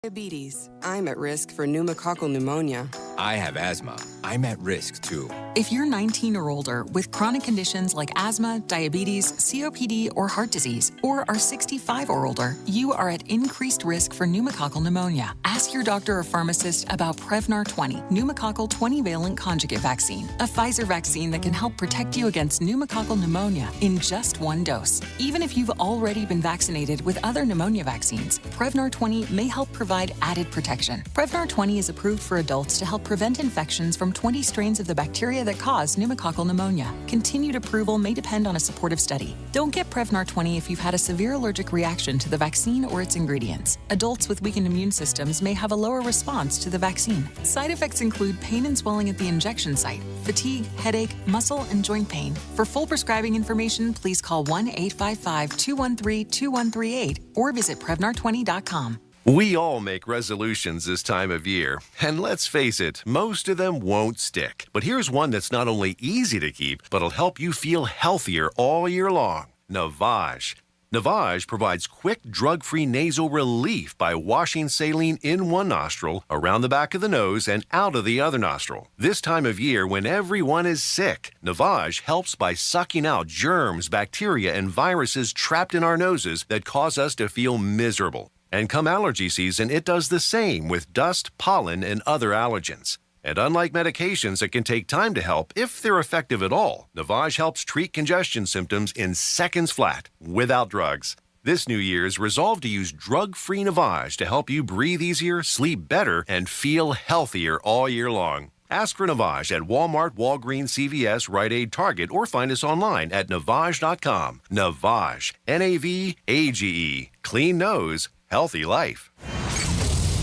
Diabetes. I'm at risk for pneumococcal pneumonia. I have asthma. I'm at risk, too. If you're 19 or older with chronic conditions like asthma, diabetes, COPD, or heart disease, or are 65 or older, you are at increased risk for pneumococcal pneumonia. Ask your doctor or pharmacist about Prevnar 20, pneumococcal 20-valent conjugate vaccine, a Pfizer vaccine that can help protect you against pneumococcal pneumonia in just one dose. Even if you've already been vaccinated with other pneumonia vaccines, Prevnar 20 may help provide added protection. Prevnar 20 is approved for adults to help prevent infections from 20 strains of the bacteria that cause pneumococcal pneumonia. Continued approval may depend on a supportive study. Don't get Prevnar 20 if you've had a severe allergic reaction to the vaccine or its ingredients. Adults with weakened immune systems may have a lower response to the vaccine. Side effects include pain and swelling at the injection site, fatigue, headache, muscle, and joint pain. For full prescribing information, please call 1-855-213-2138 or visit Prevnar20.com. We all make resolutions this time of year, and let's face it, most of them won't stick. But here's one that's not only easy to keep, but will help you feel healthier all year long. Navage. Navage provides quick, drug-free nasal relief by washing saline in one nostril, around the back of the nose, and out of the other nostril. This time of year, when everyone is sick, Navage helps by sucking out germs, bacteria, and viruses trapped in our noses that cause us to feel miserable. And come allergy season, it does the same with dust, pollen, and other allergens. And unlike medications that can take time to help, if they're effective at all, Navage helps treat congestion symptoms in seconds flat, without drugs. This New Year's, resolve to use drug-free Navage to help you breathe easier, sleep better, and feel healthier all year long. Ask for Navage at Walmart, Walgreens, CVS, Rite Aid, Target, or find us online at Navage.com. Navage. N-A-V-A-G-E. Clean nose. Healthy life.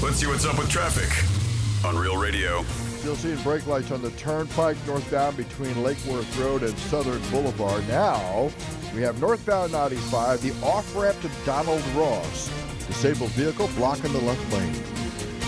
Let's see what's up with traffic on Real Radio. Still seeing brake lights on the turnpike northbound between Lakeworth Road and Southern Boulevard. Now, we have northbound 95, the off-ramp to Donald Ross. Disabled vehicle blocking the left lane.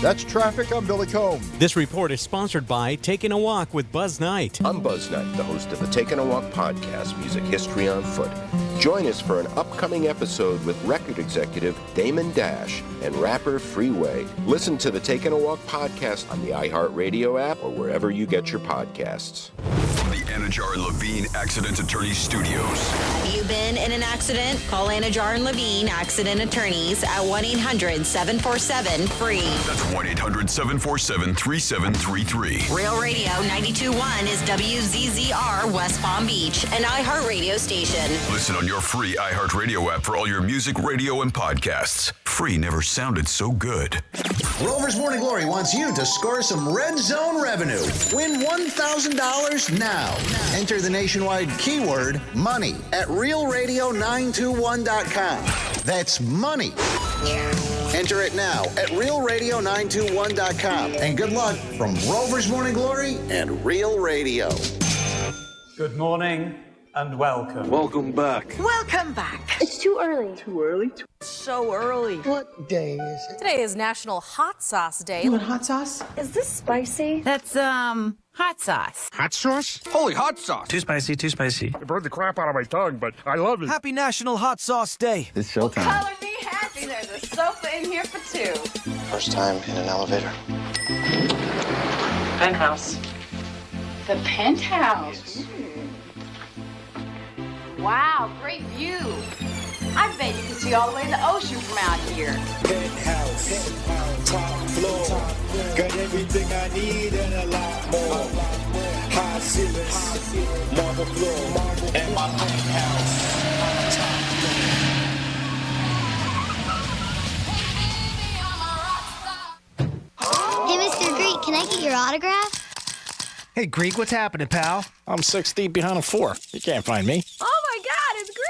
That's traffic. I'm Billy Combe. This report is sponsored by Taking a Walk with Buzz Knight. I'm Buzz Knight, the host of the Taking a Walk podcast, Music History on Foot. Join us for an upcoming episode with record executive Damon Dash and rapper Freeway. Listen to the Taking a Walk podcast on the iHeartRadio app or wherever you get your podcasts. From the Anajar and Levine Accident Attorney Studios. Have you been in an accident? Call Anajar and Levine Accident Attorneys at 1-800-747-FREE. That's 1-800-747-3733. Real Radio 92.1 is WZZR West Palm Beach, an iHeartRadio station. Listen on your free iHeartRadio app for all your music, radio, and podcasts. Free never sounded so good. Rover's Morning Glory wants you to score some Red Zone revenue. Win $1,000 now. Enter the nationwide keyword money at realradio921.com. That's money. Enter it now at realradio921.com. And good luck from Rover's Morning Glory and Real Radio. Good morning and welcome. Welcome back. Welcome back. It's too early. Too early? So early. What day is it? Today is National Hot Sauce Day. You want hot sauce? Is this spicy? That's, hot sauce. Hot sauce? Holy hot sauce. Too spicy, too spicy. It burned the crap out of my tongue, but I love it. Happy National Hot Sauce Day. It's showtime. Color me happy. There's a sofa in here for two. First time in an elevator. Penthouse. The Penthouse. Yes. Wow, great view. I bet you can see all the way to the ocean from out here. Penthouse, top floor, got everything I need and a lot more. High ceilings, marble floor, and my penthouse. Hey, Mr. Greek, can I get your autograph? Hey, Greek, what's happening, pal? I'm 6 deep behind a 4. You can't find me. Oh my God, it's Greek!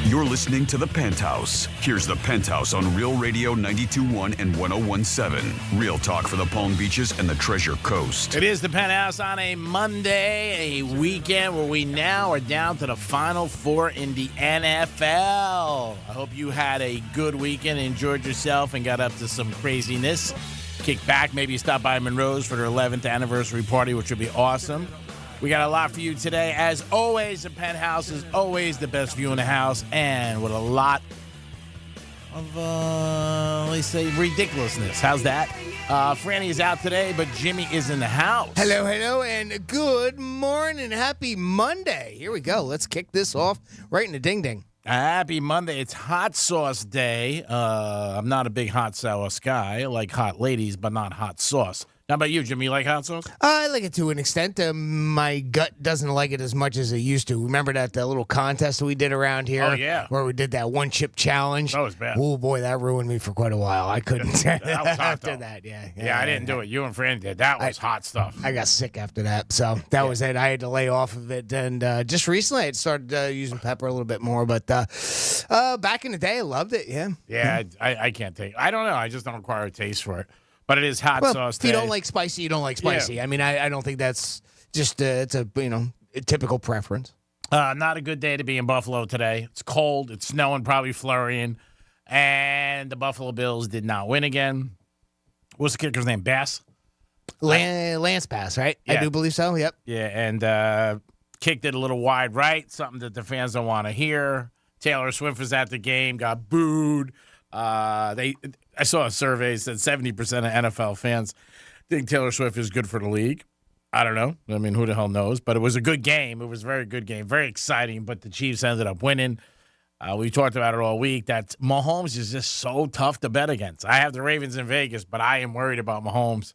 You're You're listening to The Penthouse. Here's The Penthouse on Real Radio 92.1 and 101.7. Real talk for the Palm Beaches and the Treasure Coast. It is The Penthouse on a Monday, a weekend where we now are down to the Final Four in the NFL. I hope you had a good weekend, enjoyed yourself, and got up to some craziness. Kick back, maybe stop by Monroe's for their 11th anniversary party, which would be awesome. We got a lot for you today. As always, the Penthouse is always the best view in the house, and with a lot of, let's say, ridiculousness. How's that? Franny is out today, but Jimmy is in the house. Hello, and good morning. Happy Monday. Here we go. Let's kick this off right in the ding-ding. Happy Monday. It's hot sauce day. I'm not a big hot sauce guy. I like hot ladies, but not hot sauce. How about you, Jimmy? You like hot sauce? I like it to an extent. My gut doesn't like it as much as it used to. Remember that little contest that we did around here? Oh, yeah. Where we did that one-chip challenge? That was bad. Oh, boy, that ruined me for quite a while. I couldn't that was hot, after though. that. Yeah, I didn't do it. You and Franny did. That was hot stuff. I got sick after that, so that was it. I had to lay off of it. And just recently, I started using pepper a little bit more. But back in the day, I loved it, yeah. Yeah, I can't take it. I don't know. I just don't acquire a taste for it. But it is hot sauce if you day. don't like spicy, you don't like spicy. Yeah. I mean, I don't think that's just it's a a typical preference. Not a good day to be in Buffalo today. It's cold. It's snowing, probably flurrying. And the Buffalo Bills did not win again. What's the kicker's name? Bass? Lance Bass, right? Yeah. I do believe so, yep. Yeah, and kicked it a little wide right, something that the fans don't want to hear. Taylor Swift was at the game, got booed. I saw a survey that said 70% of NFL fans think Taylor Swift is good for the league. I don't know. I mean, who the hell knows? But it was a good game. It was a very good game. Very exciting, but the Chiefs ended up winning. We talked about it all week. That Mahomes is just so tough to bet against. I have the Ravens in Vegas, but I am worried about Mahomes.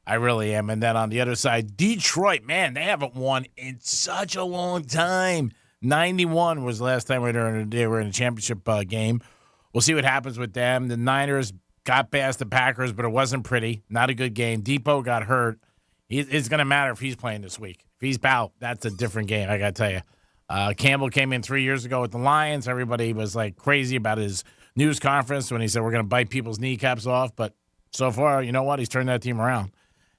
I really am. And then on the other side, Detroit, man, they haven't won in such a long time. 91 was the last time they were in a championship game. We'll see what happens with them. The Niners got past the Packers, but it wasn't pretty. Not a good game. Depot got hurt. It's going to matter if he's playing this week. If he's out, that's a different game, I got to tell you. Campbell came in 3 years ago with the Lions. Everybody was like crazy about his news conference when he said we're going to bite people's kneecaps off. But so far, you know what? He's turned that team around.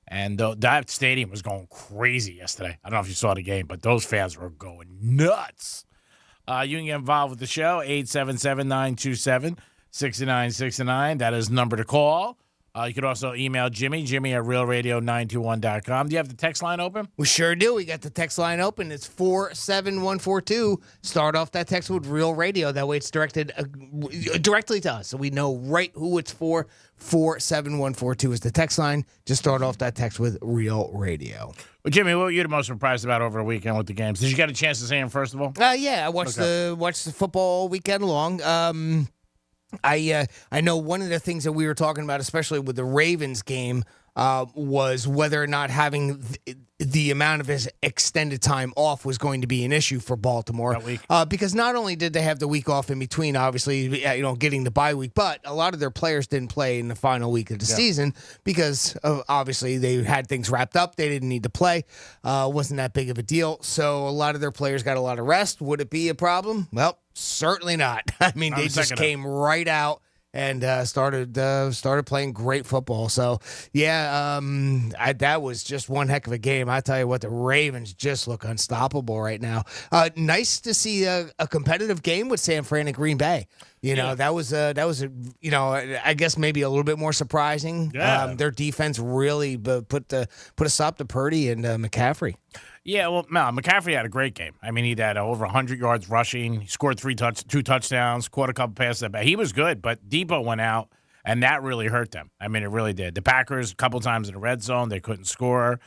And that stadium was going crazy yesterday. I don't know if you saw the game, but those fans were going nuts. You can get involved with the show, 877-927-6969. That is the number to call. You could also email Jimmy at realradio921.com. Do you have the text line open? We sure do. We got the text line open. It's 47142. Start off that text with Real Radio. That way it's directed directly to us, so we know right who it's for. 47142 is the text line. Just start off that text with Real Radio. Well, Jimmy, what were you the most surprised about over the weekend with the games? Did you get a chance to see them, first of all? Yeah, I watched the football weekend long. I know one of the things that we were talking about, especially with the Ravens game, was whether or not having the amount of his extended time off was going to be an issue for Baltimore. That week. Because not only did they have the week off in between, obviously, getting the bye week, but a lot of their players didn't play in the final week of the season because obviously they had things wrapped up. They didn't need to play. Wasn't that big of a deal. So a lot of their players got a lot of rest. Would it be a problem? Well, certainly not. I mean, they just came right out and started playing great football. So, yeah, that was just one heck of a game. I tell you what, the Ravens just look unstoppable right now. Nice to see a competitive game with San Fran and Green Bay. That was I guess maybe a little bit more surprising. Yeah. Their defense really put a stop to Purdy and McCaffrey. Yeah, well, no, McCaffrey had a great game. I mean, he had over 100 yards rushing. He scored two touchdowns, caught a couple passes. He was good, but Depot went out, and that really hurt them. I mean, it really did. The Packers, a couple times in the red zone, they couldn't score.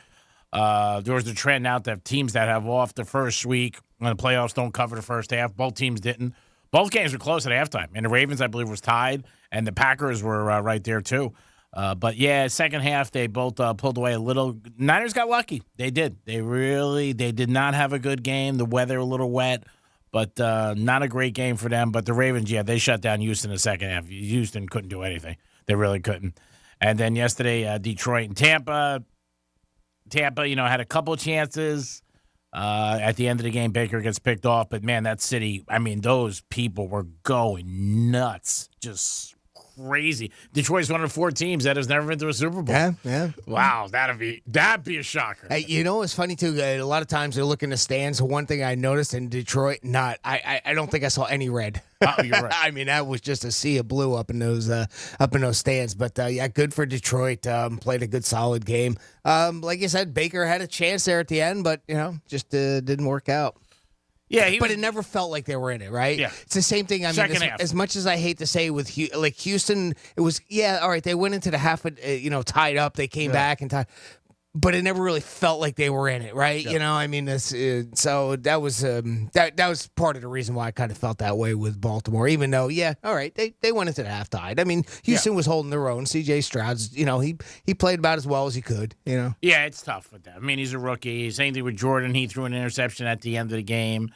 There was a trend out that teams that have off the first week when the playoffs don't cover the first half. Both teams didn't. Both games were close at halftime, and the Ravens, I believe, was tied, and the Packers were right there too. But, yeah, second half, they both pulled away a little. Niners got lucky. They did. They did not have a good game. The weather a little wet, but not a great game for them. But the Ravens, yeah, they shut down Houston in the second half. Houston couldn't do anything. They really couldn't. And then yesterday, Detroit and Tampa. Tampa, had a couple chances. At the end of the game, Baker gets picked off. But, man, that city, I mean, those people were going nuts. Just crazy. Detroit's one of 4 teams that has never been to a Super Bowl. Yeah. Wow, that'd be a shocker. Hey, you know what's funny too? A lot of times they look in the stands. One thing I noticed in Detroit, I don't think I saw any red. Oh, you're right. I mean, that was just a sea of blue up in those stands. But yeah, good for Detroit. Played a good, solid game. Like you said, Baker had a chance there at the end, but just didn't work out. Yeah, it never felt like they were in it, right? Yeah. It's the same thing. I Second mean, half. as much as I hate to say with Houston, it was, all right, they went into the half, tied up. They came back and tied. But it never really felt like they were in it, right? Yeah. I mean, so that was that was part of the reason why I kind of felt that way with Baltimore. Even though, all right, they went into the half tied. I mean, Houston was holding their own. C.J. Stroud's, he played about as well as he could. Yeah, it's tough with that. I mean, he's a rookie. Same thing with Jordan. He threw an interception at the end of the game.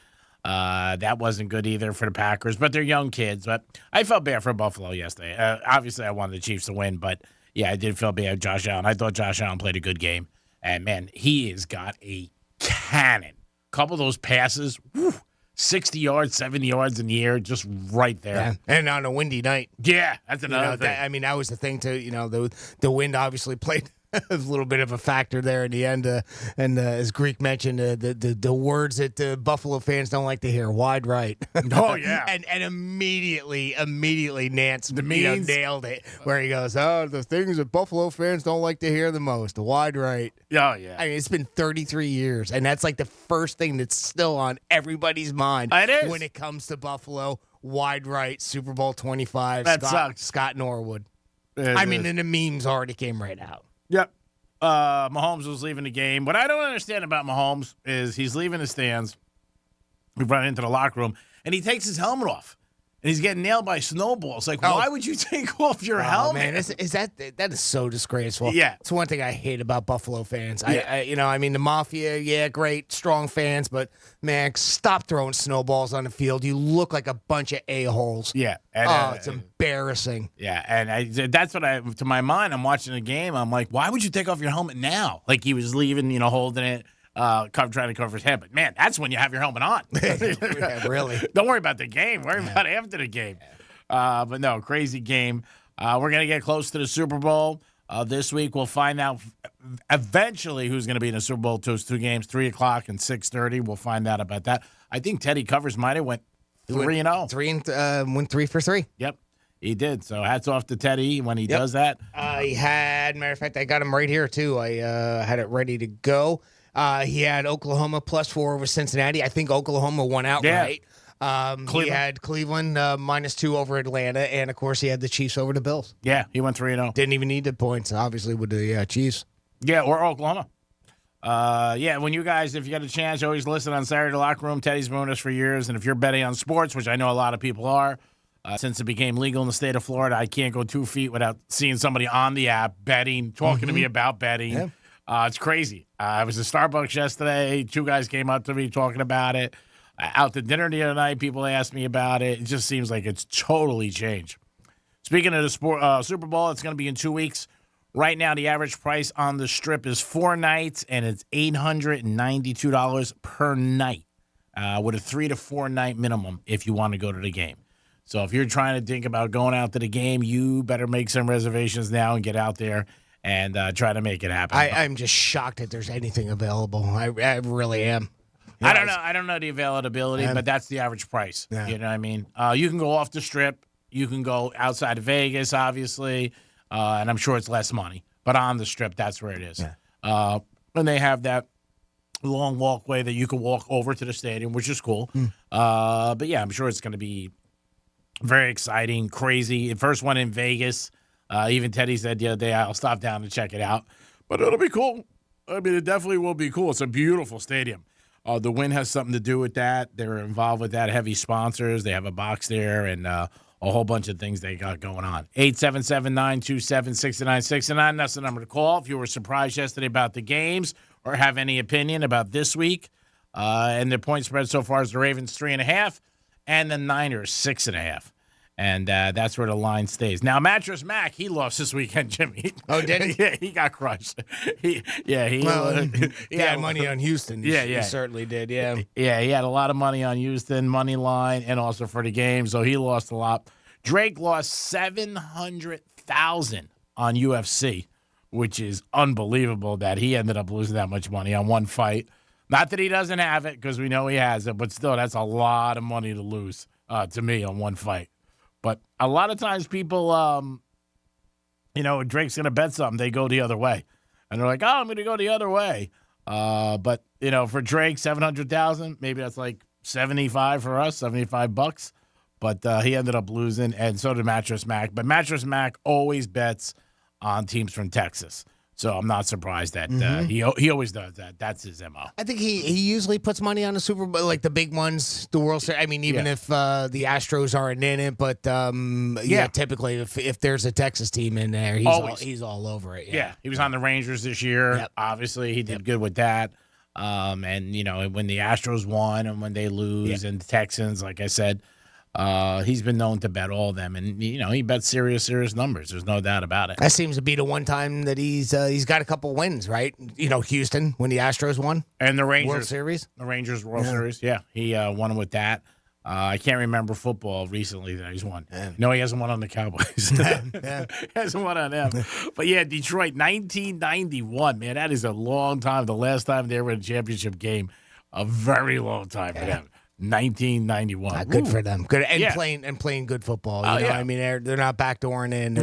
That wasn't good either for the Packers, but they're young kids. But I felt bad for Buffalo yesterday. Obviously, I wanted the Chiefs to win, but yeah, I did feel bad for Josh Allen. I thought Josh Allen played a good game. And, man, he has got a cannon. Couple of those passes, 60 yards, 70 yards in the air, just right there. Yeah. And on a windy night. Yeah, that's another thing. That was the thing, too. The wind obviously played a little bit of a factor there in the end. And as Greek mentioned, the words that Buffalo fans don't like to hear, wide right. Oh, yeah. and immediately Nance nailed it, where he goes, the things that Buffalo fans don't like to hear the most, the wide right. Oh, yeah. I mean, it's been 33 years, and that's like the first thing that's still on everybody's mind. It is. When it comes to Buffalo, wide right, Super Bowl 25, That sucks. Scott Norwood. And the memes already came right out. Yep. Mahomes was leaving the game. What I don't understand about Mahomes is he's leaving the stands. We run into the locker room, and he takes his helmet off. And he's getting nailed by snowballs. Like, why would you take off your helmet? Man, that is so disgraceful. Yeah. It's one thing I hate about Buffalo fans. Yeah. I mean, the Mafia, great, strong fans, but, man, stop throwing snowballs on the field. You look like a bunch of a-holes. Yeah. And, it's embarrassing. Yeah, and that's what to my mind, I'm watching the game. I'm like, why would you take off your helmet now? Like he was leaving, holding it. Trying to cover his head. But, man, that's when you have your helmet on. Yeah, really. Don't worry about the game. Worry about after the game. But, no, crazy game. We're going to get close to the Super Bowl. This week we'll find out eventually who's going to be in the Super Bowl. Those 2 games, 3 o'clock and 6:30. We'll find out about that. I think Teddy Covers might have went 3-0. Went 3 for 3. Yep, he did. So hats off to Teddy when he does that. Matter of fact, I got him right here, too. I had it ready to go. He had Oklahoma +4 over Cincinnati. I think Oklahoma won outright. He had Cleveland -2 over Atlanta, and of course he had the Chiefs over the Bills. Yeah, he went 3-0. Didn't even need the points, obviously, with the Chiefs. Yeah, or Oklahoma. When you guys, if you get a chance, always listen on Saturday Locker Room. Teddy's been with us for years, and if you're betting on sports, which I know a lot of people are, since it became legal in the state of Florida, I can't go 2 feet without seeing somebody on the app betting, talking to me about betting. Yeah. It's crazy. I was at Starbucks yesterday. 2 guys came up to me talking about it. Out to dinner the other night, people asked me about it. It just seems like it's totally changed. Speaking of the Super Bowl, it's going to be in 2 weeks. Right now, the average price on the Strip is 4 nights, and it's $892 per night with a 3 to 4 night minimum if you want to go to the game. So if you're trying to think about going out to the game, you better make some reservations now and get out there and try to make it happen. I'm just shocked that there's anything available. I really am. I don't know the availability, but that's the average price. Yeah. You know what I mean? You can go off the Strip. You can go outside of Vegas, obviously, and I'm sure it's less money. But on the Strip, that's where it is. Yeah. And they have that long walkway that you can walk over to the stadium, which is cool. But, yeah, I'm sure it's going to be very exciting, crazy. The first one in Vegas. Even Teddy said the other day, I'll stop down to check it out. But it'll be cool. I mean, it definitely will be cool. It's a beautiful stadium. The win has something to do with that. They're involved with that. Heavy sponsors. They have a box there and a whole bunch of things they got going on. 877-927-6969. That's the number to call if you were surprised yesterday about the games or have any opinion about this week. And their point spread so far is the Ravens 3.5 and the Niners 6.5. And that's where the line stays. Now, Mattress Mac, he lost this weekend, Jimmy. Oh, did he? Yeah, he got crushed. He had money on Houston. Yeah, He certainly did, yeah. Yeah, he had a lot of money on Houston, money line, and also for the game, so he lost a lot. Drake lost $700,000 on UFC, which is unbelievable that he ended up losing that much money on one fight. Not that he doesn't have it, because we know he has it, but still, that's a lot of money to lose to me on one fight. But a lot of times people, Drake's going to bet something, they go the other way. And they're like, oh, I'm going to go the other way. But, for Drake, $700,000, maybe that's like 75 for us, $75. But he ended up losing, and so did Mattress Mac. But Mattress Mac always bets on teams from Texas. So I'm not surprised that he always does that. That's his MO. I think he usually puts money on the Super Bowl, like the big ones, the World Series. I mean, even if the Astros aren't in it, but typically if there's a Texas team in there, he's all over it. Yeah, he was on the Rangers this year. Yep. Obviously, he did good with that. And when the Astros won and when they lose, and the Texans, like I said. He's been known to bet all of them, and he bets serious numbers. There's no doubt about it. That seems to be the one time that he's got a couple wins, right? Houston when the Astros won, and the Rangers World Series, Series. Yeah, he won with that. I can't remember football recently that he's won. Yeah. No, he hasn't won on the Cowboys. He hasn't won on them. But yeah, Detroit, 1991. Man, that is a long time. The last time they were in a championship game, a very long time for them. 1991. Good for them. Good and playing good football. I mean, they're not backdooring in.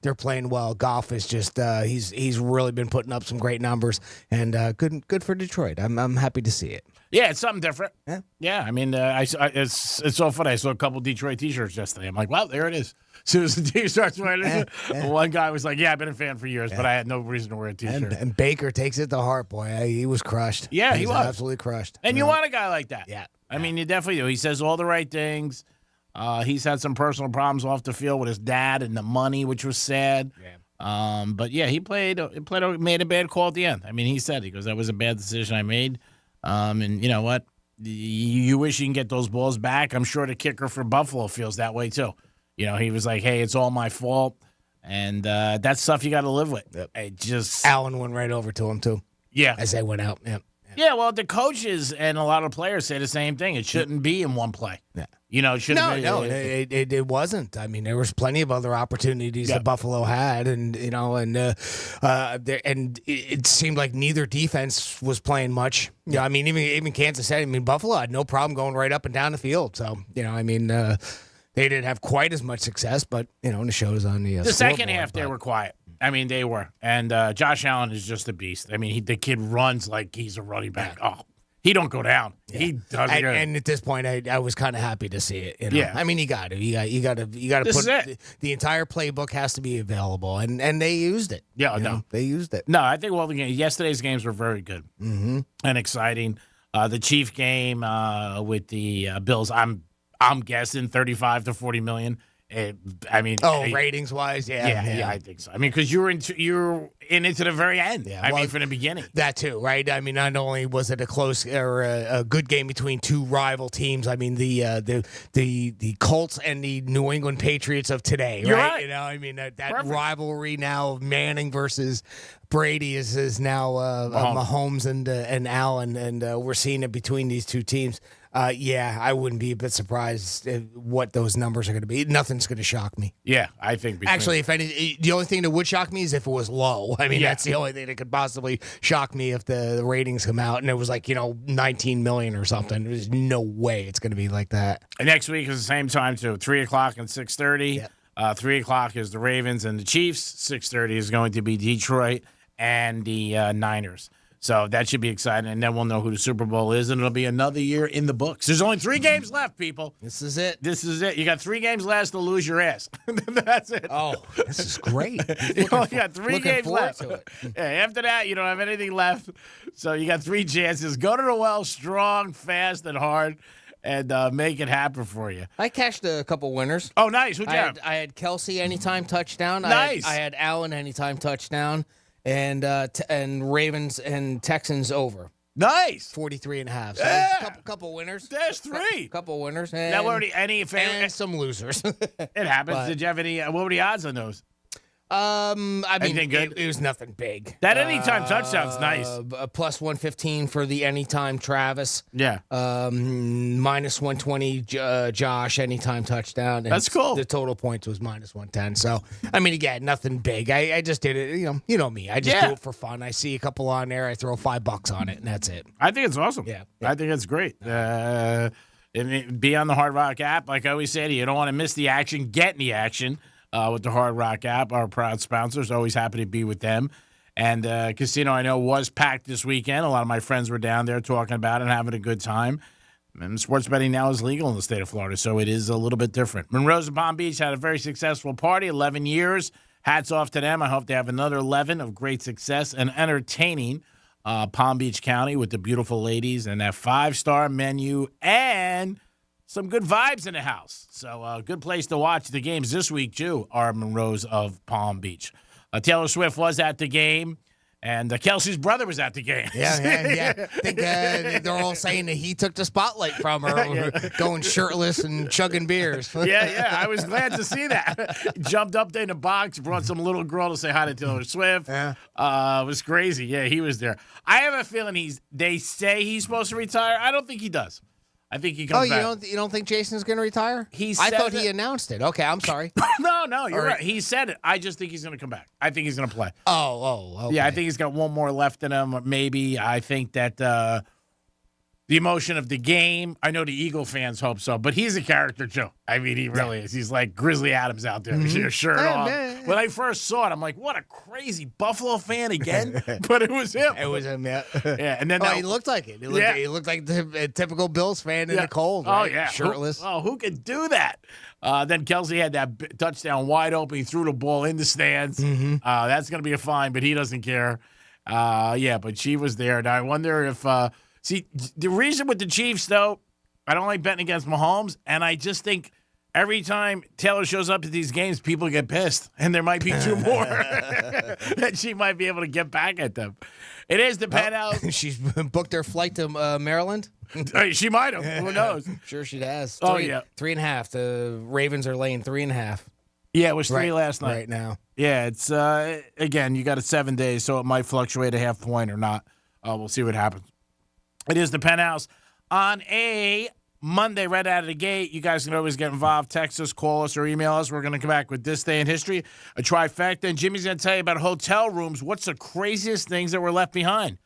They're playing well. Goff is just he's really been putting up some great numbers, and good for Detroit. I'm happy to see it. Yeah, it's something different. Yeah. I mean, it's so funny. I saw a couple Detroit T-shirts yesterday. I'm like, wow, there it is. As soon as the team starts winning, one guy was like, "Yeah, I've been a fan for years, but I had no reason to wear a T-shirt." And Baker takes it to heart, boy. He was crushed. Yeah, he was absolutely crushed. And you want a guy like that. Yeah. I mean, you definitely do. He says all the right things. He's had some personal problems off the field with his dad and the money, which was sad. Yeah. But yeah, he made a bad call at the end. I mean, he said, that was a bad decision I made. And you know what? You wish you can get those balls back. I'm sure the kicker for Buffalo feels that way too. He was like, hey, it's all my fault. And that's stuff you got to live with. Yep. Allen went right over to him too. Yeah. As they went out. Yep. Yeah, well, the coaches and a lot of players say the same thing. It shouldn't be in one play. Yeah. It shouldn't be. No, it wasn't. I mean, there was plenty of other opportunities that Buffalo had, and it seemed like neither defense was playing much. I mean, even Kansas City. I mean, Buffalo had no problem going right up and down the field. So, they didn't have quite as much success, but the show's on the second half they were quiet. I mean, they were. And Josh Allen is just a beast. I mean, the kid runs like he's a running back. Oh, he don't go down. Yeah. He does. And at this point, I was kind of happy to see it. Yeah. I mean, you got to put the entire playbook has to be available, and they used it. Yeah, they used it. No, I think yesterday's games were very good and exciting. The Chief game with the Bills, I'm guessing 35 to 40 million. Ratings wise, yeah, I think so. I mean, because you're in it to the very end. Yeah, I mean, from the beginning. That too, right? I mean, not only was it a close or a good game between two rival teams. I mean, the Colts and the New England Patriots of today, you're right? I mean, that rivalry now of Manning versus Brady is now Mahomes and Allen, and we're seeing it between these two teams. I wouldn't be a bit surprised what those numbers are going to be. Nothing's going to shock me. Yeah, I think. Actually, the only thing that would shock me is if it was low. I mean, that's the only thing that could possibly shock me if the ratings come out and it was like 19 million or something. There's no way it's going to be like that. And next week is the same time too, 3:00 and 6:30. 3:00 is the Ravens and the Chiefs. 6:30 is going to be Detroit and the Niners. So that should be exciting, and then we'll know who the Super Bowl is, and it'll be another year in the books. There's only 3 games left, people. This is it. You got 3 games left to lose your ass. That's it. Oh, this is great. You got 3 games left. After that, you don't have anything left. So you got 3 chances. Go to the well strong, fast, and hard, and make it happen for you. I cashed a couple winners. Oh, nice. Who'd you have? I had Kelsey anytime touchdown. Nice. I had Allen anytime touchdown. And Ravens and Texans over. Nice. 43.5. So Yeah. couple winners. There's 3. Couple winners. Now, what were any and some losers. It happens. But- Did you have any? What were the odds on those? I mean, Anything good? It was nothing big. That anytime touchdown's nice. Plus 115 for the anytime Travis. Yeah. Minus 120 Josh anytime touchdown. And That's cool. The total points was minus 110. So I mean, again, nothing big. I just did it. You know me. I just do it for fun. I see a couple on there. I throw $5 on it, and that's it. I think it's awesome. Yeah. I think it's great. Be on the Hard Rock app. Like I always say to you, don't want to miss the action. Get in the action with the Hard Rock app. Our proud sponsors. Always happy to be with them. And casino, I know, was packed this weekend. A lot of my friends were down there talking about it and having a good time. And sports betting now is legal in the state of Florida, so it is a little bit different. Monroe's in Palm Beach had a very successful party, 11 years. Hats off to them. I hope they have another 11 of great success and entertaining Palm Beach County with the beautiful ladies and that 5-star menu and some good vibes in the house. So a good place to watch the games this week, too, are Monroe's of Palm Beach. Taylor Swift was at the game. And Kelsey's brother was at the game. Yeah. I think they're all saying that he took the spotlight from her, going shirtless and chugging beers. Yeah. I was glad to see that. Jumped up there in the box, brought some little girl to say hi to Taylor Swift. Yeah. It was crazy. Yeah, he was there. I have a feeling they say he's supposed to retire. I don't think he does. I think he comes back. You don't think Jason's going to retire? He thought he announced it. Okay, I'm sorry. No, you're right. He said it. I just think he's going to come back. I think he's going to play. Oh, okay. Yeah, I think he's got one more left in him. Maybe. I think that the emotion of the game, I know the Eagle fans hope so, but he's a character too. I mean, he really is. He's like Grizzly Adams out there. Mm-hmm. Shirt off. Man. When I first saw it, I'm like, what a crazy Buffalo fan again. But it was him. It was him, yeah. Yeah, and then he looked like it. He looked like the typical Bills fan in the cold. Right? Oh, yeah. Shirtless. Who could do that? Then Kelsey had that touchdown wide open. He threw the ball in the stands. Mm-hmm. That's going to be a fine, but he doesn't care. But she was there. Now, I wonder if see, the reason with the Chiefs, though, I don't like betting against Mahomes, and I just think every time Taylor shows up at these games, people get pissed, and there might be 2 more that she might be able to get back at them. It is the Penthouse. She's booked her flight to Maryland. She might have. Who knows? Sure she has. 3.5. The Ravens are laying 3.5. Yeah, it was 3 last night. Right now. Yeah, it's, again, you got it 7 days, so it might fluctuate a half point or not. We'll see what happens. It is the Penthouse on a Monday right out of the gate. You guys can always get involved. Text us, call us, or email us. We're going to come back with This Day in History, a trifecta. And Jimmy's going to tell you about hotel rooms. What's the craziest things that were left behind?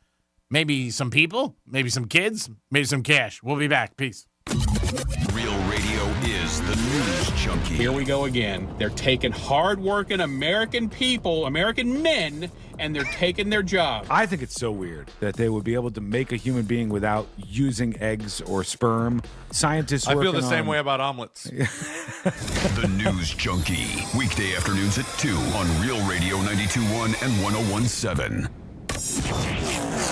Maybe some people, maybe some kids, maybe some cash. We'll be back. Peace. Real Radio is the news junkie. Here we go again. They're taking hard-working American people, American men, and they're taking their jobs. I think it's so weird that they would be able to make a human being without using eggs or sperm. Scientists I feel the same way about omelets. The News Junkie. Weekday afternoons at 2 on Real Radio 92.1 and 101.7.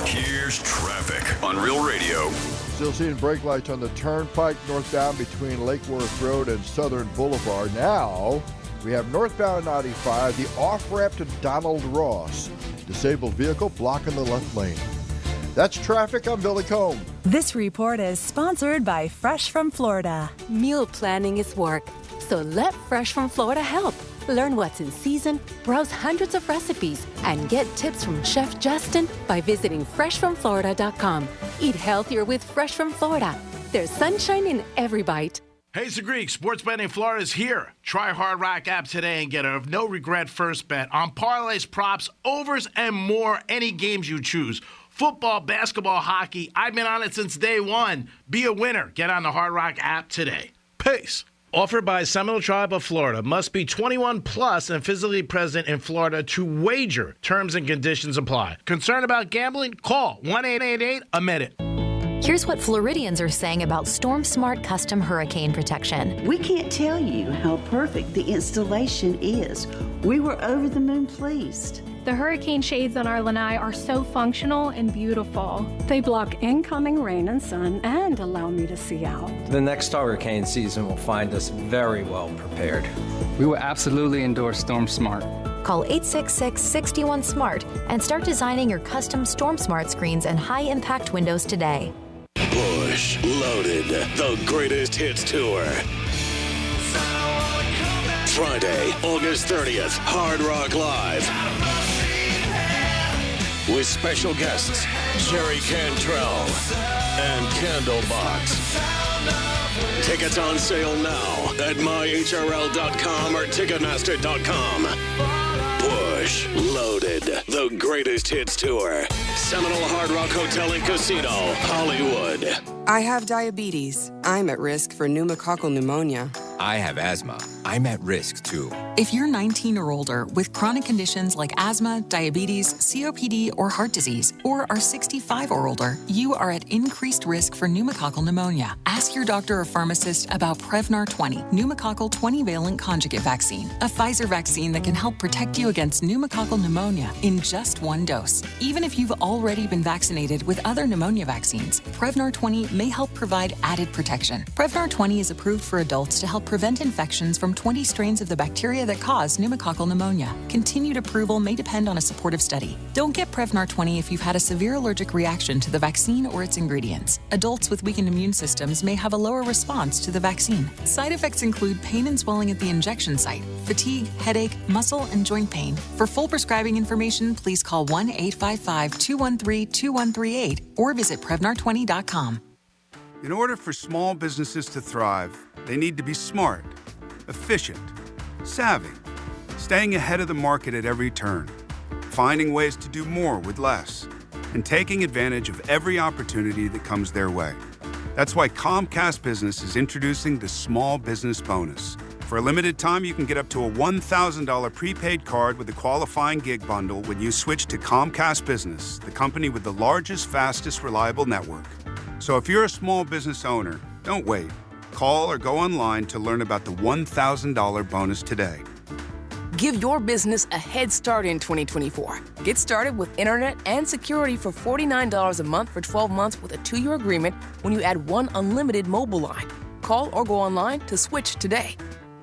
Here's traffic on Real Radio. Still seeing brake lights on the turnpike northbound between Lake Worth Road and Southern Boulevard. Now, we have northbound 95, the off-ramp to Donald Ross. Disabled vehicle blocking the left lane. That's traffic. I'm Billy Combe. This report is sponsored by Fresh from Florida. Meal planning is work, so let Fresh from Florida help. Learn what's in season, browse hundreds of recipes, and get tips from Chef Justin by visiting freshfromflorida.com. Eat healthier with Fresh from Florida. There's sunshine in every bite. Hey, it's the Greek. Sports betting Florida is here. Try Hard Rock app today and get a no-regret first bet on parlays, props, overs, and more. Any games you choose. Football, basketball, hockey. I've been on it since day one. Be a winner. Get on the Hard Rock app today. Peace. Offered by Seminole Tribe of Florida. Must be 21 plus and physically present in Florida to wager. Terms and conditions apply. Concerned about gambling? Call 1-888-A-MINUTE. Here's what Floridians are saying about Storm Smart Custom Hurricane Protection. We can't tell you how perfect the installation is. We were over the moon pleased. The hurricane shades on our lanai are so functional and beautiful. They block incoming rain and sun and allow me to see out. The next hurricane season will find us very well prepared. We will absolutely endorse Storm Smart. Call 866-61-SMART and start designing your custom Storm Smart screens and high-impact windows today. Bush Loaded, the greatest hits tour. Friday, August 30th, Hard Rock Live. With special guests, Jerry Cantrell and Candlebox. Tickets on sale now at myhrl.com or ticketmaster.com. Bush Loaded, the greatest hits tour. Seminole Hard Rock Hotel and Casino, Hollywood. I have diabetes. I'm at risk for pneumococcal pneumonia. I have asthma. I'm at risk too. If you're 19 or older with chronic conditions like asthma, diabetes, COPD, or heart disease, or are 65 or older, you are at increased risk for pneumococcal pneumonia. Ask your doctor or pharmacist about Prevnar 20, pneumococcal 20-valent conjugate vaccine, a Pfizer vaccine that can help protect you against pneumococcal pneumonia in just one dose. Even if you've already been vaccinated with other pneumonia vaccines, Prevnar 20 may help provide added protection. Prevnar 20 is approved for adults to help prevent infections from 20 strains of the bacteria that cause pneumococcal pneumonia. Continued approval may depend on a supportive study. Don't get Prevnar 20 if you've had a severe allergic reaction to the vaccine or its ingredients. Adults with weakened immune systems may have a lower response to the vaccine. Side effects include pain and swelling at the injection site, fatigue, headache, muscle, and joint pain. For full prescribing information, please call 1-855-213-2138 or visit Prevnar20.com. In order for small businesses to thrive, they need to be smart, efficient, savvy, staying ahead of the market at every turn, finding ways to do more with less, and taking advantage of every opportunity that comes their way. That's why Comcast Business is introducing the Small Business Bonus. For a limited time, you can get up to a $1,000 prepaid card with a qualifying gig bundle when you switch to Comcast Business, the company with the largest, fastest, reliable network. So if you're a small business owner, don't wait. Call or go online to learn about the $1,000 bonus today. Give your business a head start in 2024. Get started with internet and security for $49 a month for 12 months with a 2-year agreement when you add one unlimited mobile line. Call or go online to switch today.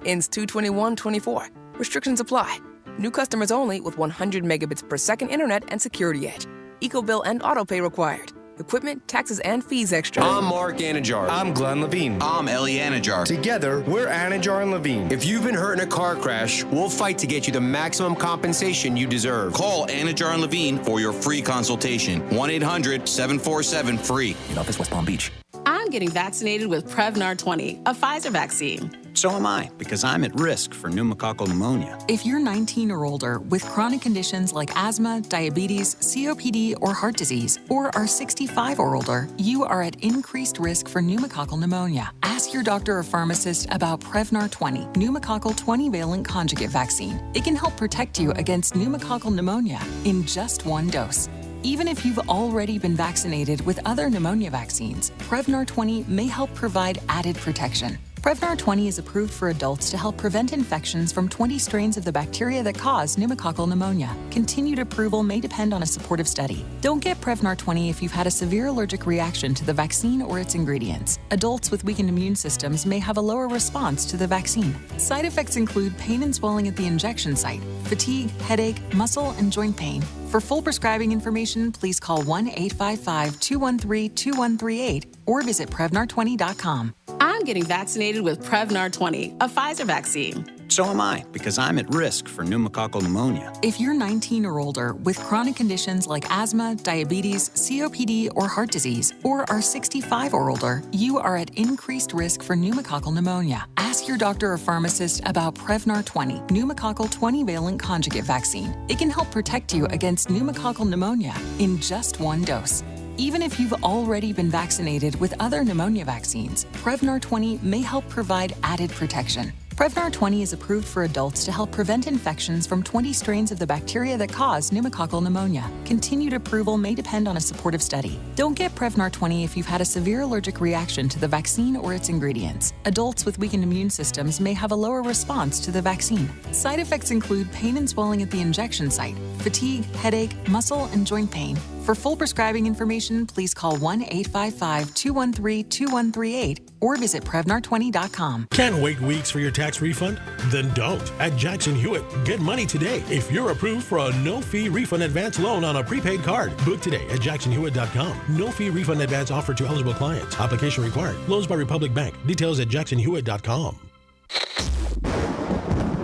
Ends 2/21/24. Restrictions apply. New customers only with 100 megabits per second internet and security edge. EcoBill and autopay required. Equipment, taxes, and fees extra. I'm Mark Anajar. I'm Glenn Levine. I'm Ellie Anajar. Together, we're Anajar and Levine. If you've been hurt in a car crash, we'll fight to get you the maximum compensation you deserve. Call Anajar and Levine for your free consultation. 1-800-747-FREE. In office, West Palm Beach. I'm getting vaccinated with Prevnar 20, a Pfizer vaccine. So am I, because I'm at risk for pneumococcal pneumonia. If you're 19 or older with chronic conditions like asthma, diabetes, COPD, or heart disease, or are 65 or older, you are at increased risk for pneumococcal pneumonia. Ask your doctor or pharmacist about Prevnar 20, pneumococcal 20-valent conjugate vaccine. It can help protect you against pneumococcal pneumonia in just one dose. Even if you've already been vaccinated with other pneumonia vaccines, Prevnar 20 may help provide added protection. Prevnar 20 is approved for adults to help prevent infections from 20 strains of the bacteria that cause pneumococcal pneumonia. Continued approval may depend on a supportive study. Don't get Prevnar 20 if you've had a severe allergic reaction to the vaccine or its ingredients. Adults with weakened immune systems may have a lower response to the vaccine. Side effects include pain and swelling at the injection site, fatigue, headache, muscle, and joint pain. For full prescribing information, please call 1-855-213-2138 or visit Prevnar20.com. I'm getting vaccinated with Prevnar 20, a Pfizer vaccine. So am I, because I'm at risk for pneumococcal pneumonia. If you're 19 or older with chronic conditions like asthma, diabetes, COPD, or heart disease, or are 65 or older, you are at increased risk for pneumococcal pneumonia. Ask your doctor or pharmacist about Prevnar 20, pneumococcal 20-valent conjugate vaccine. It can help protect you against pneumococcal pneumonia in just one dose. Even if you've already been vaccinated with other pneumonia vaccines, Prevnar 20 may help provide added protection. Prevnar 20 is approved for adults to help prevent infections from 20 strains of the bacteria that cause pneumococcal pneumonia. Continued approval may depend on a supportive study. Don't get Prevnar 20 if you've had a severe allergic reaction to the vaccine or its ingredients. Adults with weakened immune systems may have a lower response to the vaccine. Side effects include pain and swelling at the injection site, fatigue, headache, muscle, and joint pain. For full prescribing information, please call 1-855-213-2138 or visit Prevnar20.com. Can't wait weeks for your tax refund? Then don't. At Jackson Hewitt, get money today if you're approved for a no-fee refund advance loan on a prepaid card. Book today at JacksonHewitt.com. No-fee refund advance offered to eligible clients. Application required. Loans by Republic Bank. Details at JacksonHewitt.com.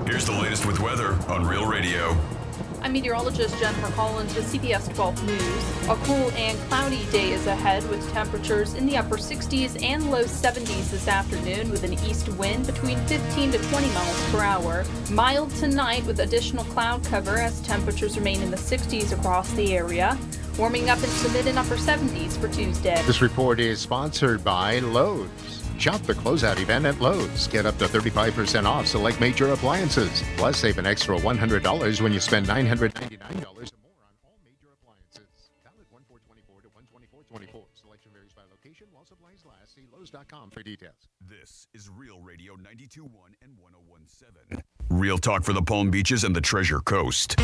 Here's the latest with weather on Real Radio. I'm meteorologist Jennifer Collins with CBS 12 News. A cool and cloudy day is ahead with temperatures in the upper 60s and low 70s this afternoon with an east wind between 15 to 20 miles per hour. Mild tonight with additional cloud cover as temperatures remain in the 60s across the area. Warming up into the mid and upper 70s for Tuesday. This report is sponsored by Lowe's. Shop the closeout event at Lowe's. Get up to 35% off select major appliances. Plus, save an extra $100 when you spend $999 or more on all major appliances. Valid 1/4/24 to 1/24/24. Selection varies by location while supplies last. See Lowe's.com for details. This is Real Radio 92.1 and 101.7. Real talk for the Palm Beaches and the Treasure Coast.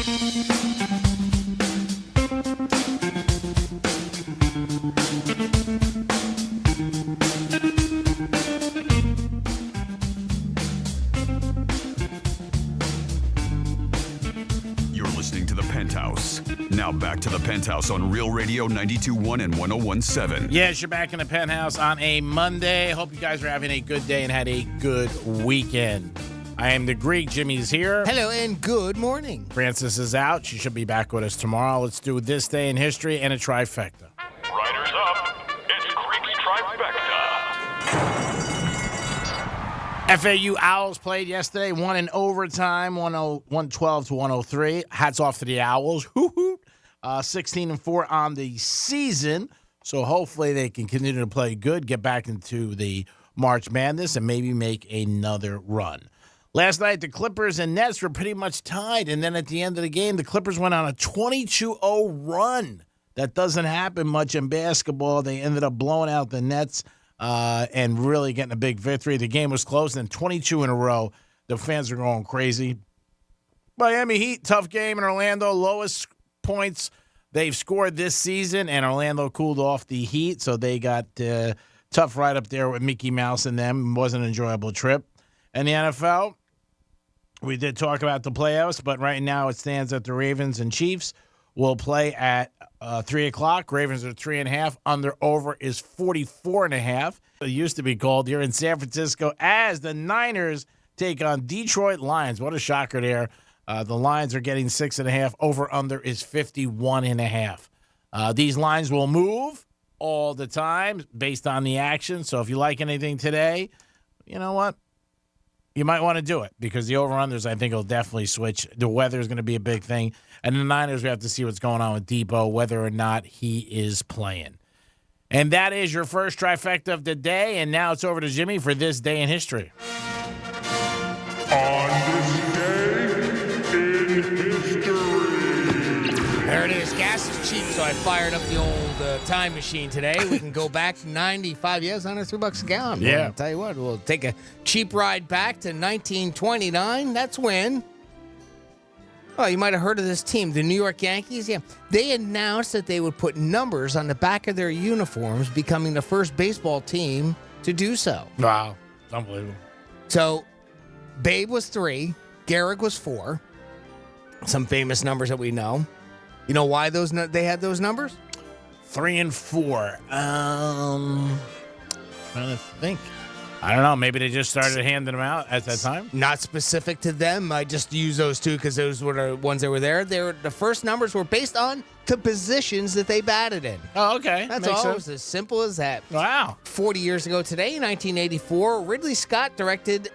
Penthouse. Now back to the Penthouse on Real Radio 92.1 and 101.7. Yes, you're back in the Penthouse on a Monday. Hope you guys are having a good day and had a good weekend. I am the Greek. Jimmy's here. Hello and good morning. Francis is out. She should be back with us tomorrow. Let's do this day in history and a trifecta. Riders up. It's Greek's trifecta. FAU Owls played yesterday, won in overtime, 112 to 103. Hats off to the Owls. 16-4 on the season. So hopefully they can continue to play good, get back into the March Madness, and maybe make another run. Last night, the Clippers and Nets were pretty much tied. And then at the end of the game, the Clippers went on a 22-0 run. That doesn't happen much in basketball. They ended up blowing out the Nets. And really getting a big victory. The game was close, and 22 in a row. The fans are going crazy. Miami Heat, tough game in Orlando. Lowest points they've scored this season, and Orlando cooled off the Heat, so they got tough right up there with Mickey Mouse and them. It was an enjoyable trip. And the NFL, we did talk about the playoffs, but right now it stands that the Ravens and Chiefs will play at 3 o'clock. Ravens are 3.5. Under/over is 44.5. It used to be called here in San Francisco as the Niners take on Detroit Lions. What a shocker there. The Lions are getting 6.5. Over/under is 51.5. These lines will move all the time based on the action. So if you like anything today, you know what? You might want to do it because the over-unders, I think, will definitely switch. The weather is going to be a big thing. And the Niners, we have to see what's going on with Debo, whether or not he is playing. And that is your first trifecta of the day. And now it's over to Jimmy for this day in history. On this day in history. There it is. Gas is cheap, so I fired up the old time machine today. We can go back 95 years, under $3 a gallon. Yeah. I'll tell you what, we'll take a cheap ride back to 1929. That's when, well, you might have heard of this team, the New York Yankees. Yeah, they announced that they would put numbers on the back of their uniforms, becoming the first baseball team to do so. Wow. Unbelievable. So, Babe was 3, Gehrig was 4. Some famous numbers that we know. You know why they had those numbers? 3 and 4. Trying to think. I don't know. Maybe they just started handing them out at that time. Not specific to them. I just use those two because those were the ones that were there. The first numbers were based on the positions that they batted in. Oh, okay. That's Makes all. sense. It was as simple as that. Wow. 40 years ago today, 1984, Ridley Scott directed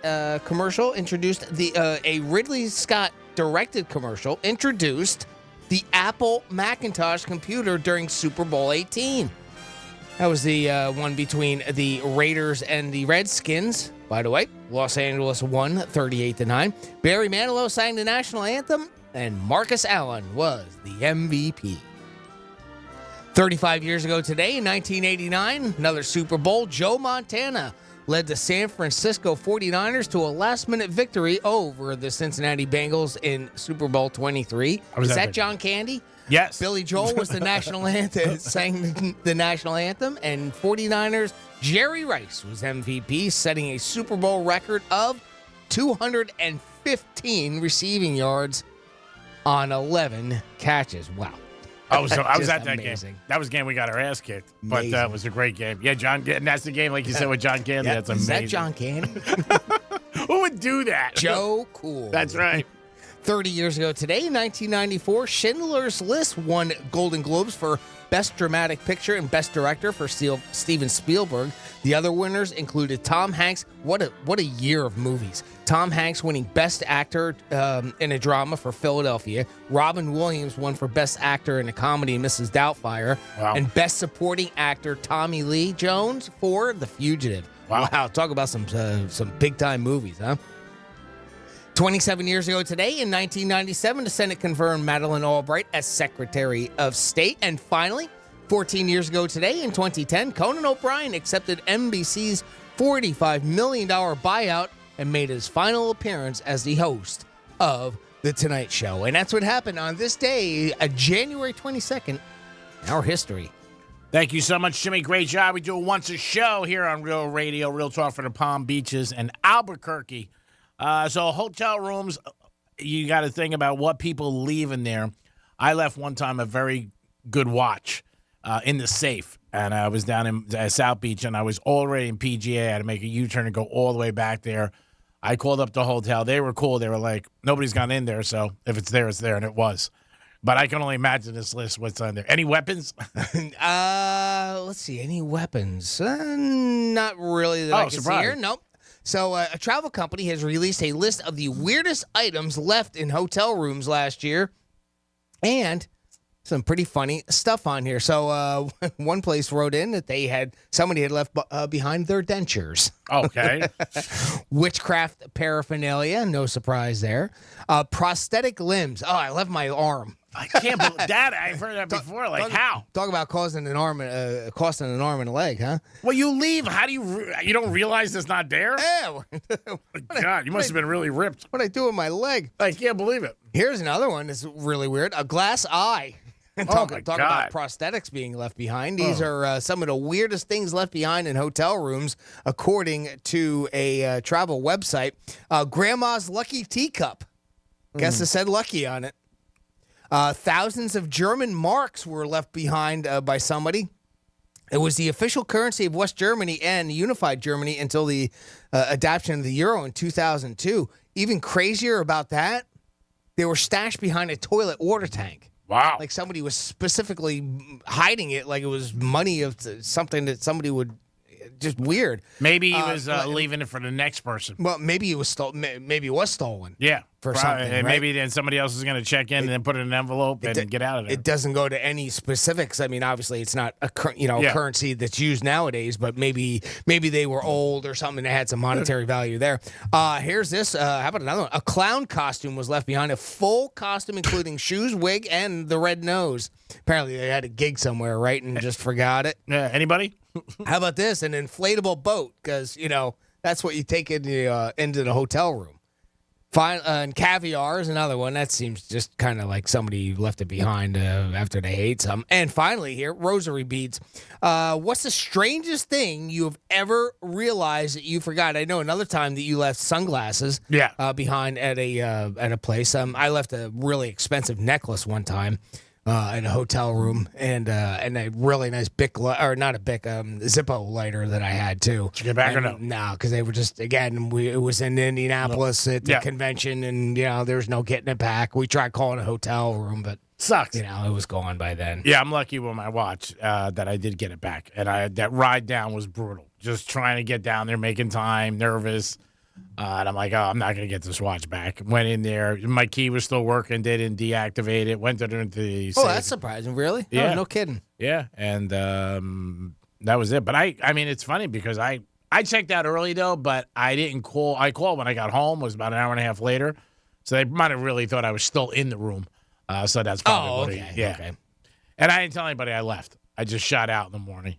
commercial introduced a Ridley Scott directed commercial introduced the Apple Macintosh computer during Super Bowl 18. That was the one between the Raiders and the Redskins. By the way, Los Angeles won 38-9. Barry Manilow sang the national anthem, and Marcus Allen was the MVP. 35 years ago today, in 1989, another Super Bowl, Joe Montana led the San Francisco 49ers to a last-minute victory over the Cincinnati Bengals in Super Bowl 23. Is that John Candy? Yes. Billy Joel was the national anthem, sang the national anthem, and 49ers Jerry Rice was MVP, setting a Super Bowl record of 215 receiving yards on 11 catches. Wow. I was at that amazing. game. That was a game we got our ass kicked, but it was a great game. Yeah, and that's the game, like you said, with John Candy. That's amazing. Is that John Candy? Who would do that? Joe Cool. That's right. 30 years ago today, in 1994, Schindler's List won Golden Globes for Best Dramatic Picture and Best Director for Steven Spielberg. The other winners included Tom Hanks. What a year of movies. Tom Hanks winning Best Actor in a Drama for Philadelphia. Robin Williams won for Best Actor in a Comedy, Mrs. Doubtfire. Wow. And Best Supporting Actor, Tommy Lee Jones for The Fugitive. Wow. Talk about some big-time movies, huh? 27 years ago today, in 1997, the Senate confirmed Madeleine Albright as Secretary of State. And finally, 14 years ago today, in 2010, Conan O'Brien accepted NBC's $45 million buyout and made his final appearance as the host of The Tonight Show. And that's what happened on this day, January 22nd, in our history. Thank you so much, Jimmy. Great job. We do it once a show here on Real Radio, Real Talk for the Palm Beaches and Albuquerque. So hotel rooms, you got to think about what people leave in there. I left one time a very good watch in the safe, and I was down in South Beach, and I was already in PGA. I had to make a U-turn and go all the way back there. I called up the hotel. They were cool. They were like, nobody's gone in there, so if it's there, it's there, and it was. But I can only imagine this list, what's on there. Any weapons? Let's see. Any weapons? Not really that I can see here. Nope. So a travel company has released a list of the weirdest items left in hotel rooms last year, and some pretty funny stuff on here. So one place wrote in that somebody had left behind their dentures. Okay. Witchcraft paraphernalia, no surprise there. Prosthetic limbs. Oh, I left my arm. I can't believe that. I've heard that before. Like, how? Talk about costing an arm and a leg, huh? Well, you leave. How do you don't realize it's not there? Yeah. God, you must have been really ripped. What I do with my leg? I can't believe it. Here's another one that's really weird. A glass eye. Talk about prosthetics being left behind. These are some of the weirdest things left behind in hotel rooms, according to a travel website. Grandma's lucky teacup. Guess it said lucky on it. Thousands of German marks were left behind by somebody. It was the official currency of West Germany and unified Germany until the adoption of the euro in 2002. Even crazier about that, they were stashed behind a toilet water tank. Wow. Like somebody was specifically hiding it like it was money of something that somebody would... Just weird. Maybe he was leaving it for the next person. Well, maybe it was stolen. Maybe it was stolen. Yeah, for probably. something. And right? maybe then somebody else is going to check in and then put it in an envelope and get out of there. It doesn't go to any specifics. I mean, obviously, it's not a currency that's used nowadays. But maybe they were old or something that had some monetary value there. Here's this. How about another one? A clown costume was left behind. A full costume, including shoes, wig, and the red nose. Apparently, they had a gig somewhere, right, and just forgot it. Anybody? How about this? An inflatable boat, because, that's what you take into the hotel room. And caviar is another one. That seems just kind of like somebody left it behind after they ate some. And finally here, rosary beads. What's the strangest thing you have ever realized that you forgot? I know another time that you left sunglasses behind at a place. I left a really expensive necklace one time. In a hotel room, and a really nice Zippo lighter that I had too. Did you get back or no? No, because they were just it was in Indianapolis at the convention, and there's no getting it back. We tried calling a hotel room, but sucks. It was gone by then. Yeah, I'm lucky with my watch that I did get it back, and that ride down was brutal. Just trying to get down there, making time, nervous. And I'm like, I'm not going to get this watch back. Went in there. My key was still working. They didn't deactivate it. Went into the safe. Oh, that's surprising. Really? Yeah. Oh, no kidding. Yeah. And that was it. But I mean, it's funny because I checked out early, though, but I didn't call. I called when I got home. It was about an hour and a half later. So they might have really thought I was still in the room. So that's probably what okay. And I didn't tell anybody I left. I just shot out in the morning.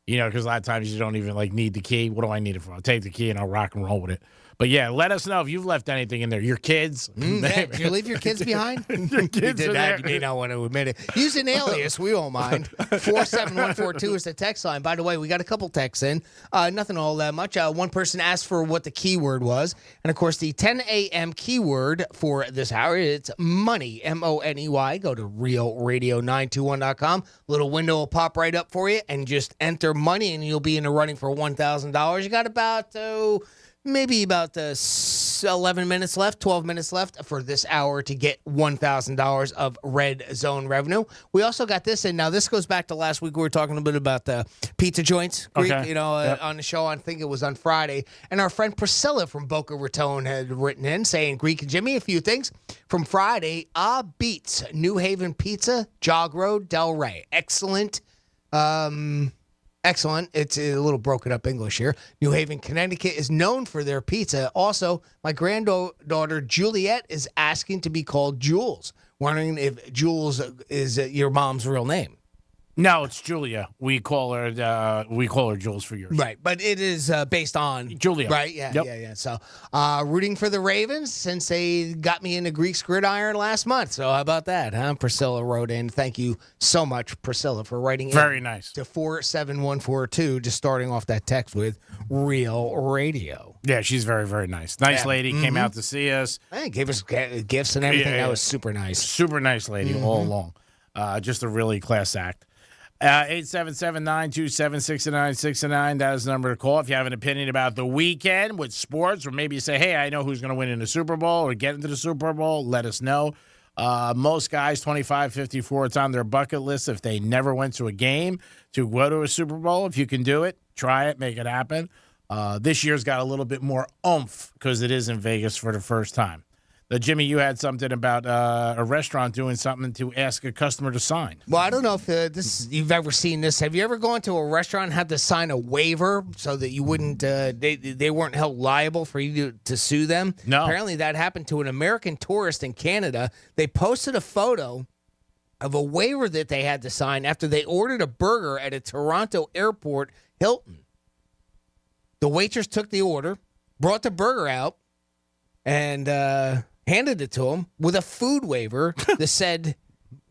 Because a lot of times you don't even need the key. What do I need it for? I'll take the key and I'll rock and roll with it. But yeah, let us know if you've left anything in there. Your kids. Yeah, did you leave your kids behind? Your kids you are there. You may not want to admit it. Use an alias. We don't mind. 47142 is the text line. By the way, we got a couple texts in. Nothing all that much. One person asked for what the keyword was. And, of course, the 10 a.m. keyword for this hour, it's money, M-O-N-E-Y. Go to realradio921.com. Little window will pop right up for you, and just enter money, and you'll be in the running for $1,000. You got about... maybe about 11 minutes left, 12 minutes left for this hour to get $1,000 of red zone revenue. We also got this, and now this goes back to last week. We were talking a bit about the pizza joints, Greek, Okay. on the show. I think it was on Friday. And our friend Priscilla from Boca Raton had written in saying, Greek and Jimmy, a few things from Friday. Beats, New Haven Pizza, Jog Road, Delray. Excellent. Excellent. It's a little broken up English here. New Haven, Connecticut is known for their pizza. Also, my granddaughter Juliet is asking to be called Jules. Wondering if Jules is your mom's real name. No, it's Julia. We call her Jules for yours. Right, but it is based on Julia. Right? Yeah, Yep. yeah. So, rooting for the Ravens since they got me into Greek's Gridiron last month. So, how about that, huh? Priscilla wrote in. Thank you so much, Priscilla, for writing in. Very nice. To 47142, just starting off that text with Real Radio. Yeah, she's very, very nice. Nice Yeah. lady. Came out to see us. Hey, gave us gifts and everything. That was super nice. Super nice lady all along. Just a really class act. 877-927-6969. That is the number to call if you have an opinion about the weekend with sports, or maybe you say, hey, I know who's going to win in the Super Bowl or get into the Super Bowl. Let us know. Most guys, 25, 54, it's on their bucket list if they never went to a game to go to a Super Bowl. If you can do it, try it, make it happen. This year's got a little bit more oomph because it is in Vegas for the first time. Jimmy, you had something about a restaurant doing something to ask a customer to sign. Well, I don't know if you've ever seen this. Have you ever gone to a restaurant and had to sign a waiver so that you wouldn't they weren't held liable for you to sue them? No. Apparently that happened to an American tourist in Canada. They posted a photo of a waiver that they had to sign after they ordered a burger at a Toronto airport Hilton. The waitress took the order, brought the burger out, and handed it to him with a food waiver that said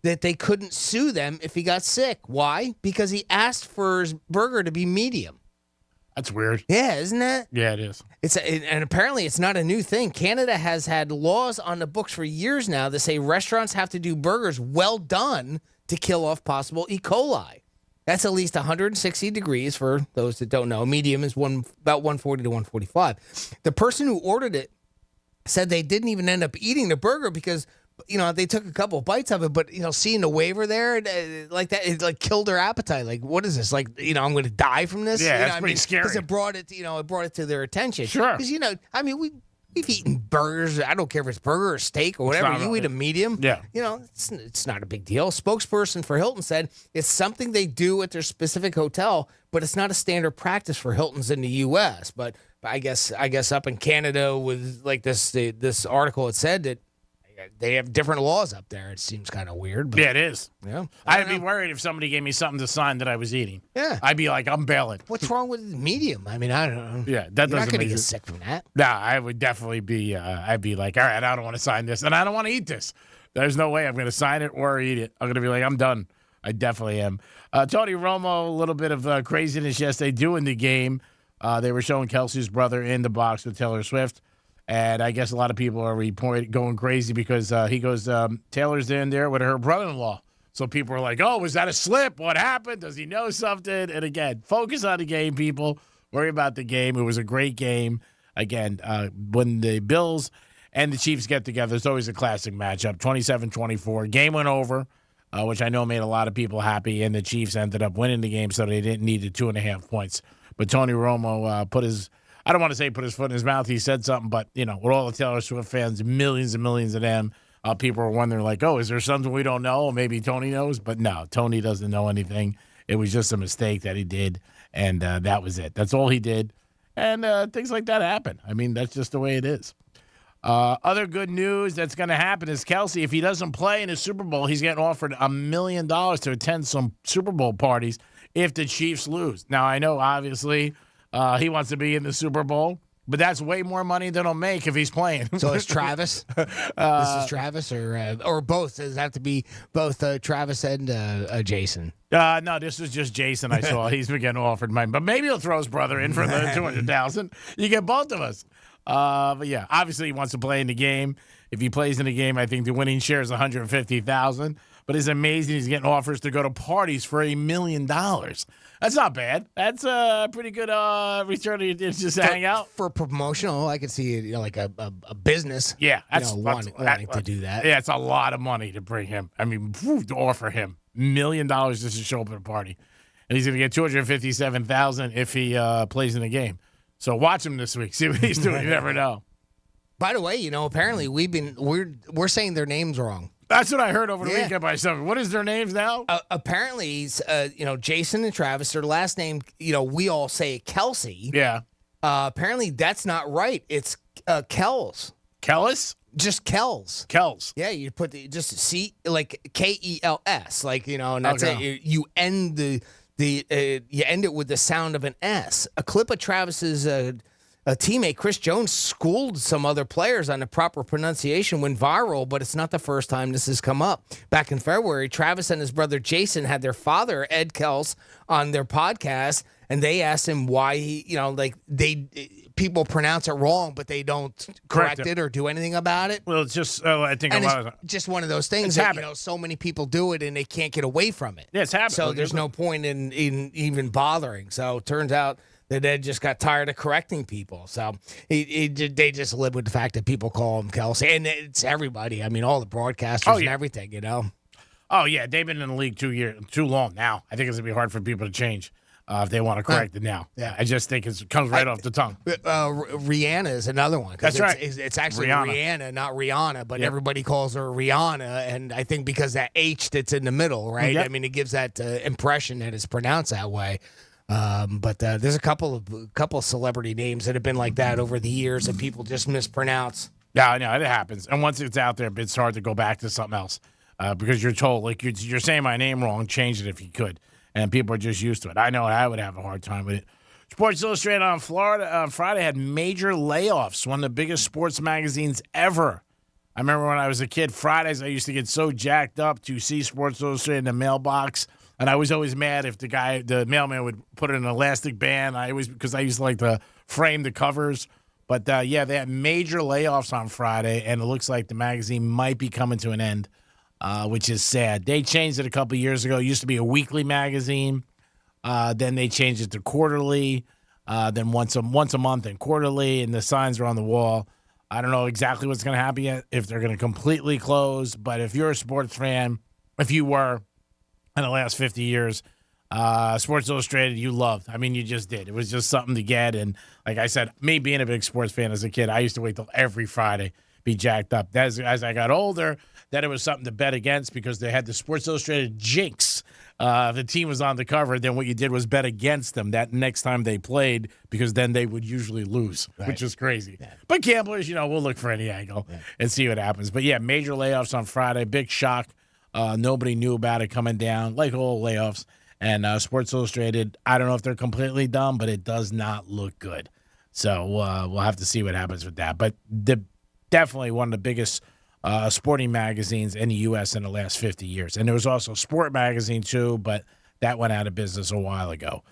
that they couldn't sue them if he got sick. Why? Because he asked for his burger to be medium. That's weird. Yeah, isn't it? Yeah, it is. And apparently it's not a new thing. Canada has had laws on the books for years now that say restaurants have to do burgers well done to kill off possible E. coli. That's at least 160 degrees for those that don't know. Medium is about 140 to 145. The person who ordered it said they didn't even end up eating the burger because, they took a couple of bites of it, but, seeing the waiver there like that, it killed their appetite. Like, what is this? Like, I'm going to die from this? Yeah, that's pretty scary. Because it brought it to their attention. Sure. Because, we've eaten burgers. I don't care if it's burger or steak or whatever. You eat a medium. Yeah. It's not a big deal. Spokesperson for Hilton said it's something they do at their specific hotel, but it's not a standard practice for Hiltons in the U.S. But I guess up in Canada with like this article, it said that they have different laws up there. It seems kind of weird. But, Yeah, it is. Yeah. I'd be worried if somebody gave me something to sign that I was eating. Yeah. I'd be like, I'm bailing. What's wrong with medium? I mean, I don't know. Yeah, that You're not doesn't going to make get sense. sick from that. No, I would definitely be, I'd be like, all right, I don't want to sign this, and I don't want to eat this. There's no way I'm going to sign it or eat it. I'm going to be like, I'm done. I definitely am. Tony Romo, a little bit of craziness yesterday doing the game. They were showing Kelsey's brother in the box with Taylor Swift. And I guess a lot of people are going crazy because he goes, Taylor's in there with her brother-in-law. So people are like, oh, was that a slip? What happened? Does he know something? And again, focus on the game, people. Worry about the game. It was a great game. Again, when the Bills and the Chiefs get together, it's always a classic matchup. 27-24. Game went over, which I know made a lot of people happy. And the Chiefs ended up winning the game, so they didn't need the 2.5 points. But Tony Romo put his foot in his mouth. He said something, but, with all the Taylor Swift fans, millions and millions of them, people are wondering, like, oh, is there something we don't know? Maybe Tony knows. But no, Tony doesn't know anything. It was just a mistake that he did, and that was it. That's all he did. And things like that happen. I mean, that's just the way it is. Other good news that's going to happen is Kelsey, if he doesn't play in the Super Bowl, he's getting offered $1 million to attend some Super Bowl parties if the Chiefs lose. Now, I know, obviously, he wants to be in the Super Bowl, But that's way more money than he'll make if he's playing. So is Travis? This is Travis or both? Does it have to be both Travis and Jason? No, this is just Jason. I saw he's been getting offered money, but maybe he'll throw his brother in for the $200,000. You get both of us. But yeah, obviously he wants to play in the game. If he plays in the game, I think the winning share is $150,000. But it's amazing he's getting offers to go to parties for $1 million. That's not bad. That's a pretty good return to just hang out. For promotional, I could see like a business. Yeah, that's wanting to do that. Yeah, it's a lot of money to bring him. I mean, to offer him $1 million just to show up at a party. And he's going to get $257,000 if he plays in the game. So watch him this week. See what he's doing. You never know. By the way, apparently we're saying their names wrong. That's what I heard over the weekend by someone. What is their names now? Apparently, Jason and Travis, their last name, we all say Kelsey. Yeah. Apparently, that's not right. It's Kells. Kellis? Just Kells. Kells. Yeah, you put just C like Kels, and that's it. You end you end it with the sound of an S. A clip of Travis's teammate Chris Jones schooled some other players on the proper pronunciation, went viral, but it's not the first time this has come up. Back in February, Travis and his brother Jason had their father, Ed Kels, on their podcast, and they asked him why people pronounce it wrong, but they don't correct it or do anything about it. Well, it's just, I think a lot of just one of those things that, so many people do it and they can't get away from it. Yeah, it's happening. So there's no point in even bothering. So it turns out that Ed just got tired of correcting people. So they just live with the fact that people call him Kelsey. And it's everybody. I mean, all the broadcasters and everything, Oh, yeah. They've been in the league too long now. I think it's going to be hard for people to change if they want to correct it now. Yeah. I just think it comes right off the tongue. Rihanna is another one. That's right. It's actually Rihanna, not Rihanna, but everybody calls her Rihanna. And I think because that H that's in the middle, right? Yep. I mean, it gives that impression that it's pronounced that way. But there's a couple of celebrity names that have been like that over the years that people just mispronounce. Yeah, I know it happens. And once it's out there, it's hard to go back to something else because you're told, like, you're saying my name wrong, change it if you could. And people are just used to it. I know I would have a hard time with it. Sports Illustrated on Friday had major layoffs, one of the biggest sports magazines ever. I remember when I was a kid, Fridays, I used to get so jacked up to see Sports Illustrated in the mailbox. And I was always mad if the mailman would put it in an elastic band. Because I used to like to frame the covers. But, they had major layoffs on Friday, and it looks like the magazine might be coming to an end, which is sad. They changed it a couple years ago. It used to be a weekly magazine. Then they changed it to quarterly, then once a month and quarterly, and the signs are on the wall. I don't know exactly what's going to happen yet, if they're going to completely close. But if you're a sports fan, if you were in the last 50 years, Sports Illustrated, you loved. I mean, you just did. It was just something to get. And like I said, me being a big sports fan as a kid, I used to wait till every Friday, be jacked up. As I got older, that it was something to bet against because they had the Sports Illustrated jinx. If the team was on the cover, then what you did was bet against them that next time they played because then they would usually lose, which is crazy. Yeah. But gamblers, we'll look for any angle and see what happens. But, yeah, major layoffs on Friday. Big shock. Nobody knew about it coming down, like all layoffs. And Sports Illustrated, I don't know if they're completely done, but it does not look good. So we'll have to see what happens with that. But definitely one of the biggest sporting magazines in the U.S. in the last 50 years. And there was also Sport Magazine, too, but that went out of business a while ago.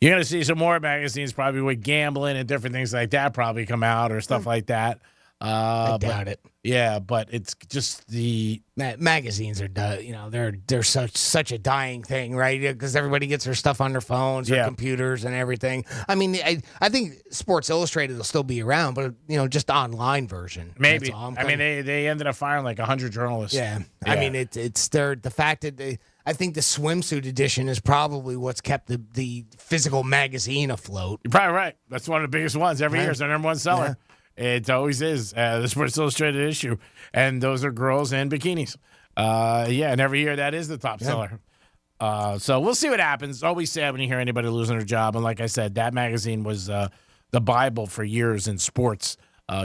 You're going to see some more magazines probably with gambling and different things like that probably come out or stuff like that. I doubt it. Yeah, but it's just the magazines are, they're such a dying thing, right? Because everybody gets their stuff on their phones, their computers, and everything. I mean, I think Sports Illustrated will still be around, but just the online version. Maybe. I mean, they ended up firing like 100 journalists. Yeah. I mean, it's the fact that I think the swimsuit edition is probably what's kept the physical magazine afloat. You're probably right. That's one of the biggest ones every year. It's their number one seller. Yeah. It always is, the Sports Illustrated issue. And those are girls in bikinis. And every year that is the top seller. So we'll see what happens. It's always sad when you hear anybody losing their job. And like I said, that magazine was the Bible for years in sports,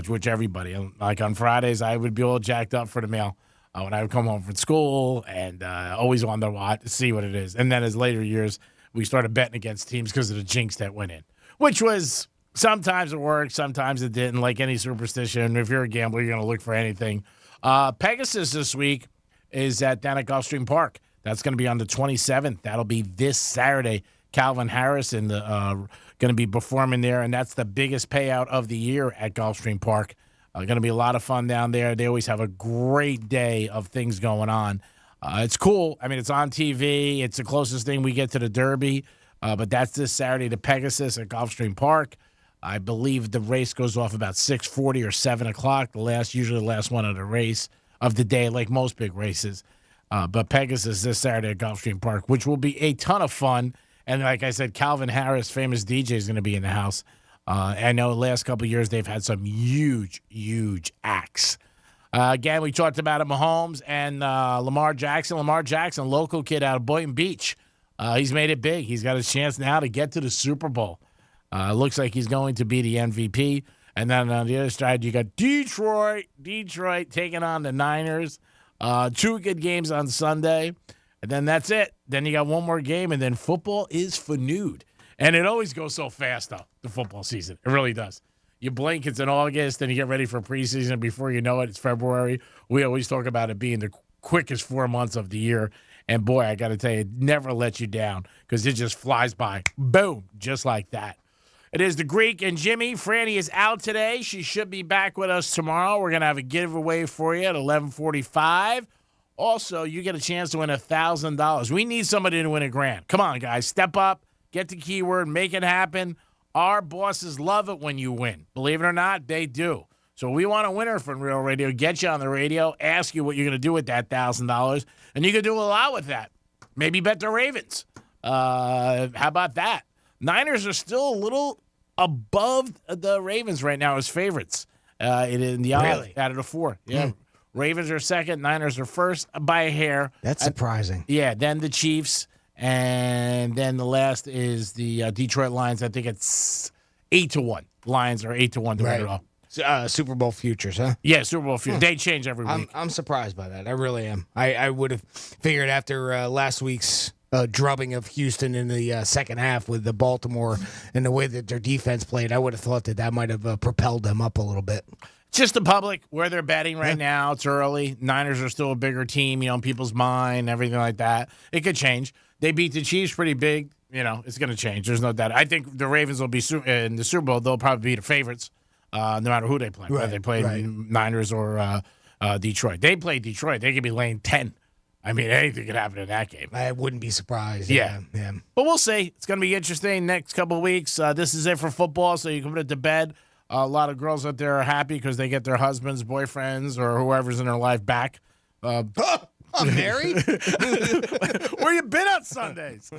which everybody. Like on Fridays, I would be all jacked up for the mail when I would come home from school and always wanted to watch, see what it is. And then as later years, we started betting against teams because of the jinx that went in, which was Sometimes it worked, sometimes it didn't. Like any superstition, if you're a gambler, you're going to look for anything. Pegasus this week is down at Gulfstream Park. That's going to be on the 27th. That'll be this Saturday. Calvin Harris going to be performing there, and that's the biggest payout of the year at Gulfstream Park. Going to be a lot of fun down there. They always have a great day of things going on. It's cool. I mean, it's on TV. It's the closest thing we get to the Derby, but that's this Saturday, the Pegasus at Gulfstream Park. I believe the race goes off about 6:40 or 7 o'clock, usually the last one of the race of the day, like most big races. But Pegasus this Saturday at Gulfstream Park, which will be a ton of fun. And like I said, Calvin Harris, famous DJ, is going to be in the house. I know the last couple of years they've had some huge, huge acts. Again, we talked about it, Mahomes and Lamar Jackson. Lamar Jackson, local kid out of Boynton Beach. He's made it big. He's got a chance now to get to the Super Bowl. Looks like he's going to be the MVP. And then on the other side, you got Detroit taking on the Niners. 2 good games on Sunday. And then that's it. Then you got one more game, and then football is renewed. And it always goes so fast, though, the football season. It really does. You blink, it's in August, then you get ready for preseason. Before you know it, it's February. We always talk about it being the quickest 4 months of the year. And, boy, I got to tell you, it never lets you down because it just flies by. Boom, just like that. It is the Greek and Jimmy. Franny is out today. She should be back with us tomorrow. We're going to have a giveaway for you at 11:45. Also, you get a chance to win $1,000. We need somebody to win $1,000. Come on, guys. Step up. Get the keyword. Make it happen. Our bosses love it when you win. Believe it or not, they do. So we want a winner from Real Radio. Get you on the radio. Ask you what you're going to do with that $1,000. And you can do a lot with that. Maybe bet the Ravens. How about that? Niners are still a little above the Ravens right now as favorites. In the odds out of the 4. Yeah. Ravens are second. Niners are first by a hair. That's surprising. Yeah. Then the Chiefs. And then the last is the Detroit Lions. I think it's 8-1. Lions are 8-1 to win it all. Super Bowl futures, huh? Yeah, Super Bowl futures. They change every week. I'm surprised by that. I really am. I would have figured after last week's drubbing of Houston in the second half with the Baltimore and the way that their defense played, I would have thought that might have propelled them up a little bit. Just the public, where they're betting right now. It's early. Niners are still a bigger team, in people's mind, everything like that. It could change. They beat the Chiefs pretty big. It's going to change. There's no doubt. I think the Ravens will be in the Super Bowl. They'll probably be the favorites, no matter who they play. Whether they play Niners or Detroit. They play Detroit. They could be laying 10. I mean, anything could happen in that game. I wouldn't be surprised. Yeah. But we'll see. It's going to be interesting next couple of weeks. This is it for football, so you can put it to bed. A lot of girls out there are happy because they get their husbands, boyfriends, or whoever's in their life back. I'm married? Where you been on Sundays?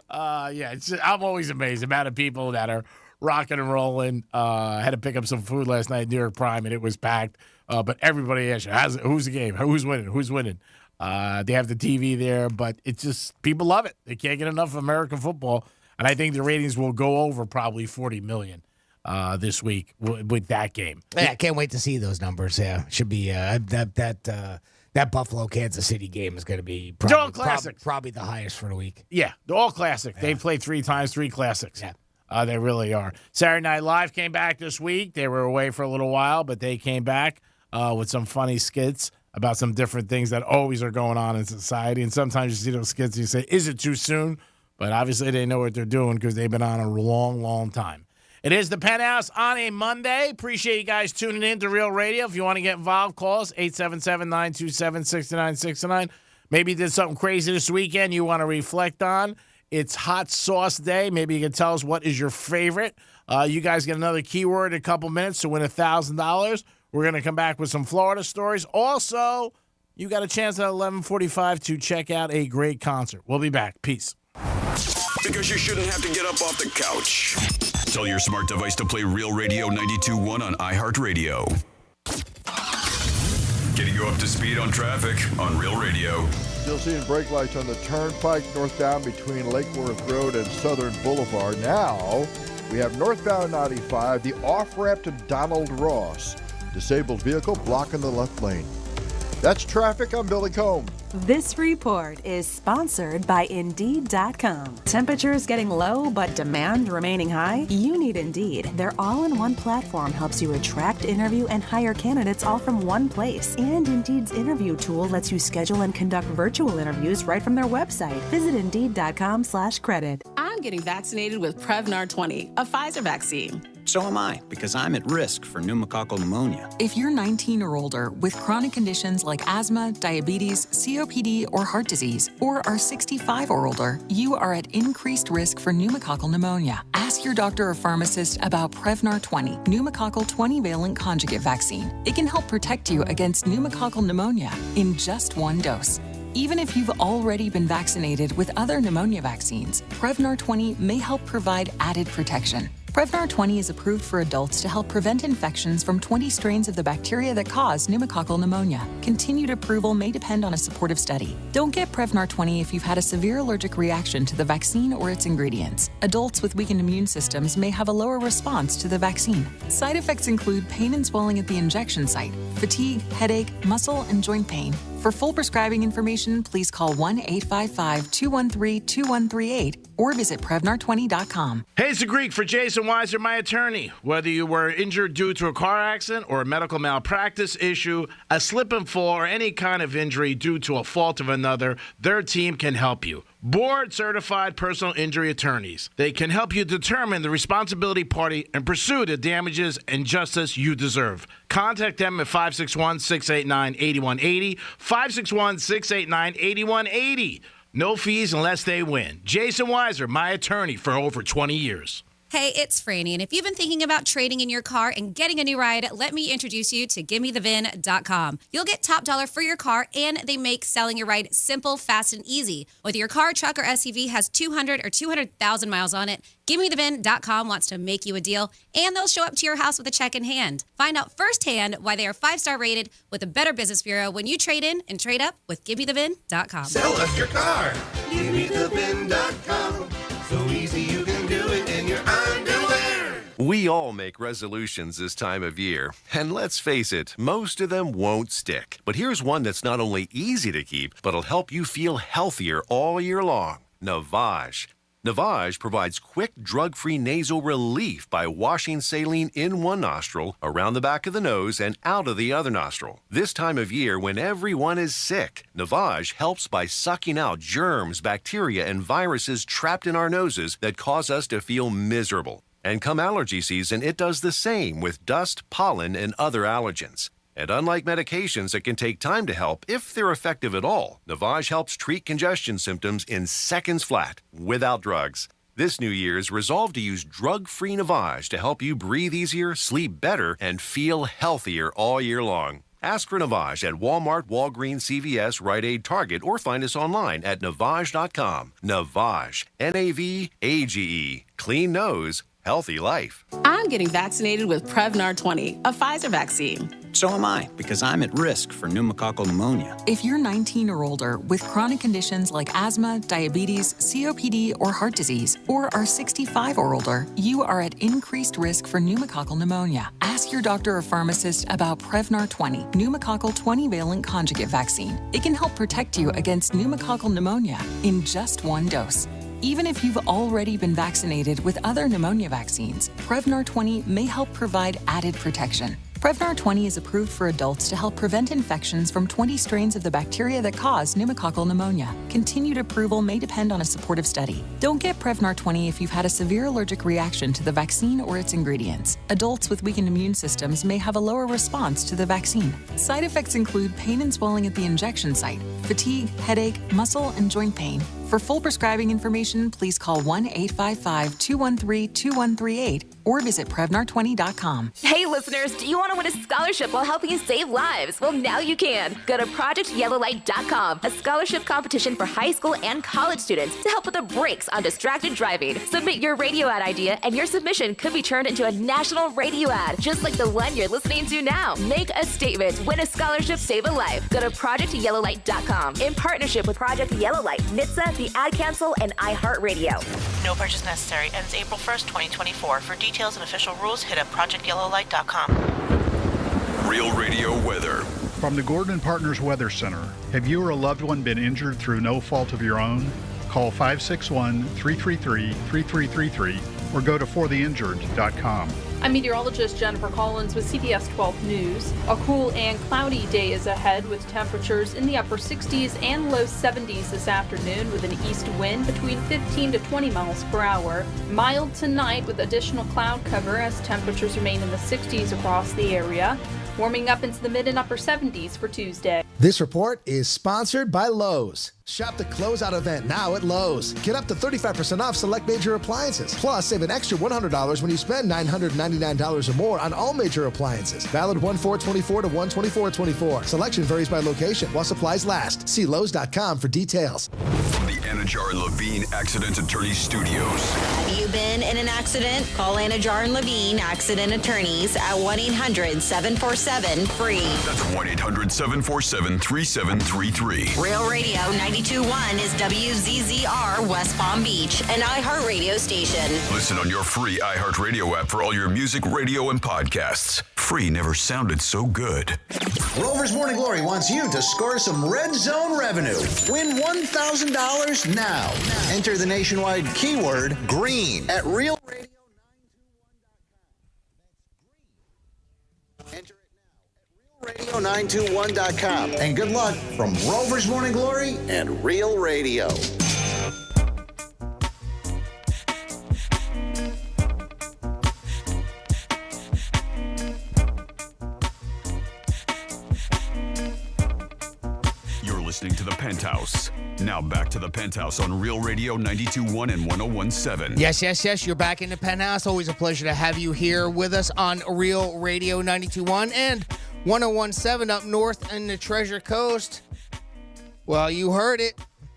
I'm always amazed. The amount of people that are rocking and rolling. I had to pick up some food last night at New York Prime, and it was packed. But everybody asked, who's the game? Who's winning? Who's winning? They have the TV there, but it's just people love it. They can't get enough of American football, and I think the ratings will go over probably 40 million this week with that game. Yeah, I can't wait to see those numbers. Yeah, should be that Buffalo Kansas City game is going to be probably the highest for the week. Yeah, they're all classic. Yeah. They played 3 times, 3 classics. Yeah, they really are. Saturday Night Live came back this week. They were away for a little while, but they came back with some funny skits about some different things that always are going on in society. And sometimes you see those skits and you say, is it too soon? But obviously they know what they're doing because they've been on a long, long time. It is the Penthouse on a Monday. Appreciate you guys tuning in to Real Radio. If you want to get involved, call us 877-927-6969. Maybe you did something crazy this weekend you want to reflect on. It's Hot Sauce Day. Maybe you can tell us what is your favorite. You guys get another keyword in a couple minutes to win $1,000. We're going to come back with some Florida stories. Also, you got a chance at 11:45 to check out a great concert. We'll be back. Peace. Because you shouldn't have to get up off the couch. Tell your smart device to play Real Radio 92.1 on iHeartRadio. Getting you up to speed on traffic on Real Radio. Still seeing brake lights on the turnpike northbound between Lake Worth Road and Southern Boulevard. Now, we have northbound 95, the off-ramp to Donald Ross. Disabled vehicle blocking the left lane. That's traffic. I'm Billy Combs. This report is sponsored by Indeed.com. Temperatures getting low, but demand remaining high? You need Indeed. Their all-in-one platform helps you attract, interview, and hire candidates all from one place. And Indeed's interview tool lets you schedule and conduct virtual interviews right from their website. Visit Indeed.com/credit. I'm getting vaccinated with Prevnar 20, a Pfizer vaccine. So am I, because I'm at risk for pneumococcal pneumonia. If you're 19 or older with chronic conditions like asthma, diabetes, COPD, or heart disease, or are 65 or older, you are at increased risk for pneumococcal pneumonia. Ask your doctor or pharmacist about Prevnar 20, pneumococcal 20-valent conjugate vaccine. It can help protect you against pneumococcal pneumonia in just one dose. Even if you've already been vaccinated with other pneumonia vaccines, Prevnar 20 may help provide added protection. Prevnar 20 is approved for adults to help prevent infections from 20 strains of the bacteria that cause pneumococcal pneumonia. Continued approval may depend on a supportive study. Don't get Prevnar 20 if you've had a severe allergic reaction to the vaccine or its ingredients. Adults with weakened immune systems may have a lower response to the vaccine. Side effects include pain and swelling at the injection site, fatigue, headache, muscle, and joint pain. For full prescribing information, please call 1-855-213-2138 or visit Prevnar20.com. Hey, it's the Greek for Jason Weiser, my attorney. Whether you were injured due to a car accident or a medical malpractice issue, a slip and fall, or any kind of injury due to a fault of another, their team can help you. Board-certified personal injury attorneys. They can help you determine the responsibility party and pursue the damages and justice you deserve. Contact them at 561-689-8180, 561-689-8180. No fees unless they win. Jason Weiser, my attorney for over 20 years. Hey, it's Franny, and if you've been thinking about trading in your car and getting a new ride, let me introduce you to GimmeTheVin.com. You'll get top dollar for your car, and they make selling your ride simple, fast, and easy. Whether your car, truck, or SUV has 200 or 200,000 miles on it, GimmeTheVin.com wants to make you a deal, and they'll show up to your house with a check in hand. Find out firsthand why they are 5-star rated with a Better Business Bureau when you trade in and trade up with GimmeTheVin.com. Sell us your car. GimmeTheVin.com. So easy you can do it in your underwear. We all make resolutions this time of year, and let's face it, most of them won't stick. But here's one that's not only easy to keep, but will help you feel healthier all year long. Navage. Navage provides quick, drug-free nasal relief by washing saline in one nostril, around the back of the nose, and out of the other nostril. This time of year, when everyone is sick, Navage helps by sucking out germs, bacteria, and viruses trapped in our noses that cause us to feel miserable. And come allergy season, it does the same with dust, pollen, and other allergens. And unlike medications that can take time to help, if they're effective at all, Navage helps treat congestion symptoms in seconds flat, without drugs. This New Year's, resolve to use drug-free Navage to help you breathe easier, sleep better, and feel healthier all year long. Ask for Navage at Walmart, Walgreens, CVS, Rite Aid, Target, or find us online at Navage.com. Navage. N-A-V-A-G-E. Clean nose, healthy life. I'm getting vaccinated with Prevnar 20, a Pfizer vaccine. So am I, because I'm at risk for pneumococcal pneumonia. If you're 19 or older with chronic conditions like asthma, diabetes, COPD, or heart disease, or are 65 or older, you are at increased risk for pneumococcal pneumonia. Ask your doctor or pharmacist about Prevnar 20, pneumococcal 20-valent conjugate vaccine. It can help protect you against pneumococcal pneumonia in just one dose. Even if you've already been vaccinated with other pneumonia vaccines, Prevnar 20 may help provide added protection. Prevnar 20 is approved for adults to help prevent infections from 20 strains of the bacteria that cause pneumococcal pneumonia. Continued approval may depend on a supportive study. Don't get Prevnar 20 if you've had a severe allergic reaction to the vaccine or its ingredients. Adults with weakened immune systems may have a lower response to the vaccine. Side effects include pain and swelling at the injection site, fatigue, headache, muscle, and joint pain. For full prescribing information, please call 1-855-213-2138 or visit Prevnar20.com. Hey listeners, do you want to win a scholarship while helping you save lives? Well, now you can. Go to ProjectYellowLight.com, a scholarship competition for high school and college students to help with the brakes on distracted driving. Submit your radio ad idea and your submission could be turned into a national radio ad, just like the one you're listening to now. Make a statement, win a scholarship, save a life. Go to ProjectYellowLight.com in partnership with Project Yellowlight, NHTSA, the Ad Council, and iHeartRadio. No purchase necessary. Ends April 1st, 2024. For details and official rules, hit up ProjectYellowlight.com. Real Radio weather. From the Gordon Partners Weather Center, have you or a loved one been injured through no fault of your own? Call 561-333-3333 or go to fortheinjured.com. I'm meteorologist Jennifer Collins with CBS 12 News. A cool and cloudy day is ahead with temperatures in the upper 60s and low 70s this afternoon with an east wind between 15 to 20 miles per hour. Mild tonight with additional cloud cover as temperatures remain in the 60s across the area. Warming up into the mid and upper 70s for Tuesday. This report is sponsored by Lowe's. Shop the closeout event now at Lowe's. Get up to 35% off select major appliances. Plus, save an extra $100 when you spend $999 or more on all major appliances. Valid 1/4/24 to 1/24/24. Selection varies by location while supplies last. See Lowe's.com for details. From the Anajar and Levine Accident Attorney Studios. Have you been in an accident? Call Anajar and Levine Accident Attorneys at 1-800-747-FREE. That's 1-800-747-3733. Real Radio 92.1 is WZZR West Palm Beach, an iHeartRadio station. Listen on your free iHeartRadio app for all your music, radio, and podcasts. Free never sounded so good. Rover's Morning Glory wants you to score some Red Zone revenue. Win $1,000 now. Enter the nationwide keyword green at Real Radio 921.com. Enter it now at RealRadio921.com. And good luck from Rover's Morning Glory and Real Radio. Listening to the Penthouse. Now back to the Penthouse on Real Radio 92.1 and 101.7. Yes. You're back in the Penthouse. Always a pleasure to have you here with us on Real Radio 92.1 and 101.7 up north in the Treasure Coast. Well, you heard it,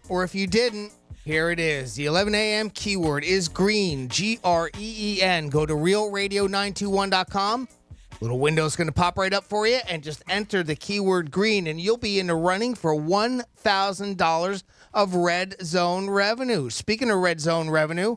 or if you didn't, here it is. The 11 a.m. keyword is green, Green. Go to realradio921.com. Little window's going to pop right up for you, and just enter the keyword green, and you'll be in the running for $1,000 of Red Zone revenue. Speaking of Red Zone revenue,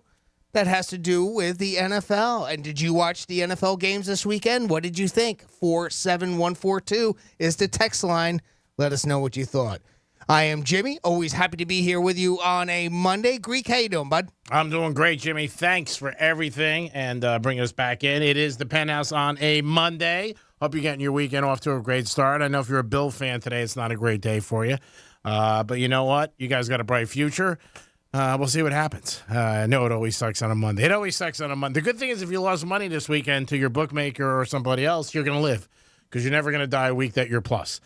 that has to do with the NFL. And did you watch the NFL games this weekend? What did you think? 47142 is the text line. Let us know what you thought. I am Jimmy, always happy to be here with you on a Monday. Greek, how you doing, bud? I'm doing great, Jimmy. Thanks for everything and bringing us back in. It is the Penthouse on a Monday. Hope you're getting your weekend off to a great start. I know if you're a Bill fan today, it's not a great day for you. But you know what? You guys got a bright future. We'll see what happens. I know it always sucks on a Monday. It always sucks on a Monday. The good thing is if you lost money this weekend to your bookmaker or somebody else, you're going to live because you're never going to die a week that you're plus.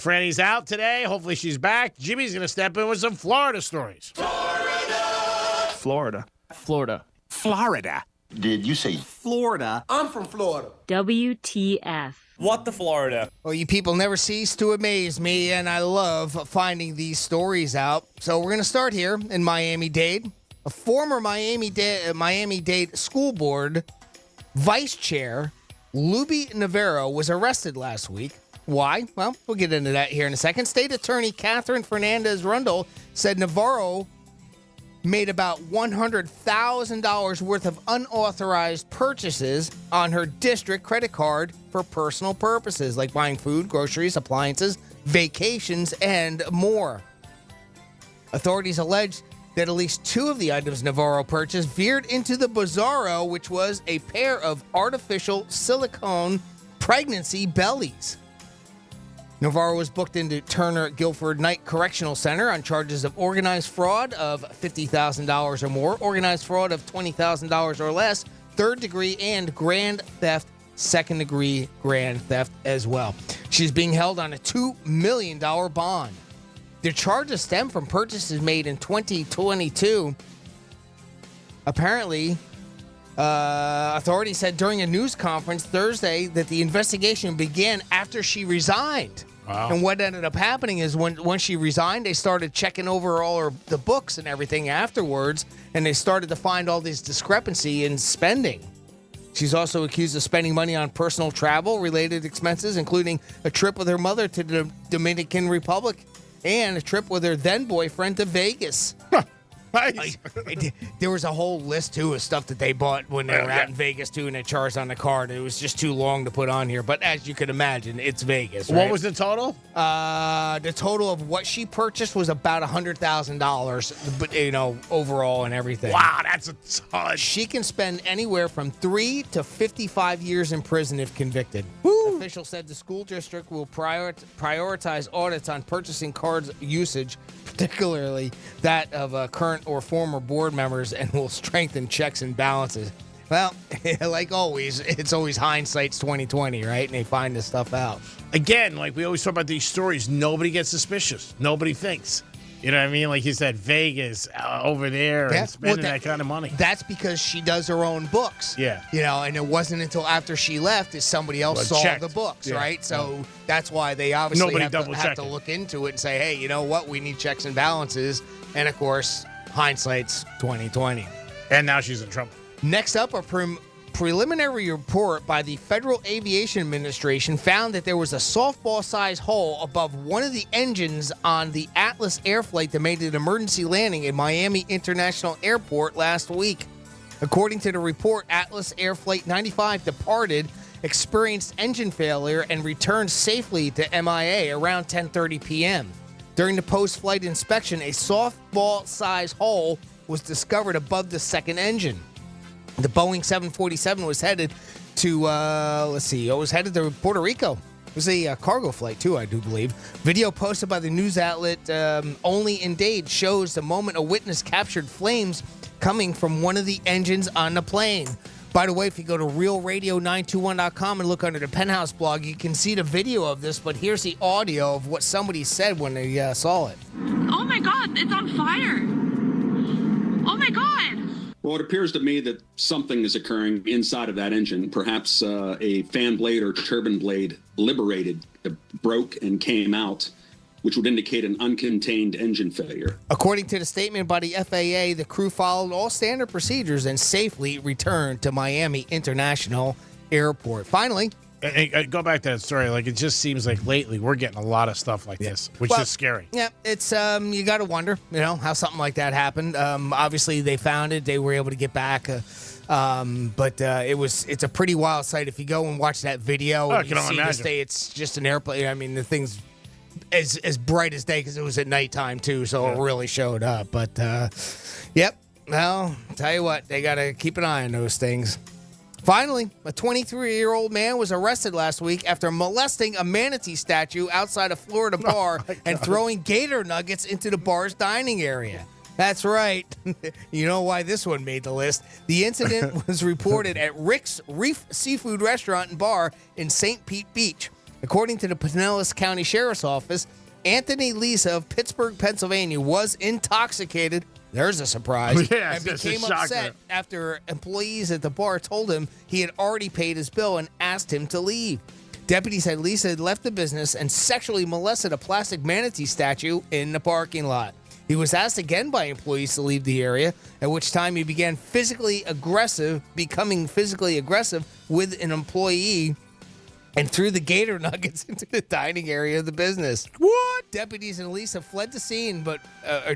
Franny's out today. Hopefully she's back. Jimmy's going to step in with some Florida stories. Florida. Did you say Florida? I'm from Florida. WTF. What the Florida? Well, you people never cease to amaze me, and I love finding these stories out. So we're going to start here in Miami-Dade. A former Miami-Dade school board vice chair, Luby Navarro, was arrested last week. Why? Well, we'll get into that here in a second. State Attorney Catherine Fernandez-Rundle said Navarro made about $100,000 worth of unauthorized purchases on her district credit card for personal purposes, like buying food, groceries, appliances, vacations, and more. Authorities allege that at least two of the items Navarro purchased veered into the bizarro, which was a pair of artificial silicone pregnancy bellies. Navarro was booked into Turner Guilford Night Correctional Center on charges of organized fraud of $50,000 or more, organized fraud of $20,000 or less, third degree, and grand theft, second degree grand theft as well. She's being held on a $2 million bond. The charges stem from purchases made in 2022. Apparently, authorities said during a news conference Thursday that the investigation began after she resigned. Wow. And what ended up happening is when she resigned, they started checking over all the books and everything afterwards, and they started to find all this discrepancy in spending. She's also accused of spending money on personal travel-related expenses, including a trip with her mother to the Dominican Republic and a trip with her then-boyfriend to Vegas. Right. There was a whole list, too, of stuff that they bought when they were out in Vegas, too, and it charged on the card. It was just too long to put on here. But as you can imagine, it's Vegas, right? What was the total? The total of what she purchased was about $100,000, but overall and everything. Wow, that's a ton. She can spend anywhere from 3 to 55 years in prison if convicted. Woo. Officials said the school district will prioritize audits on purchasing cards usage, particularly that of current or former board members, and will strengthen checks and balances. Well, like always, it's always hindsight's 2020, right? And they find this stuff out. Again, like we always talk about these stories, nobody gets suspicious. Nobody thinks. You know what I mean? Like you said, Vegas, over there, and spending that kind of money. That's because she does her own books. Yeah. And it wasn't until after she left that somebody else saw checked. the books, Yeah. right? So that's why they obviously have to it. look into it and say, hey, you know what? We need checks and balances. And, of course, hindsight's 2020. And now she's in trouble. Next up, a preliminary report by the Federal Aviation Administration found that there was a softball-sized hole above one of the engines on the Atlas Air flight that made an emergency landing in Miami International Airport last week. According to the report, Atlas Air Flight 95 departed, experienced engine failure, and returned safely to MIA around 10:30 p.m. During the post-flight inspection, a softball-sized hole was discovered above the second engine. The Boeing 747 was headed to, Puerto Rico. It was a cargo flight, too, I do believe. Video posted by the news outlet Only Indeed shows the moment a witness captured flames coming from one of the engines on the plane. By the way, if you go to realradio921.com and look under the Penthouse blog, you can see the video of this, but here's the audio of what somebody said when they saw it. Oh, my God, it's on fire. Oh, my God. Well, it appears to me that something is occurring inside of that engine. Perhaps a fan blade or turbine blade broke and came out, which would indicate an uncontained engine failure. According to the statement by the FAA, the crew followed all standard procedures and safely returned to Miami International Airport. Finally, go back to that story. Like, it just seems like lately we're getting a lot of stuff like this, which is scary. Yeah, it's you got to wonder, how something like that happened. Obviously, they found it; they were able to get back, but it's a pretty wild sight. If you go and watch that video, and you see this day, it's just an airplane. I mean, the thing's as bright as day because it was at nighttime too, so it really showed up. But yep. Well, tell you what, they got to keep an eye on those things. Finally, a 23-year-old man was arrested last week after molesting a manatee statue outside a Florida bar and throwing gator nuggets into the bar's dining area. That's right. You know why this one made the list. The incident was reported at Rick's Reef Seafood Restaurant and Bar in St. Pete Beach. According to the Pinellas County Sheriff's Office, Anthony Lisa of Pittsburgh, Pennsylvania, was intoxicated. There's a surprise. Yeah, and became upset after employees at the bar told him he had already paid his bill and asked him to leave. Deputies said Lisa had left the business and sexually molested a plastic manatee statue in the parking lot. He was asked again by employees to leave the area, at which time he began becoming physically aggressive with an employee and threw the gator nuggets into the dining area of the business. What? Deputies and Lisa fled the scene,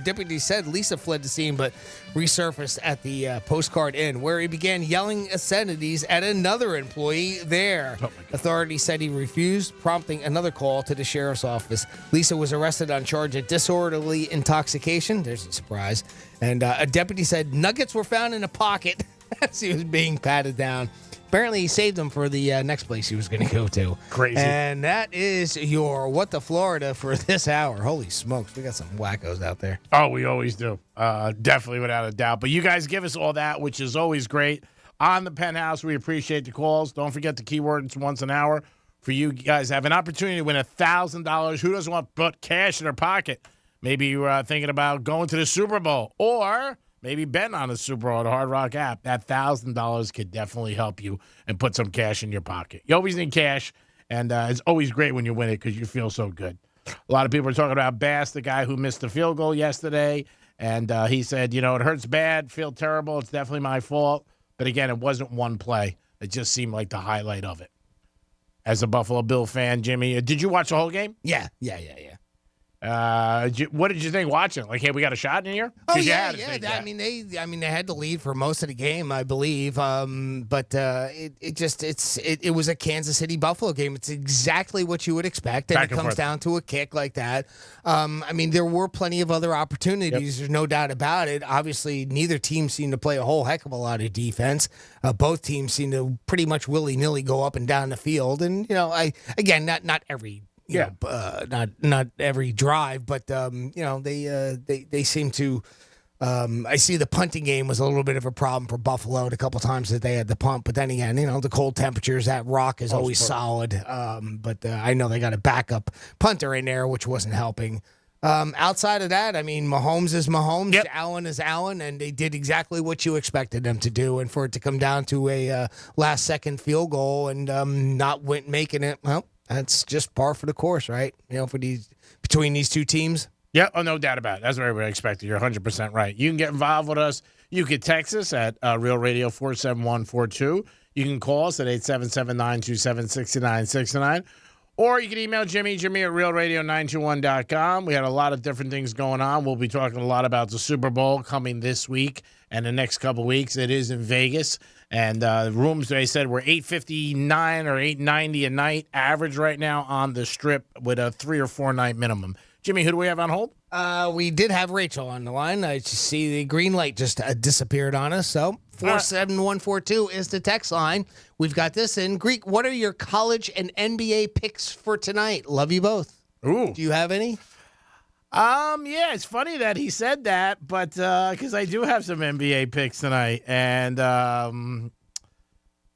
deputies said Lisa fled the scene, but resurfaced at the Postcard Inn, where he began yelling obscenities at another employee there. Authorities said he refused, prompting another call to the sheriff's office. Lisa was arrested on charge of disorderly intoxication. There's a surprise. And a deputy said nuggets were found in a pocket as he was being patted down. Apparently, he saved them for the next place he was going to go to. Crazy. And that is your What the Florida for this hour. Holy smokes, we got some wackos out there. Oh, we always do. Definitely, without a doubt. But you guys give us all that, which is always great. On the Penthouse, we appreciate the calls. Don't forget the keywords once an hour. For you guys have an opportunity to win $1,000. Who doesn't want to put cash in their pocket? Maybe you're thinking about going to the Super Bowl or maybe betting on the Super Bowl on the Hard Rock app. That $1,000 could definitely help you and put some cash in your pocket. You always need cash, and it's always great when you win it because you feel so good. A lot of people are talking about Bass, the guy who missed the field goal yesterday, and he said, it hurts bad, feel terrible. It's definitely my fault. But, again, it wasn't one play. It just seemed like the highlight of it. As a Buffalo Bill fan, Jimmy, did you watch the whole game? Yeah. What did you think watching? Like, hey, we got a shot in here? Oh yeah. I mean, they had the lead for most of the game, I believe. But it was a Kansas City Buffalo game. It's exactly what you would expect, and it comes down to a kick like that. I mean, there were plenty of other opportunities. There's no doubt about it. Obviously, neither team seemed to play a whole heck of a lot of defense. Both teams seemed to pretty much willy-nilly go up and down the field, and not every. Not every drive, but they seem to. I see the punting game was a little bit of a problem for Buffalo a couple times that they had to punt, but then again, the cold temperatures, that rock is always solid. But I know they got a backup punter in there, which wasn't helping. Outside of that, I mean, Mahomes is Mahomes, Allen is Allen, and they did exactly what you expected them to do. And for it to come down to a last-second field goal and not making it, well. That's just par for the course, right? For between these two teams. Yeah, no doubt about it. That's what everybody expected. You're 100% right. You can get involved with us. You can text us at Real Radio 47142. You can call us at 877-927-6969. Or you can email Jimmy at realradio921.com. We had a lot of different things going on. We'll be talking a lot about the Super Bowl coming this week and the next couple weeks. It is in Vegas. And rooms, they said, were $859 or $890 a night average right now on the Strip with a 3 or 4 night minimum. Jimmy, who do we have on hold? We did have Rachel on the line. I just see the green light just disappeared on us. So 47142 is the text line. We've got this in. Greek, what are your college and NBA picks for tonight? Love you both. Ooh. Do you have any? Yeah, it's funny that he said that, but because I do have some NBA picks tonight, and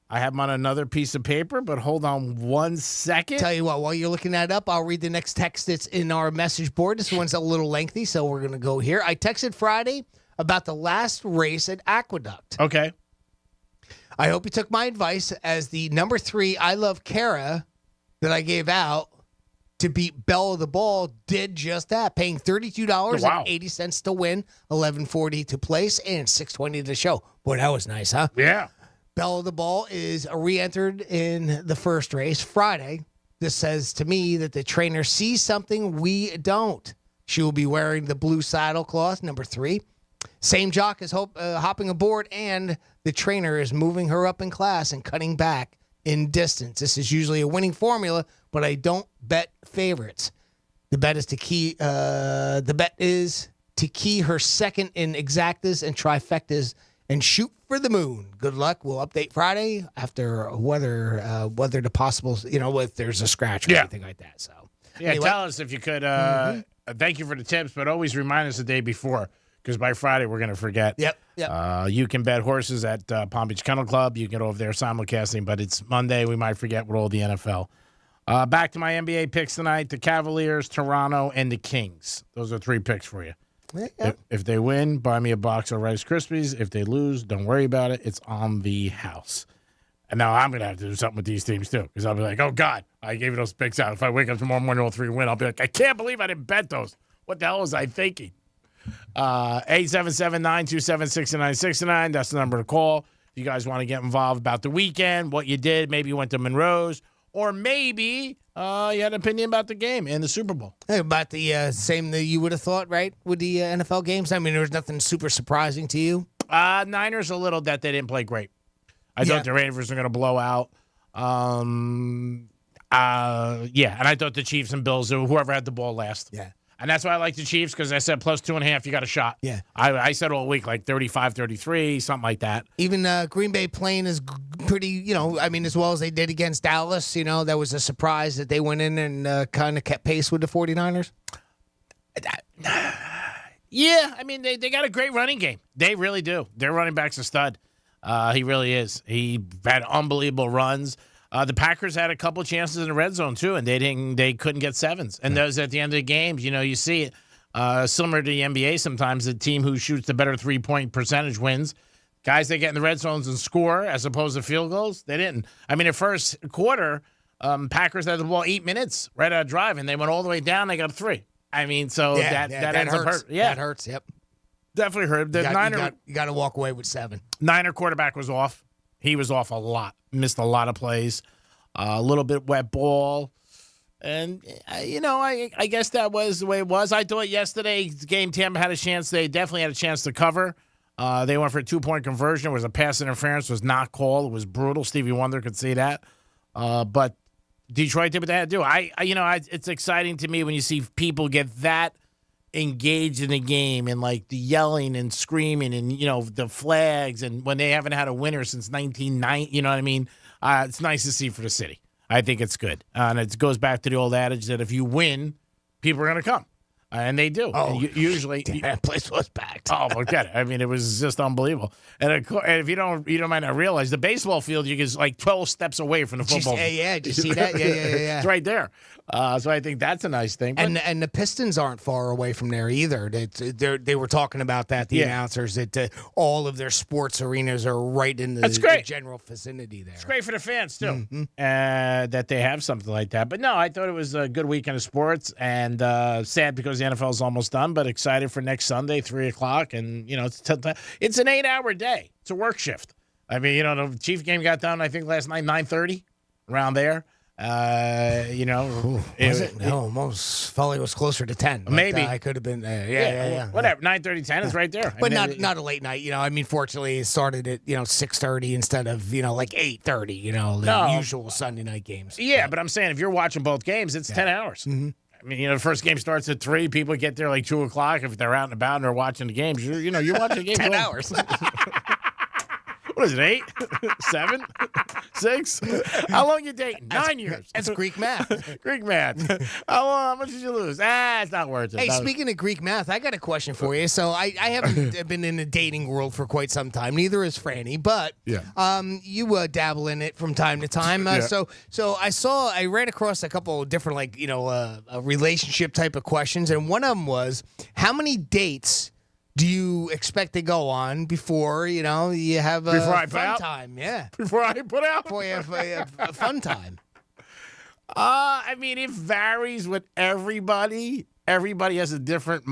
I have them on another piece of paper, but hold on one second. Tell you what, while you're looking that up, I'll read the next text that's in our message board. This one's a little lengthy, so we're going to go here. I texted Friday about the last race at Aqueduct. Okay. I hope you took my advice as the number 3 I Love Kara that I gave out to beat Belle of the Ball did just that, paying $32.80 to win, $11.40 to place, and $6.20 to show. Boy, that was nice, huh? Yeah. Belle of the Ball is re-entered in the first race Friday. This says to me that the trainer sees something we don't. She will be wearing the blue saddlecloth, number 3. Same jock is hopping aboard, and the trainer is moving her up in class and cutting back in distance. This is usually a winning formula, but I don't bet favorites. The bet is to key her second in exactas and trifectas and shoot for the moon. Good luck. We'll update Friday after whether the possible, if there's a scratch or anything like that. So anyway. Tell us if you could. Thank you for the tips, but always remind us the day before, because by Friday we're going to forget. Yep. You can bet horses at Palm Beach Kennel Club. You can go over there simulcasting, but it's Monday. We might forget with all the NFL. Back to my NBA picks tonight: the Cavaliers, Toronto, and the Kings. Those are 3 picks for you. If they win, buy me a box of Rice Krispies. If they lose, don't worry about it. It's on the house. And now I'm going to have to do something with these teams, too, because I'll be like, oh, God, I gave you those picks out. If I wake up tomorrow morning, all 3 win, I'll be like, I can't believe I didn't bet those. What the hell was I thinking? 877-927-6969. That's the number to call. If you guys want to get involved about the weekend, what you did, maybe you went to Monroe's, or maybe you had an opinion about the game and the Super Bowl. Hey, about the same that you would have thought, right, with the NFL games? I mean, there was nothing super surprising to you? Niners a little that they didn't play great. I thought the Ravens were going to blow out. And I thought the Chiefs and Bills, whoever had the ball last. Yeah. And that's why I like the Chiefs, because I said plus 2.5, you got a shot. Yeah. I said all week, like 35-33, something like that. Even Green Bay playing is pretty, as well as they did against Dallas, that was a surprise that they went in and kind of kept pace with the 49ers. Yeah, they got a great running game. They really do. Their running back's a stud. He really is. He had unbelievable runs. The Packers had a couple chances in the red zone too, and they couldn't get sevens. And those at the end of the games, you see it similar to the NBA. Sometimes the team who shoots the better 3-point percentage wins. Guys that get in the red zones and score as opposed to field goals, they didn't. The first quarter, Packers had the ball 8 minutes right out of drive, and they went all the way down. They got 3. That ends up hurt. Yeah, that hurts. Yep, definitely hurt. You got to walk away with 7. Niner quarterback was off. He was off a lot. Missed a lot of plays. A little bit wet ball. And, I guess that was the way it was. I thought yesterday's game Tampa had a chance. They definitely had a chance to cover. They went for a 2-point conversion. It was a pass interference. It was not called. It was brutal. Stevie Wonder could see that. But Detroit did what they had to do. It's exciting to me when you see people get that engaged in the game and like the yelling and screaming and the flags, and when they haven't had a winner since 1990. You know what I mean? It's nice to see for the city. I think it's good, and it goes back to the old adage that if you win, people are going to come. And they do. Oh, and usually that place was packed. Oh, forget it. I mean, it was just unbelievable. And if you might not realize, the baseball field, you get like 12 steps away from the football. Yeah. Did you see that? Yeah. It's right there. So I think that's a nice thing. But, and the Pistons aren't far away from there either. They were talking about that, the announcers, that all of their sports arenas are right in the general vicinity there. It's great for the fans, too, that they have something like that. But no, I thought it was a good weekend of sports, and sad because the NFL is almost done, but excited for next Sunday, 3 o'clock. And, it's an 8-hour day. It's a work shift. I mean, the Chief game got done, I think, last night, 9:30, around there. Was it? No, most Foley was closer to 10. But, maybe I could have been. Yeah. Whatever. 9:30, 10 is right there. But not a late night. Fortunately, it started at 6:30 instead of like 8:30. The usual Sunday night games. Yeah, but I'm saying if you're watching both games, it's 10 hours. Mm-hmm. I mean, the first game starts at 3. People get there like 2 o'clock if they're out and about and they're watching the games. You're watching the game 10 hours. What is it, 8? 7? 6? How long you dating? 9 years. That's Greek math. Greek math. How much did you lose? It's not worth it. Hey, speaking of Greek math, I got a question for you. So I haven't been in the dating world for quite some time. Neither has Franny, but you dabble in it from time to time. So I ran across a couple of different a relationship type of questions, and one of them was, how many dates do you expect to go on before you have a fun time? Yeah. Before I put out? Before you have a fun time. I mean, it varies with everybody. Everybody has a different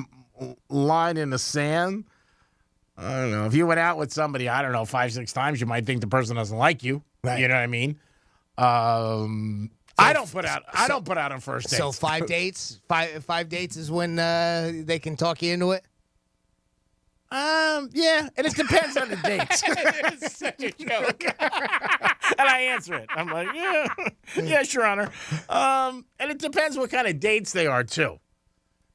line in the sand. I don't know. If you went out with somebody, 5-6 times, you might think the person doesn't like you. Right. You know what I mean? I don't put out on first dates. So 5 dates? Five dates is when they can talk you into it? Yeah, and it depends on the dates. It's such a joke. And I answer it. I'm like, yes, Your Honor. And it depends what kind of dates they are, too.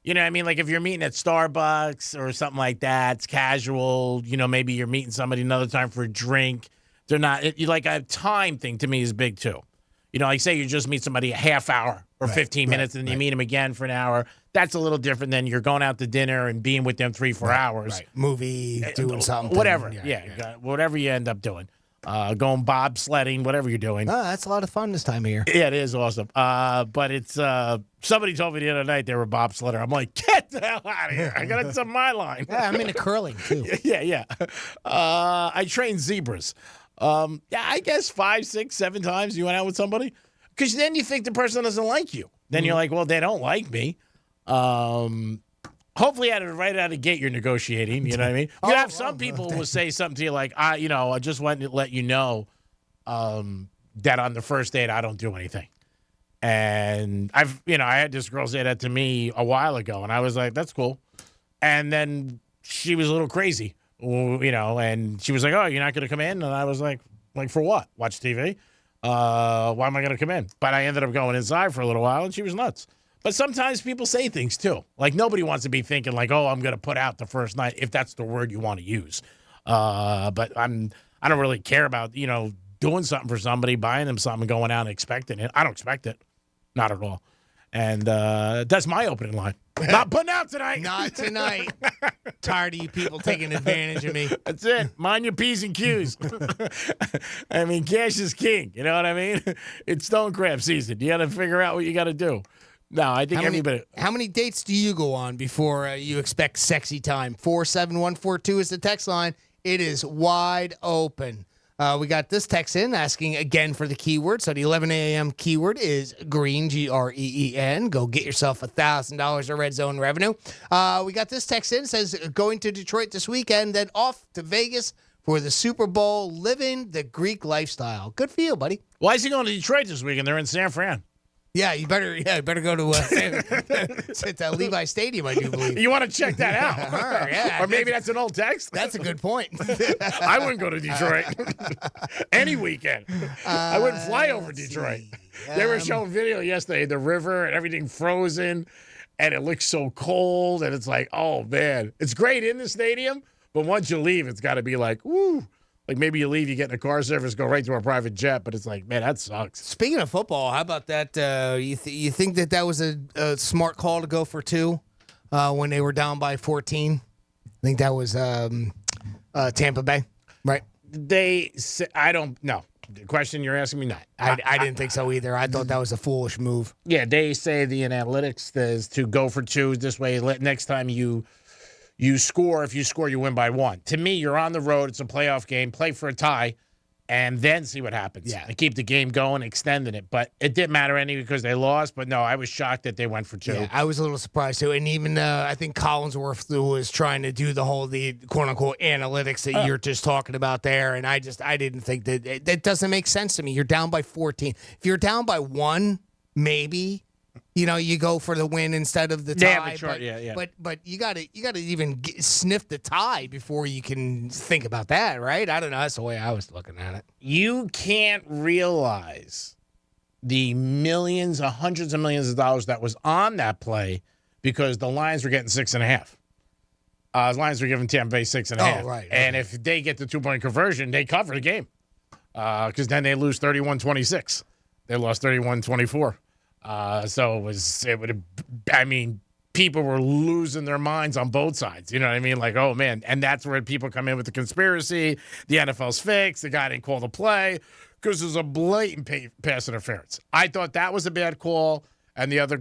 You know what I mean? Like if you're meeting at Starbucks or something like that, it's casual. Maybe you're meeting somebody another time for a drink. They're not, like a time thing to me is big, too. Like say you just meet somebody a half hour or 15 minutes and then you meet them again for an hour. That's a little different than you're going out to dinner and being with them 3-4 hours. Right. Movie, doing something. Whatever. Whatever you end up doing. Going bobsledding, whatever you're doing. Oh, that's a lot of fun this time of year. Yeah, it is awesome. But it's somebody told me the other night they were bobsledder. I'm like, get the hell out of here. I got it to my line. Yeah, I'm into curling too. Yeah. I train zebras. I guess 5, 6, 7 times you went out with somebody. Because then you think the person doesn't like you. Then you're like, well, they don't like me. Hopefully right out of the gate you're negotiating. You know what I mean? You have some people will say something to you like, I just wanted to let you know that on the first date I don't do anything. And I had this girl say that to me a while ago, and I was like, that's cool. And then she was a little crazy. And she was like, oh, you're not going to come in? And I was like, for what? Watch TV? Why am I going to come in? But I ended up going inside for a little while, and she was nuts. But sometimes people say things, too. Like, nobody wants to be thinking, like, oh, I'm going to put out the first night, if that's the word you want to use. But I don't really care about, doing something for somebody, buying them something, going out and expecting it. I don't expect it. Not at all. And that's my opening line. Not putting out tonight. Not tonight. Tired of you people taking advantage of me. That's it. Mind your P's and Q's. I mean, cash is king. You know what I mean? It's stone crab season. You got to figure out what you got to do. No, I think everybody. How many dates do you go on before you expect sexy time? 47142 is the text line. It is wide open. We got this text in asking again for the keyword. So the 11 a.m. keyword is green, Green. Go get yourself $1,000 of red zone revenue. We got this text in. It says going to Detroit this weekend, then off to Vegas for the Super Bowl, living the Greek lifestyle. Good for you, buddy. Why is he going to Detroit this weekend? They're in San Fran. Yeah, you better go to it's at Levi Stadium, I do believe. You want to check that out. Yeah, or maybe that's an old text. That's a good point. I wouldn't go to Detroit any weekend. I wouldn't fly over Detroit. They were showing video yesterday, the river and everything frozen, and it looks so cold, and it's like, oh, man. It's great in the stadium, but once you leave, it's got to be like, woo. Like maybe you leave, you get in a car service, go right to a private jet, but it's like, man, that sucks. Speaking of football, how about that? You think that was a smart call to go for 2 when they were down by 14? I think that was Tampa Bay, right? I don't know. The question you're asking me, not. I didn't think so either. I thought that was a foolish move. Yeah, they say the analytics is to go for 2 this way. Next time you score, if you score, you win by 1. To me, you're on the road. It's a playoff game. Play for a tie, and then see what happens. Yeah. And keep the game going, extending it. But it didn't matter any because they lost. But, no, I was shocked that they went for 2. Yeah, I was a little surprised, too. And even I think Collinsworth was trying to do the quote-unquote analytics that you're just talking about there. And I didn't think that doesn't make sense to me. You're down by 14. If you're down by 1, maybe – you go for the win instead of the tie. But you gotta even sniff the tie before you can think about that, right? I don't know. That's the way I was looking at it. You can't realize the millions, hundreds of millions of dollars that was on that play because the Lions were getting 6.5. The Lions were giving Tampa Bay 6.5. Oh, right. And if they get the 2-point conversion, they cover the game because then they lose 31-26. They lost 31-24. People were losing their minds on both sides. You know what I mean? Like, oh, man. And that's where people come in with the conspiracy. The NFL's fixed. The guy didn't call the play because there's a blatant pass interference. I thought that was a bad call. And the other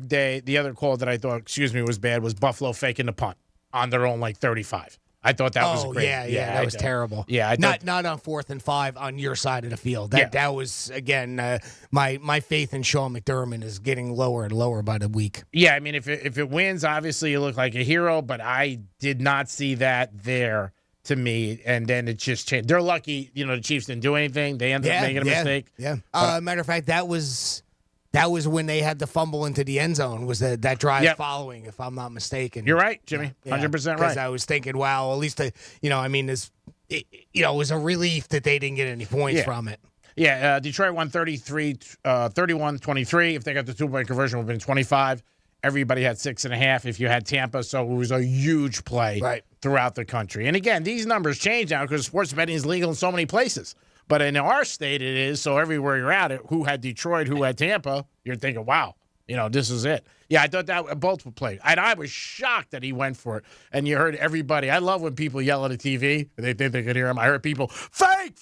call that I thought, was bad was Buffalo faking the punt on their own, 35. I thought that was great. Yeah, that was terrible. Yeah, not on 4th and 5 on your side of the field. That was again my faith in Sean McDermott is getting lower and lower by the week. Yeah, I mean if it wins, obviously you look like a hero, but I did not see that there to me. And then it just changed. They're lucky, the Chiefs didn't do anything. They ended up making a mistake. Yeah. Matter of fact, that was when they had the fumble into the end zone, was that drive following, if I'm not mistaken. You're right, Jimmy. 100% right. Because I was thinking, wow, at least, it was a relief that they didn't get any points from it. Yeah, Detroit won 31-23. If they got the 2-point conversion, it would have been 25. Everybody had 6.5 if you had Tampa, so it was a huge play throughout the country. And again, these numbers change now because sports betting is legal in so many places. But in our state, it is. So everywhere you're at, who had Detroit, who had Tampa, you're thinking, wow, this is it. Yeah, I thought that both would play. And I was shocked that he went for it. And you heard everybody. I love when people yell at the TV. They think they could hear him. I heard people, fake.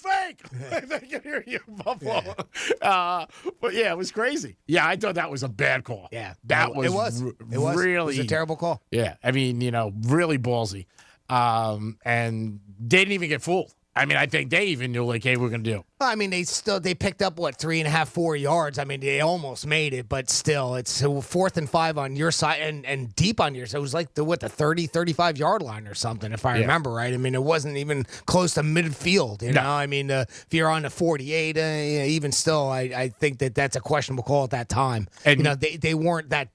They can hear you, Buffalo. Yeah. But, yeah, it was crazy. Yeah, I thought that was a bad call. Yeah. It was really a terrible call. Yeah. I mean, really ballsy. And they didn't even get fooled. I mean, I think they even knew, hey, we're going to do. I mean, they picked up, 3.5, 4 yards. I mean, they almost made it, but still, it's 4th and 5 on your side and deep on yours. It was like the 30, 35-yard line or something, if I remember right. I mean, it wasn't even close to midfield, you know? I mean, if you're on the 48, even still, I think that's a questionable call at that time. And, they weren't that,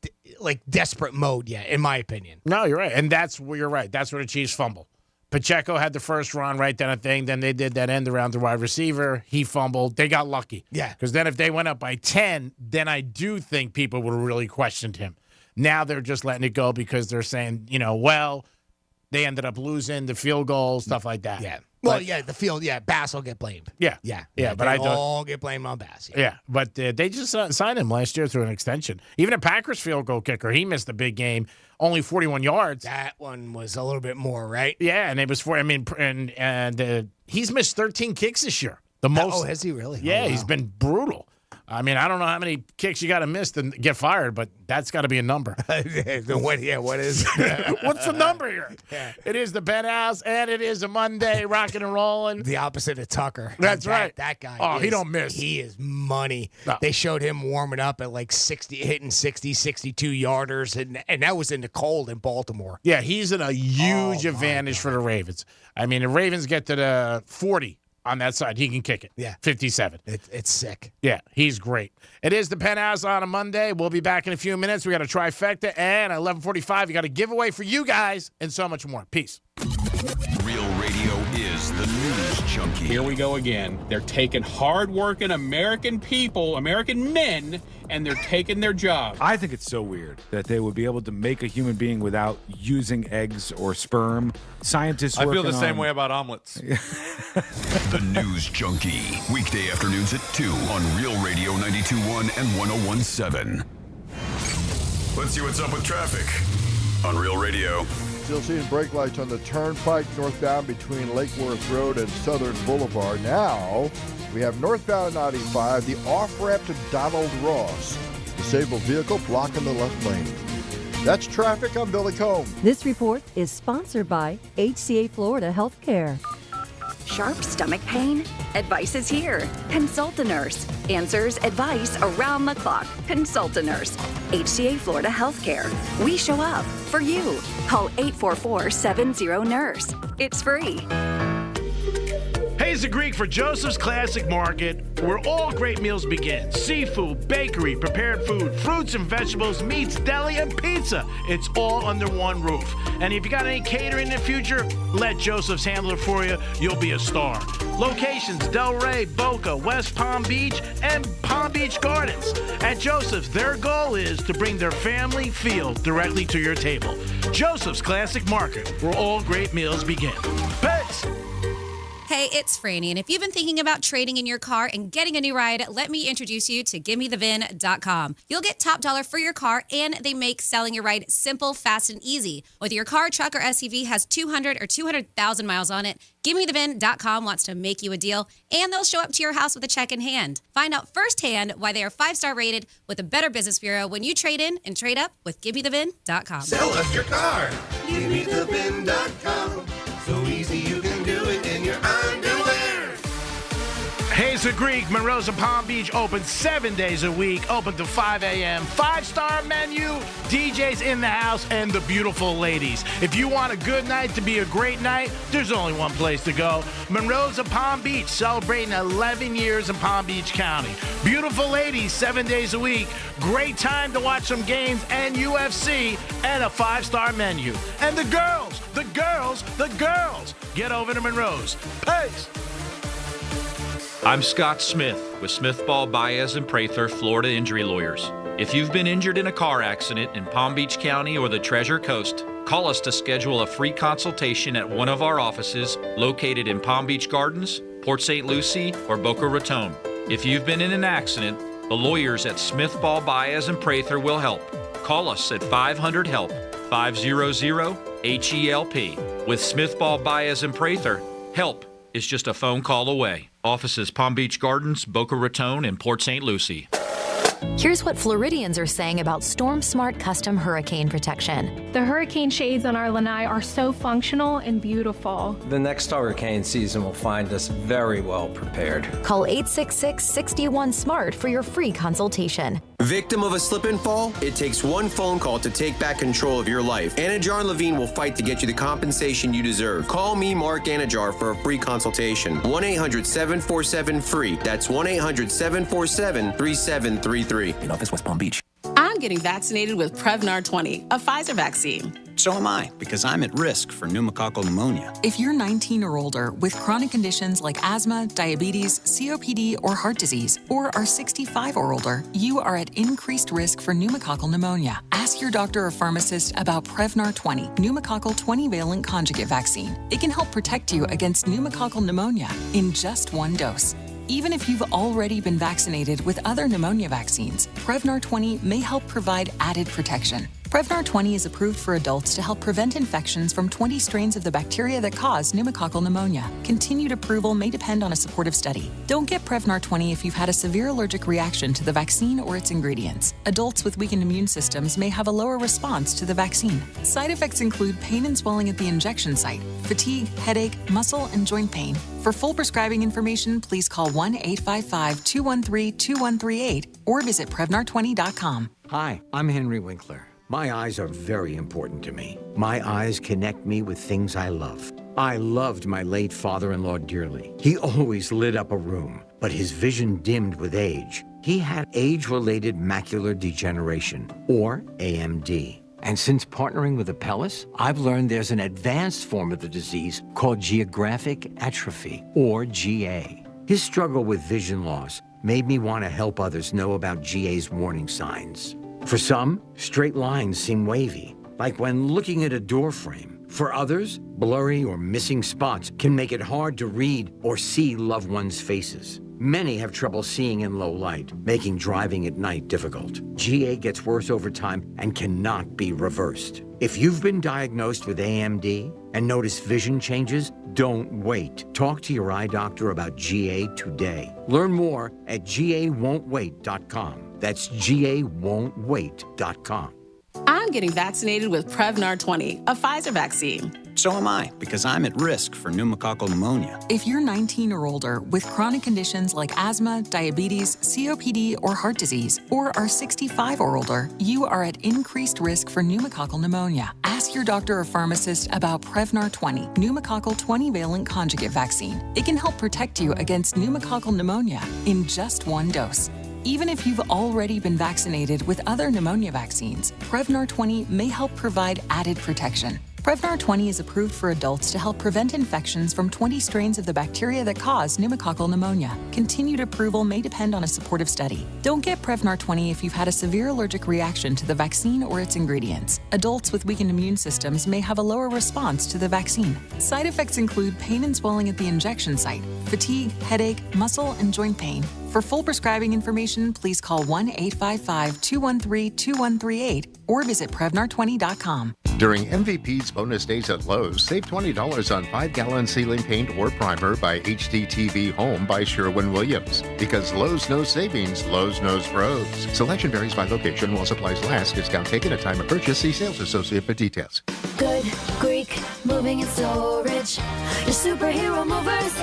desperate mode yet, in my opinion. No, you're right. And you're right. That's where the Chiefs fumble. Pacheco had the first run right then, then they did that end around the wide receiver. He fumbled. They got lucky. Yeah. Because then if they went up by 10, then I do think people would have really questioned him. Now they're just letting it go because they're saying, they ended up losing the field goal, stuff like that. Yeah. Well, the field, Bass will get blamed. Yeah. But I all get blamed on Bass. Yeah, but they just signed him last year through an extension. Even a Packers field goal kicker, he missed a big game, only 41 yards. That one was a little bit more, right? Yeah, and it was and he's missed 13 kicks this year. The most. Oh, has he really? Yeah, wow. He's been brutal. I mean, I don't know how many kicks you got to miss to get fired, but that's got to be a number. What is What's the number here? Yeah. It is the Penthouse, and it is a Monday, rocking and rolling. The opposite of Tucker. That's right. That guy. Oh, he don't miss. He is money. No. They showed him warming up at 60, hitting 60, 62 yarders, and that was in the cold in Baltimore. Yeah, he's in a huge advantage for the Ravens. I mean, the Ravens get to the 40. on that side. He can kick it. Yeah. 57. It's sick. Yeah, he's great. It is the Penthouse on a Monday. We'll be back in a few minutes. We got a trifecta, and at 11:45, we got a giveaway for you guys and so much more. Peace. Real Radio is the news junkie. Here we go again. They're taking hard-working American people, American men, and they're taking their jobs. I think it's so weird that they would be able to make a human being without using eggs or sperm. Scientists I feel the same way about omelets. The News Junkie. Weekday afternoons at 2 on Real Radio 92.1 and 101.7. Let's see what's up with traffic on Real Radio. Still seeing brake lights on the turnpike northbound between Lake Worth Road and Southern Boulevard. Now, we have northbound 95, the off-ramp to Donald Ross. Disabled vehicle blocking the left lane. That's traffic. I'm Billy Combe. This report is sponsored by HCA Florida Healthcare. Sharp stomach pain? Advice is here. Consult a nurse. Answers, advice around the clock. Consult a nurse. HCA Florida Healthcare. We show up for you. Call 844-70-NURSE. It's free. Hey, it's the Greek for Joseph's Classic Market, where all great meals begin. Seafood, bakery, prepared food, fruits and vegetables, meats, deli, and pizza. It's all under one roof. And if you got any catering in the future, let Joseph's handle it for you. You'll be a star. Locations: Delray, Boca, West Palm Beach, and Palm Beach Gardens. At Joseph's, their goal is to bring their family feel directly to your table. Joseph's Classic Market, where all great meals begin. Peace! Hey, it's Franny, and if you've been thinking about trading in your car and getting a new ride, let me introduce you to GimmeTheVin.com. You'll get top dollar for your car, and they make selling your ride simple, fast, and easy. Whether your car, truck, or SUV has 200 or 200,000 miles on it, GimmeTheVin.com wants to make you a deal, and they'll show up to your house with a check in hand. Find out firsthand why they are 5-star rated with the Better Business Bureau when you trade in and trade up with GimmeTheVin.com. Sell us your car. GimmeTheVin.com. So easy you can do it in your underwear. Hey, it's the Greek. Monroe's and Palm Beach open 7 days a week, open to 5 a.m. 5-star menu, DJs in the house, and the beautiful ladies. If you want a good night to be a great night, there's only one place to go. Monroe's and Palm Beach, celebrating 11 years in Palm Beach County. Beautiful ladies, 7 days a week. Great time to watch some games and UFC, and a 5-star menu. And the girls. Get over to Monroe's. Peace. I'm Scott Smith with Smith Ball Baez and Prather Florida Injury Lawyers. If you've been injured in a car accident in Palm Beach County or the Treasure Coast, call us to schedule a free consultation at one of our offices located in Palm Beach Gardens, Port St. Lucie, or Boca Raton. If you've been in an accident, the lawyers at Smith Ball Baez and Prather will help. Call us at 500-HELP, 500-HELP. With Smith Ball Baez and Prather, help is just a phone call away. Offices Palm Beach Gardens, Boca Raton, and Port St. Lucie. Here's what Floridians are saying about Storm Smart Custom Hurricane Protection. The hurricane shades on our lanai are so functional and beautiful. The next hurricane season will find us very well prepared. Call 866-61-SMART for your free consultation. Victim of a slip and fall? It takes one phone call to take back control of your life. Anajar Levine will fight to get you the compensation you deserve. Call me, Mark Anajar, for a free consultation. 1-800-747-FREE. That's 1-800-747-3733. In office, West Palm Beach. I'm getting vaccinated with Prevnar 20, a Pfizer vaccine. So am I, because I'm at risk for pneumococcal pneumonia. If you're 19 or older with chronic conditions like asthma, diabetes, COPD, or heart disease, or are 65 or older, you are at increased risk for pneumococcal pneumonia. Ask your doctor or pharmacist about Prevnar 20, pneumococcal 20-valent conjugate vaccine. It can help protect you against pneumococcal pneumonia in just one dose. Even if you've already been vaccinated with other pneumonia vaccines, Prevnar 20 may help provide added protection. Prevnar 20 is approved for adults to help prevent infections from 20 strains of the bacteria that cause pneumococcal pneumonia. Continued approval may depend on a supportive study. Don't get Prevnar 20 if you've had a severe allergic reaction to the vaccine or its ingredients. Adults with weakened immune systems may have a lower response to the vaccine. Side effects include pain and swelling at the injection site, fatigue, headache, muscle, and joint pain. For full prescribing information, please call 1-855-213-2138 or visit Prevnar20.com. Hi, I'm Henry Winkler. My eyes are very important to me. My eyes connect me with things I love. I loved my late father-in-law dearly. He always lit up a room, but his vision dimmed with age. He had age-related macular degeneration, or AMD. And since partnering with Apellis, I've learned there's an advanced form of the disease called geographic atrophy, or GA. His struggle with vision loss made me want to help others know about GA's warning signs. For some, straight lines seem wavy, like when looking at a door frame. For others, blurry or missing spots can make it hard to read or see loved ones' faces. Many have trouble seeing in low light, making driving at night difficult. GA gets worse over time and cannot be reversed. If you've been diagnosed with AMD and notice vision changes, don't wait. Talk to your eye doctor about GA today. Learn more at GAWon'tWait.com. That's GAWon'tWait.com. I'm getting vaccinated with Prevnar 20, a Pfizer vaccine. So am I, because I'm at risk for pneumococcal pneumonia. If you're 19 or older with chronic conditions like asthma, diabetes, COPD, or heart disease, or are 65 or older, you are at increased risk for pneumococcal pneumonia. Ask your doctor or pharmacist about Prevnar 20, pneumococcal 20-valent conjugate vaccine. It can help protect you against pneumococcal pneumonia in just one dose. Even if you've already been vaccinated with other pneumonia vaccines, Prevnar 20 may help provide added protection. Prevnar 20 is approved for adults to help prevent infections from 20 strains of the bacteria that cause pneumococcal pneumonia. Continued approval may depend on a supportive study. Don't get Prevnar 20 if you've had a severe allergic reaction to the vaccine or its ingredients. Adults with weakened immune systems may have a lower response to the vaccine. Side effects include pain and swelling at the injection site, fatigue, headache, muscle, and joint pain. For full prescribing information, please call 1-855-213-2138 or visit Prevnar20.com. During MVP's bonus days at Lowe's, save $20 on 5-gallon ceiling paint or primer by HDTV Home by Sherwin-Williams. Because Lowe's knows savings, Lowe's knows pros. Selection varies by location while supplies last. Discount taken at time of purchase. See sales associate for details. Good Greek moving and storage. Your superhero movers.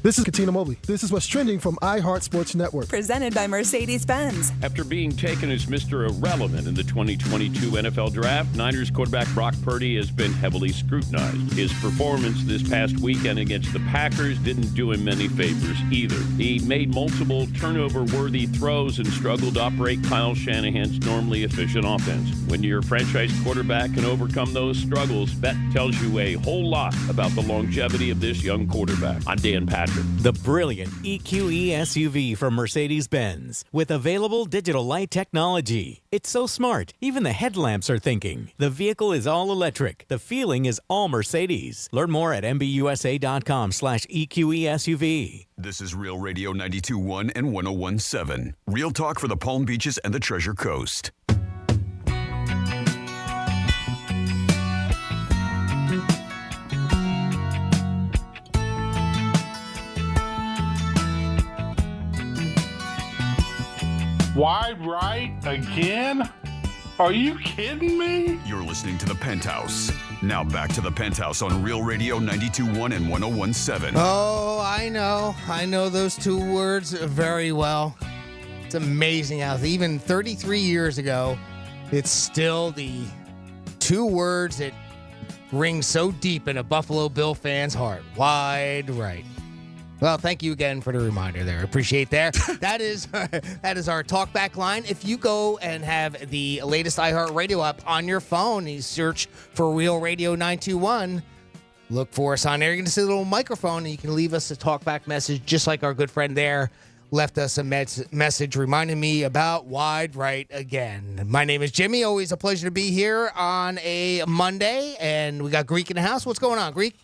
This is Katina Mobley. This is what's trending from iHeart Sports Network. Presented by Mercedes-Benz. After being taken as Mr. Irrelevant in the 2022 NFL Draft, Niners quarterback Brock Purdy has been heavily scrutinized. His performance this past weekend against the Packers didn't do him many favors either. He made multiple turnover-worthy throws and struggled to operate Kyle Shanahan's normally efficient offense. When your franchise quarterback can overcome those struggles, that tells you a whole lot about the longevity of this young quarterback. I'm Dan Patrick. The brilliant EQE SUV from Mercedes-Benz with available digital light technology. It's so smart, even the headlamps are thinking. The vehicle is all electric. The feeling is all Mercedes. Learn more at MBUSA.com/EQE SUV. This is Real Radio 92.1 and 101.7. Real talk for the Palm Beaches and the Treasure Coast. Wide right again? Are you kidding me? You're listening to the Penthouse. Now back to the Penthouse on Real Radio 92.1 and 101.7. Oh, I know those two words very well. It's amazing how even 33 years ago, it's still the two words that ring so deep in a Buffalo Bill fan's heart. Wide right. Well, thank you again for the reminder there. Appreciate that. That is our talkback line. If you go and have the latest iHeartRadio app on your phone, you search for Real Radio 921, look for us on there. You're going to see a little microphone, and you can leave us a talkback message, just like our good friend there left us a message reminding me about Wide Right again. My name is Jimmy. Always a pleasure to be here on a Monday, and we got Greek in the house. What's going on, Greek?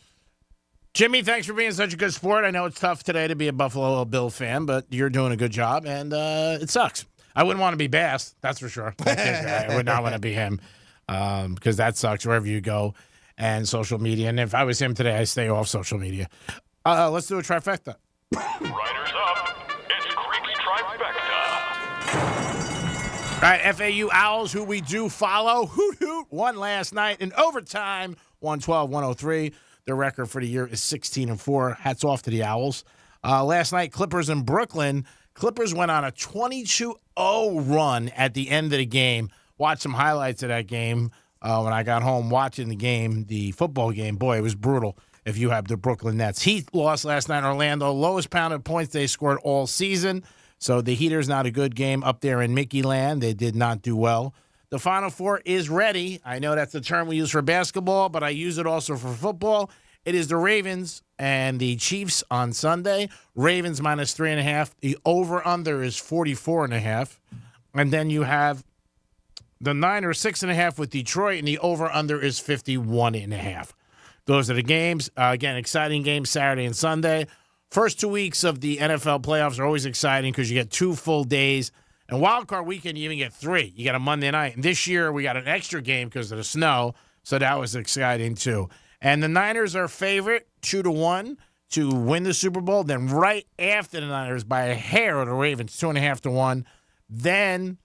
Jimmy, thanks for being such a good sport. I know it's tough today to be a Buffalo Bill fan, but you're doing a good job, and it sucks. I wouldn't want to be Bass, that's for sure. I would not want to be him because that sucks wherever you go and social media. And if I was him today, I'd stay off social media. Let's do a trifecta. Riders up. It's Creek's Trifecta. All right, FAU Owls, who we do follow, hoot hoot, won last night in overtime, 112-103. Their record for the year is 16-4. Hats off to the Owls. Last night, Clippers in Brooklyn. Clippers went on a 22-0 run at the end of the game. Watch some highlights of that game. when I got home watching the game, the football game. Boy, it was brutal if you have the Brooklyn Nets. Heat lost last night in Orlando. Lowest pound of points they scored all season. So the Heaters not a good game up there in Mickey Land. They did not do well. The Final Four is ready. I know that's the term we use for basketball, but I use it also for football. It is the Ravens and the Chiefs on Sunday. Ravens minus 3.5. The over-under is 44.5. And then you have the Niners 6.5 with Detroit, and the over-under is 51.5. Those are the games. Again, exciting games Saturday and Sunday. First 2 weeks of the NFL playoffs are always exciting because you get 2 full days. And Wild Card Weekend, you even get 3. You got a Monday night. And this year, we got an extra game because of the snow, so that was exciting too. And the Niners are favorite 2-1 to win the Super Bowl. Then right after the Niners, by a hair, are the Ravens 2.5-1. Then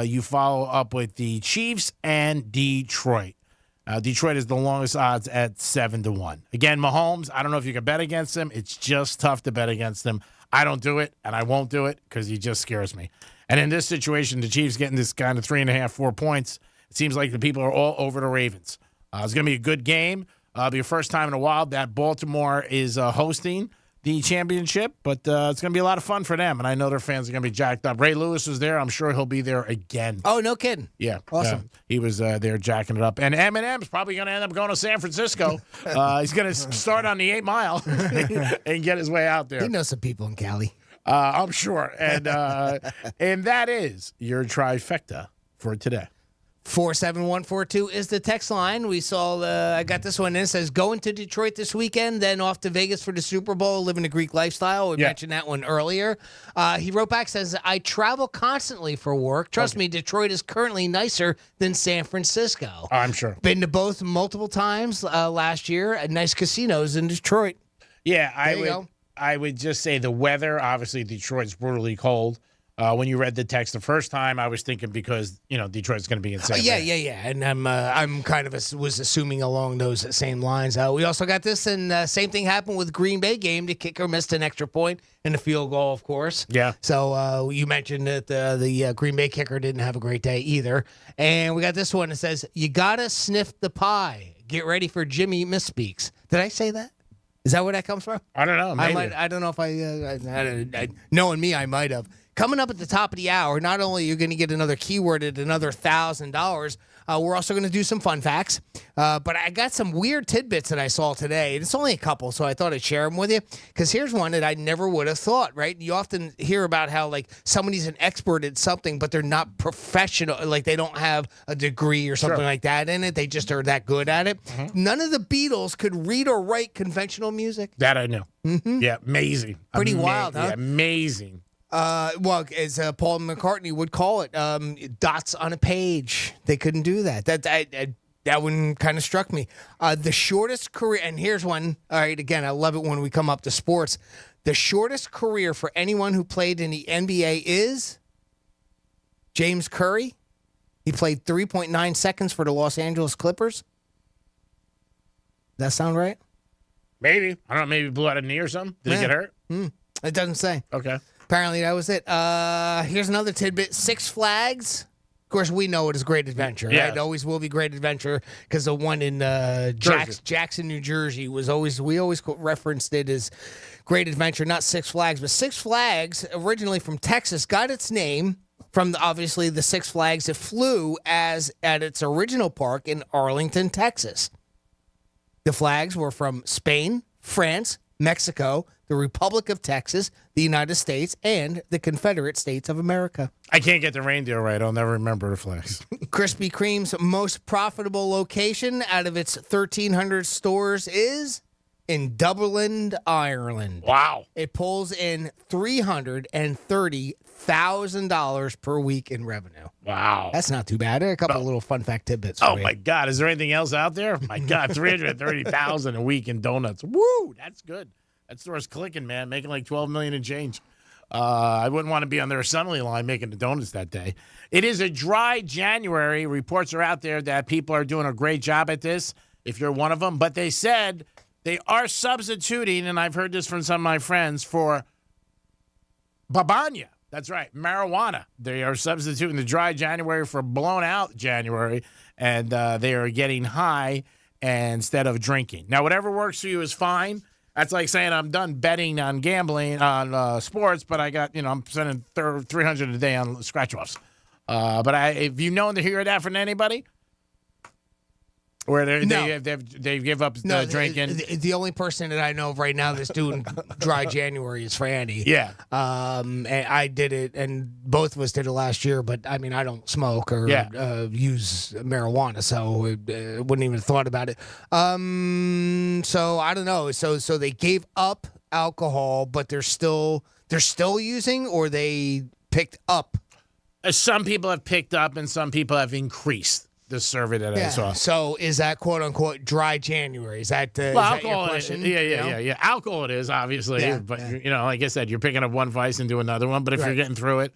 you follow up with the Chiefs and Detroit. Detroit is the longest odds at 7-1. Again, Mahomes, I don't know if you can bet against him. It's just tough to bet against him. I don't do it, and I won't do it because he just scares me. And in this situation, the Chiefs getting this kind of 3.5, 4 points, it seems like the people are all over the Ravens. It's going to be a good game. It'll be the first time in a while that Baltimore is hosting the championship, but it's going to be a lot of fun for them, and I know their fans are going to be jacked up. Ray Lewis was there. I'm sure he'll be there again. Oh, no kidding. Yeah. Awesome. He was there jacking it up. And Eminem's probably going to end up going to San Francisco. He's going to start on the 8 Mile and get his way out there. He knows some people in Cali. I'm sure. And that is your trifecta for today. 47142 is the text line. We saw, I got this one in. It says, going to Detroit this weekend, then off to Vegas for the Super Bowl, living a Greek lifestyle. We mentioned that one earlier. He wrote back, says, I travel constantly for work. Trust me, Detroit is currently nicer than San Francisco. Oh, I'm sure. Been to both multiple times last year at nice casinos in Detroit. Yeah, I would just say the weather. Obviously, Detroit's brutally cold. When you read the text the first time, I was thinking because, Detroit's going to be in San Francisco. Yeah. And I'm kind of was assuming along those same lines. We also got this, and same thing happened with Green Bay game. The kicker missed an extra point and a field goal, of course. Yeah. So you mentioned that the Green Bay kicker didn't have a great day either. And we got this one that says, you got to sniff the pie. Get ready for Jimmy misspeaks. Did I say that? Is that where that comes from? I don't know. Maybe. I don't know if I knowing me, I might have. Coming up at the top of the hour, not only are you going to get another keyword at another $1,000, we're also going to do some fun facts. But I got some weird tidbits that I saw today. It's only a couple, so I thought I'd share them with you. Because here's one that I never would have thought, right? You often hear about how, like, somebody's an expert at something, but they're not professional. Like, they don't have a degree or something like that in it. They just are that good at it. Mm-hmm. None of the Beatles could read or write conventional music. That I knew. Mm-hmm. Yeah, amazing. Pretty wild, huh? Yeah, amazing. Well, as Paul McCartney would call it, dots on a page. They couldn't do that. That one kind of struck me. The shortest career, and here's one. All right, again, I love it when we come up to sports. The shortest career for anyone who played in the NBA is James Curry. He played 3.9 seconds for the Los Angeles Clippers. That sound right? Maybe. I don't know. Maybe he blew out a knee or something. Did he get hurt? It doesn't say. Okay. Apparently that was it. Here's another tidbit. Six Flags. Of course, we know it is Great Adventure. Yes. Right? It always will be Great Adventure because the one in Jackson, New Jersey we always referenced it as Great Adventure, not Six Flags. But Six Flags, originally from Texas, got its name from obviously the Six Flags that flew at its original park in Arlington, Texas. The flags were from Spain, France, Mexico, the Republic of Texas, the United States, and the Confederate States of America. I can't get the reindeer right. I'll never remember the flags. Krispy Kreme's most profitable location out of its 1,300 stores is in Dublin, Ireland. Wow. It pulls in $330,000 per week in revenue. Wow. That's not too bad. A couple of little fun fact tidbits. Oh, my God. Is there anything else out there? My God, $330,000 a week in donuts. Woo, that's good. That store's clicking, man, making like $12 million and change. I wouldn't want to be on their assembly line making the donuts that day. It is a dry January. Reports are out there that people are doing a great job at this, if you're one of them. But they said they are substituting, and I've heard this from some of my friends, for Babanya. That's right. Marijuana. They are substituting the dry January for blown out January, and they are getting high instead of drinking. Now, whatever works for you is fine. That's like saying I'm done betting on gambling on sports, but I got, I'm spending $300 a day on scratch-offs. But if you know to hear that from anybody, where they give up drinking. The only person that I know of right now that's doing dry January is Franny. Yeah. And I did it, and both of us did it last year. But I mean, I don't smoke or use marijuana, so wouldn't even have thought about it. So I don't know. So they gave up alcohol, but they're still using, or they picked up. Some people have picked up, and some people have increased the survey that I saw. So is that quote unquote dry January? Is that alcohol? Your question? Yeah. Alcohol it is, obviously. But like I said, you're picking up one vice and do another one. But if you're getting through it,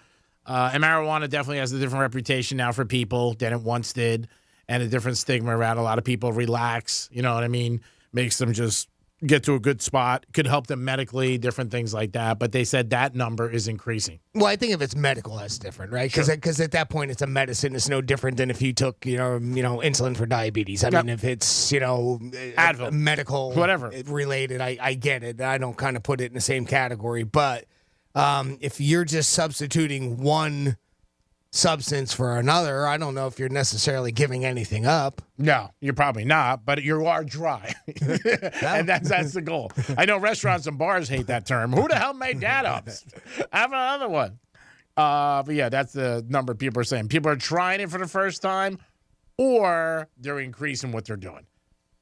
and marijuana definitely has a different reputation now for people than it once did, and a different stigma around. A lot of people relax. You know what I mean? Makes them just get to a good spot. Could help them medically, different things like that. But they said that number is increasing. Well, I think if it's medical, that's different, right? Because at that point, it's a medicine. It's no different than if you took, insulin for diabetes. I mean, if it's, Advil, medical, whatever related, I get it. I don't kind of put it in the same category. But if you're just substituting one substance for another, I don't know if you're necessarily giving anything up. No, you're probably not, but you are dry. And that's the goal. I know restaurants and bars hate that term. Who the hell made that up? Have another one. But yeah, that's the number people are saying. People are trying it for the first time, or they're increasing what they're doing.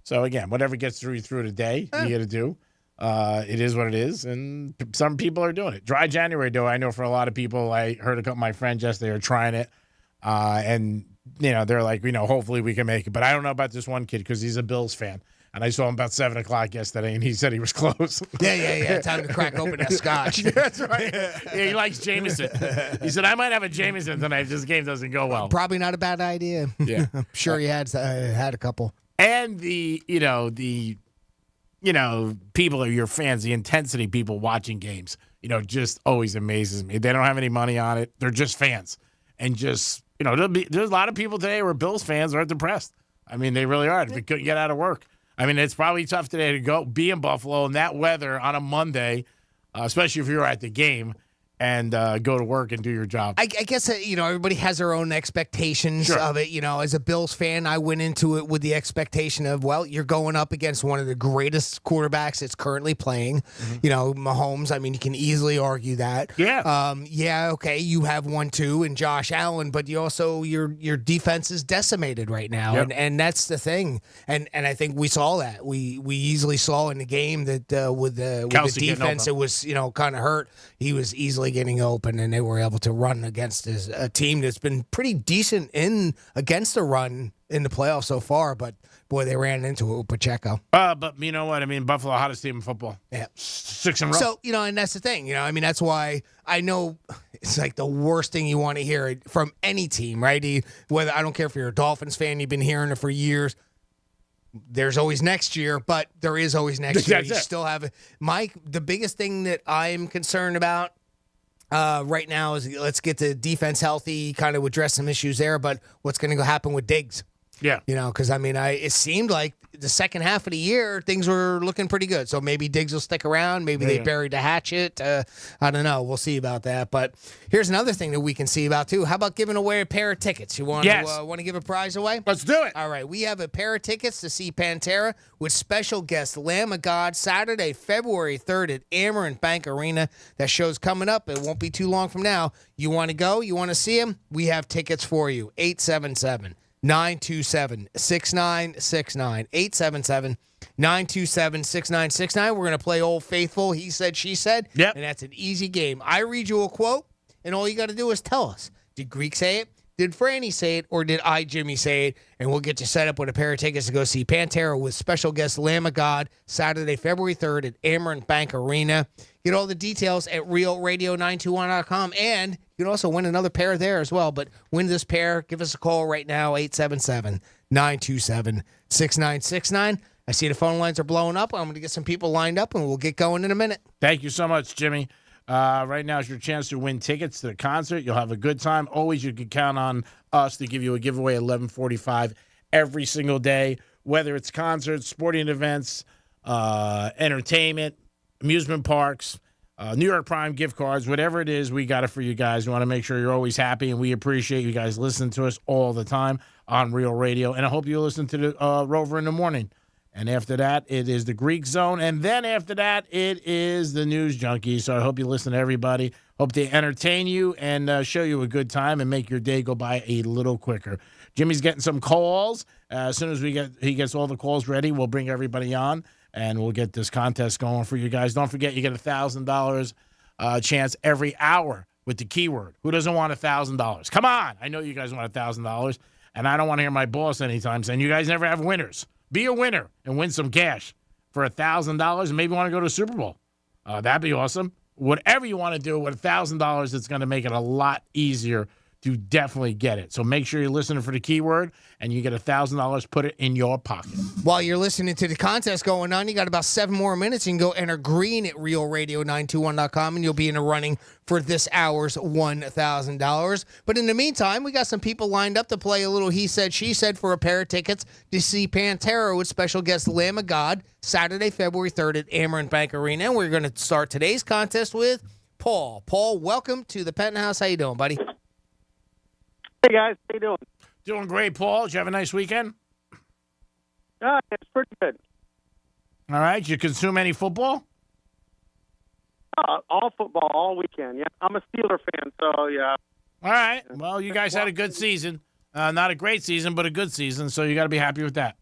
So again, whatever gets through the day, you got to do. It is what it is, and some people are doing it. Dry January, though, I know for a lot of people, I heard a couple of my friends yesterday are trying it, and, they're like, hopefully we can make it. But I don't know about this one kid because he's a Bills fan, and I saw him about 7 o'clock yesterday, and he said he was close. Yeah. Time to crack open that scotch. That's right. Yeah, he likes Jameson. He said, I might have a Jameson tonight if this game doesn't go well. Probably not a bad idea. Yeah. I'm sure he had a couple. And people are your fans, the intensity people watching games, just always amazes me. They don't have any money on it. They're just fans. And just, there's a lot of people today who are Bills fans are depressed. I mean, they really are. If they couldn't get out of work. I mean, it's probably tough today to be in Buffalo in that weather on a Monday, especially if you're at the game, and go to work and do your job. I guess, everybody has their own expectations of it. As a Bills fan, I went into it with the expectation of, well, you're going up against one of the greatest quarterbacks that's currently playing. Mahomes, I mean, you can easily argue that. Yeah. Okay, you have 1-2 in Josh Allen, but you also, your defense is decimated right now. Yep. And that's the thing. And I think we saw that. We easily saw in the game that with the defense, it was, kind of hurt. He was easily getting open, and they were able to run against a team that's been pretty decent against the run in the playoffs so far. But boy, they ran into it with Pacheco. But you know what I mean? Buffalo, hottest team in football. Yeah, 6 in a row. So and that's the thing. I mean, that's why I know it's like the worst thing you want to hear from any team, right? Whether I don't care if you're a Dolphins fan, you've been hearing it for years. There's always next year, but there is always next year. You still have it. Mike, the biggest thing that I'm concerned about right now is let's get the defense healthy, kind of address some issues there, but what's going to happen with Diggs? Yeah. Because, I mean, it seemed like the second half of the year, things were looking pretty good. So maybe Diggs will stick around. Maybe they buried the hatchet. I don't know. We'll see about that. But here's another thing that we can see about, too. How about giving away a pair of tickets? You want to give a prize away? Let's do it. All right. We have a pair of tickets to see Pantera with special guest Lamb of God Saturday, February 3rd at Amerant Bank Arena. That show's coming up. It won't be too long from now. You want to go? You want to see him? We have tickets for you. 877-927-6969. 877-927-6969. We're going to play Old Faithful, He Said, She Said. Yep. And that's an easy game. I read you a quote, and all you got to do is tell us. Did Greek say it? Did Franny say it? Or did I, Jimmy, say it? And we'll get you set up with a pair of tickets to go see Pantera with special guest Lamb of God Saturday, February 3rd at Amerant Bank Arena. Get all the details at realradio921.com. And you can also win another pair there as well. But win this pair. Give us a call right now, 877-927-6969. I see the phone lines are blowing up. I'm going to get some people lined up, and we'll get going in a minute. Thank you so much, Jimmy. Right now is your chance to win tickets to the concert. You'll have a good time. Always, you can count on us to give you a giveaway at 11:45 every single day, whether it's concerts, sporting events, entertainment, amusement parks, New York Prime gift cards, whatever it is, we got it for you guys. We want to make sure you're always happy, and we appreciate you guys listening to us all the time on Real Radio. And I hope you listen to the Rover in the morning. And after that, it is the Greek Zone. And then after that, it is the News Junkie. So I hope you listen to everybody. Hope they entertain you and show you a good time and make your day go by a little quicker. Jimmy's getting some calls. As soon as he gets all the calls ready, we'll bring everybody on, and we'll get this contest going for you guys. Don't forget, you get a $1,000 chance every hour with the keyword. Who doesn't want $1,000? Come on. I know you guys want $1,000, and I don't want to hear my boss anytime saying you guys never have winners. Be a winner and win some cash for $1,000 and maybe want to go to a Super Bowl. That'd be awesome. Whatever you want to do with $1,000, it's going to make it a lot easier to definitely get it. So make sure you're listening for the keyword, and you get $1,000. Put it in your pocket. While you're listening to the contest going on, you got about 7 more minutes. You can go enter green at realradio921.com, and you'll be in the running for this hour's $1,000. But in the meantime, we got some people lined up to play a little He Said, She Said for a pair of tickets to see Pantera with special guest Lamb of God, Saturday, February 3rd at Amerant Bank Arena. And we're going to start today's contest with Paul. Paul, welcome to the Penthouse. How you doing, buddy? Hey, guys. How you doing? Doing great, Paul. Did you have a nice weekend? It's pretty good. All right. Did you consume any football? All football, all weekend, yeah. I'm a Steeler fan, so, yeah. All right. Well, you guys had a good season. Not a great season, but a good season, so you got to be happy with that.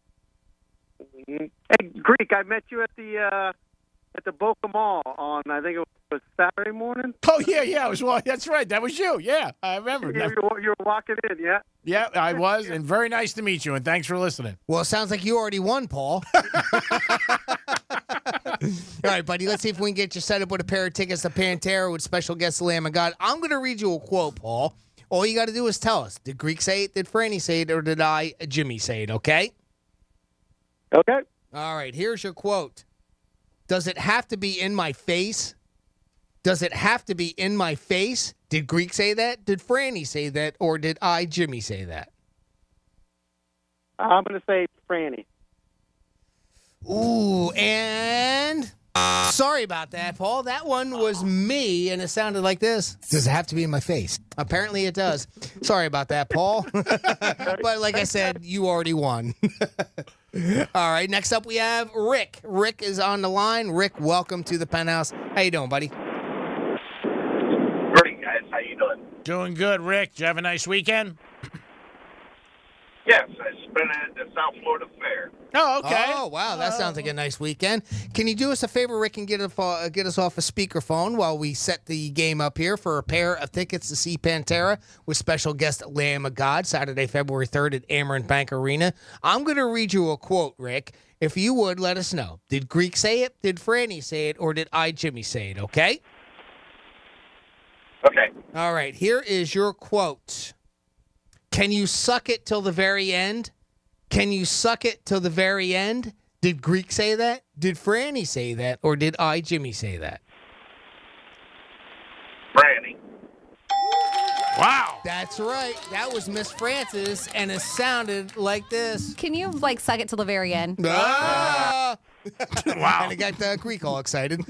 Mm-hmm. Hey, Greek, I met you at the Boca Mall on, I think it was Saturday morning. Oh, yeah. That's right. That was you. Yeah, I remember. You were walking in, yeah? Yeah, I was, and very nice to meet you, and thanks for listening. Well, it sounds like you already won, Paul. All right, buddy, let's see if we can get you set up with a pair of tickets to Pantera with special guest Lamb of God. I'm going to read you a quote, Paul. All you got to do is tell us, did Greek say it, did Franny say it, or did I, Jimmy, say it, okay? Okay. All right, here's your quote. Does it have to be in my face? Does it have to be in my face? Did Greek say that? Did Franny say that? Or did I, Jimmy, say that? I'm going to say Franny. Ooh, and sorry about that, Paul. That one was me, and it sounded like this. Does it have to be in my face? Apparently it does. Sorry about that, Paul. But like I said, you already won. All right, next up we have Rick. Rick is on the line. Rick, welcome to the Penthouse. How you doing, buddy? Great, guys. How you doing? Doing good, Rick. Did you have a nice weekend? Yes, I spent it at the South Florida Fair. Oh, okay. Oh, wow. That sounds like a nice weekend. Can you do us a favor, Rick, and get us off a speakerphone while we set the game up here for a pair of tickets to see Pantera with special guest Lamb of God, Saturday, February 3rd at Amerant Bank Arena? I'm going to read you a quote, Rick. If you would, let us know. Did Greek say it? Did Franny say it? Or did I, Jimmy, say it? Okay? Okay. All right. Here is your quote. Can you suck it till the very end? Can you suck it till the very end? Did Greek say that? Did Franny say that? Or did I, Jimmy, say that? Franny. Wow. That's right. That was Miss Francis, and it sounded like this. Can you, suck it till the very end? Ah! Wow. And it got Greek all excited.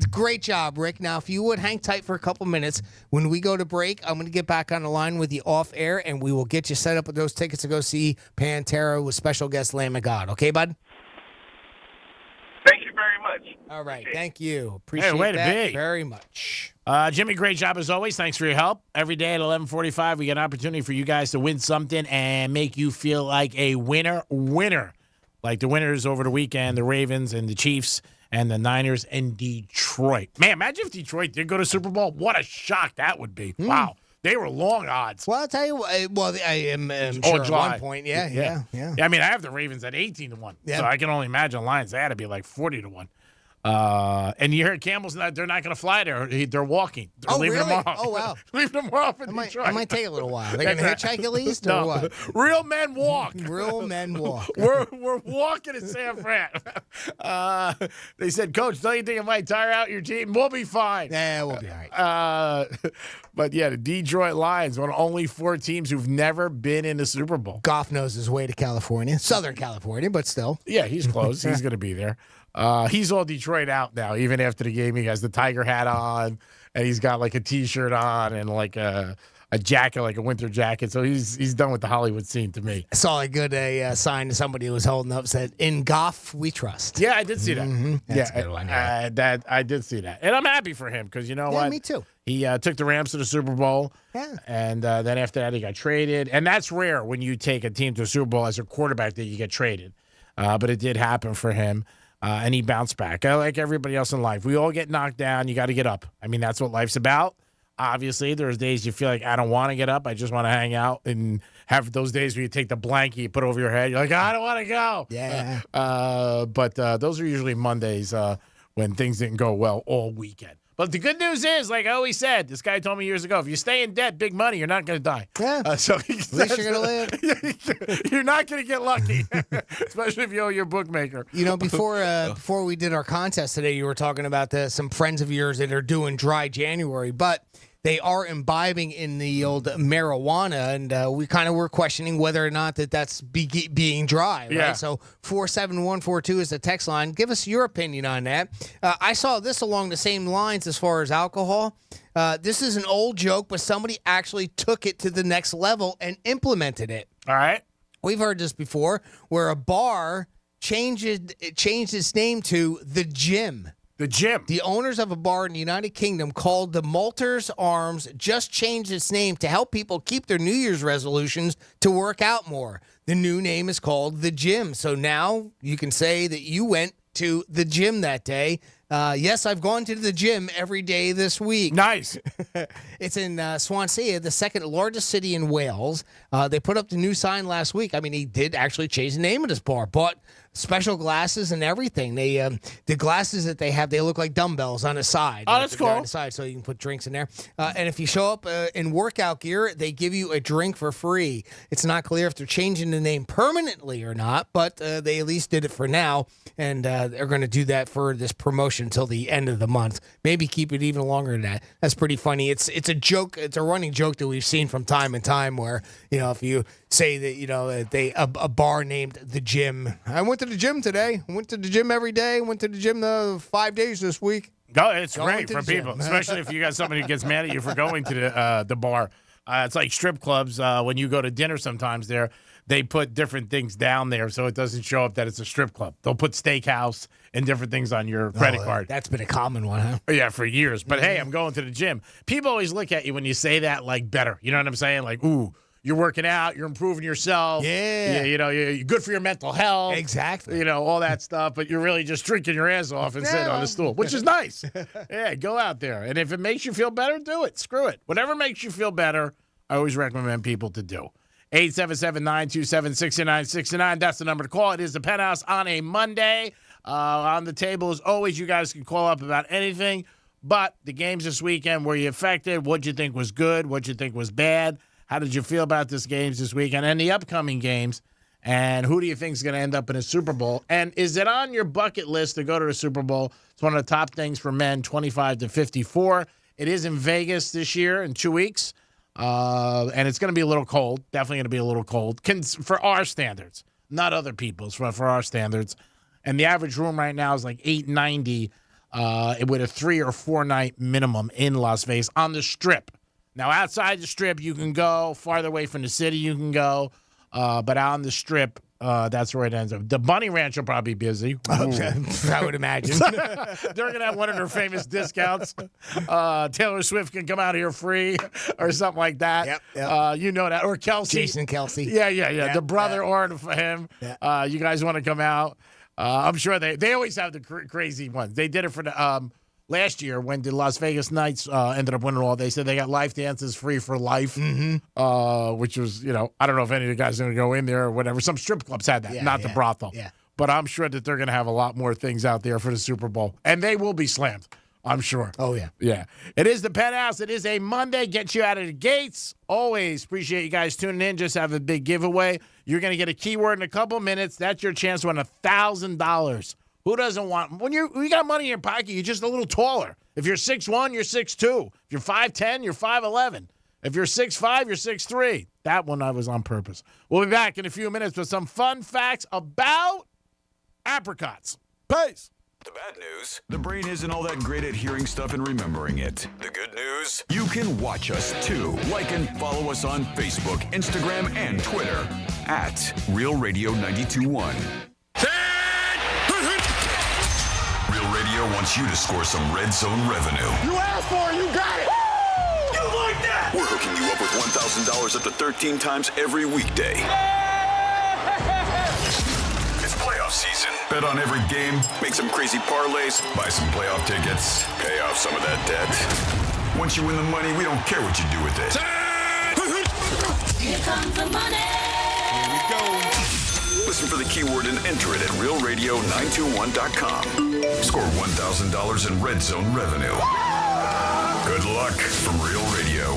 Great job, Rick. Now, if you would hang tight for a couple minutes, when we go to break, I'm going to get back on the line with you off air, and we will get you set up with those tickets to go see Pantera with special guest Lamb of God. Okay, bud? Thank you very much. All right. Thank you. Appreciate way to that be. very much. Jimmy, great job as always. Thanks for your help. Every day at 11:45, we get an opportunity for you guys to win something and make you feel like a winner. Like the winners over the weekend, the Ravens and the Chiefs and the Niners and Detroit. Man, imagine if Detroit did go to Super Bowl. What a shock that would be. Wow. They were long odds. Well, I'll tell you what. Well, I am sure at one point. Yeah. I mean, I have the Ravens at 18-1. Yeah. So I can only imagine Lions. They had to be like 40-1. And you hear Campbell's they're not going to fly there. They're walking. They're leaving really? them off. Oh, wow. Leaving them off in Detroit. It might take a little while. They're going to hitchhike at least, or what? Real men walk. Real men walk. We're walking in San Fran. They said, Coach, don't you think it might tire out your team? We'll be fine. Yeah, we'll be all right. But yeah, the Detroit Lions, one of only 4 teams who've never been in the Super Bowl. Goff knows his way to California, Southern California, but still. Yeah, he's close. He's going to be there. He's all Detroit out now. Even after the game, he has the Tiger hat on, and he's got like a T-shirt on and like a jacket, like a winter jacket. So he's done with the Hollywood scene to me. I saw a good sign to somebody who was holding up said, "In Goff, we trust." Yeah, I did see that. Mm-hmm. That's yeah, a good one. that I did see that, and I'm happy for him because you know what? Me too. He took the Rams to the Super Bowl. Yeah. And then after that, he got traded. And that's rare when you take a team to a Super Bowl as a quarterback that you get traded. But it did happen for him. And he bounced back. Like everybody else in life, we all get knocked down. You got to get up. I mean, that's what life's about. Obviously, there's days you feel like, I don't want to get up. I just want to hang out and have those days where you take the blanket, you put it over your head. You're like, I don't want to go. Yeah. But those are usually Mondays when things didn't go well all weekend. But the good news is, like I always said, this guy told me years ago, if you stay in debt, big money, you're not going to die. Yeah. So at least you're going to live. You're not going to get lucky, especially if you owe your bookmaker. You know, before we did our contest today, you were talking about some friends of yours that are doing dry January, but they are imbibing in the old marijuana, and we kind of were questioning whether or not that's being dry. Right? Yeah. So 47142 is the text line. Give us your opinion on that. I saw this along the same lines as far as alcohol. This is an old joke, but somebody actually took it to the next level and implemented it. All right. We've heard this before, where a bar changed its name to The Gym. The Gym. The owners of a bar in the United Kingdom called the Malters Arms just changed its name to help people keep their New Year's resolutions to work out more. The new name is called The Gym. So now you can say that you went to the gym that day. Yes, I've gone to the gym every day this week. Nice. It's in Swansea, the second largest city in Wales. They put up the new sign last week. I mean, he did actually change the name of this bar, bought special glasses and everything. They the glasses that they have, they look like dumbbells on the side. Oh, that's cool. On the side, so you can put drinks in there. And if you show up in workout gear, they give you a drink for free. It's not clear if they're changing the name permanently or not, but they at least did it for now, and they're going to do that for this promotion until the end of the month. Maybe keep it even longer than that. That's pretty funny. It's a joke. It's a running joke that we've seen from time to time where, you know, if you say that, you know, a bar named The Gym. I went to the gym today. I went to the gym every day. Went to the gym 5 days this week. Oh, it's great for people, especially if you got somebody who gets mad at you for going to the bar. It's like strip clubs. When you go to dinner sometimes there, they put different things down there so it doesn't show up that it's a strip club. They'll put steakhouse and different things on your credit card. That's been a common one, huh? Yeah, for years. But hey, I'm going to the gym. People always look at you when you say that like better. You know what I'm saying? Like, ooh, you're working out, you're improving yourself. Yeah. You know, you're good for your mental health. Exactly. You know, all that stuff. But you're really just drinking your ass off and sitting on the stool, which is nice. Yeah, go out there. And if it makes you feel better, do it. Screw it. Whatever makes you feel better, I always recommend people to do. 877-927-6969. That's the number to call. It is the Penthouse on a Monday. On the table, as always, you guys can call up about anything. But the games this weekend, were you affected? What'd you think was good? What'd you think was bad? How did you feel about this games this weekend and the upcoming games? And who do you think is going to end up in a Super Bowl? And is it on your bucket list to go to the Super Bowl? It's one of the top things for men, 25 to 54. It is in Vegas this year in 2 weeks. And it's going to be a little cold. Definitely going to be a little cold for our standards, not other people's, but for our standards. And the average room right now is like $890 with a 3 or 4 night minimum in Las Vegas on the Strip. Now, outside the Strip, you can go. Farther away from the city, you can go. But out on the Strip, that's where it ends up. The Bunny Ranch will probably be busy. I would imagine. They're going to have one of their famous discounts. Taylor Swift can come out here free or something like that. Yep. You know that. Or Kelsey. Jason Kelsey. Yeah. The brother ordered for him. Yeah. You guys want to come out? I'm sure they always have the crazy ones. They did it for the last year when the Las Vegas Knights ended up winning all. They said they got life dances free for life, which was, you know, I don't know if any of the guys are going to go in there or whatever. Some strip clubs had that, not the brothel. Yeah. but I'm sure that they're going to have a lot more things out there for the Super Bowl, and they will be slammed, I'm sure. Oh, yeah. Yeah. It is the Penthouse. It is a Monday. Get you out of the gates. Always appreciate you guys tuning in. Just have a big giveaway. You're going to get a keyword in a couple minutes. That's your chance to win $1,000. Who doesn't want? When you got money in your pocket, you're just a little taller. If you're 6'1", you're 6'2". If you're 5'10", you're 5'11". If you're 6'5", you're 6'3". That one I was on purpose. We'll be back in a few minutes with some fun facts about apricots. Peace. The bad news, the brain isn't all that great at hearing stuff and remembering it. The good news, you can watch us too. Like and follow us on Facebook, Instagram, and Twitter at Real Radio 92.1. Real Radio wants you to score some red zone revenue. You asked for it, you got it. Woo! You like that? We're hooking you up with $1,000 up to 13 times every weekday. It's playoff season. Bet on every game, make some crazy parlays, buy some playoff tickets, pay off some of that debt. Once you win the money, we don't care what you do with it. Here comes the money. Here we go. Listen for the keyword and enter it at realradio921.com. Score $1,000 in red zone revenue. Good luck from Real Radio.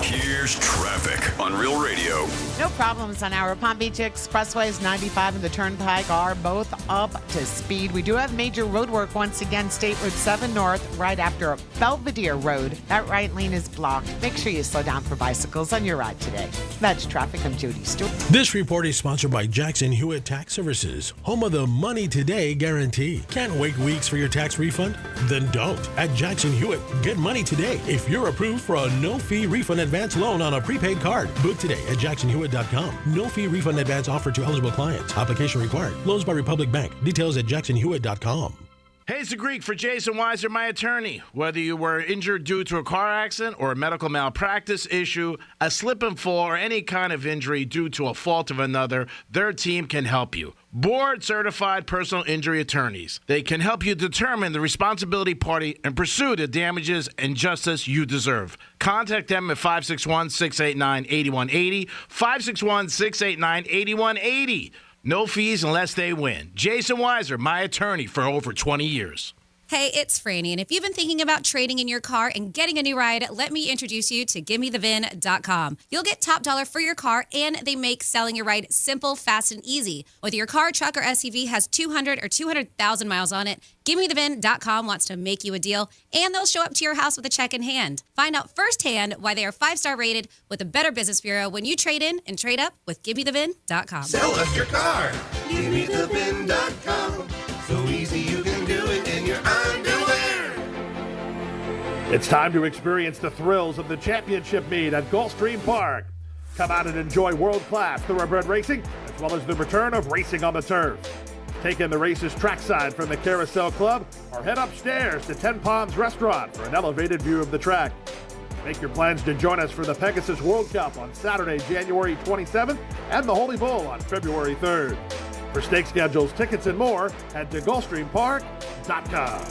Here's traffic on Real Radio. No problems on our Palm Beach Expressways. 95 and the Turnpike are both up to speed. We do have major road work once again. State Road 7 North, right after Belvedere Road. That right lane is blocked. Make sure you slow down for bicycles on your ride today. That's traffic. I'm Jody Stewart. This report is sponsored by Jackson Hewitt Tax Services, home of the Money Today guarantee. Can't wait weeks for your tax refund? Then don't. At Jackson Hewitt, get money today if you're approved for a no-fee refund advance loan on a prepaid card. Book today at jacksonhewitt.com. No-fee refund advance offered to eligible clients. Application required. Loans by Republic Bank. Details at jacksonhewitt.com. Hey, it's the Greek for Jason Weiser, my attorney. Whether you were injured due to a car accident or a medical malpractice issue, a slip and fall, or any kind of injury due to a fault of another, their team can help you. Board-certified personal injury attorneys. They can help you determine the responsibility party and pursue the damages and justice you deserve. Contact them at 561-689-8180, 561-689-8180. No fees unless they win. Jason Weiser, my attorney for over 20 years. Hey, it's Franny, and if you've been thinking about trading in your car and getting a new ride, let me introduce you to GiveMeTheVin.com. You'll get top dollar for your car, and they make selling your ride simple, fast, and easy. Whether your car, truck, or SUV has 200 or 200,000 miles on it, GiveMeTheVin.com wants to make you a deal, and they'll show up to your house with a check in hand. Find out firsthand why they are 5-star rated with the Better Business Bureau when you trade in and trade up with GiveMeTheVin.com. Sell us your car. GiveMeTheVin.com. So easy you can do it in your underwear. It's time to experience the thrills of the championship meet at Gulfstream Park. Come out and enjoy world-class thoroughbred racing, as well as the return of racing on the turf. Take in the races trackside from the Carousel Club, or head upstairs to 10 Palms Restaurant for an elevated view of the track. Make your plans to join us for the Pegasus World Cup on Saturday, January 27th, and the Holy Bull on February 3rd. For stake schedules, tickets, and more, head to GulfstreamPark.com.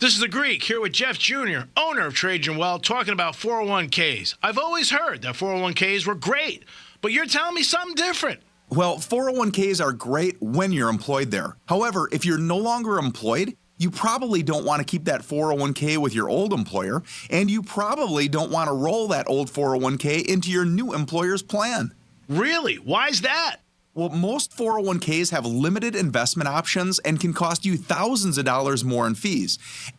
This is the Greek here with Jeff Jr., owner of Trajan Wealth, talking about 401ks. I've always heard that 401ks were great, but you're telling me something different. Well, 401ks are great when you're employed there. However, if you're no longer employed, you probably don't want to keep that 401k with your old employer, and you probably don't want to roll that old 401k into your new employer's plan. Really? Why's that? Well, most 401ks have limited investment options and can cost you thousands of dollars more in fees.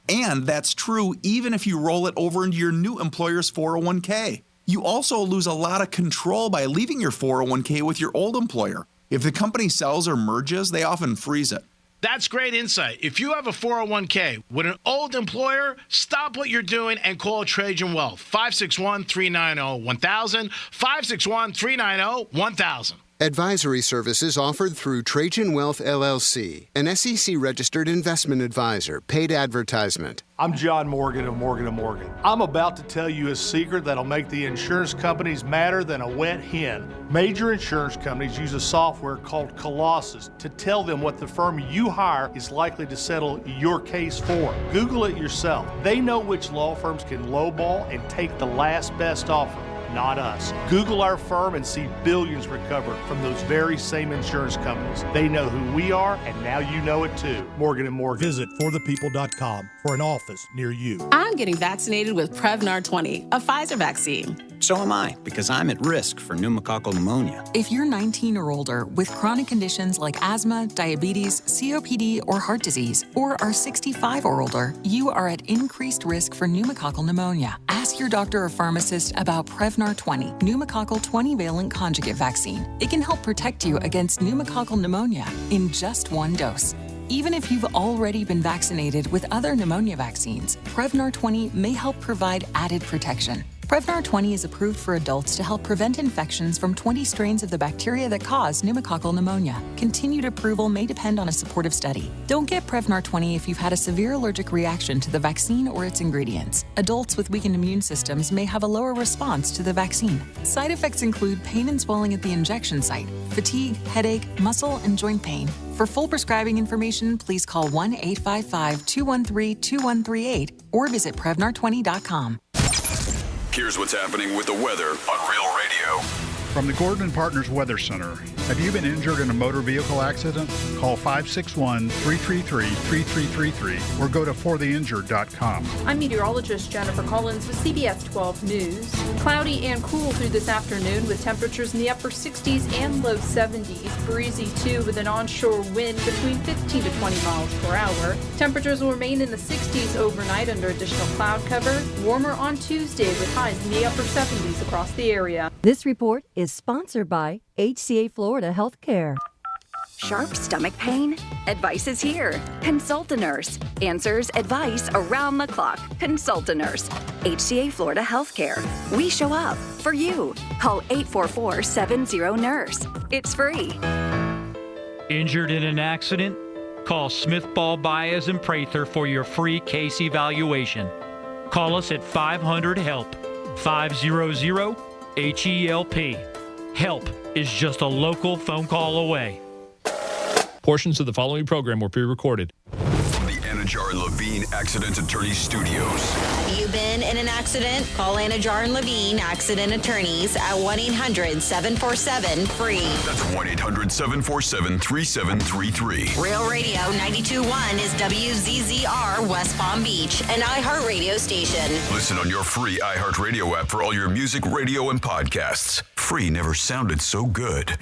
And that's true even if you roll it over into your new employer's 401k. You also lose a lot of control by leaving your 401k with your old employer. If the company sells or merges, they often freeze it. That's great insight. If you have a 401k with an old employer, stop what you're doing and call Trajan Wealth. 561-390-1000, 561-390-1000. Advisory services offered through Trajan Wealth, LLC, an SEC-registered investment advisor. Paid advertisement. I'm John Morgan of Morgan & Morgan. I'm about to tell you a secret that'll make the insurance companies madder than a wet hen. Major insurance companies use a software called Colossus to tell them what the firm you hire is likely to settle your case for. Google it yourself. They know which law firms can lowball and take the last best offer. not us. Google our firm and see billions recovered from those very same insurance companies. They know who we are, and now you know it too. Morgan & Morgan. Visit forthepeople.com for an office near you. I'm getting vaccinated with Prevnar 20, a Pfizer vaccine. So am I, because I'm at risk for pneumococcal pneumonia. If you're 19 or older with chronic conditions like asthma, diabetes, COPD, or heart disease, or are 65 or older, you are at increased risk for pneumococcal pneumonia. Ask your doctor or pharmacist about Prevnar 20, pneumococcal 20-valent conjugate vaccine. It can help protect you against pneumococcal pneumonia in just one dose. Even if you've already been vaccinated with other pneumonia vaccines, Prevnar 20 may help provide added protection. Prevnar 20 is approved for adults to help prevent infections from 20 strains of the bacteria that cause pneumococcal pneumonia. Continued approval may depend on a supportive study. Don't get Prevnar 20 if you've had a severe allergic reaction to the vaccine or its ingredients. Adults with weakened immune systems may have a lower response to the vaccine. Side effects include pain and swelling at the injection site, fatigue, headache, muscle, and joint pain. For full prescribing information, please call 1-855-213-2138 or visit Prevnar20.com. Here's what's happening with the weather on Real Radio. From the Gordon & Partners Weather Center. Have you been injured in a motor vehicle accident? Call 561-333-3333 or go to fortheinjured.com. I'm meteorologist Jennifer Collins with CBS 12 News. Cloudy and cool through this afternoon with temperatures in the upper 60s and low 70s. Breezy too with an onshore wind between 15 to 20 miles per hour. Temperatures will remain in the 60s overnight under additional cloud cover. Warmer on Tuesday with highs in the upper 70s across the area. This report is sponsored by HCA Florida Healthcare. Sharp stomach pain? Advice is here. Consult a nurse. Answers, advice around the clock. Consult a nurse. HCA Florida Healthcare. We show up for you. Call 844-70-NURSE. It's free. Injured in an accident? Call Smith Ball Baez and Prather for your free case evaluation. Call us at 500-HELP. 500-HELP. Help is just a local phone call away. Portions of the following program were pre-recorded. From the Anajar and Levine Accident Attorney Studios. Have you been in an accident? Call Anajar and Levine Accident Attorneys at 1-800-747-FREE. That's 1-800-747-3733. Real Radio 92.1 is WZZR West Palm Beach, an iHeartRadio station. Listen on your free iHeartRadio app for all your music, radio, and podcasts. Free never sounded so good.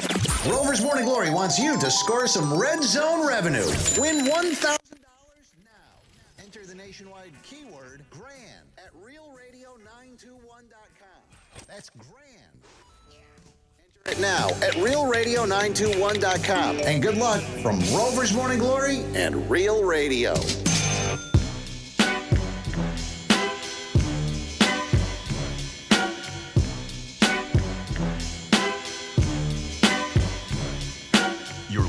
Rover's Morning Glory wants you to score some red zone revenue. Win $1,000 now. Enter the nationwide keyword GRAND at realradio921.com. That's GRAND. Enter it now at realradio921.com. And good luck from Rover's Morning Glory and Real Radio.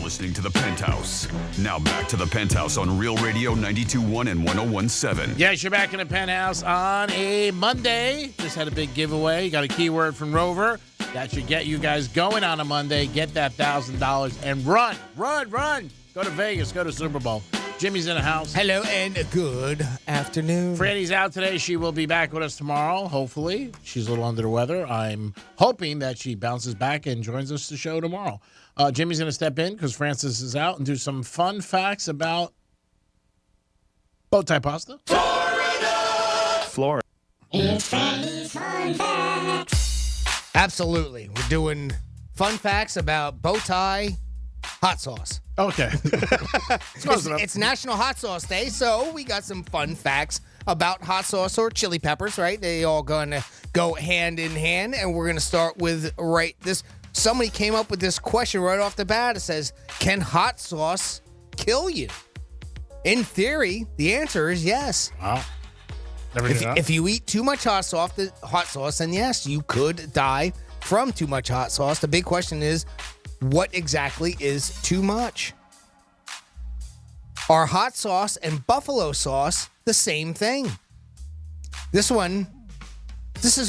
Listening to the Penthouse. Now back to the Penthouse on Real Radio 92.1 and 101.7. Yes, you're back in the Penthouse on a Monday. Just had a big giveaway. Got a keyword from Rover. That should get you guys going on a Monday. Get that $1,000 and run. Go to Vegas. Go to Super Bowl. Jimmy's in the house. Hello and good afternoon. Franny's out today. She will be back with us tomorrow, hopefully. She's a little under the weather. I'm hoping that she bounces back and joins us to the show tomorrow. Jimmy's going to step in because Francis is out and do some fun facts about bow tie pasta. Florida. It's Franny's Fun Facts. Absolutely. We're doing fun facts about bow tie hot sauce. Okay. It's National Hot Sauce Day, so we got some fun facts about hot sauce or chili peppers, right? They all going to go hand in hand, and we're going to start with this. Somebody came up with this question right off the bat. It says, can hot sauce kill you? In theory, the answer is yes. Wow. If you eat too much hot sauce, then yes, you could die from too much hot sauce. The big question is, what exactly is too much? Are hot sauce and buffalo sauce the same thing? This is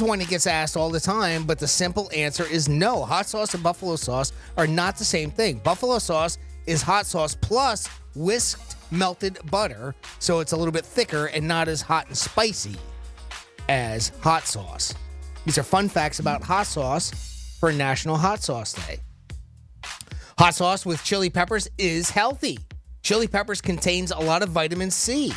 one that gets asked all the time, but the simple answer is no. Hot sauce and buffalo sauce are not the same thing. Buffalo sauce is hot sauce plus whisked melted butter, so it's a little bit thicker and not as hot and spicy as hot sauce. These are fun facts about hot sauce for National Hot Sauce Day. Hot sauce with chili peppers is healthy. Chili peppers contains a lot of vitamin C.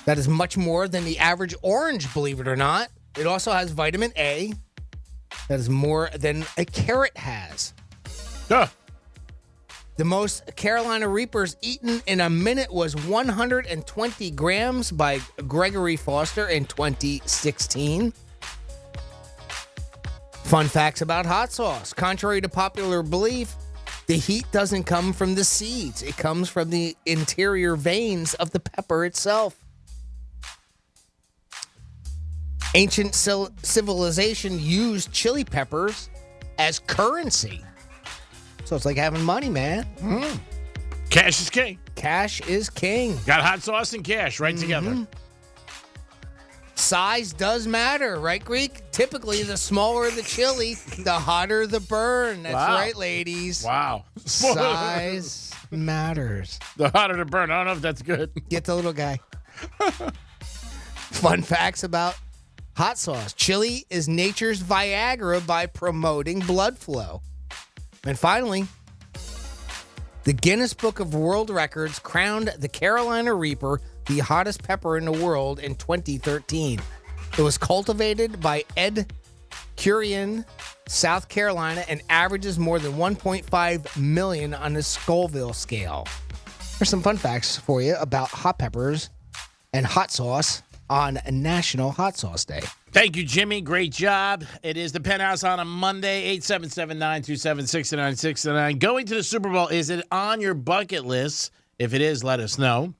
That is much more than the average orange, believe it or not. It also has vitamin A. That is more than a carrot has. Huh. The most Carolina Reapers eaten in a minute was 120 grams by Gregory Foster in 2016. Fun facts about hot sauce. Contrary to popular belief, the heat doesn't come from the seeds. It comes from the interior veins of the pepper itself. Ancient civilization used chili peppers as currency. So it's like having money, man. Cash is king. Cash is king. Got hot sauce and cash right together. Size does matter, right, Greek? Typically, the smaller the chili, the hotter the burn. That's Wow. right, ladies. Wow. Size matters. The hotter the burn. I don't know if that's good. Get the little guy. Fun facts about hot sauce. Chili is nature's Viagra by promoting blood flow. And finally, the Guinness Book of World Records crowned the Carolina Reaper the hottest pepper in the world in 2013. It was cultivated by Ed Curian, South Carolina, and averages more than 1.5 million on the Scoville scale. Here's some fun facts for you about hot peppers and hot sauce on National Hot Sauce Day. Thank you, Jimmy. Great job. It is the Penthouse on a Monday, 877-927-6969. Going to the Super Bowl, is it on your bucket list? If it is, let us know.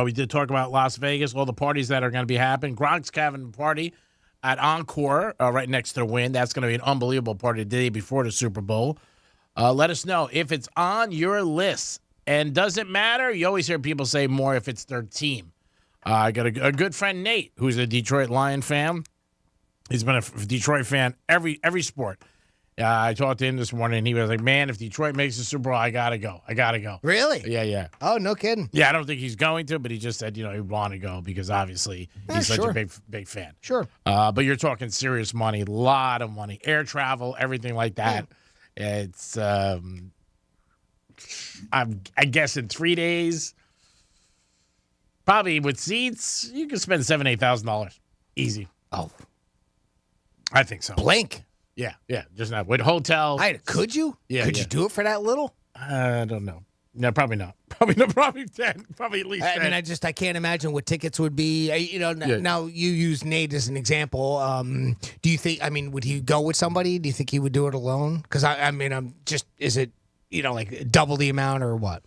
We did talk about Las Vegas, all the parties that are going to be happening. Gronk's having a party at Encore right next to the Wynn. That's going to be an unbelievable party the day before the Super Bowl. Let us know if it's on your list. And does it matter? You always hear people say more if it's their team. I got a good friend, Nate, who's a Detroit Lion fan. He's been a Detroit fan every sport. I talked to him this morning, and he was like, man, if Detroit makes the Super Bowl, I got to go. Really? Yeah. Oh, no kidding. Yeah, I don't think he's going to, but he just said, he'd want to go because obviously he's such a big fan. Sure. But you're talking serious money, a lot of money, air travel, everything like that. Yeah. It's, I guess in 3 days, probably with seats, you can spend $7,000-8,000 easy. Oh, I think so. Blink. Yeah, just not with hotel. Could you? Yeah, Could you do it for that little? I don't know. No, probably not. Probably 10. Probably at least 10. I mean, I can't imagine what tickets would be. Now you use Nate as an example. Do you think? I mean, would he go with somebody? Do you think he would do it alone? Because is it like double the amount or what?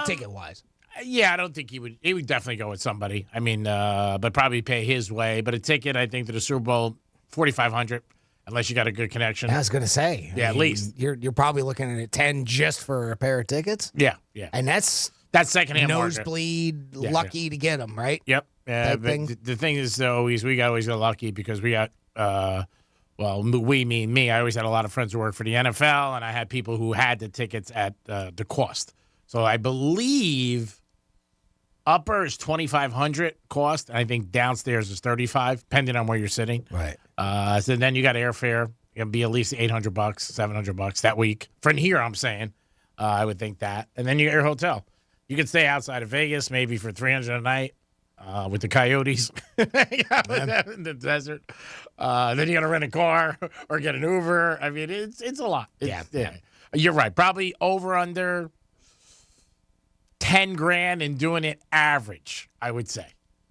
Ticket wise. Yeah, I don't think he would. He would definitely go with somebody. I mean, but probably pay his way. But a ticket, I think, to the Super Bowl, $4,500. Unless you got a good connection. I was going to say. Yeah, at least. You're probably looking at 10 just for a pair of tickets. Yeah. And that's secondhand nosebleed, lucky to get them, right? Yep. The thing is, though, we always got lucky because we got, we mean me. I always had a lot of friends who worked for the NFL, and I had people who had the tickets at the cost. So I believe upper is $2,500 cost, and I think downstairs is $35, depending on where you're sitting. Right. So then you got airfare. It'll be at least $800, $700 that week. From here, I'm saying, I would think that. And then you get your hotel. You can stay outside of Vegas maybe for $300 a night with the coyotes in the desert. Then you got to rent a car or get an Uber. I mean, it's a lot. Yeah. You're right. Probably over under $10,000 and doing it average, I would say.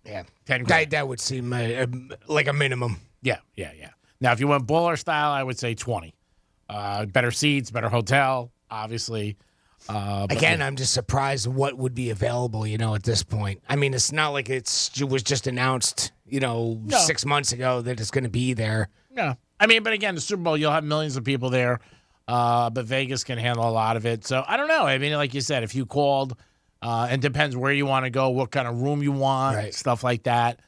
Yeah. $10,000. That would seem like a minimum. Yeah. Now, if you went baller style, I would say 20. Better seats, better hotel, obviously. Again, I'm just surprised what would be available, at this point. I mean, it's not like it was just announced, 6 months ago that it's going to be there. No. I mean, but again, the Super Bowl, you'll have millions of people there, but Vegas can handle a lot of it. So, I don't know. I mean, like you said, if you called, it depends where you want to go, what kind of room you want, stuff like that.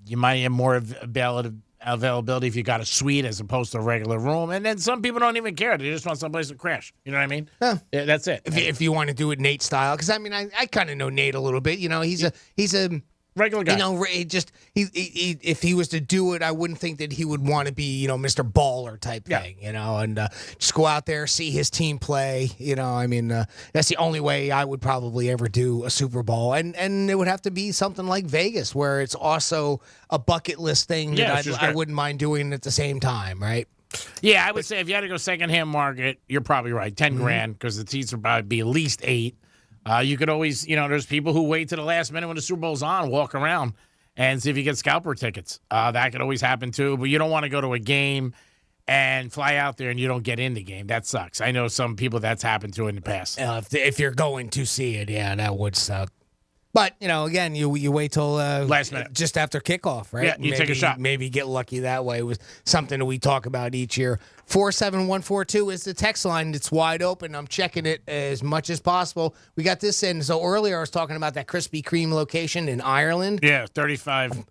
You might have more availability if you got a suite as opposed to a regular room. And then some people don't even care. They just want someplace to crash. You know what I mean? Yeah, that's it. If you want to do it Nate style. Because, I mean, I kind of know Nate a little bit. He's a Regular guy. You know, he if he was to do it, I wouldn't think that he would want to be, Mr. Baller type thing, and just go out there, see his team play. I mean, that's the only way I would probably ever do a Super Bowl, and it would have to be something like Vegas, where it's also a bucket list thing that I wouldn't mind doing at the same time, right? Yeah, I would say if you had to go secondhand market, you're probably right, $10,000 because the seats would probably be at least $8,000. You could always, there's people who wait to the last minute when the Super Bowl's on, walk around and see if you get scalper tickets. That could always happen too, but you don't want to go to a game and fly out there and you don't get in the game. That sucks. I know some people that's happened to in the past. If you're going to see it, that would suck. But, again, you wait till last minute, just after kickoff, right? Yeah, you take a shot. Maybe get lucky that way. It was something that we talk about each year. 47142 is the text line. It's wide open. I'm checking it as much as possible. We got this in. So earlier I was talking about that Krispy Kreme location in Ireland. Yeah, 35.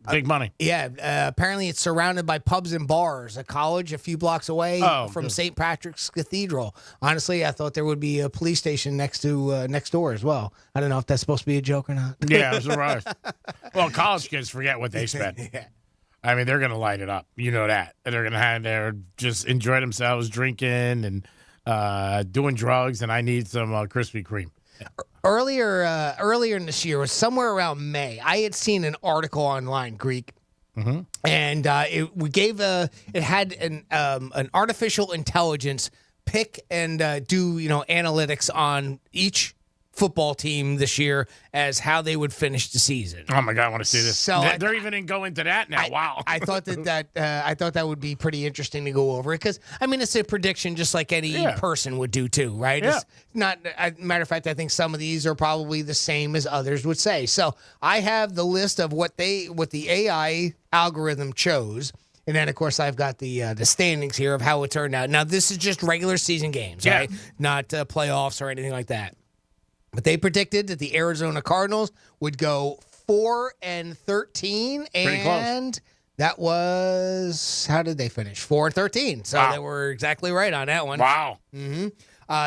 Big money. Yeah, apparently it's surrounded by pubs and bars. A college a few blocks away from St. Patrick's Cathedral. Honestly, I thought there would be a police station next door as well. I don't know if that's supposed to be a joke or not. Yeah, I was surprised. Well, college kids forget what they spend. Yeah. I mean, they're going to light it up. You know that. And they're going to have there just enjoy themselves drinking and doing drugs, and I need some Krispy Kreme. Earlier in this year, was somewhere around May, I had seen an article online, Greek, and it had an artificial intelligence pick and do analytics on each football team this year as how they would finish the season. Oh my God, I want to see this. So they're even going into that now. Wow. I thought that would be pretty interesting to go over it because it's a prediction just like any person would do too, right? Yeah. It's not. Matter of fact, I think some of these are probably the same as others would say. So I have the list of what the AI algorithm chose. And then, of course, I've got the standings here of how it turned out. Now, this is just regular season games, right? Not playoffs or anything like that. But they predicted that the Arizona Cardinals would go 4-13, and that was, how did they finish? 4-13. So they were exactly right on that one. Wow. Mm-hmm.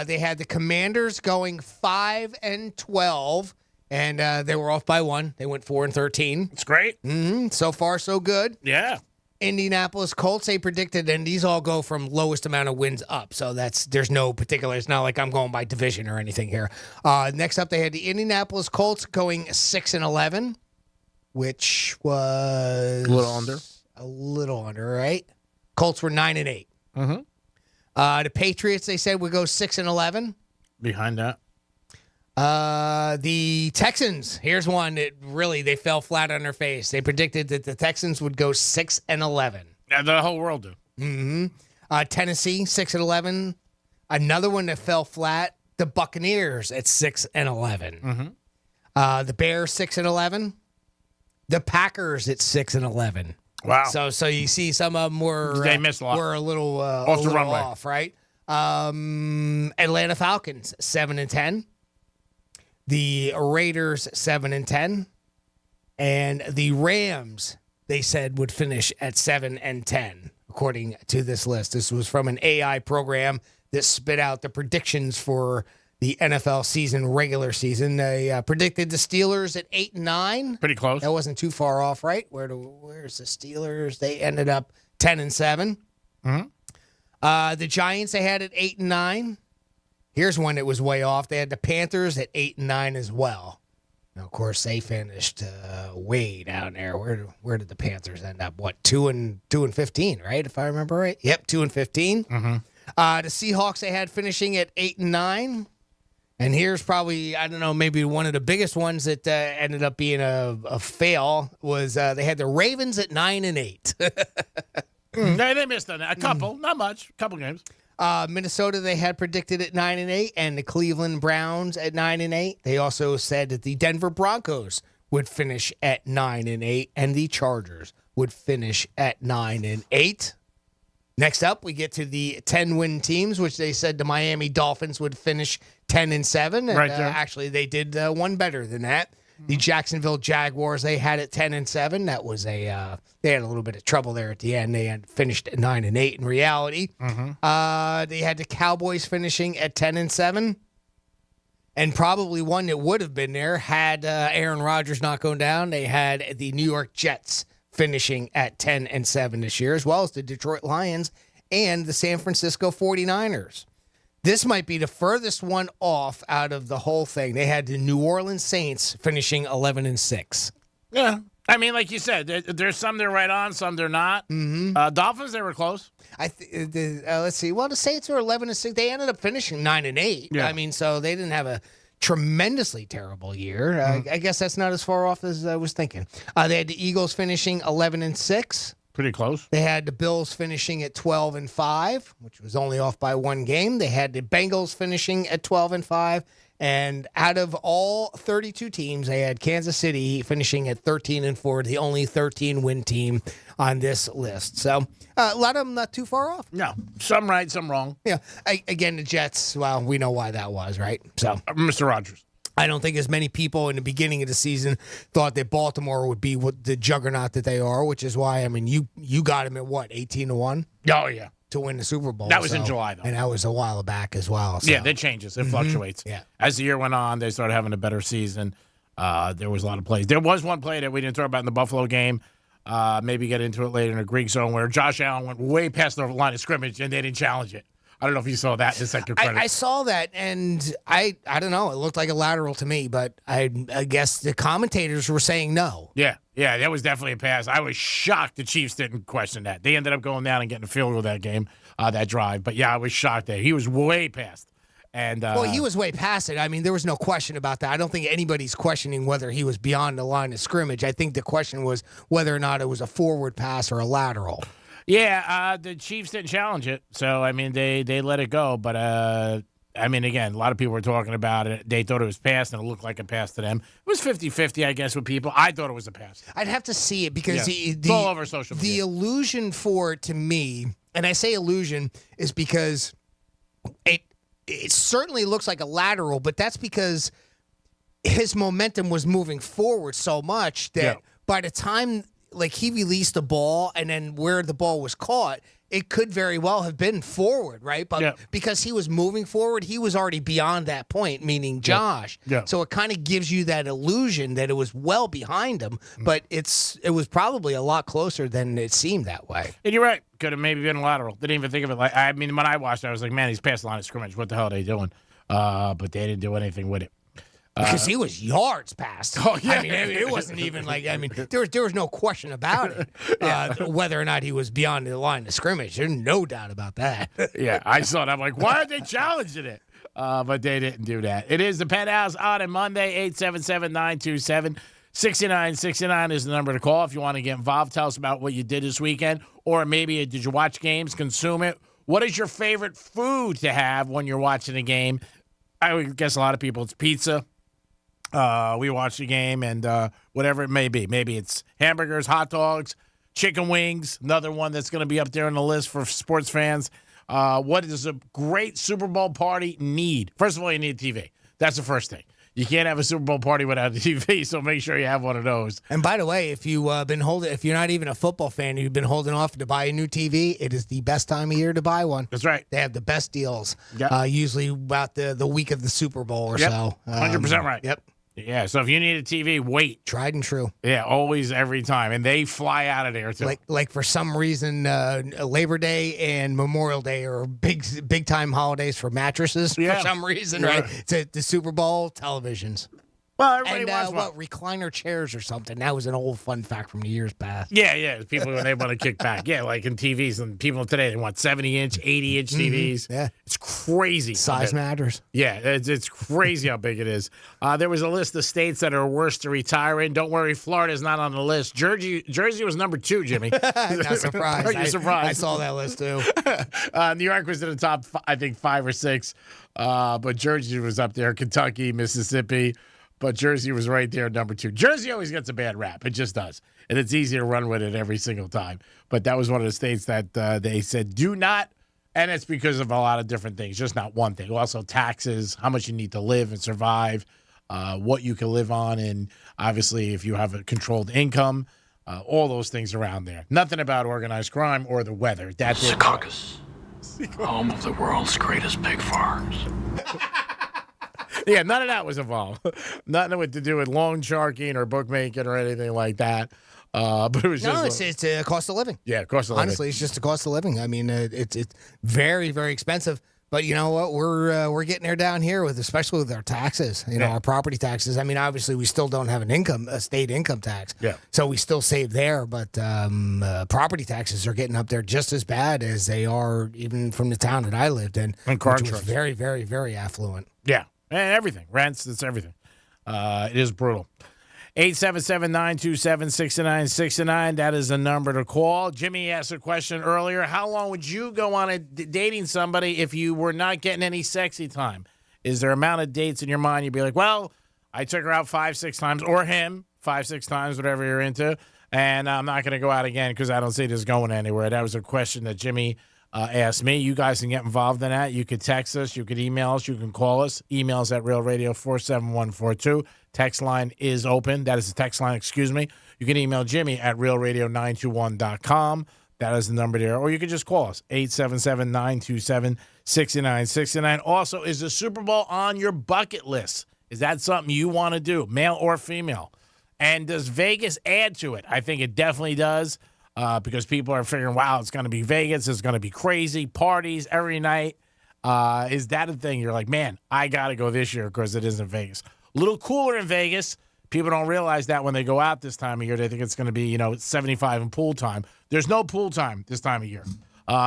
They had the Commanders going 5-12, and they were off by 1. They went 4-13. It's great. Mm-hmm. So far, so good. Yeah. Indianapolis Colts, they predicted, and these all go from lowest amount of wins up. So there's no particular, it's not like I'm going by division or anything here. Next up, they had the Indianapolis Colts going 6-11, which was a little under, right? Colts were 9-8. Mm-hmm. The Patriots, they said, would go 6-11. Behind that. The Texans, here's one that really, they fell flat on their face. They predicted that the Texans would go 6-11. Yeah, the whole world do. Mm-hmm. Tennessee, 6-11. Another one that fell flat, the Buccaneers at 6-11. Mm-hmm. The Bears, 6-11. The Packers at 6-11. Wow. So you see some of them were they missed a lot. Were a little off the runway. Off, right? Atlanta Falcons, 7-10. The Raiders, 7-10. And the Rams, they said, would finish at 7-10, according to this list. This was from an AI program that spit out the predictions for the NFL season, regular season. They predicted the Steelers at 8-9. Pretty close. That wasn't too far off, right? Where's the Steelers? They ended up 10-7. Mm-hmm. The Giants, they had at 8-9. Here's one that was way off. They had the Panthers at 8-9 as well. Now, of course, they finished way down there. Where did the Panthers end up? What, 2-15, right? If I remember right. Yep, 2-15. Mm-hmm. The Seahawks, they had finishing at 8-9. And here's probably, I don't know, maybe one of the biggest ones that ended up being a fail was they had the Ravens at 9-8. They missed a couple, not much, a couple games. Minnesota, they had predicted at 9-8, and the Cleveland Browns at 9-8. They also said that the Denver Broncos would finish at 9-8, and the Chargers would finish at 9-8. Next up, we get to the 10-win teams, which they said the Miami Dolphins would finish 10-7. And right there. Actually, they did one better than that. The Jacksonville Jaguars, they had it 10-7. That was they had a little bit of trouble there at the end. They had finished at 9-8 in reality. Mm-hmm. They had the Cowboys finishing at 10-7. And probably one that would have been there had Aaron Rodgers not gone down. They had the New York Jets finishing at 10-7 this year, as well as the Detroit Lions and the San Francisco 49ers. This might be the furthest one off out of the whole thing. They had the New Orleans Saints finishing 11-6. Yeah. I mean, like you said, there's some they're right on, some they're not. Mm-hmm. Dolphins, they were close. Let's see. Well, the Saints were 11-6. They ended up finishing 9-8. Yeah. I mean, so they didn't have a tremendously terrible year. I guess that's not as far off as I was thinking. They had the Eagles finishing 11-6. Pretty close. They had the Bills finishing at 12-5, which was only off by one game. They had the Bengals finishing at 12-5. And out of all 32 teams, they had Kansas City finishing at 13-4, the only 13-win team on this list. So a lot of them not too far off. No, some right, some wrong. Yeah. Again, the Jets, well, we know why that was, right? So Mr. Rodgers. I don't think as many people in the beginning of the season thought that Baltimore would be what the juggernaut that they are, which is why, I mean, you got them at what, 18-1? Oh, yeah. To win the Super Bowl. That was in July, though. And that was a while back as well. So. Yeah, that changes. It fluctuates. Yeah. As the year went on, they started having a better season. There was a lot of plays. There was one play that we didn't talk about in the Buffalo game. Maybe get into it later in the Greek zone where Josh Allen went way past the line of scrimmage and they didn't challenge it. I don't know if you saw that in the second credit. I saw that, and I don't know. It looked like a lateral to me, but I guess the commentators were saying no. Yeah, that was definitely a pass. I was shocked the Chiefs didn't question that. They ended up going down and getting a field goal that game, that drive. But, yeah, I was shocked that he was way past. And well, he was way past it. I mean, there was no question about that. I don't think anybody's questioning whether he was beyond the line of scrimmage. I think the question was whether or not it was a forward pass or a lateral. Yeah, the Chiefs didn't challenge it. So, I mean, they let it go. But, I mean, again, a lot of people were talking about it. They thought it was pass, and it looked like a pass to them. It was 50-50, I guess, with people. I thought it was a pass. I'd have to see it because it's all over social media. The illusion for it to me, and I say illusion, is because it certainly looks like a lateral, but that's because his momentum was moving forward so much that by the time like he released the ball and then where the ball was caught, it could very well have been forward, right? But because he was moving forward, he was already beyond that point, meaning Josh. Yeah. So it kind of gives you that illusion that it was well behind him, but it was probably a lot closer than it seemed that way. And you're right. Could have maybe been lateral. Didn't even think of it. Like I mean, when I watched it, I was like, man, he's past the line of scrimmage. What the hell are they doing? But they didn't do anything with it. Because he was yards past. Oh, yeah. I mean, it wasn't even like, I mean, there was no question about it, whether or not he was beyond the line of scrimmage. There's no doubt about that. Yeah, I saw it. I'm like, why are they challenging it? But they didn't do that. It is the Penthouse on a Monday, 877-927-6969 is the number to call if you want to get involved. Tell us about what you did this weekend, or maybe did you watch games, consume it? What is your favorite food to have when you're watching a game? I would guess a lot of people, it's pizza. We watch the game and whatever it may be. Maybe it's hamburgers, hot dogs, chicken wings, another one that's going to be up there on the list for sports fans. What does a great Super Bowl party need? First of all, you need a TV. That's the first thing. You can't have a Super Bowl party without a TV, so make sure you have one of those. And by the way, if you've if you're not even a football fan, you've been holding off to buy a new TV, it is the best time of year to buy one. That's right. They have the best deals. Usually about the week of the Super Bowl or so. 100% right. Yep. Yeah, so if you need a TV, wait. Tried and true. Yeah, always, every time. And they fly out of there, too. Like for some reason, Labor Day and Memorial Day are big time holidays for mattresses for some reason, right? It's the Super Bowl televisions. Well, everybody wants one. Recliner chairs or something. That was an old fun fact from the years past. Yeah. People, when they want to kick back. Yeah, like in TVs. And people today, they want 70-inch, 80-inch TVs. Yeah. It's crazy. Size matters. Yeah, it's crazy how big it is. There was a list of states that are worse to retire in. Don't worry, Florida's not on the list. Jersey was number 2, Jimmy. Not surprised. Are you surprised? I saw that list, too. New York was in the top, I think, 5 or 6. But Jersey was up there. Kentucky, Mississippi. But Jersey was right there at number 2. Jersey always gets a bad rap. It just does. And it's easy to run with it every single time. But that was one of the states that they said do not. And it's because of a lot of different things, just not one thing. Also taxes, how much you need to live and survive, what you can live on. And obviously if you have a controlled income, all those things around there. Nothing about organized crime or the weather. That's it. Secaucus, home of the world's greatest pig farms. Yeah, none of that was involved. Nothing to do with loan sharking or bookmaking or anything like that. But it was just it's a cost of living. Yeah, cost of living. Honestly, it's just a cost of living. I mean, it's very, very expensive. But you know what? We're getting there down here especially with our taxes. You know, our property taxes. I mean, obviously, we still don't have a state income tax. Yeah. So we still save there, but property taxes are getting up there just as bad as they are even from the town that I lived in, And car which was insurance. very, very, very affluent. Yeah, and everything. Rents, it's everything. It is brutal. 877-927-6969. That is the number to call. Jimmy asked a question earlier. How long would you go on dating somebody if you were not getting any sexy time? Is there amount of dates in your mind you'd be like, well, I took her out 5-6 times, or him 5-6 times, whatever you're into, and I'm not going to go out again because I don't see this going anywhere. That was a question that Jimmy asked me. You guys can get involved in that. You could text us. You could email us. You can call us. Emails at realradio47142. Text line is open. That is the text line, excuse me. You can email Jimmy at realradio921.com. That is the number there. Or you can just call us, 877-927-6969. Also, is the Super Bowl on your bucket list? Is that something you want to do, male or female? And does Vegas add to it? I think it definitely does. Because people are figuring, wow, it's going to be Vegas. It's going to be crazy. Parties every night. Is that a thing? You're like, man, I got to go this year because it isn't Vegas. A little cooler in Vegas. People don't realize that when they go out this time of year. They think it's going to be, 75 in pool time. There's no pool time this time of year.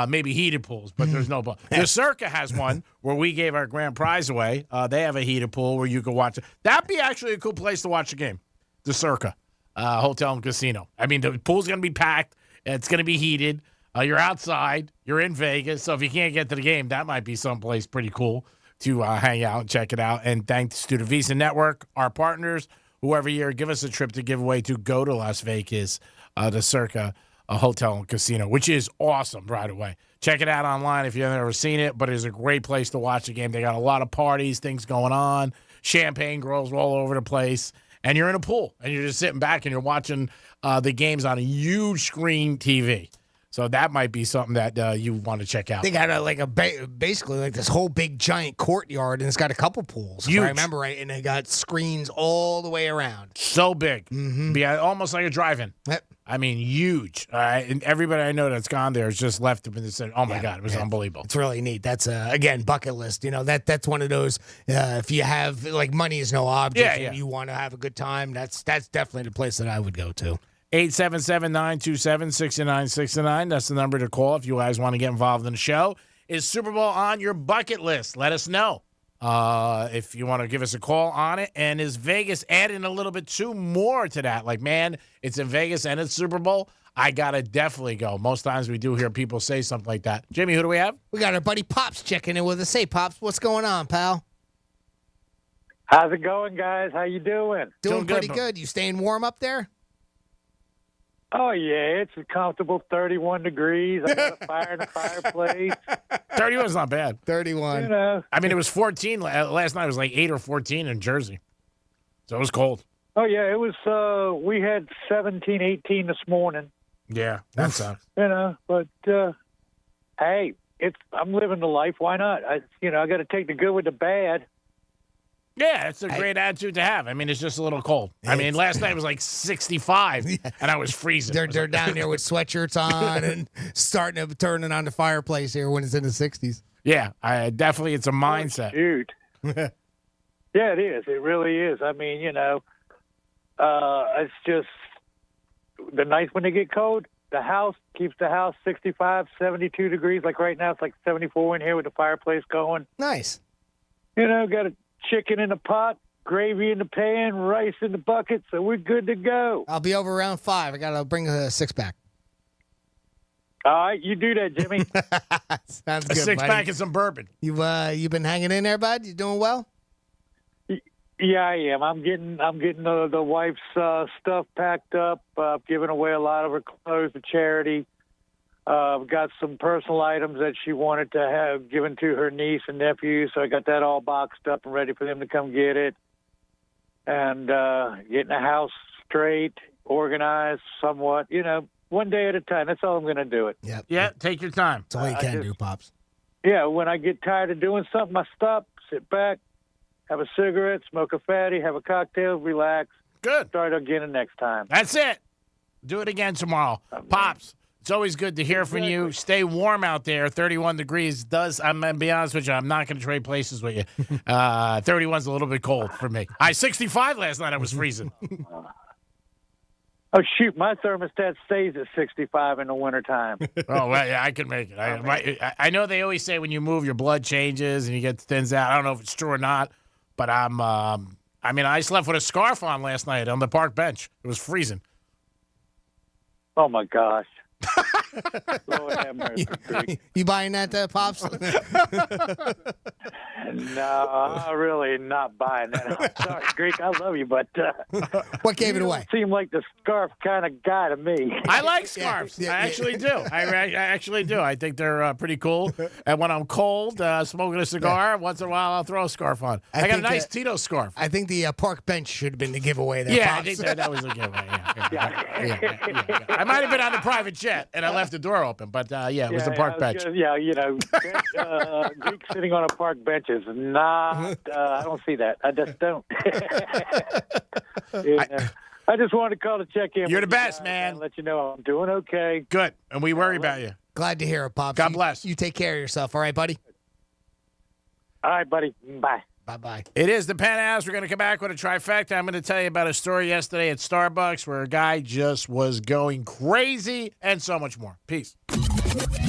Maybe heated pools, but there's no pool. The Circa has one where we gave our grand prize away. They have a heated pool where you can watch it. That'd be actually a cool place to watch a game. The Circa Hotel and Casino. I mean, the pool's going to be packed. It's going to be heated. You're outside. You're in Vegas. So if you can't get to the game, that might be someplace pretty cool to hang out and check it out. And thanks to the Visa Network, our partners, who every year give us a trip to give away to go to Las Vegas, the Circa Hotel and Casino, which is awesome, by the way. Check it out online if you've never seen it, but it's a great place to watch the game. They got a lot of parties, things going on, champagne girls all over the place. And you're in a pool, and you're just sitting back, and you're watching the games on a huge screen TV. So that might be something that you want to check out. They got basically like this whole big giant courtyard, and it's got a couple pools. If I remember right, and they got screens all the way around. So big. Mm-hmm. Be almost like a drive-in. Yep. I mean, huge. And everybody I know that's gone there has just left them and said, oh, my God, it was unbelievable. It's really neat. That's, again, bucket list. That's one of those, if you have, money is no object and you want to have a good time, that's definitely the place that I would go to. 877-927-6969. That's the number to call if you guys want to get involved in the show. Is Super Bowl on your bucket list? Let us know if you want to give us a call on it. And is Vegas adding a little bit more to that? Like, man, it's in Vegas and it's Super Bowl. I got to definitely go. Most times we do hear people say something like that. Jimmy, who do we have? We got our buddy Pops checking in with us. Hey, Pops, what's going on, pal? How's it going, guys? How you doing? Doing pretty good. You staying warm up there? Oh, yeah, it's a comfortable 31 degrees. I got a fire in the fireplace. 31's not bad. 31. I mean, it was 14. Last night it was like 8 or 14 in Jersey. So it was cold. Oh, yeah, it was, we had 17, 18 this morning. Yeah, that sucks. But, hey, I'm living the life. Why not? I got to take the good with the bad. Yeah, it's a great attitude to have. I mean, it's just a little cold. I mean, last night was like 65, and I was freezing. They're down there with sweatshirts on and turning on the fireplace here when it's in the 60s. Yeah, definitely it's a mindset. Shoot. Yeah, it is. It really is. I mean, it's just the nights when they get cold, the house keeps the house 65, 72 degrees. Like right now, it's like 74 in here with the fireplace going. Nice. Got a chicken in the pot, gravy in the pan, rice in the bucket, so we're good to go. I'll be over around 5. I got to bring a six-pack. All right, you do that, Jimmy. Sounds good, a six-pack and some bourbon. You been hanging in there, bud? You doing well? Yeah, I am. I'm getting the wife's stuff packed up, giving away a lot of her clothes to charity. Got some personal items that she wanted to have given to her niece and nephew, so I got that all boxed up and ready for them to come get it. And getting the house straight, organized somewhat, one day at a time. That's all I'm going to do it. Yep. Yeah, take your time. That's all you can do, Pops. Yeah, when I get tired of doing something, I stop, sit back, have a cigarette, smoke a fatty, have a cocktail, relax. Good. Start again the next time. That's it. Do it again tomorrow. Pops, it's always good to hear from you. Stay warm out there. 31 degrees I'm going to be honest with you, I'm not going to trade places with you. 31's a little bit cold for me. 65 last night. I was freezing. Oh, shoot, my thermostat stays at 65 in the wintertime. Oh, well, yeah, I can make it. I know they always say when you move, your blood changes and you get thins out. I don't know if it's true or not, but I slept with a scarf on last night on the park bench. It was freezing. Oh, my gosh. Lord have mercy. You buying that, Pops? No, I'm really not buying that. I'm sorry, Greek. I love you, but what gave it away? Seem like the scarf kind of guy to me. I like scarves. I actually do. I actually do. I think they're pretty cool. And when I'm cold, smoking a cigar, once in a while I'll throw a scarf on. I got a nice Tito scarf. I think the park bench should have been the giveaway there, Yeah, Pops. I think that was a giveaway. Yeah. I might have been on the private jet, and I left the door open, but it was the park bench. Greek sitting on a park bench is not, I don't see that. I just don't. I just wanted to call to check in. You're the best, man. Let you know I'm doing okay. Good, and we worry about you. Glad to hear it, Pops. God bless. You take care of yourself, all right, buddy? All right, buddy. Bye. Bye-bye. It is the Penthouse. We're going to come back with a trifecta. I'm going to tell you about a story yesterday at Starbucks where a guy just was going crazy and so much more. Peace.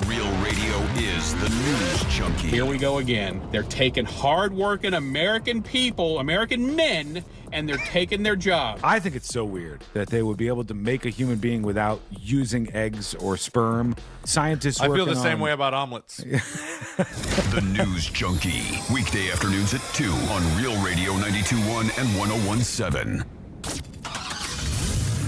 Real Radio is the news junkie. Here we go again. They're taking hard-working American people, American men, and they're taking their jobs. I think it's so weird that they would be able to make a human being without using eggs or sperm. Scientists I feel the same way about omelets. The News Junkie. Weekday afternoons at 2 on Real Radio 92.1 and 101.7.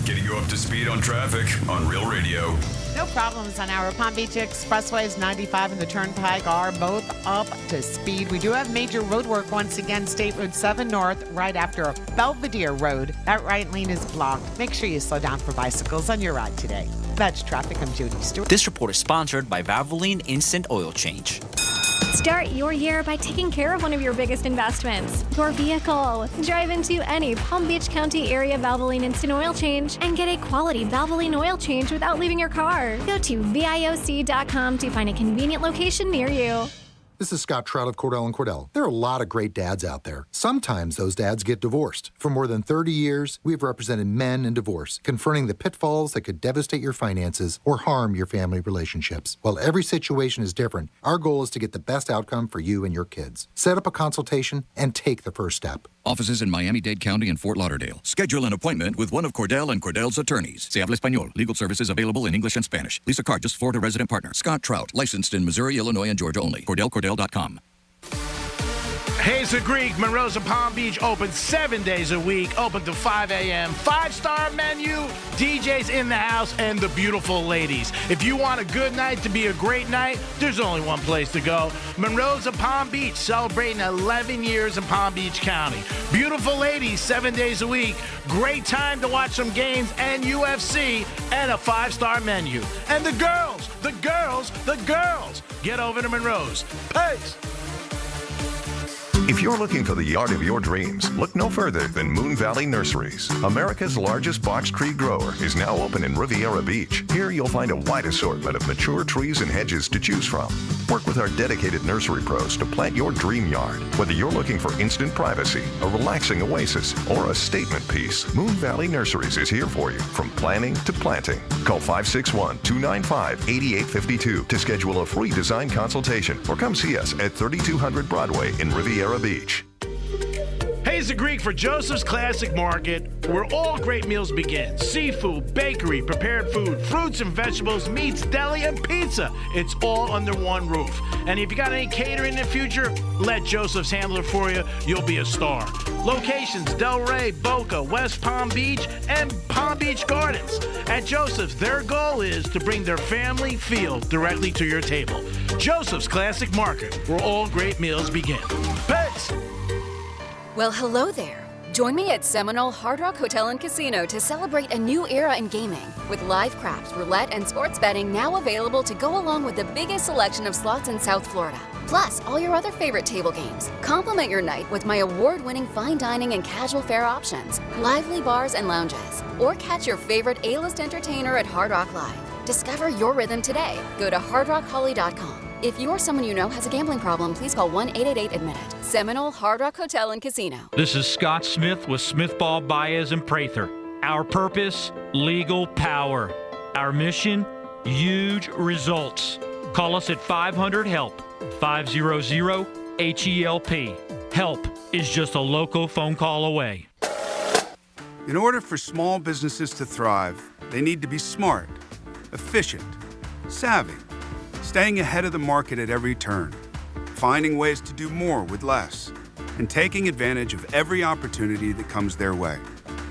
Getting you up to speed on traffic on Real Radio. No problems on our Palm Beach Expressways 95 and the Turnpike are both up to speed. We do have major road work once again, State Road 7 North, right after Belvedere Road. That right lane is blocked. Make sure you slow down for bicycles on your ride today. That's traffic. I'm Judy Stewart. This report is sponsored by Valvoline Instant Oil Change. Start your year by taking care of one of your biggest investments, your vehicle. Drive into any Palm Beach County area Valvoline Instant Oil Change and get a quality Valvoline oil change without leaving your car. Go to VIOC.com to find a convenient location near you. This is Scott Trout of Cordell & Cordell. There are a lot of great dads out there. Sometimes those dads get divorced. For more than 30 years, we've represented men in divorce, confronting the pitfalls that could devastate your finances or harm your family relationships. While every situation is different, our goal is to get the best outcome for you and your kids. Set up a consultation and take the first step. Offices in Miami-Dade County and Fort Lauderdale. Schedule an appointment with one of Cordell & Cordell's attorneys. Se habla español. Legal services available in English and Spanish. Lisa Cargis, Florida resident partner. Scott Trout, licensed in Missouri, Illinois, and Georgia only. CordellCordell.com. Hayes the Greek, Monroe's and Palm Beach, open 7 days a week, open to 5 a.m. 5-star menu, DJs in the house, and the beautiful ladies. If you want a good night to be a great night, there's only one place to go. Monroe's and Palm Beach, celebrating 11 years in Palm Beach County. Beautiful ladies, 7 days a week. Great time to watch some games and UFC, and a 5-star menu. And the girls, get over to Monroe's. Peace. If you're looking for the yard of your dreams, look no further than Moon Valley Nurseries. America's largest box tree grower is now open in Riviera Beach. Here you'll find a wide assortment of mature trees and hedges to choose from. Work with our dedicated nursery pros to plant your dream yard. Whether you're looking for instant privacy, a relaxing oasis, or a statement piece, Moon Valley Nurseries is here for you from planning to planting. Call 561-295-8852 to schedule a free design consultation or come see us at 3200 Broadway in Riviera Beach. Hayes the Greek for Joseph's Classic Market, where all great meals begin. Seafood, bakery, prepared food, fruits and vegetables, meats, deli, and pizza. It's all under one roof. And if you got any catering in the future, let Joseph's handle it for you. You'll be a star. Locations, Delray, Boca, West Palm Beach, and Palm Beach Gardens. At Joseph's, their goal is to bring their family feel directly to your table. Joseph's Classic Market, where all great meals begin. Peace! Well, hello there. Join me at Seminole Hard Rock Hotel and Casino to celebrate a new era in gaming. With live craps, roulette, and sports betting now available to go along with the biggest selection of slots in South Florida. plus all your other favorite table games. Complement your night with my award-winning fine dining and casual fare options, lively bars and lounges, or catch your favorite A-list entertainer at Hard Rock Live. Discover your rhythm today. Go to hardrockholly.com. If you or someone you know has a gambling problem, please call 1-888-ADMIT-IT. Seminole Hard Rock Hotel and Casino. This is Scott Smith with Smith Ball, Baez, and Prather. Our purpose, legal power. Our mission, huge results. Call us at 500-HELP, 500-HELP. Help is just a local phone call away. In order for small businesses to thrive, they need to be smart, efficient, savvy, staying ahead of the market at every turn, finding ways to do more with less, and taking advantage of every opportunity that comes their way.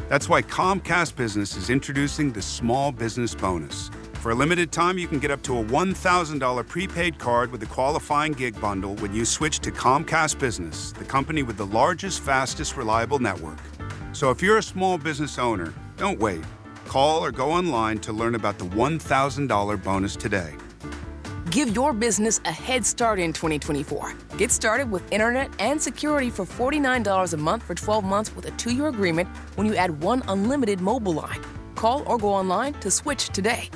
That's why Comcast Business is introducing the Small Business Bonus. For a limited time, you can get up to a $1,000 prepaid card with a qualifying gig bundle when you switch to Comcast Business, the company with the largest, fastest, reliable network. So if you're a small business owner, don't wait. Call or go online to learn about the $1,000 bonus today. Give your business a head start in 2024. Get started with internet and security for $49 a month for 12 months with a 2-year agreement when you add one unlimited mobile line. Call or go online to switch today.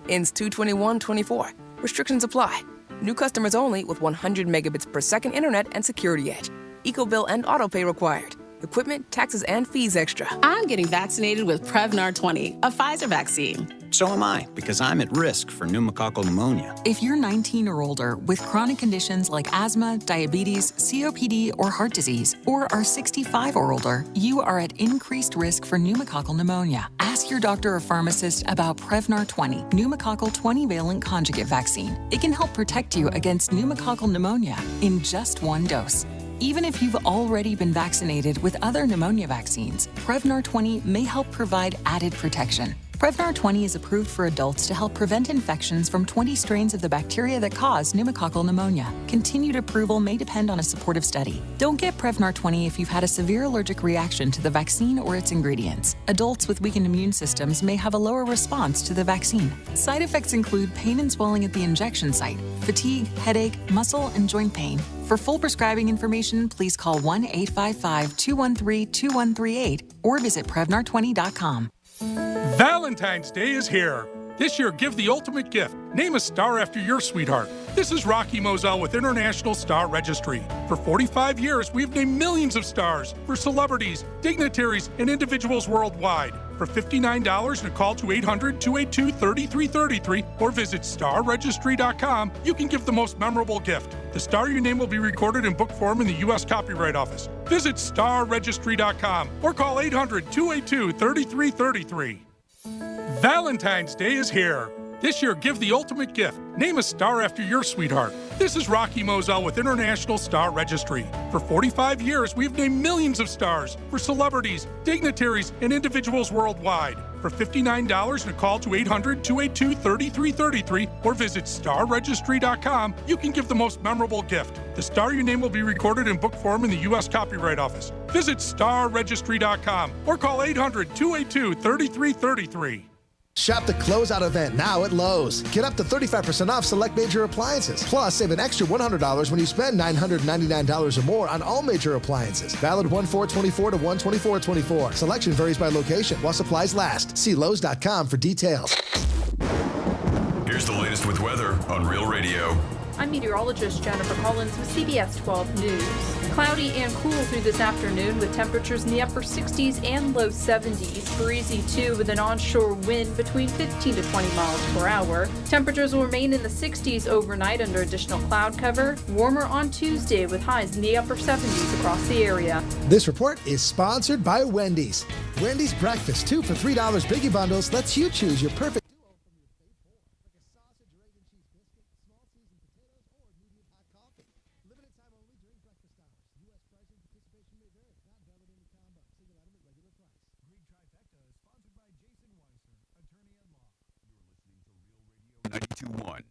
Ends 2/21/24. Restrictions apply. New customers only with 100 megabits per second internet and security edge. EcoBill and autopay required. Equipment, taxes, and fees extra. I'm getting vaccinated with Prevnar 20, a Pfizer vaccine. So am I, because I'm at risk for pneumococcal pneumonia. If you're 19 or older with chronic conditions like asthma, diabetes, COPD, or heart disease, or are 65 or older, you are at increased risk for pneumococcal pneumonia. Ask your doctor or pharmacist about Prevnar 20, pneumococcal 20-valent conjugate vaccine. It can help protect you against pneumococcal pneumonia in just one dose. Even if you've already been vaccinated with other pneumonia vaccines, Prevnar 20 may help provide added protection. Prevnar 20 is approved for adults to help prevent infections from 20 strains of the bacteria that cause pneumococcal pneumonia. Continued approval may depend on a supportive study. Don't get Prevnar 20 if you've had a severe allergic reaction to the vaccine or its ingredients. Adults with weakened immune systems may have a lower response to the vaccine. Side effects include pain and swelling at the injection site, fatigue, headache, muscle, and joint pain. For full prescribing information, please call 1-855-213-2138 or visit Prevnar20.com. Valentine's Day is here. This year, give the ultimate gift. Name a star after your sweetheart. This is Rocky Moselle with International Star Registry. For 45 years, we've named millions of stars for celebrities, dignitaries, and individuals worldwide. For $59 and a call to 800-282-3333 or visit starregistry.com, you can give the most memorable gift. The star you name will be recorded in book form in the U.S. Copyright Office. Visit starregistry.com or call 800-282-3333. Valentine's Day is here. This year, give the ultimate gift. Name a star after your sweetheart. This is Rocky Moselle with International Star Registry. For 45 years, we've named millions of stars for celebrities, dignitaries, and individuals worldwide. For $59 and a call to 800-282-3333 or visit starregistry.com, you can give the most memorable gift. The star you name will be recorded in book form in the U.S. Copyright Office. Visit starregistry.com or call 800-282-3333. Shop the closeout event now at Lowe's. Get up to 35% off select major appliances. Plus, save an extra $100 when you spend $999 or more on all major appliances. Valid 1/4/24 to 1/24/24. Selection varies by location while supplies last. See Lowe's.com for details. Here's the latest with weather on Real Radio. I'm meteorologist Jennifer Collins with CBS 12 News. Cloudy and cool through this afternoon with temperatures in the upper 60s and low 70s. Breezy too with an onshore wind between 15 to 20 miles per hour. Temperatures will remain in the 60s overnight under additional cloud cover. Warmer on Tuesday with highs in the upper 70s across the area. This report is sponsored by Wendy's. Wendy's breakfast 2 for $3 Biggie Bundles lets you choose your perfect and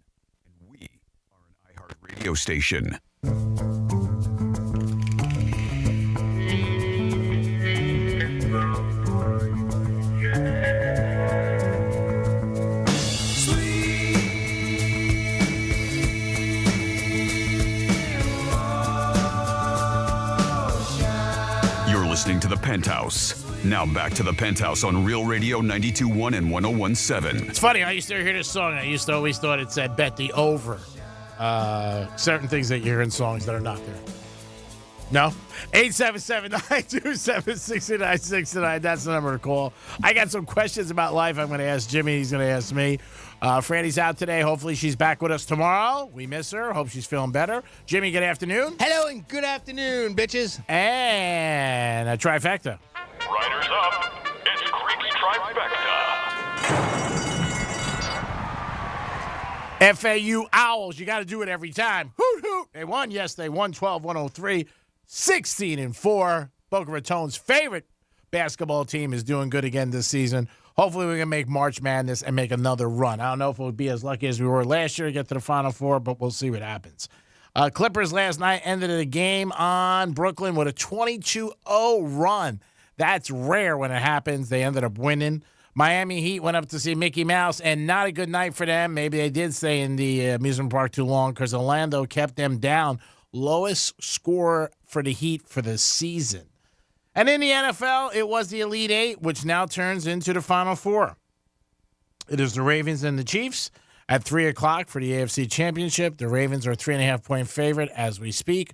we are an iHeart radio station. Penthouse. Now back to the Penthouse on Real Radio 92.1 and 101.7. It's funny, I used to hear this song. I used to always thought it said bet the over. Certain things that you hear in songs that are not there. No? 877-927-6969. That's the number to call. I got some questions about life I'm going to ask Jimmy. He's going to ask me. Franny's out today. Hopefully she's back with us tomorrow. We miss her. Hope she's feeling better. Jimmy, good afternoon. Hello and good afternoon, bitches. And a trifecta. Riders up. It's Creek's Trifecta. FAU Owls. You got to do it every time. Hoot, hoot. They won. Yes, they won 12-103. 16-4. Boca Raton's favorite basketball team is doing good again this season. Hopefully we can make March Madness and make another run. I don't know if we'll be as lucky as we were last year to get to the Final Four, but we'll see what happens. Clippers last night ended the game on Brooklyn with a 22-0 run. That's rare when it happens. They ended up winning. Miami Heat went up to see Mickey Mouse, and not a good night for them. Maybe they did stay in the amusement park too long because Orlando kept them down. Lowest score for the Heat for the season. And in the NFL, it was the Elite Eight, which now turns into the Final Four. It is the Ravens and the Chiefs at 3 o'clock for the AFC Championship. The Ravens are a 3.5-point favorite as we speak,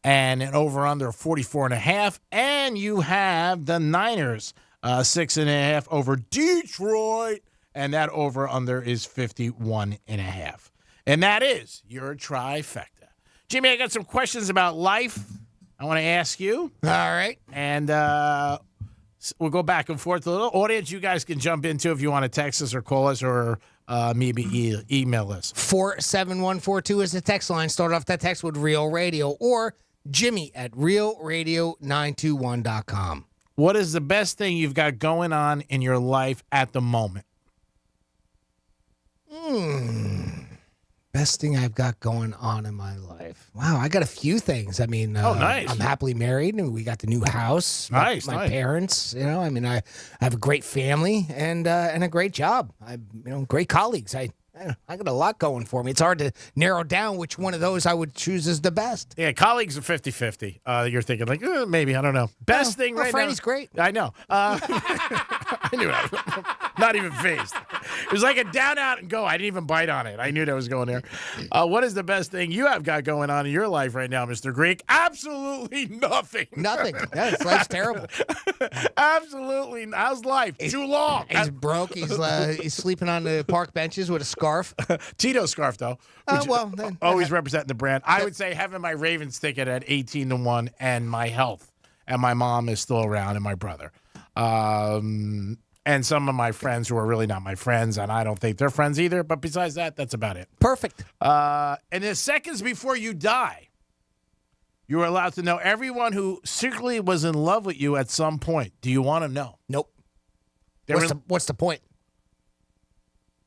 and an over-under 44.5. And you have the Niners 6.5 over Detroit, and that over-under is 51.5. And that is your trifecta. Jimmy, I got some questions about life I want to ask you. All right. And we'll go back and forth a little. Audience, you guys can jump into if you want to text us or call us or maybe email us. 47142 is the text line. Start off that text with Real Radio or Jimmy at realradio921.com. What is the best thing you've got going on in your life at the moment? Best thing I've got going on in my life. Wow, I got a few things. I mean, nice. I'm happily married, and we got the new house. Nice, my nice. parents. You know, I mean, I have a great family and a great job. Great colleagues. I got a lot going for me. It's hard to narrow down which one of those I would choose as the best. Yeah, colleagues are 50-50. You're thinking like, maybe, I don't know. Best thing right now. Franny's great. I know. I knew it. Not even phased. It was like a down, out, and go. I didn't even bite on it. I knew that was going there. What is the best thing you have got going on in your life right now, Mr. Greek? Absolutely nothing. Nothing. Yeah, life's terrible. Absolutely. How's life? Too long. He's broke. He's sleeping on the park benches with a scarf. Tito's scarf, though. Then always representing the brand. I would say having my Ravens ticket at 18-1 and my health. And my mom is still around and my brother. And some of my friends who are really not my friends, and I don't think they're friends either. But besides that, that's about it. Perfect. And the seconds before you die, you are allowed to know everyone who secretly was in love with you at some point. Do you want to know? Nope. What's the point?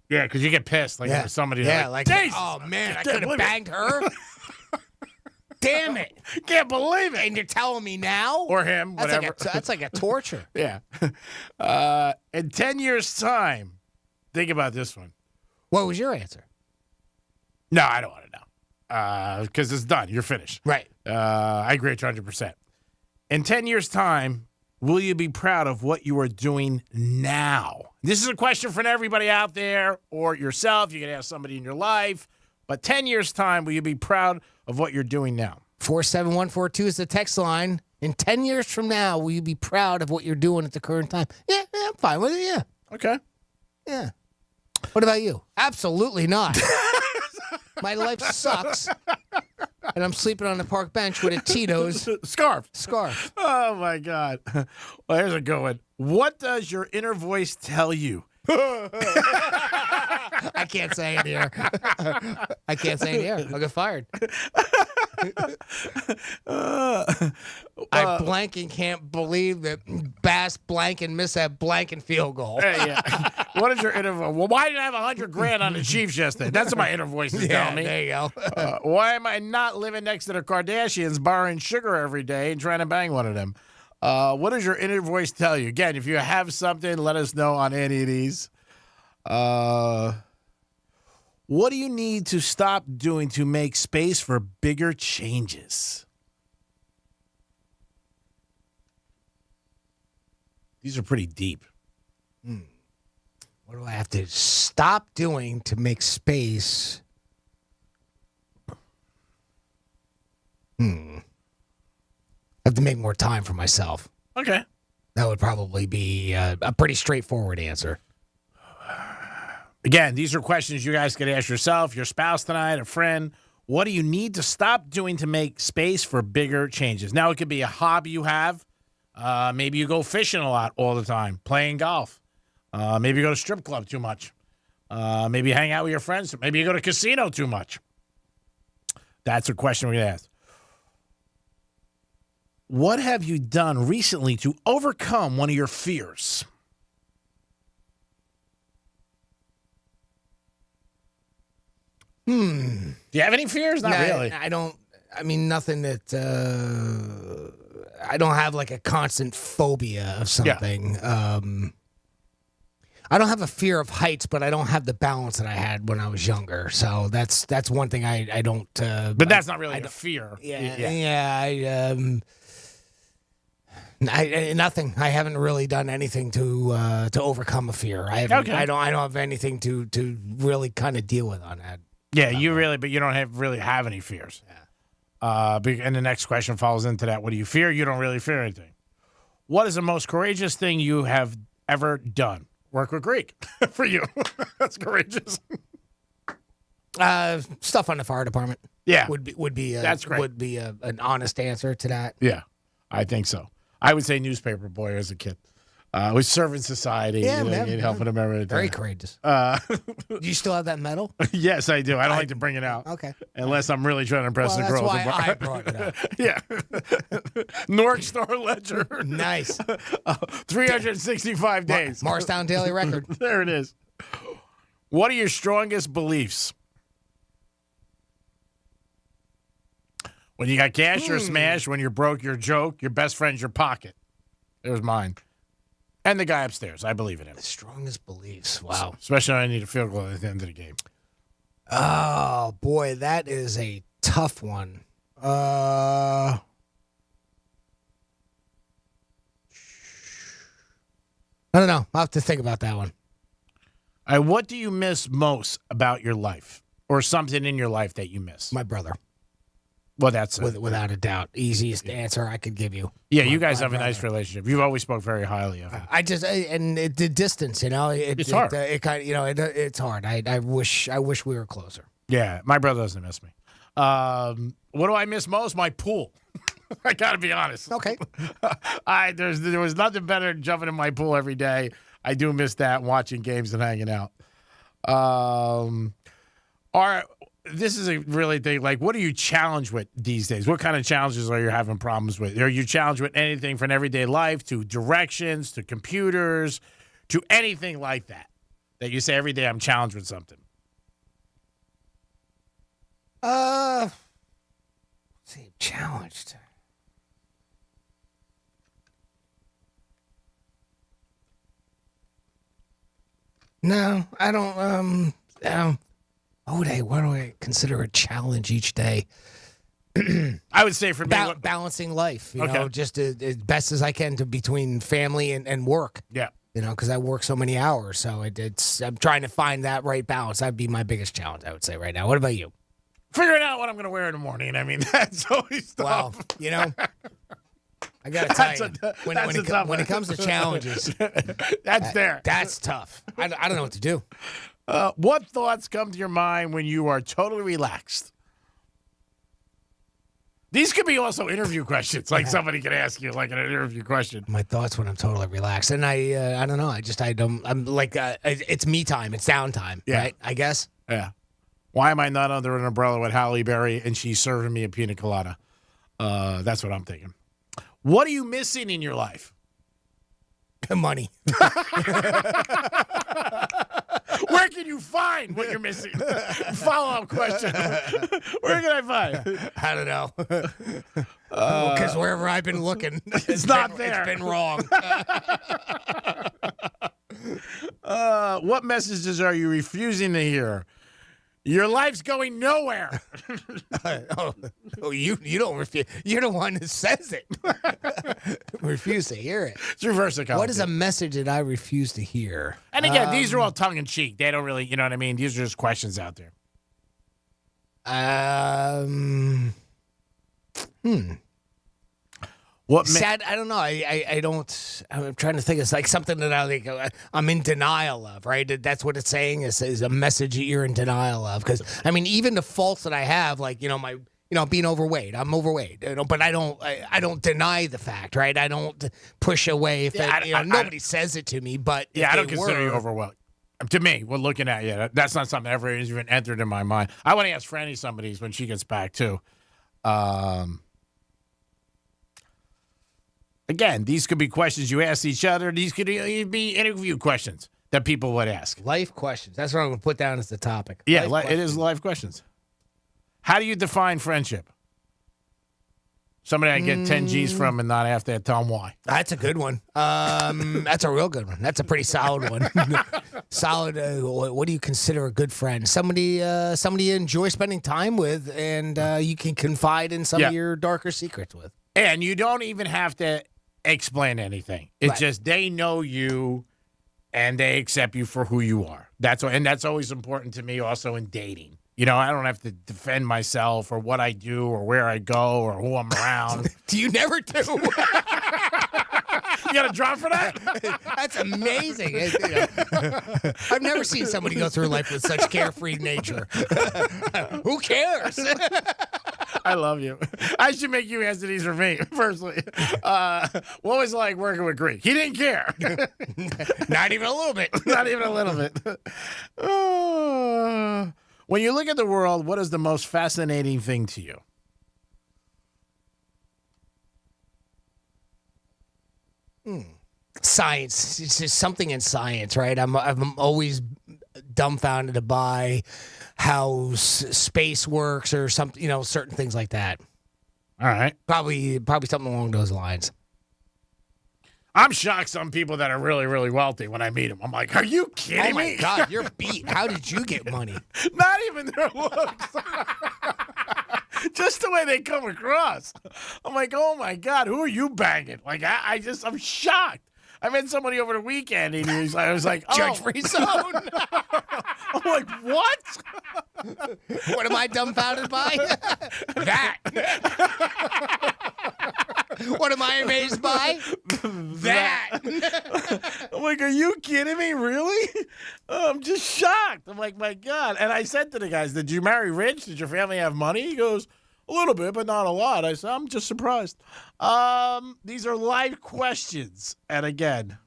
Yeah, because you get pissed. Like there's somebody like oh, man, I could have banged her. Damn it. Can't believe it. And you're telling me now? Or him, whatever. That's like a torture. Yeah. In 10 years' time, think about this one. What was your answer? No, I don't want to know. Because it's done. You're finished. Right. I agree 100%. In 10 years' time, will you be proud of what you are doing now? This is a question for everybody out there or yourself. You can ask somebody in your life. But 10 years' time, will you be proud of what you're doing now? 47142 is the text line. In 10 years from now, will you be proud of what you're doing at the current time? Yeah, I'm fine with it, yeah. Okay. Yeah. What about you? Absolutely not. My life sucks. And I'm sleeping on the park bench with a Tito's scarf. Oh, my God. Well, here's a good one. What does your inner voice tell you? I can't say it here. I can't say it here. I'll get fired. I blank and can't believe that Bass blank and miss that blank and field goal. Yeah. What is your inner voice? Well, why did I have $100,000 on the Chiefs yesterday? That's what my inner voice is telling me. There you go. Why am I not living next to the Kardashians, borrowing sugar every day and trying to bang one of them? What does your inner voice tell you? Again, if you have something, let us know on any of these. What do you need to stop doing to make space for bigger changes? These are pretty deep. What do I have to stop doing to make space? I have to make more time for myself. Okay. That would probably be a pretty straightforward answer. Again, these are questions you guys could ask yourself, your spouse tonight, a friend. What do you need to stop doing to make space for bigger changes? Now, it could be a hobby you have. Maybe you go fishing a lot all the time, playing golf. Maybe you go to strip club too much. Maybe you hang out with your friends. Maybe you go to casino too much. That's a question we ask. What have you done recently to overcome one of your fears? Do you have any fears? Not really. I don't. I mean, nothing that. I don't have like a constant phobia of something. Yeah. I don't have a fear of heights, but I don't have the balance that I had when I was younger. So that's one thing I don't. But that's not really a fear. Nothing. I haven't really done anything to overcome a fear. I haven't. Okay. I don't have anything to really kind of deal with on that. Yeah, but you don't really have any fears. Yeah. And the next question follows into that. What do you fear? You don't really fear anything. What is the most courageous thing you have ever done? Work with Greek for you. That's courageous. Stuff on the fire department. Yeah, would be that's great. Would be an honest answer to that. Yeah, I think so. I would say newspaper boy as a kid. Was serving society, helping them everything. Very courageous. Do you still have that medal? Yes, I do. I don't like to bring it out. Okay. Unless I'm really trying to impress the girls. That's why I brought it up. Yeah. North Star Ledger. Nice. 365 days. Morristown Daily Record. There it is. What are your strongest beliefs? When you got cash, you're smash. When you're broke, you're joke. Your best friend's your pocket. There's mine. And the guy upstairs. I believe in him. The strongest beliefs. Wow. Especially when I need a field goal at the end of the game. Oh, boy. That is a tough one. I don't know. I'll have to think about that one. What do you miss most about your life? Or something in your life that you miss? My brother. Well, that's without a doubt. Easiest answer I could give you. Yeah, you guys have a nice relationship. You've always spoke very highly of him. The distance, it's hard. It's hard. I wish we were closer. Yeah, my brother doesn't miss me. What do I miss most? My pool. I got to be honest. Okay. There was nothing better than jumping in my pool every day. I do miss that, watching games and hanging out. This is a really thing. Like, what are you challenged with these days? What kind of challenges are you having problems with? Are you challenged with anything from everyday life to directions to computers to anything like that you say every day I'm challenged with something? Let's see, challenged. No, I don't. What do I consider a challenge each day? I would say for me, balancing life. You know, just as best as I can between family and work. Yeah. Because I work so many hours, so I'm trying to find that right balance. That'd be my biggest challenge, I would say, right now. What about you? Figuring out what I'm going to wear in the morning. I mean, that's always tough. Well, I got to tell you, when it comes to challenges, that's tough. I don't know what to do. What thoughts come to your mind when you are totally relaxed? These could be also interview questions, like somebody could ask you, like an interview question. My thoughts when I'm totally relaxed, and I don't know. I'm like it's me time, it's downtime, right? I guess. Yeah. Why am I not under an umbrella with Halle Berry and she's serving me a pina colada? That's what I'm thinking. What are you missing in your life? Money. Where can you find what you're missing? Follow-up question. Where can I find? I don't know. Because wherever I've been looking, it's not there. It's been wrong. What messages are you refusing to hear? Your life's going nowhere. You don't refuse. You're the one that says it. Refuse to hear it. It's reverse psychology. What is a message that I refuse to hear? And again, these are all tongue in cheek. They don't really, you know what I mean? These are just questions out there. What sad? I don't know. I don't. I'm trying to think. It's like something that I'm in denial of. Right? That's what it's saying. Is a message that you're in denial of. Because I mean, even the faults that I have, like being overweight. I'm overweight. But I don't deny the fact. Right? I don't push away. If nobody says it to me. But I don't consider you overweight. To me, we're looking at you. That's not something that ever has even entered in my mind. I want to ask Franny some of these when she gets back too. Again, these could be questions you ask each other. These could be interview questions that people would ask. Life questions. That's what I'm going to put down as the topic. Yeah, it is life questions. How do you define friendship? Somebody I get 10 G's from and not have to tell them why. That's a good one. That's a real good one. That's a pretty solid one. Solid. What do you consider a good friend? Somebody you enjoy spending time with, and you can confide in some of your darker secrets with. And you don't even have to explain anything. It's just they know you, and they accept you for who you are. And that's always important to me. Also in dating. I don't have to defend myself or what I do or where I go or who I'm around. You never do. You got a drop for that? That's amazing. I've never seen somebody go through life with such carefree nature. Who cares? I love you. I should make you answer these for me, personally. What was it like working with Greek? He didn't care. Not even a little bit. Not even a little bit. When you look at the world, what is the most fascinating thing to you? Science. It's just something in science, right? I'm always dumbfounded by how space works or something, certain things like that. All right. Probably something along those lines. I'm shocked some people that are really, really wealthy when I meet them. I'm like, are you kidding me? Oh, my God, you're beat. How did you get money? Not even their looks. Just the way they come across. I'm like, oh, my God, who are you banging? Like, I'm shocked. I met somebody over the weekend, and I was like, Judge-free zone. I'm like, what? What am I dumbfounded by? That. What am I amazed by? That. I'm like, are you kidding me? Really? I'm just shocked. I'm like, my God. And I said to the guys, did you marry rich? Did your family have money? He goes, a little bit, but not a lot. I said, I'm just surprised. These are live questions. And again,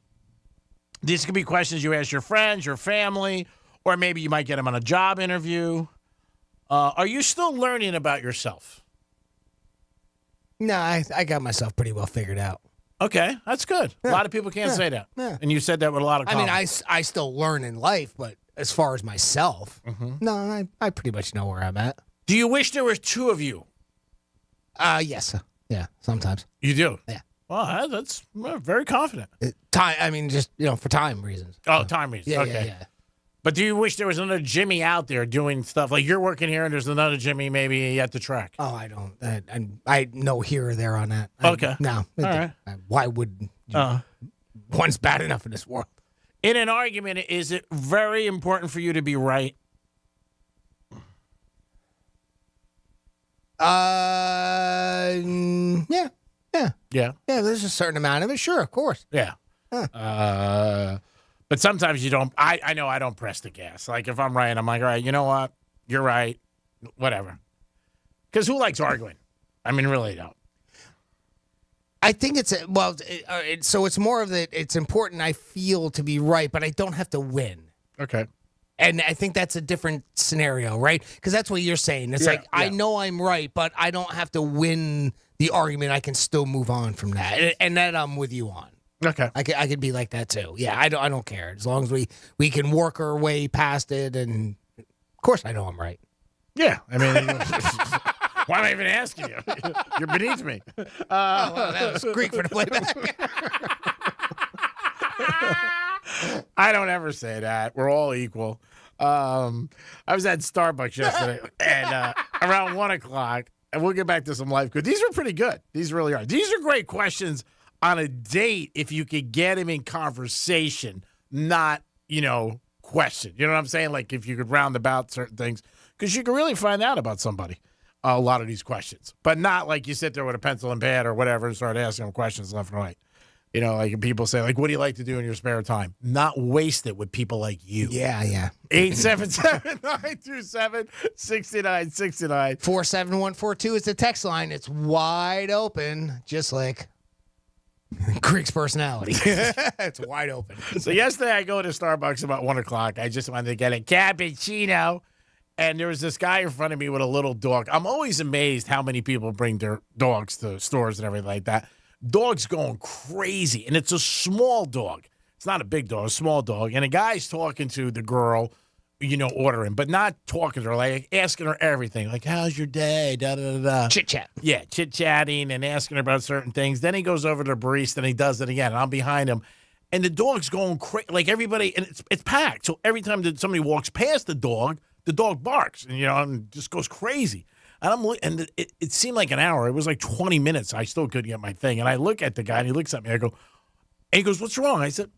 these could be questions you ask your friends, your family, or maybe you might get them on a job interview. Are you still learning about yourself? No, I got myself pretty well figured out. Okay, that's good. Yeah. A lot of people can't say that. Yeah. And you said that with a lot of confidence. I still learn in life, but as far as myself, no, I pretty much know where I'm at. Do you wish there was two of you? Yes. Yeah, sometimes. You do? Yeah. Well, that's very confident. Just, for time reasons. Oh, time reasons. Yeah, okay. yeah. But do you wish there was another Jimmy out there doing stuff? Like you're working here and there's another Jimmy maybe at the track. Oh, I don't. I know here or there on that. Okay. No. All right. Why would one's bad enough in this world? In an argument, is it very important for you to be right? Yeah. Yeah. Yeah, there's a certain amount of it. Sure, of course. Yeah. But sometimes you don't. I know I don't press the gas. Like if I'm right, I'm like, all right, you know what? You're right. Whatever. Because who likes arguing? I mean, really don't. I think so it's more of that it's important, I feel, to be right, but I don't have to win. Okay. And I think that's a different scenario, right? Because that's what you're saying. It's I know I'm right, but I don't have to win the argument. I can still move on from that. And that I'm with you on. Okay. I could be like that too. Yeah, I don't care. As long as we can work our way past it, and of course I know I'm right. Yeah. I mean, why am I even asking you? You're beneath me. Well, that was Greek for the playback. I don't ever say that. We're all equal. I was at Starbucks yesterday, and around 1 o'clock, and we'll get back to some life. These are pretty good. These really are. These are great questions on a date if you could get him in conversation, not, question. You know what I'm saying? Like if you could round about certain things, because you can really find out about somebody, a lot of these questions. But not like you sit there with a pencil and pad or whatever and start asking them questions left and right. Like people say, like, what do you like to do in your spare time? Not waste it with people like you. Yeah. 877-927-6969. 47142 is the text line. It's wide open, just like Creek's personality. It's wide open. So yesterday I go to Starbucks about 1 o'clock. I just wanted to get a cappuccino. And there was this guy in front of me with a little dog. I'm always amazed how many people bring their dogs to stores and everything like that. Dog's going crazy, and it's a small dog. It's not a big dog, a small dog. And a guy's talking to the girl, ordering, but not talking to her, like asking her everything. Like, how's your day? Da-da-da-da. Chit-chat. Yeah, chit-chatting and asking her about certain things. Then he goes over to the barista, and he does it again, and I'm behind him. And the dog's going crazy. Like, everybody, and it's packed. So every time that somebody walks past the dog barks, and just goes crazy. And it seemed like an hour. It was like 20 minutes. I still couldn't get my thing. And I look at the guy, and he looks at me. I go, and he goes, what's wrong? I said,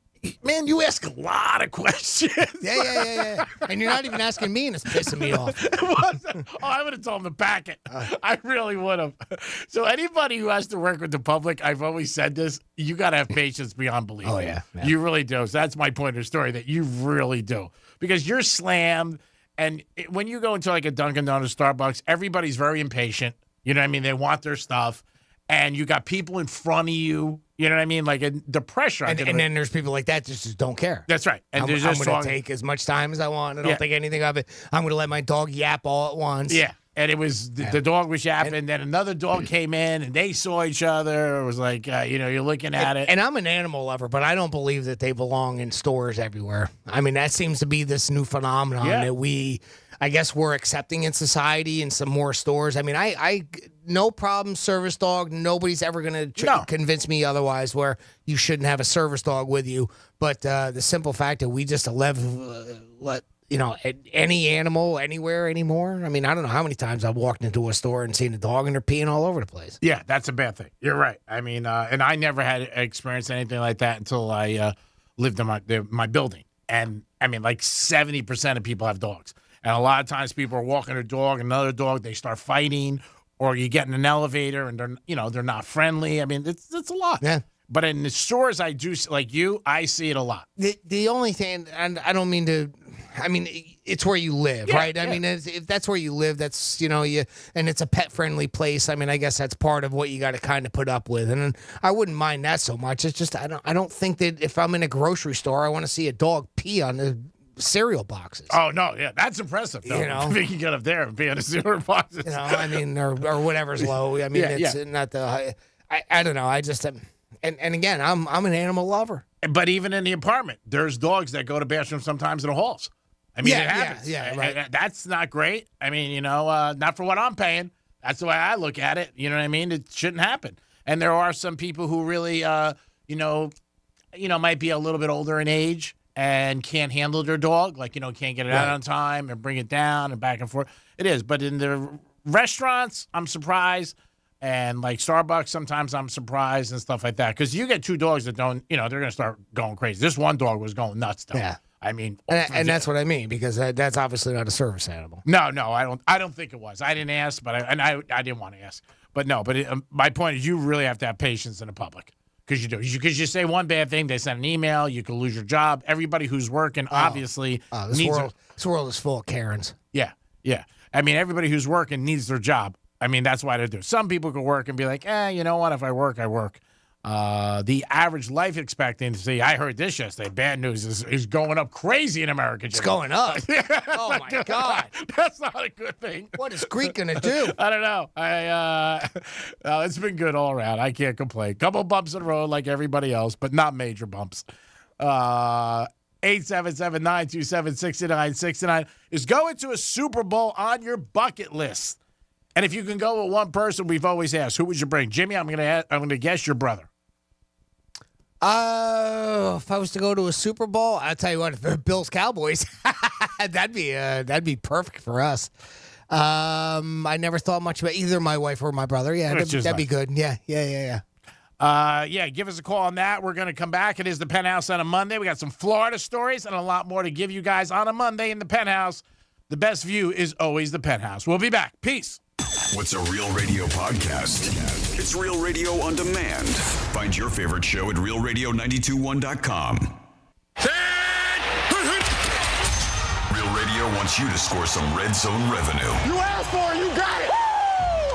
man, you ask a lot of questions. Yeah. And you're not even asking me, and it's pissing me off. I would have told him to back it. I really would have. So anybody who has to work with the public, I've always said this, you got to have patience beyond belief. Oh, yeah. You really do. So that's my point of the story, that you really do. Because you're slammed. And when you go into like a Dunkin' Donuts, Starbucks, everybody's very impatient. You know what I mean? They want their stuff. And you got people in front of you. You know what I mean? Like the pressure. And then there's people like that just don't care. That's right. And I'm going to take as much time as I want. I don't think anything of it. I'm going to let my dog yap all at once. Yeah. And it was the dog was yapping. And then another dog came in, and they saw each other. It was like, you're looking at it. And I'm an animal lover, but I don't believe that they belong in stores everywhere. I mean, that seems to be this new phenomenon that I guess we're accepting in society in some more stores. I mean, I no problem, service dog. Nobody's ever going to convince me otherwise, where you shouldn't have a service dog with you. But the simple fact that we just let any animal anywhere anymore. I mean, I don't know how many times I've walked into a store and seen a dog and they're peeing all over the place. Yeah, that's a bad thing. You're right. I mean, and I never had experienced anything like that until I lived in my building. And I mean, like 70% of people have dogs. And a lot of times people are walking their dog, another dog, they start fighting, or you get in an elevator and they're not friendly. I mean, it's a lot. Yeah. But in the stores, I do, like you, I see it a lot. The only thing, and I don't mean to, I mean, it's where you live, right? I mean, if that's where you live, that's, and it's a pet-friendly place. I mean, I guess that's part of what you got to kind of put up with. And I wouldn't mind that so much. It's just, I don't think that if I'm in a grocery store, I want to see a dog pee on the cereal boxes. Oh, no, yeah, that's impressive, though. If you can get up there and pee on the cereal boxes. I mean, or whatever's low. I mean, it's not the, I don't know, I just... And again, I'm an animal lover. But even in the apartment, there's dogs that go to bathrooms sometimes in the halls. I mean, it happens. Yeah, right. That's not great. I mean, not for what I'm paying. That's the way I look at it. You know what I mean? It shouldn't happen. And there are some people who really, might be a little bit older in age and can't handle their dog. Like, can't get it out on time and bring it down and back and forth. It is. But in the restaurants, I'm surprised. And like Starbucks, sometimes I'm surprised and stuff like that. Because you get two dogs that don't, they're going to start going crazy. This one dog was going nuts, though. Yeah. I mean, and that's what I mean, because that's obviously not a service animal. No, I don't think it was. I didn't ask, but I didn't want to ask. But no, my point is, you really have to have patience in the public, because you do. Because you say one bad thing, they send an email, you could lose your job. Everybody who's working obviously needs. This world is full of Karens. Yeah. I mean, everybody who's working needs their job. I mean, that's why they do. Some people could work and be like, you know what? If I work, I work. The average life expectancy, I heard this yesterday, bad news, is going up crazy in America. It's going up? Oh, my God. That's not a good thing. What is Greek going to do? I don't know. It's been good all around. I can't complain. Couple bumps in the road like everybody else, but not major bumps. 877-927-6969 is going to a Super Bowl on your bucket list. And if you can go with one person, we've always asked, who would you bring? Jimmy, I'm gonna guess your brother. If I was to go to a Super Bowl, I'll tell you what, Bills Cowboys. That'd be perfect for us. I never thought much about either my wife or my brother. Yeah, that'd be good. Yeah. Give us a call on that. We're going to come back. It is the Penthouse on a Monday. We got some Florida stories and a lot more to give you guys on a Monday in the Penthouse. The best view is always the Penthouse. We'll be back. Peace. What's a Real Radio podcast? It's Real Radio on demand. Find your favorite show at realradio921.com. Real Radio wants you to score some red zone revenue. You asked for it, you got it.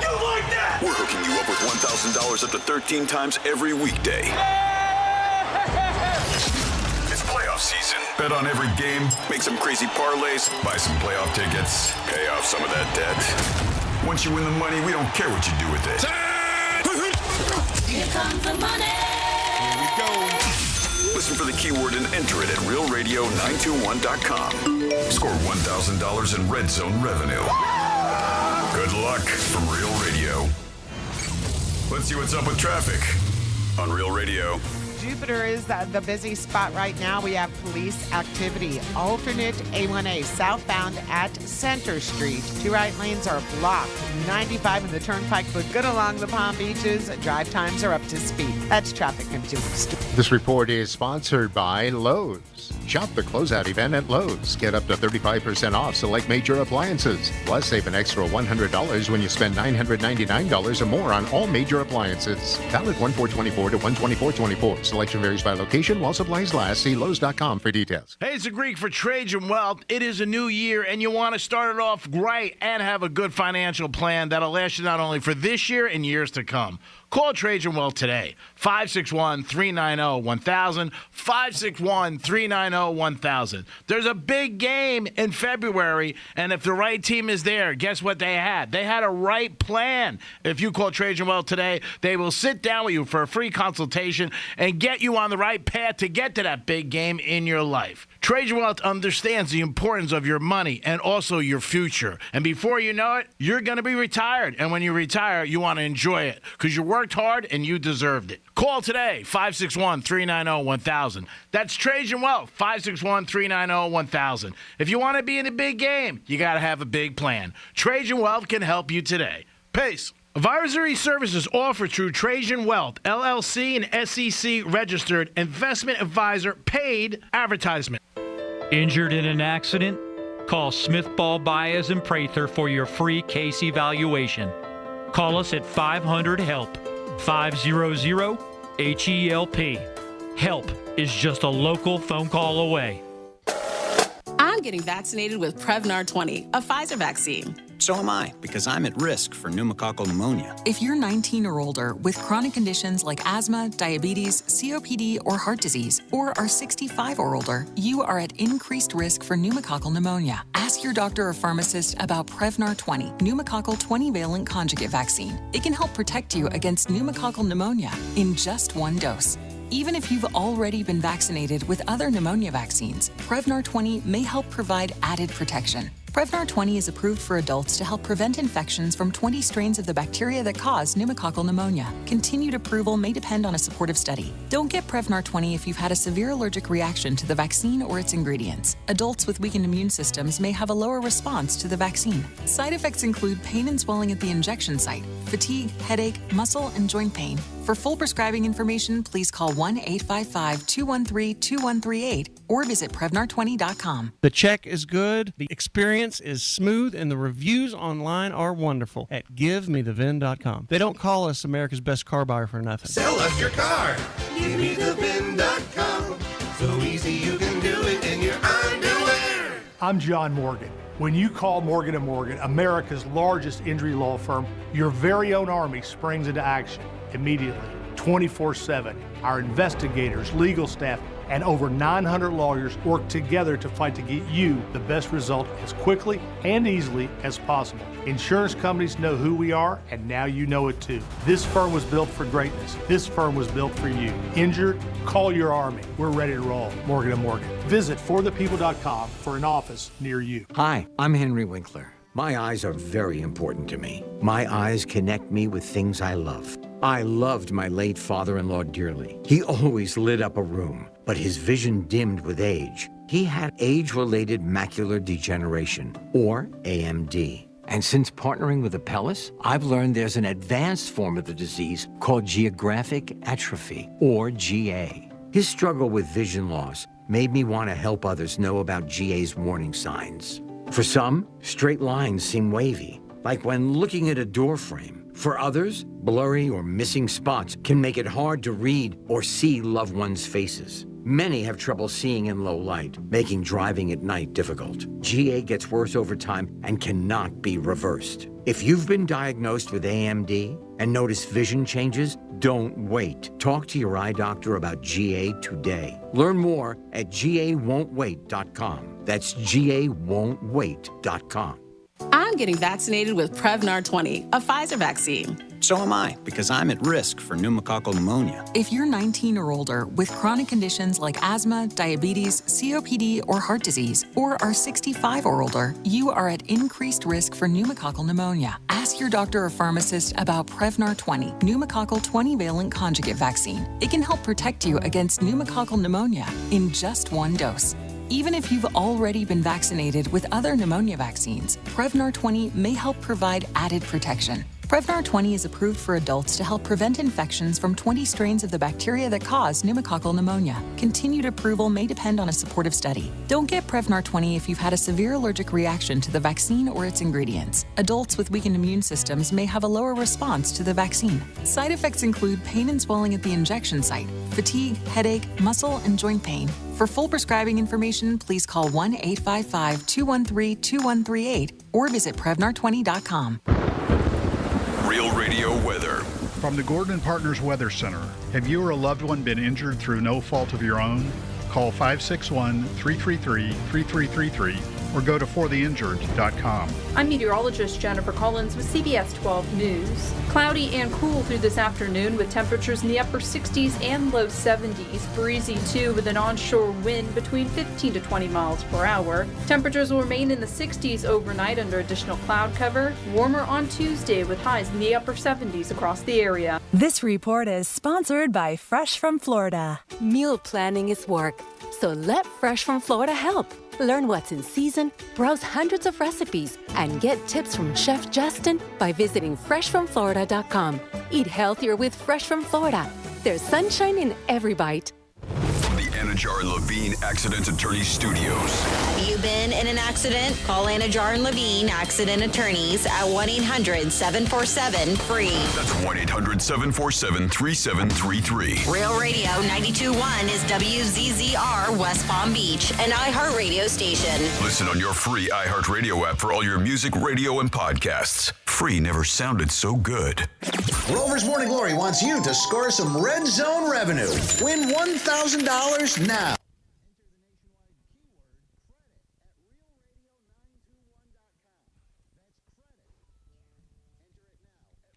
You like that? We're hooking you up with $1,000 up to 13 times every weekday. It's playoff season. Bet on every game, make some crazy parlays, buy some playoff tickets, pay off some of that debt. Once you win the money, we don't care what you do with it. Here comes the money. Here we go. Listen for the keyword and enter it at realradio921.com. Score $1,000 in red zone revenue. Good luck from Real Radio. Let's see what's up with traffic on Real Radio. Jupiter is the busy spot right now. We have police activity. Alternate A1A southbound at Center Street. 2 right lanes are blocked. 95 in the Turnpike, but good along the Palm Beaches. Drive times are up to speed. That's traffic and news. This report is sponsored by Lowe's. Shop the closeout event at Lowe's. Get up to 35% off select major appliances. Plus, save an extra $100 when you spend $999 or more on all major appliances. Valid 1/4/24 to 1/24/24. Selection varies by location while supplies last. See Lowe's.com for details. Hey, it's a Greek for Trajan Wealth. It is a new year, and you want to start it off right and have a good financial plan that'll last you not only for this year and years to come. Call Trajan Wealth today, 561-390-1000, 561-390-1000. There's a big game in February, and if the right team is there, guess what they had? They had a right plan. If you call Trajan Wealth today, they will sit down with you for a free consultation and get you on the right path to get to that big game in your life. Trajan Wealth understands the importance of your money and also your future. And before you know it, you're going to be retired. And when you retire, you want to enjoy it because you worked hard and you deserved it. Call today, 561-390-1000. That's Trajan Wealth, 561-390-1000. If you want to be in a big game, you got to have a big plan. Trajan Wealth can help you today. Peace. Advisory services offered through Trajan Wealth, LLC, and SEC registered investment advisor, paid advertisement. Injured in an accident? Call Smith Ball Baez and Prather for your free case evaluation. Call us at 500-HELP, 500-HELP. HELP is just a local phone call away. I'm getting vaccinated with Prevnar 20, a Pfizer vaccine. So am I, because I'm at risk for pneumococcal pneumonia. If you're 19 or older with chronic conditions like asthma, diabetes, COPD, or heart disease, or are 65 or older, you are at increased risk for pneumococcal pneumonia. Ask your doctor or pharmacist about Prevnar 20, pneumococcal 20-valent conjugate vaccine. It can help protect you against pneumococcal pneumonia in just one dose. Even if you've already been vaccinated with other pneumonia vaccines, Prevnar 20 may help provide added protection. Prevnar 20 is approved for adults to help prevent infections from 20 strains of the bacteria that cause pneumococcal pneumonia. Continued approval may depend on a supportive study. Don't get Prevnar 20 if you've had a severe allergic reaction to the vaccine or its ingredients. Adults with weakened immune systems may have a lower response to the vaccine. Side effects include pain and swelling at the injection site, fatigue, headache, muscle, and joint pain. For full prescribing information, please call 1-855-213-2138 or visit Prevnar20.com. The check is good, the experience is smooth, and the reviews online are wonderful at GiveMeTheVin.com. They don't call us America's best car buyer for nothing. Sell us your car. GiveMeTheVin.com. So easy you can do it in your underwear. I'm John Morgan. When you call Morgan & Morgan, America's largest injury law firm, your very own army springs into action immediately, 24/7. Our investigators, legal staff, and over 900 lawyers work together to fight to get you the best result as quickly and easily as possible. Insurance companies know who we are, and now you know it too. This firm was built for greatness. This firm was built for you. Injured? Call your army. We're ready to roll. Morgan & Morgan. Visit forthepeople.com for an office near you. Hi, I'm Henry Winkler. My eyes are very important to me. My eyes connect me with things I love. I loved my late father-in-law dearly. He always lit up a room, but his vision dimmed with age. He had age-related macular degeneration, or AMD. And since partnering with Apellis, I've learned there's an advanced form of the disease called geographic atrophy, or GA. His struggle with vision loss made me want to help others know about GA's warning signs. For some, straight lines seem wavy, like when looking at a door frame. For others, blurry or missing spots can make it hard to read or see loved ones' faces. Many have trouble seeing in low light, making driving at night difficult. GA gets worse over time and cannot be reversed. If you've been diagnosed with AMD and notice vision changes, don't wait. Talk to your eye doctor about GA today. Learn more at GAWon'tWait.com. That's GAWon'tWait.com. I'm getting vaccinated with Prevnar 20, a Pfizer vaccine. So am I, because I'm at risk for pneumococcal pneumonia. If you're 19 or older with chronic conditions like asthma, diabetes, COPD, or heart disease, or are 65 or older, you are at increased risk for pneumococcal pneumonia. Ask your doctor or pharmacist about Prevnar 20, pneumococcal 20-valent conjugate vaccine. It can help protect you against pneumococcal pneumonia in just one dose. Even if you've already been vaccinated with other pneumonia vaccines, Prevnar 20 may help provide added protection. Prevnar 20 is approved for adults to help prevent infections from 20 strains of the bacteria that cause pneumococcal pneumonia. Continued approval may depend on a supportive study. Don't get Prevnar 20 if you've had a severe allergic reaction to the vaccine or its ingredients. Adults with weakened immune systems may have a lower response to the vaccine. Side effects include pain and swelling at the injection site, fatigue, headache, muscle, and joint pain. For full prescribing information, please call 1-855-213-2138 or visit Prevnar20.com. Real Radio weather. From the Gordon & Partners Weather Center, have you or a loved one been injured through no fault of your own? Call 561-333-3333 or go to fortheinjured.com. I'm meteorologist Jennifer Collins with CBS 12 News. Cloudy and cool through this afternoon with temperatures in the upper 60s and low 70s. Breezy too with an onshore wind between 15 to 20 miles per hour. Temperatures will remain in the 60s overnight under additional cloud cover. Warmer on Tuesday with highs in the upper 70s across the area. This report is sponsored by Fresh from Florida. Meal planning is work, so let Fresh from Florida help. Learn what's in season, browse hundreds of recipes, and get tips from Chef Justin by visiting freshfromflorida.com. Eat healthier with Fresh from Florida. There's sunshine in every bite. From the Anajar and Levine Accident Attorney Studios. Have you been in an accident? Call Anajar and Levine Accident Attorneys at 1-800-747-FREE. That's 1-800-747-3733. Real Radio 92.1 is WZZR West Palm Beach, an iHeartRadio station. Listen on your free iHeartRadio app for all your music, radio, and podcasts. Free never sounded so good. Rover's Morning Glory wants you to score some Red Zone revenue. Win $1,000 now.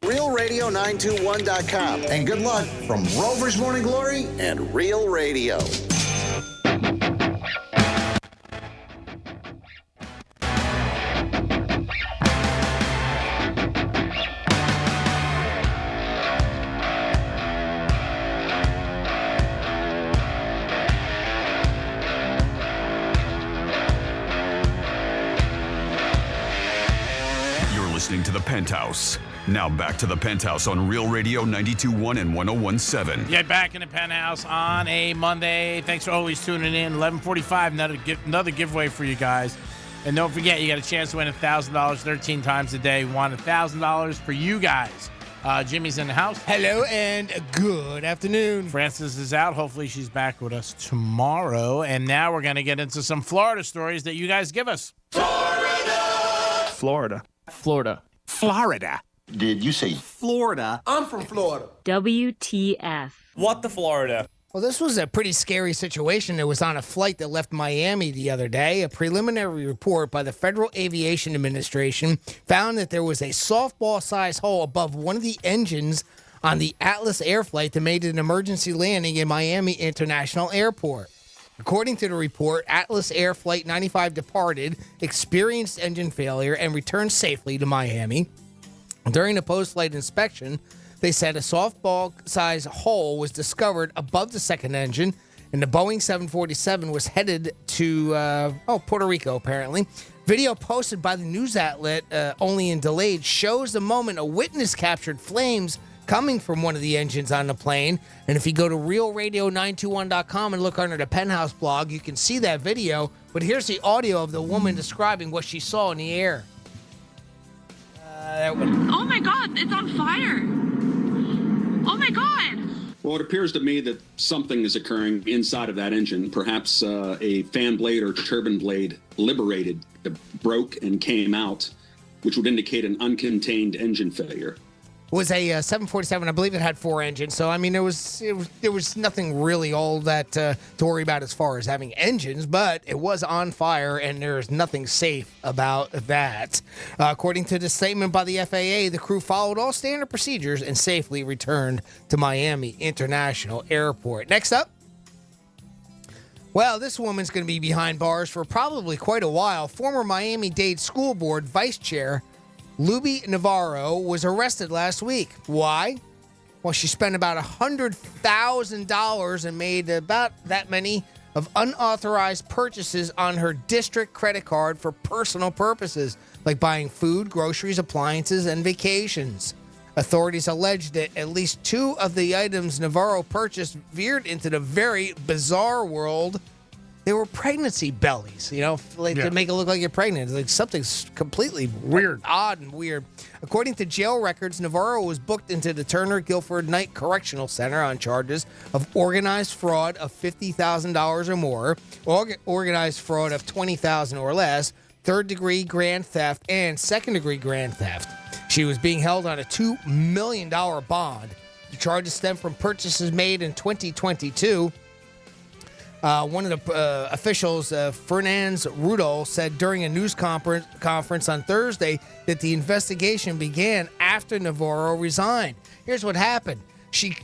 RealRadio921.com. And good luck from Rover's Morning Glory and Real Radio. Listening to the Penthouse. Now back to the Penthouse on Real Radio 92.1 and 101.7. Yeah, back in the Penthouse on a Monday. Thanks for always tuning in. 11:45, another giveaway for you guys. And don't forget, you got a chance to win $1,000 13 times a day. We want $1,000 for you guys. Jimmy's in the house. Hello and good afternoon. Frances is out. Hopefully she's back with us tomorrow. And now we're going to get into some Florida stories that you guys give us. Florida. Florida. Did you say Florida? I'm from Florida. WTF. what the Florida? Well, this was a pretty scary situation. It was on a flight that left Miami the other day. A preliminary report by the Federal Aviation Administration found that there was a softball-sized hole above one of the engines on the Atlas Air flight that made an emergency landing in Miami International Airport. According to the report, Atlas Air Flight 95 departed, experienced engine failure, and returned safely to Miami. During the post-flight inspection, they said a softball-sized hole was discovered above the second engine and the Boeing 747 was headed to Puerto Rico, apparently. Video posted by the news outlet, Only in Delayed, shows the moment a witness captured flames coming from one of the engines on the plane. And if you go to realradio921.com and look under the Penthouse blog, you can see that video. But here's the audio of the woman describing what she saw in the air. Oh my God, it's on fire. Oh my God. Well, it appears to me that something is occurring inside of that engine. Perhaps a fan blade or turbine blade broke and came out, which would indicate an uncontained engine failure. It was a 747. I believe it had 4 engines. So, I mean, there was nothing really all that to worry about as far as having engines, but it was on fire, and there's nothing safe about that. According to the statement by the FAA, the crew followed all standard procedures and safely returned to Miami International Airport. Next up. Well, this woman's going to be behind bars for probably quite a while. Former Miami-Dade School Board Vice Chair Luby Navarro was arrested last week. Why? Well, she spent about $100,000 and made about that many of unauthorized purchases on her district credit card for personal purposes, like buying food, groceries, appliances, and vacations. Authorities alleged that at least 2 of the items Navarro purchased veered into the very bizarre world. They were pregnancy bellies, to make it look like you're pregnant. Like something's completely weird, odd and weird. According to jail records, Navarro was booked into the Turner Guilford Night Correctional Center on charges of organized fraud of $50,000 or more, organized fraud of $20,000 or less, third-degree grand theft, and second-degree grand theft. She was being held on a $2 million bond. The charges stem from purchases made in 2022. One of the officials, Fernandez Rudol, said during a news conference on Thursday that the investigation began after Navarro resigned. Here's what happened. She,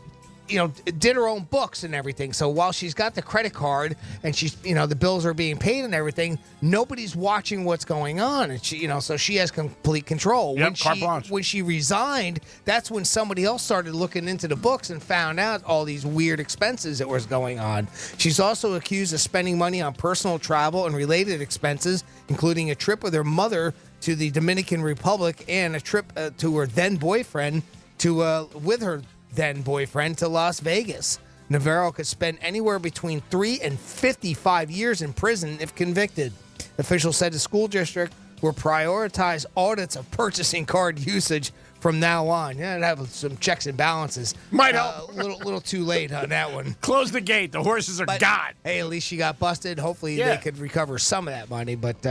did her own books and everything. So while she's got the credit card and she's, the bills are being paid and everything, nobody's watching what's going on. And she, so she has complete control. Yep, carte blanche. When she resigned, that's when somebody else started looking into the books and found out all these weird expenses that was going on. She's also accused of spending money on personal travel and related expenses, including a trip with her mother to the Dominican Republic and a trip to her then boyfriend with her then boyfriend to Las Vegas. Navarro could spend anywhere between 3 and 55 years in prison if convicted. Officials said the school district will prioritize audits of purchasing card usage from now on. Yeah, it'd have some checks and balances. Might help. A little too late on that one. Close the gate. The horses are gone. Hey, at least she got busted. Hopefully they could recover some of that money, but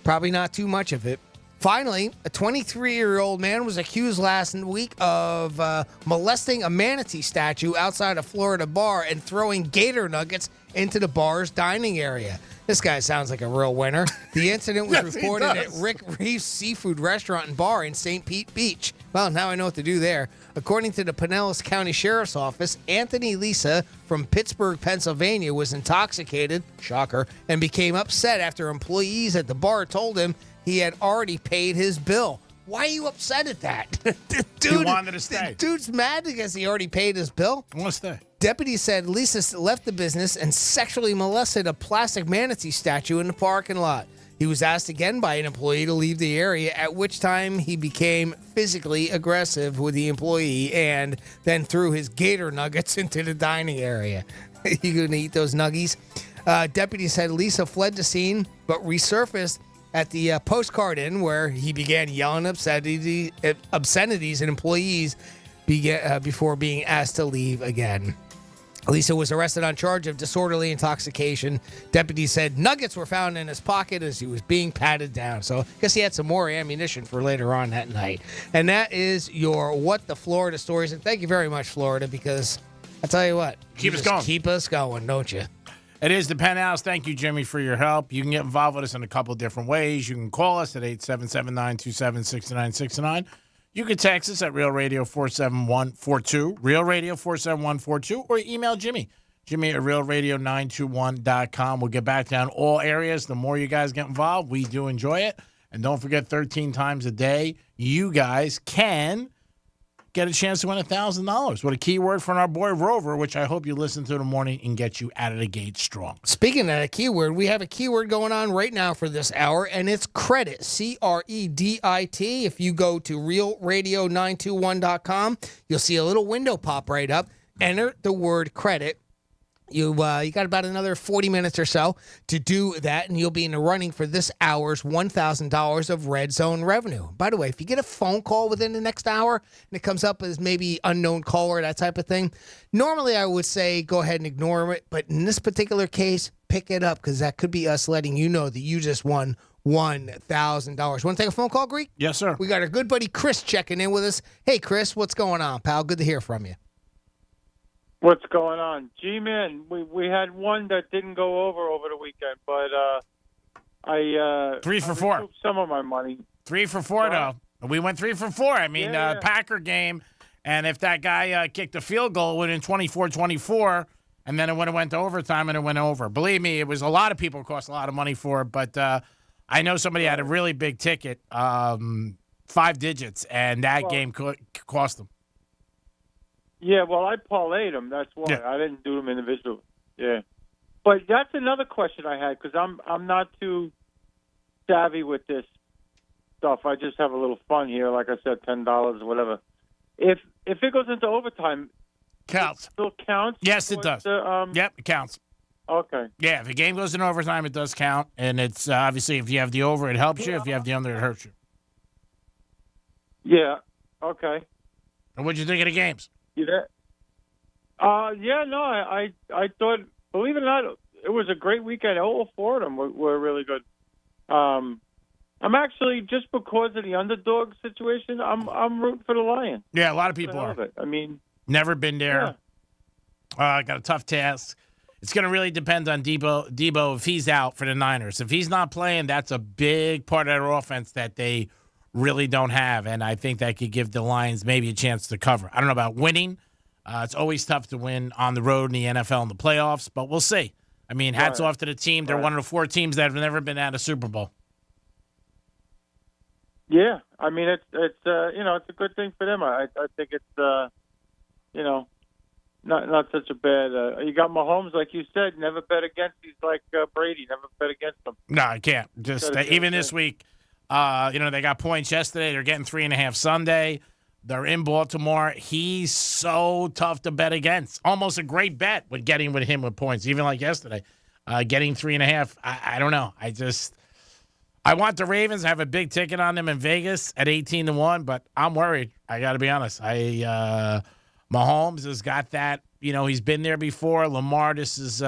probably not too much of it. Finally, a 23-year-old man was accused last week of molesting a manatee statue outside a Florida bar and throwing gator nuggets into the bar's dining area. This guy sounds like a real winner. The incident was reported at Rick Reeves Seafood Restaurant and Bar in St. Pete Beach. Well, now I know what to do there. According to the Pinellas County Sheriff's Office, Anthony Lisa from Pittsburgh, Pennsylvania, was intoxicated, shocker, and became upset after employees at the bar told him he had already paid his bill. Why are you upset at that? Dude, he wanted to stay. Dude's mad because he already paid his bill. I want to stay. Deputies said Lisa left the business and sexually molested a plastic manatee statue in the parking lot. He was asked again by an employee to leave the area, at which time he became physically aggressive with the employee and then threw his gator nuggets into the dining area. You gonna eat those nuggies? Deputies said Lisa fled the scene but resurfaced at the Postcard Inn, where he began yelling obscenities at employees before being asked to leave again. Lisa was arrested on charge of disorderly intoxication. Deputies said nuggets were found in his pocket as he was being patted down. So I guess he had some more ammunition for later on that night. And that is your What the Florida stories. And thank you very much, Florida, because I tell you what. Keep us going. Keep us going, don't you? It is the Penthouse. Thank you, Jimmy, for your help. You can get involved with us in a couple different ways. You can call us at 877-927-6969. You can text us at Real Radio 47142, Real Radio 47142, or email Jimmy at realradio921.com. We'll get back down all areas. The more you guys get involved, we do enjoy it. And don't forget, 13 times a day, you guys can get a chance to win $1,000 with a keyword from our boy Rover, which I hope you listen to in the morning and get you out of the gate strong. Speaking of a keyword, we have a keyword going on right now for this hour, and it's credit, C-R-E-D-I-T. If you go to realradio921.com, you'll see a little window pop right up. Enter the word credit. You got about another 40 minutes or so to do that, and you'll be in the running for this hour's $1,000 of Red Zone revenue. By the way, if you get a phone call within the next hour and it comes up as maybe unknown caller, that type of thing, normally I would say go ahead and ignore it. But in this particular case, pick it up because that could be us letting you know that you just won $1,000. Want to take a phone call, Greek? Yes, sir. We got our good buddy Chris checking in with us. Hey, Chris, what's going on, pal? Good to hear from you. What's going on? G-Man, we had one that didn't go over the weekend, but I 3 for 4. recouped some of my money. 3 for 4, though. We went 3 for 4. I mean, Yeah. Packer game, and if that guy kicked a field goal, it would have been 24-24, and then it would have went to overtime, and it went over. Believe me, it was a lot of people cost a lot of money for it, but I know somebody had a really big ticket, 5 digits, and that game cost them. Yeah, well, I parlayed them. That's why I didn't do them individually. Yeah, but that's another question I had because I'm not too savvy with this stuff. I just have a little fun here, like I said, $10 or whatever. If it goes into overtime, counts. It still counts. Yes, it does. Yep, it counts. Okay. Yeah, if the game goes in overtime, it does count, and it's obviously if you have the over, it helps you. If you have the under, it hurts you. Yeah. Okay. And what'd you think of the games? Yeah. No, I thought, believe it or not, it was a great weekend. All 4 of them were really good. I'm actually, just because of the underdog situation, I'm rooting for the Lions. Yeah, a lot of people are. I mean, never been there. Got a tough task. It's going to really depend on Debo if he's out for the Niners. If he's not playing, that's a big part of their offense that they really don't have, and I think that could give the Lions maybe a chance to cover. I don't know about winning. It's always tough to win on the road in the NFL in the playoffs, but we'll see. I mean, hats off to the team. They're one of the 4 teams that have never been at a Super Bowl. Yeah, I mean it's it's a good thing for them. I think it's not such a bad. You got Mahomes, like you said, never bet against. He's like Brady, never bet against him. No, I can't. Just even this week. They got points yesterday. They're getting 3.5 Sunday. They're in Baltimore. He's so tough to bet against. Almost a great bet with getting with him with points, even like yesterday. Getting 3.5. I don't know. I want the Ravens. I have a big ticket on them in Vegas at 18-1, but I'm worried. I got to be honest. Mahomes has got that. He's been there before. Lamar, this is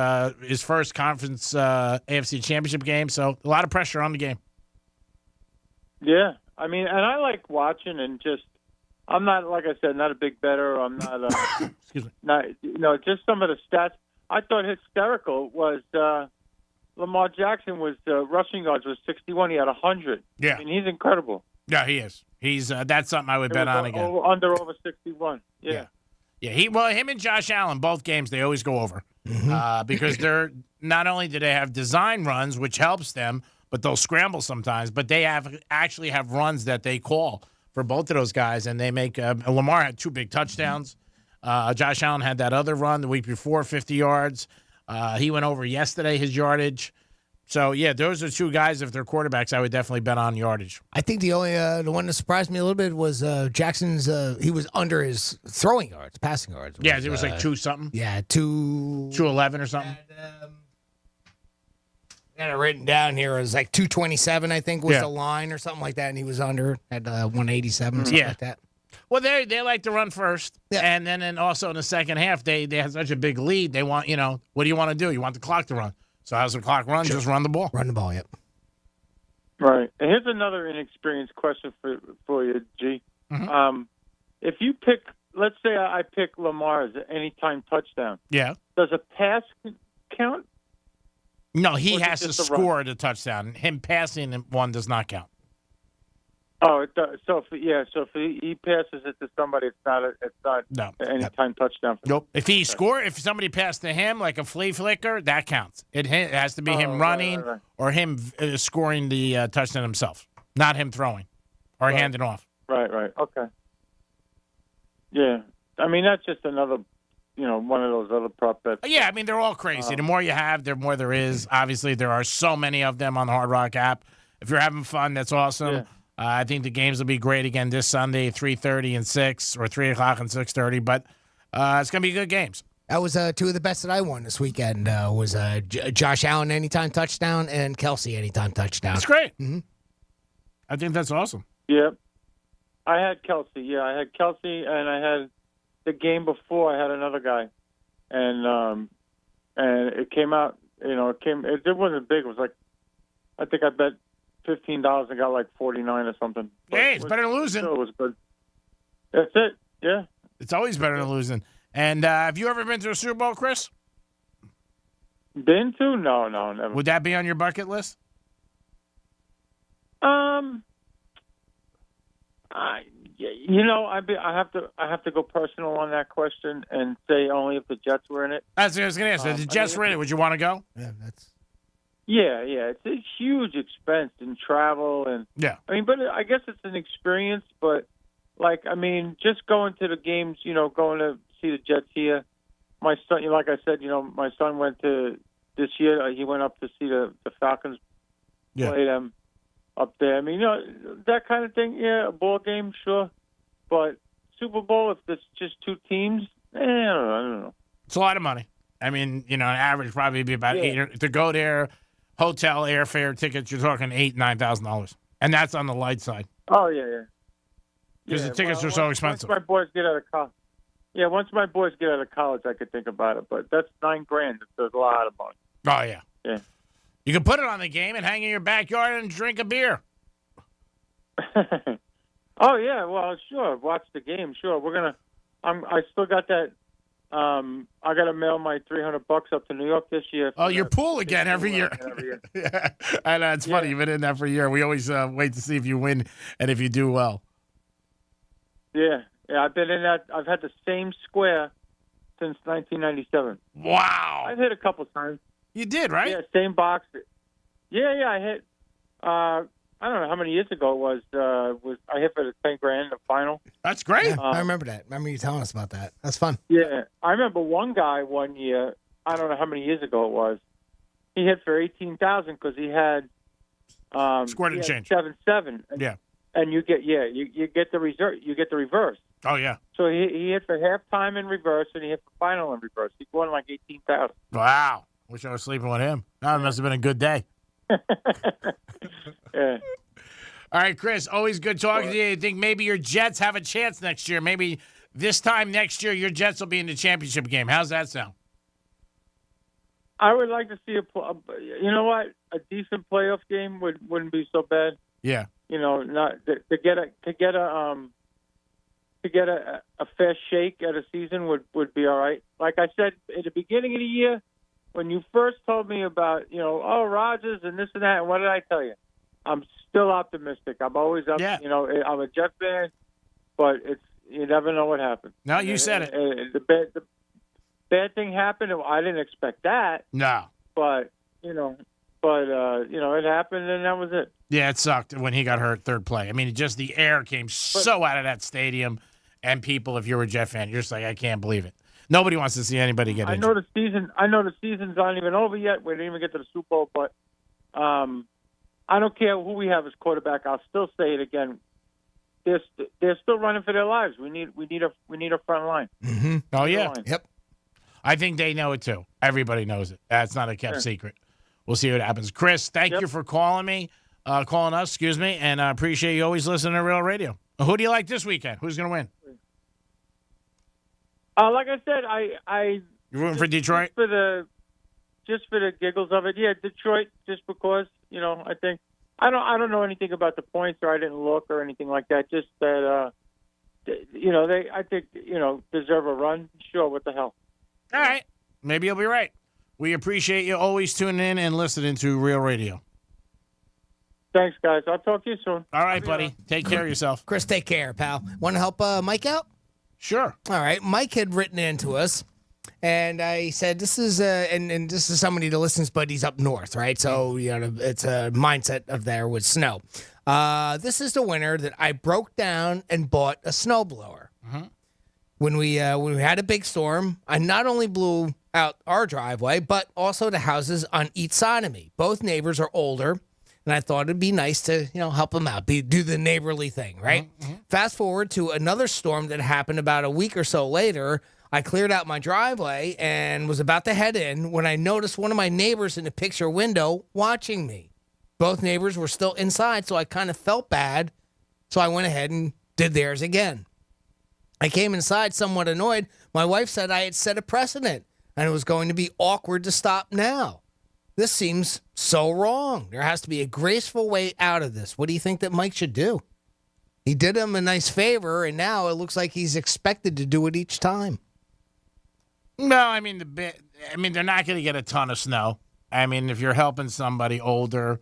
his first conference AFC championship game, so a lot of pressure on the game. Yeah, I mean, and I like watching and just, I'm not, like I said, not a big bettor. I'm not, excuse me, not, just some of the stats. I thought hysterical was Lamar Jackson was rushing yards was 61. He had 100. Yeah, I mean, he's incredible. Yeah, he is. He's that's something I would bet on again. Over 61. Yeah. Him and Josh Allen, both games they always go over because they're not only do they have design runs, which helps them. But they'll scramble sometimes. But they actually have runs that they call for both of those guys, and they make. Lamar had 2 big touchdowns. Josh Allen had that other run the week before, 50 yards. He went over yesterday his yardage. So yeah, those are 2 guys. If they're quarterbacks, I would definitely bet on yardage. I think the only the one that surprised me a little bit was Jackson's. He was under his throwing yards, passing yards. It was like 2 something. Yeah, 211 or something. Got it written down here. It was like 227, I think, was the line or something like that, and he was under at 187 or something like that. Well, they like to run first, and then also in the second half, they have such a big lead. They want, what do you want to do? You want the clock to run. So as the clock runs, just run the ball. Run the ball, yep. Right. And here's another inexperienced question for you, G. Mm-hmm. If you pick, let's say I pick Lamar as an anytime touchdown. Yeah. Does a pass count? No, he has to score the touchdown. Him passing one does not count. Oh, it does. So if he passes it to somebody, it's not an anytime touchdown. Nope. If if somebody passed to him like a flea flicker, that counts. It has to be him running or him scoring the touchdown himself, not him throwing or handing off. Right. Okay. Yeah. I mean, that's just another, one of those other prop bets. Yeah, I mean, they're all crazy. The more you have, the more there is. Obviously, there are so many of them on the Hard Rock app. If you're having fun, that's awesome. Yeah. I think the games will be great again this Sunday, 3:30 and 6, or 3 o'clock and 6:30. But it's going to be good games. That was two of the best that I won this weekend. Was Josh Allen anytime touchdown and Kelsey anytime touchdown. That's great. Mm-hmm. I think that's awesome. Yeah. I had Kelsey. Yeah, I had Kelsey, and I had the game before. I had another guy, and it came out. It wasn't big. It was like, I think I bet $15 and got like 49 or something. Hey, it's better than losing. It was good. That's it. Yeah. It's always better than losing. And have you ever been to a Super Bowl, Chris? Been to? No, never. Would that be on your bucket list? I have to go personal on that question and say only if the Jets were in it. That's what I was going to ask. If the Jets were in it, would you want to go? Yeah, that's. Yeah, it's a huge expense in travel and. Yeah. I mean, but I guess it's an experience. But just going to the games, going to see the Jets here. My son, like I said, my son went to this year. He went up to see the Falcons play them up there. I mean, that kind of thing. Yeah, a ball game, sure. But Super Bowl, if it's just two teams, I don't know. It's a lot of money. I mean, an average probably be about $8 to go there. Hotel, airfare, tickets. You're talking $8,000-$9,000, and that's on the light side. Oh yeah. Because the tickets are so expensive. Once my boys get out of college. Yeah, once my boys get out of college, I could think about it. But that's $9,000. It's a lot of money. Oh yeah. Yeah. You can put it on the game and hang in your backyard and drink a beer. Oh yeah, well sure. Watch the game. Sure, we're gonna. I still got that. I got to mail my $300 up to New York this year. Oh, your pool again every year. Yeah, I know it's funny. You've been in that for a year. We always wait to see if you win and if you do well. Yeah, I've been in that. I've had the same square since 1997. Wow. I've hit a couple times. You did, right? Yeah, same box. Yeah, I hit. I don't know how many years ago it was. I hit for the $10,000 the final. That's great. Yeah, I remember that. Remember you telling us about that. That's fun. Yeah, I remember one guy one year. I don't know how many years ago it was. He hit for $18,000 because he had squared and change 7-7. Yeah, and you get you get the reserve. You get the reverse. Oh yeah. So he hit for halftime in reverse, and he hit for final in reverse. He won like $18,000. Wow. Wish I was sleeping with him. That must have been a good day. Yeah. All right, Chris, always good talking to you. I think maybe your Jets have a chance next year. Maybe this time next year your Jets will be in the championship game. How's that sound? I would like to see a decent playoff game wouldn't be so bad. Yeah. Not to get a fair shake at a season would be all right. Like I said at the beginning of the year, when you first told me about, Rodgers and this and that, and what did I tell you? I'm still optimistic. I'm always up. Yeah. I'm a Jet fan, but you never know what happens. No, you said it. The bad thing happened. I didn't expect that. No. But it happened, and that was it. Yeah, it sucked when he got hurt third play. I mean, just the air came so out of that stadium, and people, if you're a Jet fan, you're just like, I can't believe it. Nobody wants to see anybody get injured. I know the season's not even over yet. We didn't even get to the Super Bowl, but I don't care who we have as quarterback. I'll still say it again. They're still running for their lives. We need a front line. Mm-hmm. Oh yeah. Line. Yep. I think they know it too. Everybody knows it. That's not a kept secret. We'll see what happens. Chris, thank you for calling us, excuse me, and I appreciate you always listening to Real Radio. Who do you like this weekend? Who's going to win? Like I said, You're rooting for Detroit? Just for the giggles of it. Yeah, Detroit, just because, I think I don't know anything about the points, or I didn't look or anything like that. Just that they I think, deserve a run. Sure, what the hell. All right. Maybe you'll be right. We appreciate you always tuning in and listening to Real Radio. Thanks, guys. I'll talk to you soon. All right, buddy. Take care of yourself. Chris, take care, pal. Want to help Mike out? Sure. All right. Mike had written into us, and I said, this is and this is somebody that listens, but he's up north, right? So, it's a mindset of there with snow. This is the winter that I broke down and bought a snowblower. when we had a big storm, I not only blew out our driveway, but also the houses on each side of me. Both neighbors are older, and I thought it'd be nice to, help them out, do the neighborly thing, right? Fast forward to another storm that happened about a week or so later. I cleared out my driveway and was about to head in when I noticed one of my neighbors in the picture window watching me. Both neighbors were still inside, so I kind of felt bad. So I went ahead and did theirs again. I came inside somewhat annoyed. My wife said I had set a precedent and it was going to be awkward to stop now. This seems so wrong. There has to be a graceful way out of this. What do you think that Mike should do? He did him a nice favor, and now it looks like he's expected to do it each time. No, I mean, they're not going to get a ton of snow. I mean, if you're helping somebody older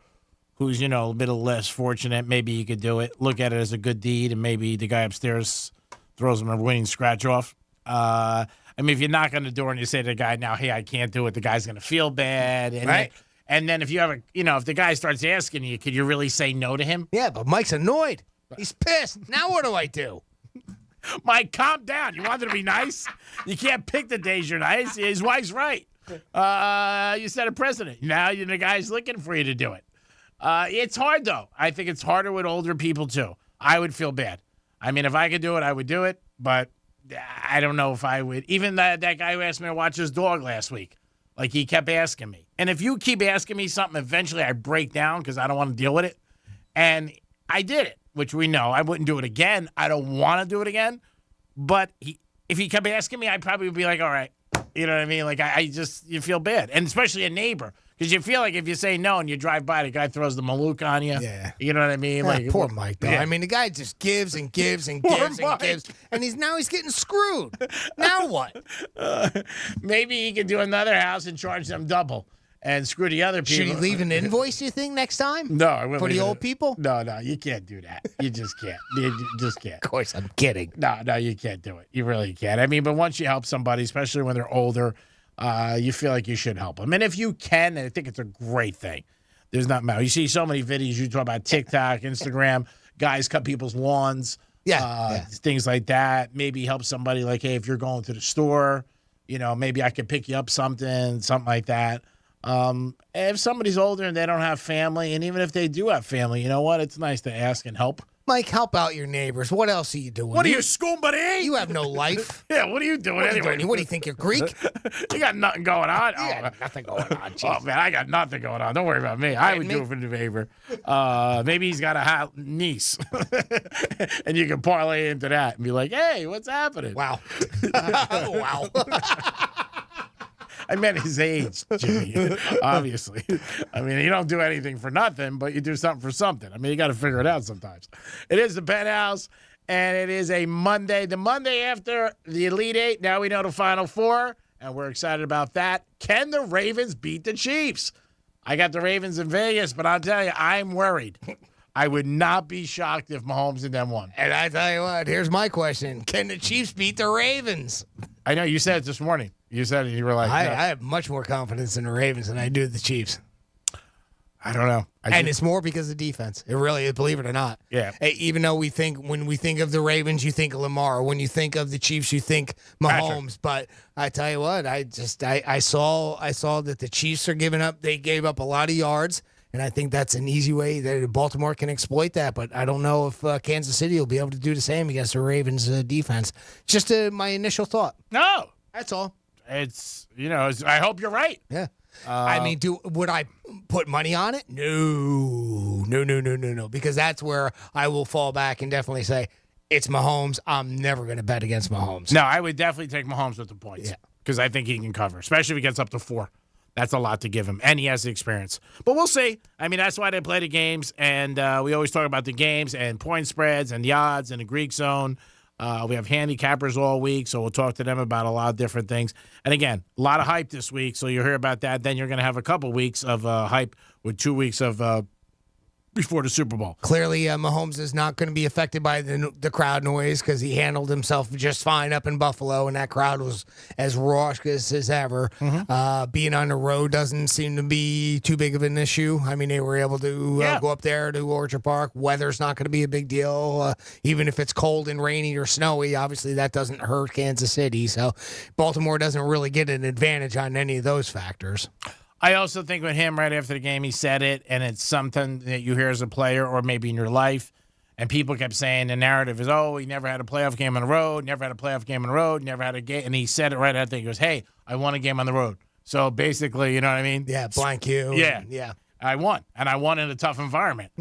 who's, a bit less fortunate, maybe you could do it. Look at it as a good deed, and maybe the guy upstairs throws him a winning scratch off. I mean, if you're not going to do it and you say to the guy, now, hey, I can't do it, the guy's going to feel bad. And right. Then if you have if the guy starts asking you, could you really say no to him? Yeah, but Mike's annoyed. He's pissed. Now what do I do? Mike, calm down. You wanted to be nice? You can't pick the days you're nice. His wife's right. You set a precedent. Now the guy's looking for you to do it. It's hard, though. I think it's harder with older people, too. I would feel bad. I mean, if I could do it, I would do it. But I don't know if I would. Even that guy who asked me to watch his dog last week, like he kept asking me. And if you keep asking me something, eventually I break down because I don't want to deal with it. And I did it, which we know. I wouldn't do it again. I don't want to do it again. But if he kept asking me, I'd probably be like, all right. You know what I mean? Like, you feel bad. And especially a neighbor. Because you feel like if you say no and you drive by, the guy throws the Malouk on you. Yeah. You know what I mean? Like poor Mike, though. Yeah. I mean, the guy just gives and gives and gives and gives. And he's getting screwed. Now what? Maybe he could do another house and charge them double and screw the other people. Should he leave an invoice, you think, next time? No, I wouldn't. For the old people? No, you can't do that. You just can't. You just can't. Of course, I'm kidding. No, you can't do it. You really can't. I mean, but once you help somebody, especially when they're older, you feel like you should help them. And if you can, I think it's a great thing. There's not matter. You see so many videos, you talk about TikTok, Instagram, guys cut people's lawns, things like that. Maybe help somebody like, hey, if you're going to the store, maybe I could pick you up something like that. If somebody's older and they don't have family, and even if they do have family, you know what? It's nice to ask and help. Mike, help out your neighbors. What else are you doing? What are you, somebody? You have no life. Yeah, what are you doing anyway? What do you think, you're Greek? You got nothing going on? You got nothing going on. Oh, man, I got nothing going on. Don't worry about me. I would do it for the favor. Maybe he's got a hot niece. And you can parlay into that and be like, hey, what's happening? Wow. Wow. I meant his age, Jimmy, obviously. I mean, you don't do anything for nothing, but you do something for something. I mean, you got to figure it out sometimes. It is the Penthouse, and it is a Monday. The Monday after the Elite Eight, now we know the Final Four, and we're excited about that. Can the Ravens beat the Chiefs? I got the Ravens in Vegas, but I'll tell you, I'm worried. I would not be shocked if Mahomes and them won. And I tell you what, here's my question. Can the Chiefs beat the Ravens? I know, you said it this morning. You said it, you were like, I have much more confidence in the Ravens than I do the Chiefs. I don't know. It's more because of defense. It really is, believe it or not. Yeah. Even though when we think of the Ravens, you think of Lamar. When you think of the Chiefs, you think Mahomes. But I tell you what, I saw that the Chiefs are giving up. They gave up a lot of yards. And I think that's an easy way that Baltimore can exploit that. But I don't know if Kansas City will be able to do the same against the Ravens defense. Just my initial thought. No. That's all. It's, I hope you're right. Yeah. I mean, would I put money on it? No. Because that's where I will fall back and definitely say, it's Mahomes. I'm never going to bet against Mahomes. No, I would definitely take Mahomes with the points. Yeah. Because I think he can cover, especially if he gets up to 4. That's a lot to give him, and he has the experience. But we'll see. I mean, that's why they play the games, and we always talk about the games and point spreads and the odds and the Greek zone. We have handicappers all week, so we'll talk to them about a lot of different things. And again, a lot of hype this week, so you'll hear about that. Then you're going to have a couple weeks of hype with 2 weeks of before the Super Bowl. Clearly, Mahomes is not going to be affected by the crowd noise because he handled himself just fine up in Buffalo, and that crowd was as raucous as ever. Being on the road doesn't seem to be too big of an issue. I mean, they were able to go up there to Orchard Park. Weather's not going to be a big deal, even if it's cold and rainy or snowy. Obviously, that doesn't hurt Kansas City, so Baltimore doesn't really get an advantage on any of those factors. I also think with him right after the game, he said it, and it's something that you hear as a player or maybe in your life, and people kept saying the narrative is, oh, he never had a playoff game on the road, never had a playoff game on the road, never had a game, and he said it right after. He goes, hey, I won a game on the road. So basically, you know what I mean? Yeah, blank you. Yeah. Yeah. I won, and I won in a tough environment.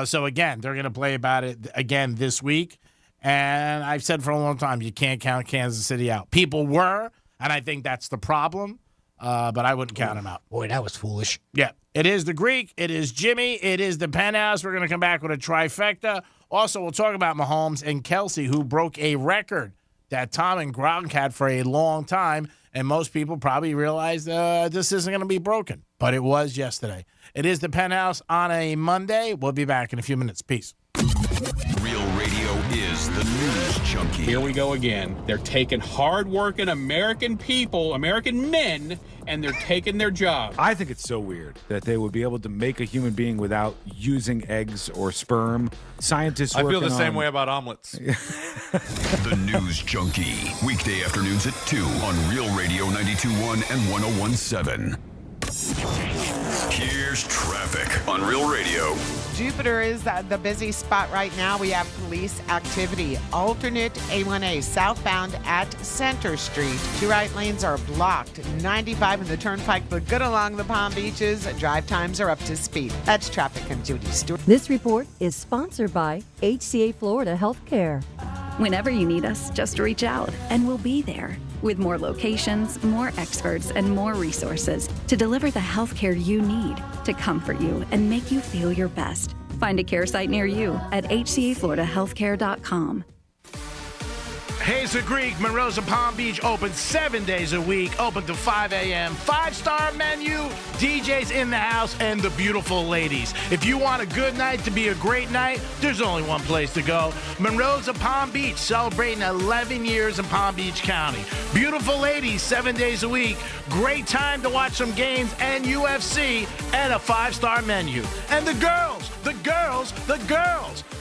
So, again, they're going to play about it again this week, and I've said for a long time, you can't count Kansas City out. People were, and I think that's the problem. But I wouldn't count him out. Boy, that was foolish. Yeah. It is the Greek. It is Jimmy. It is the Penthouse. We're going to come back with a trifecta. Also, we'll talk about Mahomes and Kelsey, who broke a record that Tom and Gronk had for a long time. And most people probably realize this isn't going to be broken. But it was yesterday. It is the Penthouse on a Monday. We'll be back in a few minutes. Peace. Real Radio is the news junkie. Here we go again. They're taking hard-working American people, American men, and they're taking their jobs. I think it's so weird that they would be able to make a human being without using eggs or sperm. Scientists I feel the same way about omelets. The News Junkie. Weekday afternoons at 2 on Real Radio 92.1 and 101.7. Here's traffic on Real Radio. Jupiter is the busy spot right now. We have police activity. Alternate A1A southbound at Center Street. 2 right lanes are blocked. 95 in the Turnpike, but good along the Palm Beaches. Drive times are up to speed. That's traffic and Judy Stewart. This report is sponsored by HCA Florida Healthcare. Whenever you need us, just reach out and we'll be there. With more locations, more experts, and more resources to deliver the healthcare you need to comfort you and make you feel your best. Find a care site near you at hcafloridahealthcare.com. Hazel Greek, Monroe's of Palm Beach, open 7 days a week, open to 5 a.m. 5-star menu, DJs in the house, and the beautiful ladies. If you want a good night to be a great night, there's only one place to go. Monroe's of Palm Beach, celebrating 11 years in Palm Beach County. Beautiful ladies, 7 days a week. Great time to watch some games and UFC, and a 5-star menu. And the girls.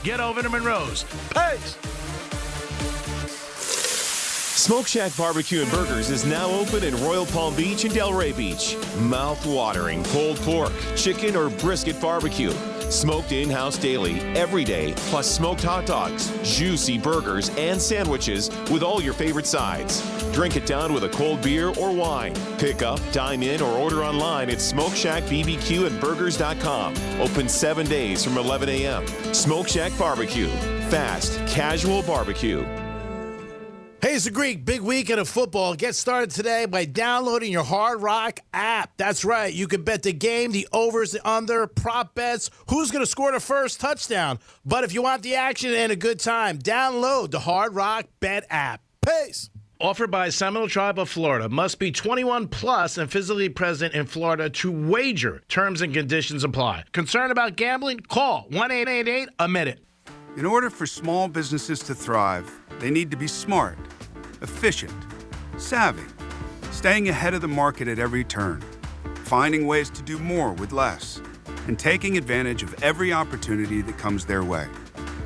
Get over to Monroe's. Peace. Smoke Shack Barbecue and Burgers is now open in Royal Palm Beach and Delray Beach. Mouth-watering pulled pork, chicken, or brisket barbecue. Smoked in-house daily, every day, plus smoked hot dogs, juicy burgers, and sandwiches with all your favorite sides. Drink it down with a cold beer or wine. Pick up, dine in, or order online at SmokeShackBBQandBurgers.com. Open 7 days from 11 a.m. Smoke Shack Barbecue. Fast, casual barbecue. Hey, it's the Greek. Big weekend of football. Get started today by downloading your Hard Rock app. That's right. You can bet the game, the overs, the under, prop bets, who's going to score the first touchdown. But if you want the action and a good time, download the Hard Rock Bet app. Peace. Offered by Seminole Tribe of Florida. Must be 21 plus and physically present in Florida to wager. Terms and conditions apply. Concerned about gambling? Call 1-888-ADMIT-IT. In order for small businesses to thrive, they need to be smart, efficient, savvy, staying ahead of the market at every turn, finding ways to do more with less, and taking advantage of every opportunity that comes their way.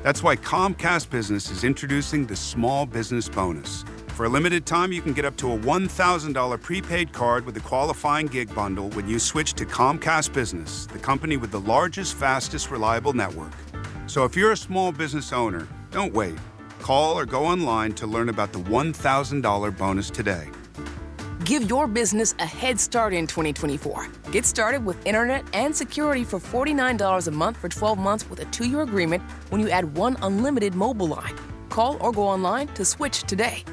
That's why Comcast Business is introducing the Small Business Bonus. For a limited time, you can get up to a $1,000 prepaid card with a qualifying gig bundle when you switch to Comcast Business, the company with the largest, fastest, reliable network. So if you're a small business owner, don't wait. Call or go online to learn about the $1,000 bonus today. Give your business a head start in 2024. Get started with internet and security for $49 a month for 12 months with a 2-year agreement when you add 1 unlimited mobile line. Call or go online to switch today.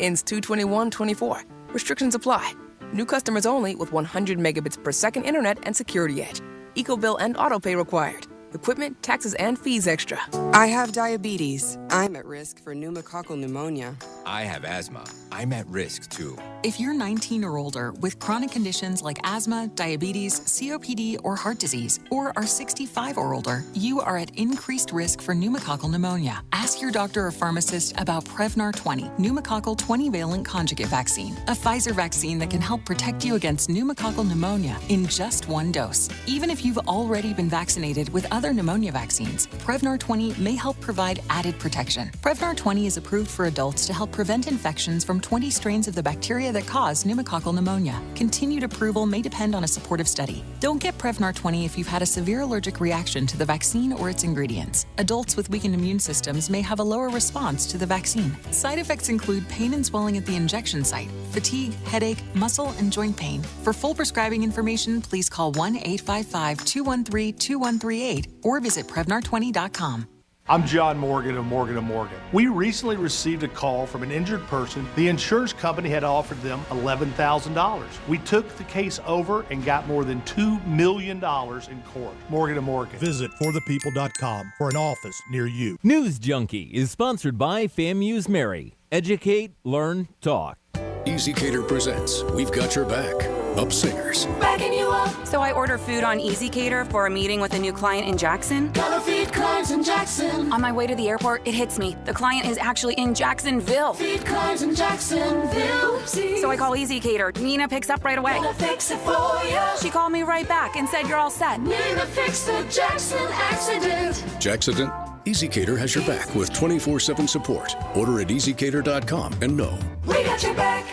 Ends 2/21/24. Restrictions apply. New customers only with 100 megabits per second internet and security edge. EcoBill and autopay required. Equipment, taxes, and fees extra. I have diabetes. I'm at risk for pneumococcal pneumonia. I have asthma. I'm at risk too. If you're 19 or older with chronic conditions like asthma, diabetes, COPD, or heart disease, or are 65 or older, you are at increased risk for pneumococcal pneumonia. Ask your doctor or pharmacist about Prevnar 20, pneumococcal 20-valent conjugate vaccine, a Pfizer vaccine that can help protect you against pneumococcal pneumonia in just one dose. Even if you've already been vaccinated with other pneumonia vaccines, Prevnar 20 may help provide added protection. Prevnar 20 is approved for adults to help prevent infections from 20 strains of the bacteria that cause pneumococcal pneumonia. Continued approval may depend on a supportive study. Don't get Prevnar 20 if you've had a severe allergic reaction to the vaccine or its ingredients. Adults with weakened immune systems may have a lower response to the vaccine. Side effects include pain and swelling at the injection site, fatigue, headache, muscle, and joint pain. For full prescribing information, please call 1-855-213-2138 or visit Prevnar20.com. I'm John Morgan of Morgan & Morgan. We recently received a call from an injured person. The insurance company had offered them $11,000. We took the case over and got more than $2 million in court. Morgan & Morgan. Visit forthepeople.com for an office near you. News Junkie is sponsored by FAMU's Mary. Educate, learn, talk. EasyCater presents We've Got Your Back. Up Singers. Backing you up. So I order food on EasyCater for a meeting with a new client in Jackson. Gotta feed clients in Jackson. On my way to the airport, it hits me. The client is actually in Jacksonville. Feed clients in Jacksonville. Oopsie. So I call EasyCater. Nina picks up right away. Gonna fix it for ya. She called me right back and said you're all set. Nina fixed the Jackson accident. Jackson? EasyCater has your back with 24/7 support. Order at EasyCater.com and know we got your back.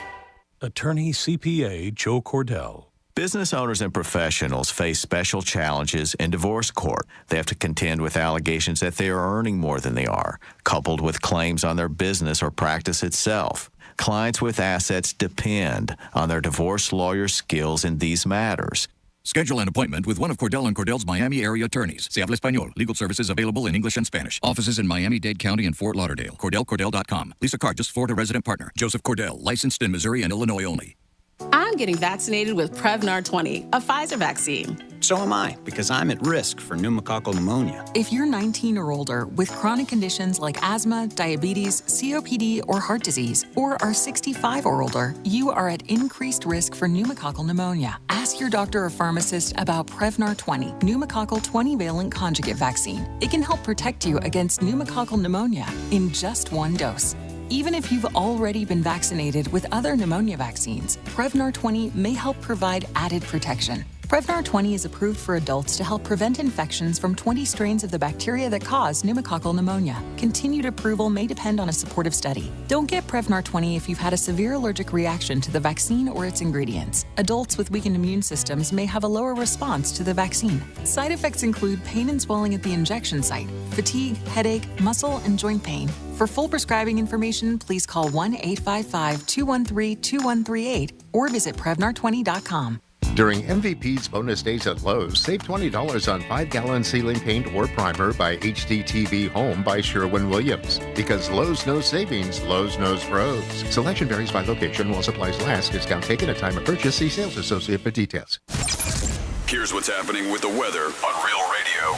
Attorney CPA Joe Cordell. Business owners and professionals face special challenges in divorce court. They have to contend with allegations that they are earning more than they are, coupled with claims on their business or practice itself. Clients with assets depend on their divorce lawyer's skills in these matters. Schedule an appointment with one of Cordell & Cordell's Miami area attorneys. Se habla español. Legal services available in English and Spanish. Offices in Miami-Dade County and Fort Lauderdale. CordellCordell.com. Lisa Cargis, Florida resident partner. Joseph Cordell, licensed in Missouri and Illinois only. I'm getting vaccinated with Prevnar 20, a Pfizer vaccine. So am I, because I'm at risk for pneumococcal pneumonia. If you're 19 or older with chronic conditions like asthma, diabetes, COPD, or heart disease, or are 65 or older, you are at increased risk for pneumococcal pneumonia. Ask your doctor or pharmacist about Prevnar 20, pneumococcal 20-valent conjugate vaccine. It can help protect you against pneumococcal pneumonia in just one dose. Even if you've already been vaccinated with other pneumonia vaccines, Prevnar 20 may help provide added protection. Prevnar 20 is approved for adults to help prevent infections from 20 strains of the bacteria that cause pneumococcal pneumonia. Continued approval may depend on a supportive study. Don't get Prevnar 20 if you've had a severe allergic reaction to the vaccine or its ingredients. Adults with weakened immune systems may have a lower response to the vaccine. Side effects include pain and swelling at the injection site, fatigue, headache, muscle, and joint pain. For full prescribing information, please call 1-855-213-2138 or visit Prevnar20.com. During MVP's bonus days at Lowe's, save $20 on 5-gallon ceiling paint or primer by HDTV Home by Sherwin-Williams. Because Lowe's knows savings, Lowe's knows pros. Selection varies by location while supplies last. Discount taken at time of purchase. See sales associate for details. Here's what's happening with the weather on Real Radio.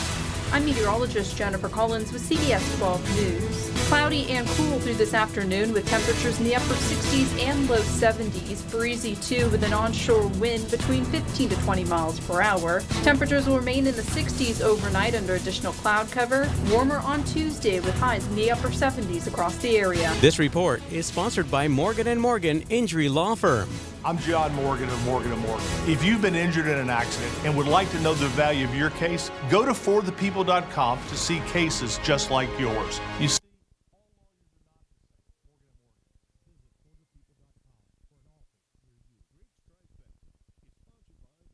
I'm meteorologist Jennifer Collins with CBS 12 News. Cloudy and cool through this afternoon with temperatures in the upper 60s and low 70s. Breezy too with an onshore wind between 15 to 20 miles per hour. Temperatures will remain in the 60s overnight under additional cloud cover. Warmer on Tuesday with highs in the upper 70s across the area. This report is sponsored by Morgan & Morgan Injury Law Firm. I'm John Morgan of Morgan & Morgan. If you've been injured in an accident and would like to know the value of your case, go to forthepeople.com to see cases just like yours. You see,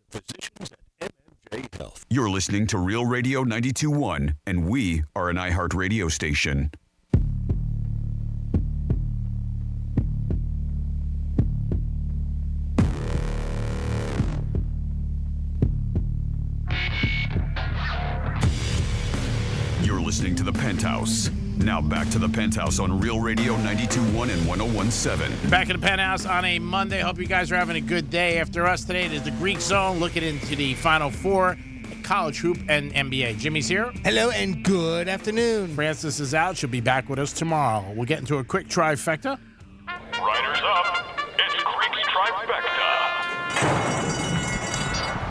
Physicians at MMJ Health. You're listening to Real Radio 92.1, and we are an iHeart radio station. You're listening to the Penthouse. Now back to the Penthouse on Real Radio 92.1 and 101.7. Back in the Penthouse on a Monday. Hope you guys are having a good day. After us today, it is the Greek Zone looking into the Final Four. college hoop and NBA. Jimmy's here. Hello and good afternoon. Francis is out. She'll be back with us tomorrow. We'll get into a quick trifecta. Riders up. It's Creaky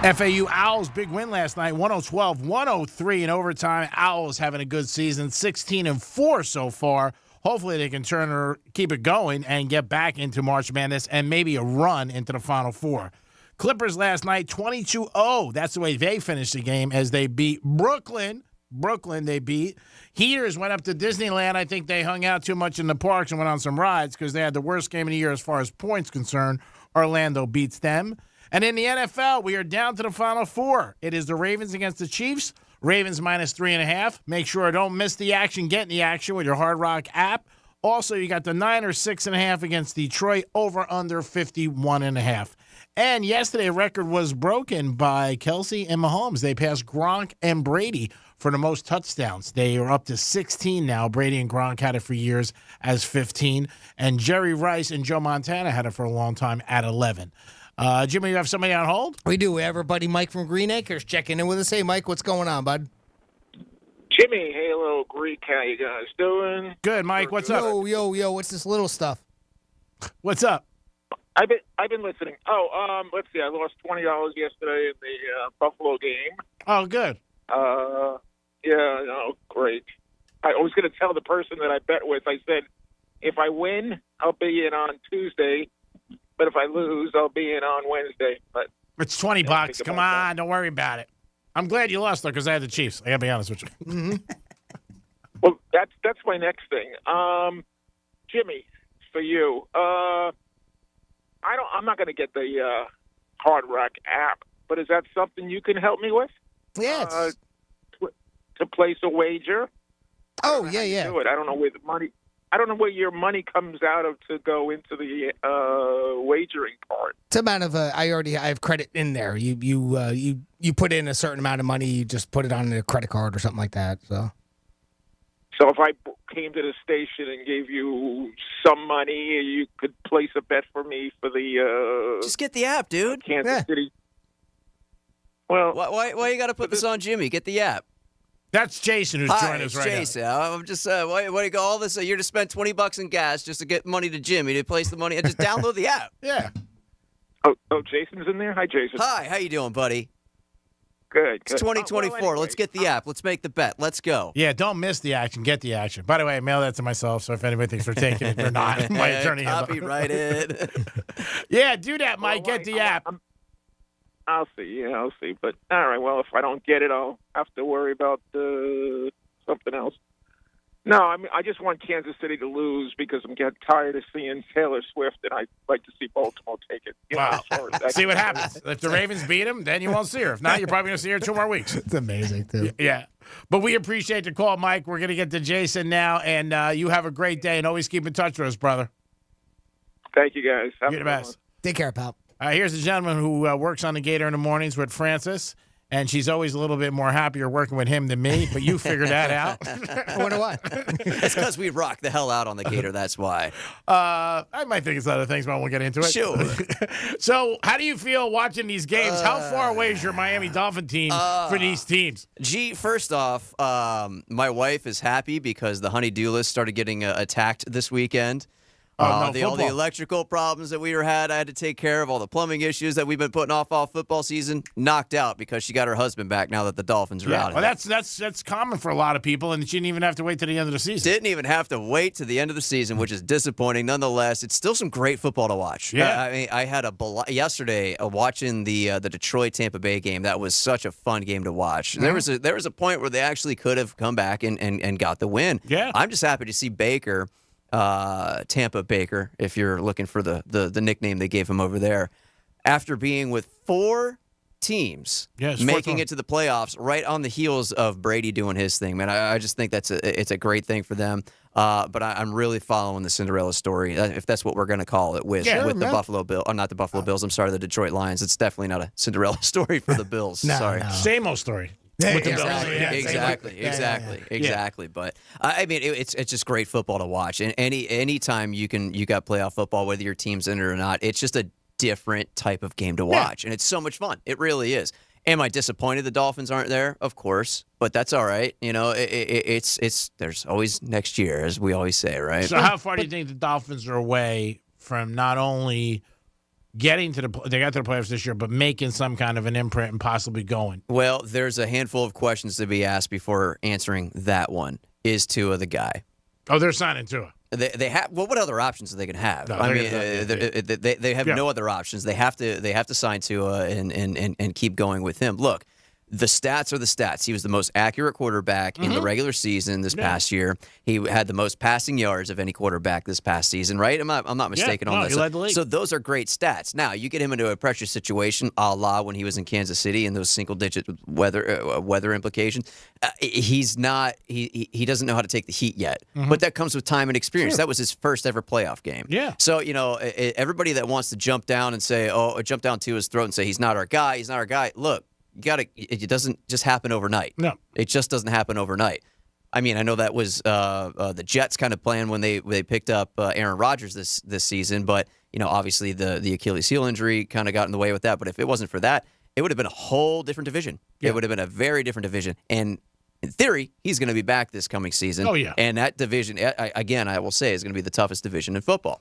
Trifecta. FAU Owls, big win last night, 112-103 in overtime. Owls having a good season, 16-4 so far. Hopefully they can keep it going and get back into March Madness and maybe a run into the Final Four. Clippers last night, 22-0. That's the way they finished the game as they beat Brooklyn. They beat. Heaters went up to Disneyland. I think they hung out too much in the parks and went on some rides because they had the worst game of the year as far as points concerned. Orlando beats them. And in the NFL, we are down to the Final Four. It is the Ravens against the Chiefs. Ravens minus 3.5. Make sure don't miss the action. Get in the action with your Hard Rock app. Also, you got the Niners 6.5 against Detroit, over under 51.5. And yesterday, a record was broken by Kelsey and Mahomes. They passed Gronk and Brady for the most touchdowns. They are up to 16 now. Brady and Gronk had it for years as 15. And Jerry Rice and Joe Montana had it for a long time at 11. Jimmy, you have somebody on hold? We do. We have our buddy Mike from Green Acres checking in with us. Hey, Mike, what's going on, bud? Jimmy, hey, little Greek, how you guys doing? Good, Mike. What's up? Yo, what's this little stuff? What's up? I've been listening. Let's see. I lost $20 yesterday in the Buffalo game. Oh, good. Great. I was going to tell the person that I bet with. I said, if I win, I'll be in on Tuesday. But if I lose, I'll be in on Wednesday. But it's $20. Come on, don't worry about it. I'm glad you lost though, because I had the Chiefs. I gotta be honest with you. Mm-hmm. Well, that's my next thing. Jimmy, for you, I'm not going to get the Hard Rock app, but is that something you can help me with? Yeah. To place a wager. Oh yeah. Do it. I don't know where the money. I don't know where your money comes out of to go into the wagering part. It's a amount of I have credit in there. You put in a certain amount of money. You just put it on a credit card or something like that. So if I came to the station and gave you some money, you could place a bet for me for the. Just get the app, dude. Kansas City. Well, why you got to put this on Jimmy? Get the app. That's Jason who's joining us right Jason. I'm just why do you go all this? You're to spend $20 in gas just to get money to Jimmy to place the money and just download the app. Yeah. Oh, Jason's in there. Hi, Jason. Hi, how you doing, buddy? Good. It's 2024. Anyway, Let's get the app. Let's make the bet. Let's go. Yeah, don't miss the action. Get the action. By the way, I mail that to myself, so if anybody thinks we're taking it, we're not. My attorney. Copyrighted. Yeah, do that, Mike. Get the app. I'll see. Yeah, I'll see. But all right. Well, if I don't get it, I'll have to worry about something else. No, I just want Kansas City to lose because I'm getting tired of seeing Taylor Swift, and I'd like to see Baltimore take it. Wow. See what happens. If the Ravens beat them, then you won't see her. If not, you're probably going to see her 2 more weeks. It's amazing, too. Yeah. But we appreciate the call, Mike. We're going to get to Jason now, and you have a great day, and always keep in touch with us, brother. Thank you, guys. You're the best. Take care, pal. Here's a gentleman who works on the Gator in the mornings with Francis, and she's always a little bit more happier working with him than me, but you figured that out. I wonder why. It's because we rock the hell out on the Gator, that's why. I might think it's other things, but I won't get into it. Sure. So, how do you feel watching these games? How far away is your Miami Dolphin team for these teams? First off, my wife is happy because the honey-do list started getting attacked this weekend. All the electrical problems that we had, I had to take care of. All the plumbing issues that we've been putting off all football season, knocked out because she got her husband back now that the Dolphins are out. Well, that's common for a lot of people, and she didn't even have to wait to the end of the season. Didn't even have to wait to the end of the season, which is disappointing. Nonetheless, it's still some great football to watch. Yeah. I had yesterday watching the Detroit Tampa Bay game. That was such a fun game to watch. Mm-hmm. There was a point where they actually could have come back and got the win. Yeah. I'm just happy to see Baker. Tampa Baker, if you're looking for the nickname they gave him over there, after being with 4 teams making it to the playoffs right on the heels of Brady doing his thing. Man, I just think it's a great thing for them. But I'm really following the Cinderella story, if that's what we're going to call it, with the Buffalo Bills. Not the Buffalo Bills. I'm sorry, the Detroit Lions. It's definitely not a Cinderella story for the Bills. Sorry. Same old story. Exactly. But I mean, it's just great football to watch. And anytime you got playoff football, whether your team's in it or not, it's just a different type of game to watch, and it's so much fun. It really is. Am I disappointed the Dolphins aren't there? Of course, but that's all right. You know, it's there's always next year, as we always say, right? So how far do you think the Dolphins are away from not only getting to they got to the playoffs this year, but making some kind of an imprint and possibly going? Well, there's a handful of questions to be asked before answering that one. Is Tua the guy? Oh, they're signing Tua. They have. Well, what other options are they going to have? No, I mean, they have no other options. They have to sign Tua and keep going with him. Look, the stats are the stats. He was the most accurate quarterback in the regular season this past year. He had the most passing yards of any quarterback this past season, right? I'm not mistaken on this. He led the league. So those are great stats. Now, you get him into a pressure situation, a la when he was in Kansas City and those single-digit weather implications. He's not. He doesn't know how to take the heat yet. But that comes with time and experience. Sure. That was his first ever playoff game. Yeah. So everybody that wants to jump down to his throat and say he's not our guy. He's not our guy. Look. It doesn't just happen overnight. No. It just doesn't happen overnight. I mean, I know that was the Jets' kind of plan when they picked up Aaron Rodgers this season, but obviously the Achilles heel injury kind of got in the way with that. But if it wasn't for that, it would have been a whole different division. Yeah. It would have been a very different division. And in theory, he's going to be back this coming season. Oh, yeah. And that division, again, I will say, is going to be the toughest division in football.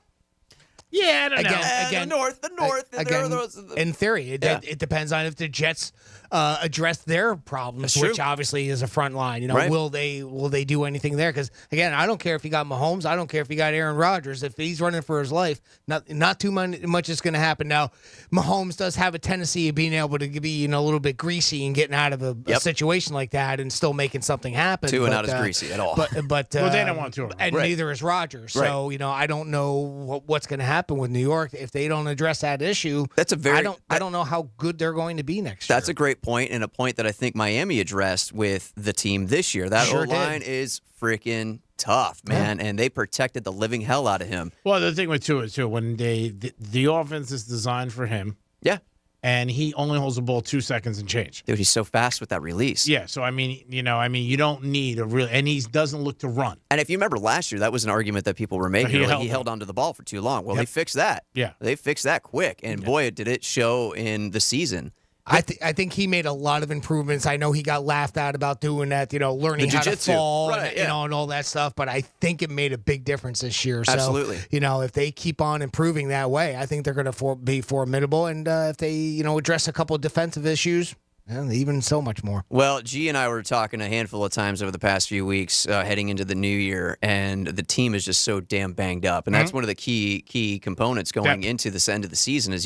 Yeah, I don't know. Again, the North. Again, in theory, it depends on if the Jets address their problems, That's which true. obviously is a front line. Right. Will they do anything there? Because again, I don't care if you got Mahomes. I don't care if you got Aaron Rodgers. If he's running for his life, not too much is going to happen. Now, Mahomes does have a tendency of being able to be a little bit greasy and getting out of a situation like that and still making something happen. Tua not as greasy at all. But well, they don't want to, and neither is Rodgers. Right. So I don't know what's going to happen with New York if they don't address that issue. That's a very. I don't know how good they're going to be next year. That's a great point, and a point that I think Miami addressed with the team this year. That O-line is freaking tough, man, and they protected the living hell out of him. Well, the thing with Tua is, when the offense is designed for him. Yeah. And he only holds the ball 2 seconds and change. Dude, he's so fast with that release. Yeah, so I mean, you don't need a real, and he doesn't look to run. And if you remember last year, that was an argument that people were making. He held onto the ball for too long. Well, they fixed that. Yeah, they fixed that quick, and boy, did it show in the season. I think he made a lot of improvements. I know he got laughed at about doing that, learning how to fall, and all that stuff. But I think it made a big difference this year. So, absolutely. If they keep on improving that way, I think they're going to be formidable. And if they, address a couple of defensive issues, even so much more. Well, G and I were talking a handful of times over the past few weeks heading into the new year, and the team is just so damn banged up. And that's one of the key components going into this end of the season is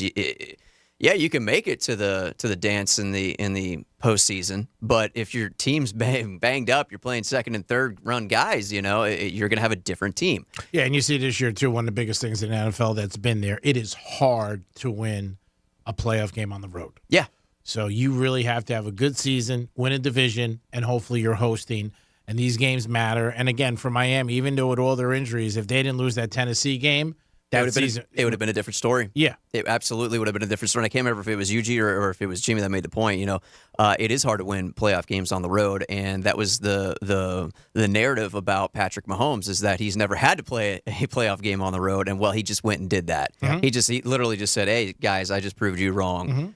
you can make it to the dance in the postseason, but if your team's banged up, you're playing second and third run guys, you're going to have a different team. Yeah, and you see this year, too, one of the biggest things in the NFL that's been there, it is hard to win a playoff game on the road. Yeah. So you really have to have a good season, win a division, and hopefully you're hosting. And these games matter. And again, for Miami, even though with all their injuries, if they didn't lose that Tennessee game, it would have been a different story. Yeah. It absolutely would have been a different story. And I can't remember if it was Yuji or if it was Jimmy that made the point. It is hard to win playoff games on the road, and that was the narrative about Patrick Mahomes is that he's never had to play a playoff game on the road, and he just went and did that. Mm-hmm. He literally just said, "Hey guys, I just proved you wrong." Mm-hmm.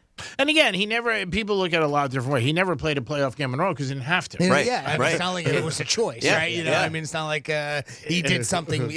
And again, people look at it a lot of different ways. He never played a playoff game in a row because he didn't have to. Right. Yeah, it's not like it was a choice, right? I mean, it's not like he did something.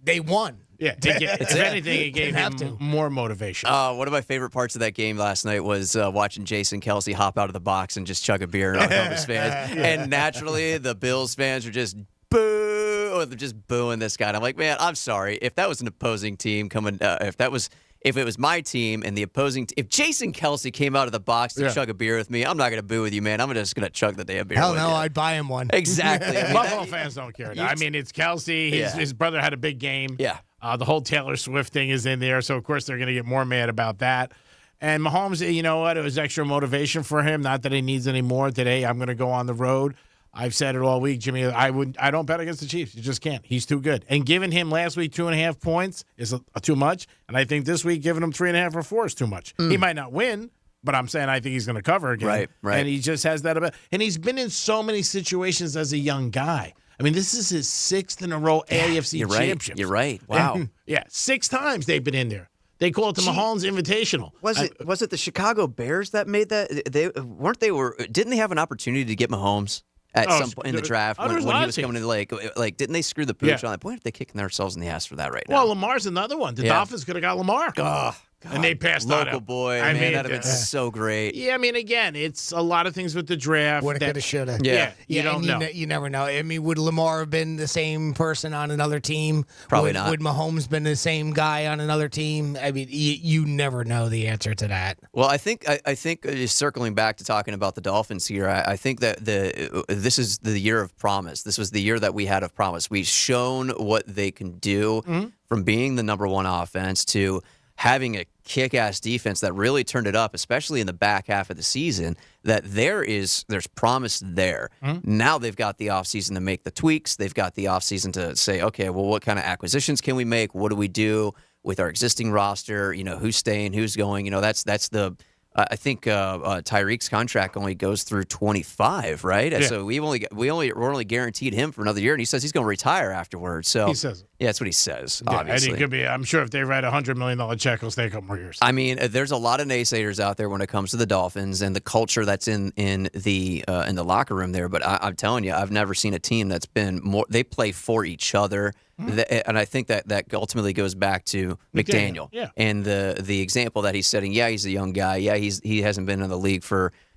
They won. Yeah, if anything, it gave him more motivation. One of my favorite parts of that game last night was watching Jason Kelce hop out of the box and just chug a beer on Columbus fans. And naturally, the Bills fans are just boo. They're just booing this guy. And I'm like, man, I'm sorry. If that was an opposing team coming, if it was my team and the opposing if Jason Kelce came out of the box to chug a beer with me, I'm not going to boo with you, man. I'm just going to chug the damn beer. Hell no, I'd buy him one. Exactly. Buffalo fans don't care. I mean, it's Kelce. His brother had a big game. Yeah. The whole Taylor Swift thing is in there, so of course they're going to get more mad about that. And Mahomes, you know what? It was extra motivation for him. Not that he needs any more today. I'm going to go on the road. I've said it all week, Jimmy. I don't bet against the Chiefs. You just can't. He's too good. And giving him last week 2.5 points is too much. And I think this week giving him 3.5 or 4 is too much. He might not win, but I'm saying I think he's going to cover again. Right. And he just has that about. And he's been in so many situations as a young guy. I mean, this is his 6th in a row AFC championship. You're right. Wow. And, 6 times they've been in there. They call it the Mahomes Invitational. Was it the Chicago Bears that made that? Didn't they have an opportunity to get Mahomes at some point in the draft when he was coming in? Like, didn't they screw the pooch on that point? Are they kicking themselves in the ass for that right now? Well, Lamar's another one. The Dolphins could have got Lamar. Oh, God. And they passed on Local him. boy. Man, that'd have been so great. Yeah, I mean, again, it's a lot of things with the draft. Woulda, coulda, shoulda. Yeah, you don't know. You never know. I mean, would Lamar have been the same person on another team? Probably not. Would Mahomes been the same guy on another team? I mean, you never know the answer to that. Well, I think circling back to talking about the Dolphins here, I think that this is the year of promise. This was the year that we had of promise. We've shown what they can do from being the number one offense to having a kick-ass defense that really turned it up, especially in the back half of the season, that there's promise there. Now they've got the offseason to make the tweaks. They've got the offseason to say, okay, well, what kind of acquisitions can we make? What do we do with our existing roster? Who's staying, who's going? That's the I think Tyreek's contract only goes through 25, right? Yeah. So we're only guaranteed him for another year, and he says he's going to retire afterwards. So he says, yeah, that's what he says. Yeah, obviously, and he could be. I'm sure if they write $100 million check, he'll stay a couple more years. I mean, there's a lot of naysayers out there when it comes to the Dolphins and the culture that's in the locker room there. But I'm telling you, I've never seen a team that's been more. They play for each other. And I think that ultimately goes back to McDaniel and the example that he's setting. Yeah, he's a young guy. Yeah, he hasn't been in the league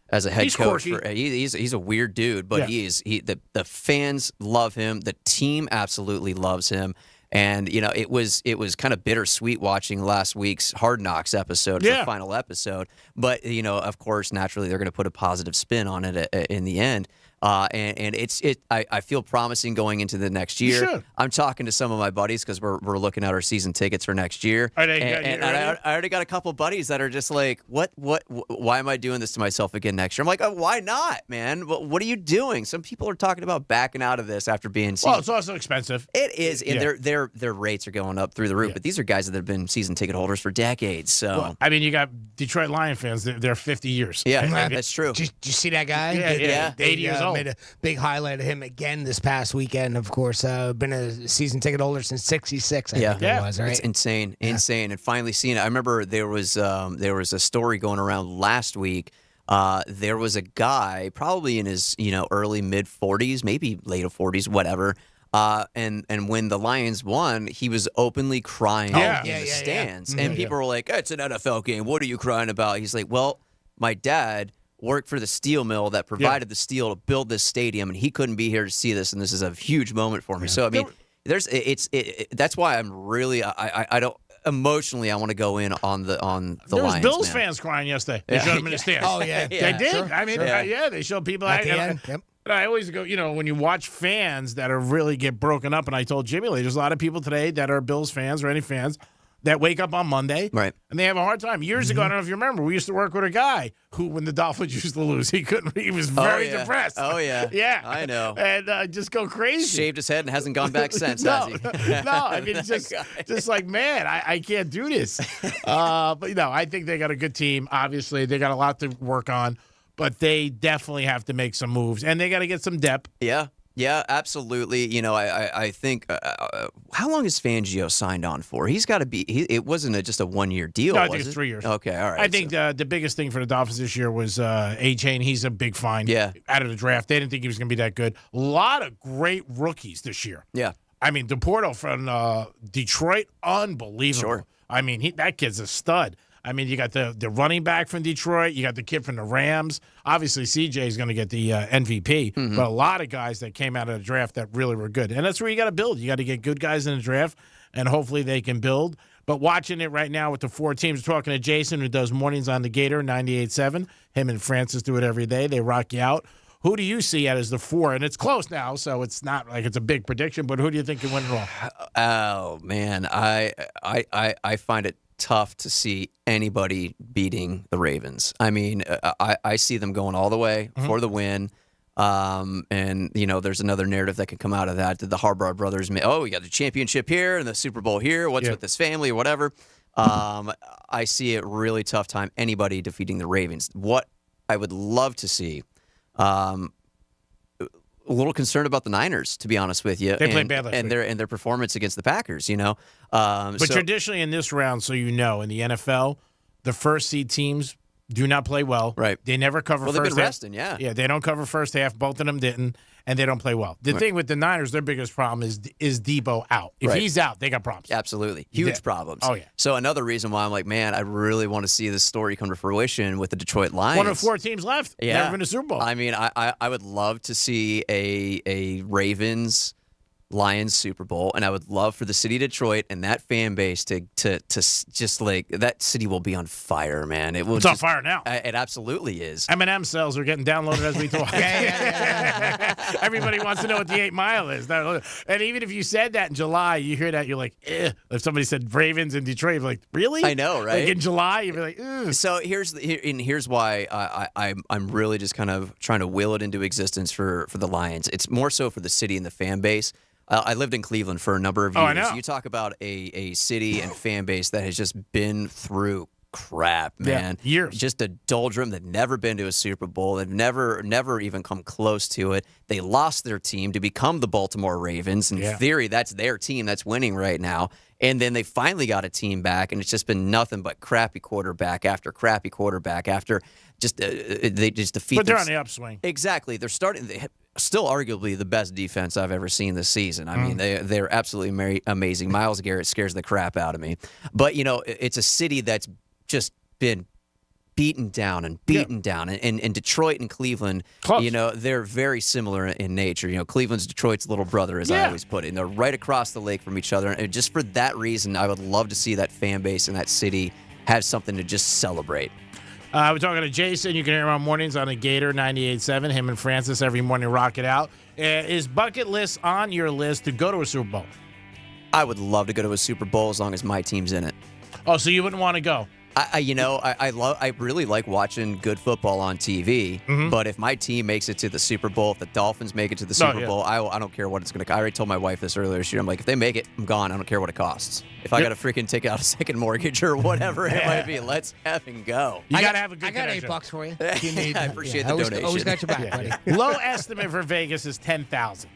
as a head coach. He's a weird dude, but the fans love him. The team absolutely loves him. And it was kind of bittersweet watching last week's Hard Knocks episode, the final episode. But of course, naturally, they're going to put a positive spin on it in the end. And I feel promising going into the next year. I'm talking to some of my buddies because we're looking at our season tickets for next year. And I already got a couple buddies that are just like, why am I doing this to myself again next year? I'm like, oh, why not, man? What are you doing? Some people are talking about backing out of this after being season. Well, it's also expensive. It is, and their rates are going up through the roof. But these are guys that have been season ticket holders for decades. So I mean, you got Detroit Lion fans. They're 50 years. Yeah, that's true. Did you see that guy? Yeah. 80 years old. Made a big highlight of him again this past weekend. Of course, been a season ticket holder since '66. I think it was, right? It's insane, and finally seeing it. I remember there was a story going around last week. There was a guy probably in his early mid 40s, maybe late 40s, whatever. And when the Lions won, he was openly crying in the stands, and people were like, "It's an NFL game. What are you crying about?" He's like, "Well, my dad worked for the steel mill that provided the steel to build this stadium, and he couldn't be here to see this, and this is a huge moment for me." So I mean, that's why I'm really I don't emotionally I want to go in on the there was Lions. Bills fans crying yesterday. They showed them in the stands. Oh yeah, they did. Sure, I mean, they showed people at the end. Yep. But I always go, when you watch fans that are really get broken up, and I told Jimmy, there's a lot of people today that are Bills fans or any fans that wake up on Monday, right, and they have a hard time. Years ago, I don't know if you remember, we used to work with a guy who, when the Dolphins used to lose, he was very depressed. Oh yeah, yeah, I know, and just go crazy. Shaved his head and hasn't gone back since, no, has he? No, I mean, it's just like, man, I can't do this. But I think they got a good team. Obviously, they got a lot to work on, but they definitely have to make some moves, and they got to get some depth. Yeah, absolutely. I think how long is Fangio signed on for? He's got to be. It wasn't just a 1-year deal. No, I was think it's it? 3 years. Okay, all right. I think the biggest thing for the Dolphins this year was A-Chain. He's a big find. Out of the draft, they didn't think he was going to be that good. A lot of great rookies this year. Yeah, I mean, DePorto from Detroit, unbelievable. Sure. I mean, that kid's a stud. I mean, you got the running back from Detroit. You got the kid from the Rams. Obviously, CJ is going to get the MVP. But a lot of guys that came out of the draft that really were good. And that's where you got to build. You got to get good guys in the draft, and hopefully they can build. But watching it right now with the 4 teams, talking to Jason, who does mornings on the Gator 98.7. Him and Francis do it every day. They rock you out. Who do you see as the 4? And it's close now, so it's not like it's a big prediction. But who do you think can win it all? Oh man, I find it tough to see anybody beating the Ravens. I mean, I see them going all the way for the win. And there's another narrative that can come out of that. Did the Harbaugh brothers we got the championship here and the Super Bowl here? What's with this family or whatever? I see it really tough time anybody defeating the Ravens. What I would love to see, a little concerned about the Niners, to be honest with you. They played bad last and week. their performance against the Packers. But traditionally in this round, so in the NFL, the first seed teams do not play well. Right. They never cover Well, first they've been half. resting, yeah. Yeah, they don't cover first half. Both of them didn't, and they don't play well. The thing with the Niners, their biggest problem is Debo out. If he's out, they got problems. Absolutely. Huge problems. Oh, yeah. So another reason why I'm like, man, I really want to see this story come to fruition with the Detroit Lions. One of 4 teams left. Yeah. Never been to Super Bowl. I mean, I would love to see a Ravens Lions Super Bowl, and I would love for the city of Detroit and that fan base to just like that city will be on fire, man. It's on fire now. It absolutely is. M&M sales are getting downloaded as we talk. Everybody wants to know what the 8 Mile is. And even if you said that in July, you hear that, you're like, eh. If somebody said Ravens in Detroit, you're like, really? I know, right? Like in July, you'd be like, ugh. So here's why I'm really just kind of trying to will it into existence for the Lions. It's more so for the city and the fan base. I lived in Cleveland for a number of years. Oh, I know. You talk about a city and fan base that has just been through crap, man. Yeah, years. Just a doldrum. They've never been to a Super Bowl. They've never even come close to it. They lost their team to become the Baltimore Ravens. In theory, that's their team that's winning right now. And then they finally got a team back, and it's just been nothing but crappy quarterback after crappy quarterback after just they just defeat. But they're on the upswing. Exactly. They're starting. Still arguably the best defense I've ever seen this season. I mean, they're absolutely amazing. Myles Garrett scares the crap out of me. But, it's a city that's just been beaten down. And Detroit and Cleveland, Close. They're very similar in nature. Cleveland's Detroit's little brother, as I always put it. And they're right across the lake from each other. And just for that reason, I would love to see that fan base in that city have something to just celebrate. We're talking to Jason. You can hear him on mornings on a Gator 98.7. Him and Francis every morning rock it out. Is bucket list on your list to go to a Super Bowl? I would love to go to a Super Bowl as long as my team's in it. Oh, so you wouldn't want to go? I really like watching good football on TV. Mm-hmm. But if my team makes it to the Super Bowl, if the Dolphins make it to the Super Bowl, I don't care what it's going to. I already told my wife this earlier this year. I'm like, if they make it, I'm gone. I don't care what it costs. If I got to freaking take out a second mortgage or whatever it might be, let's effing go. You got to have a good. I got connection. $8 for you. If you need, I appreciate the donation. Always got your back, buddy. Low estimate for Vegas is 10,000.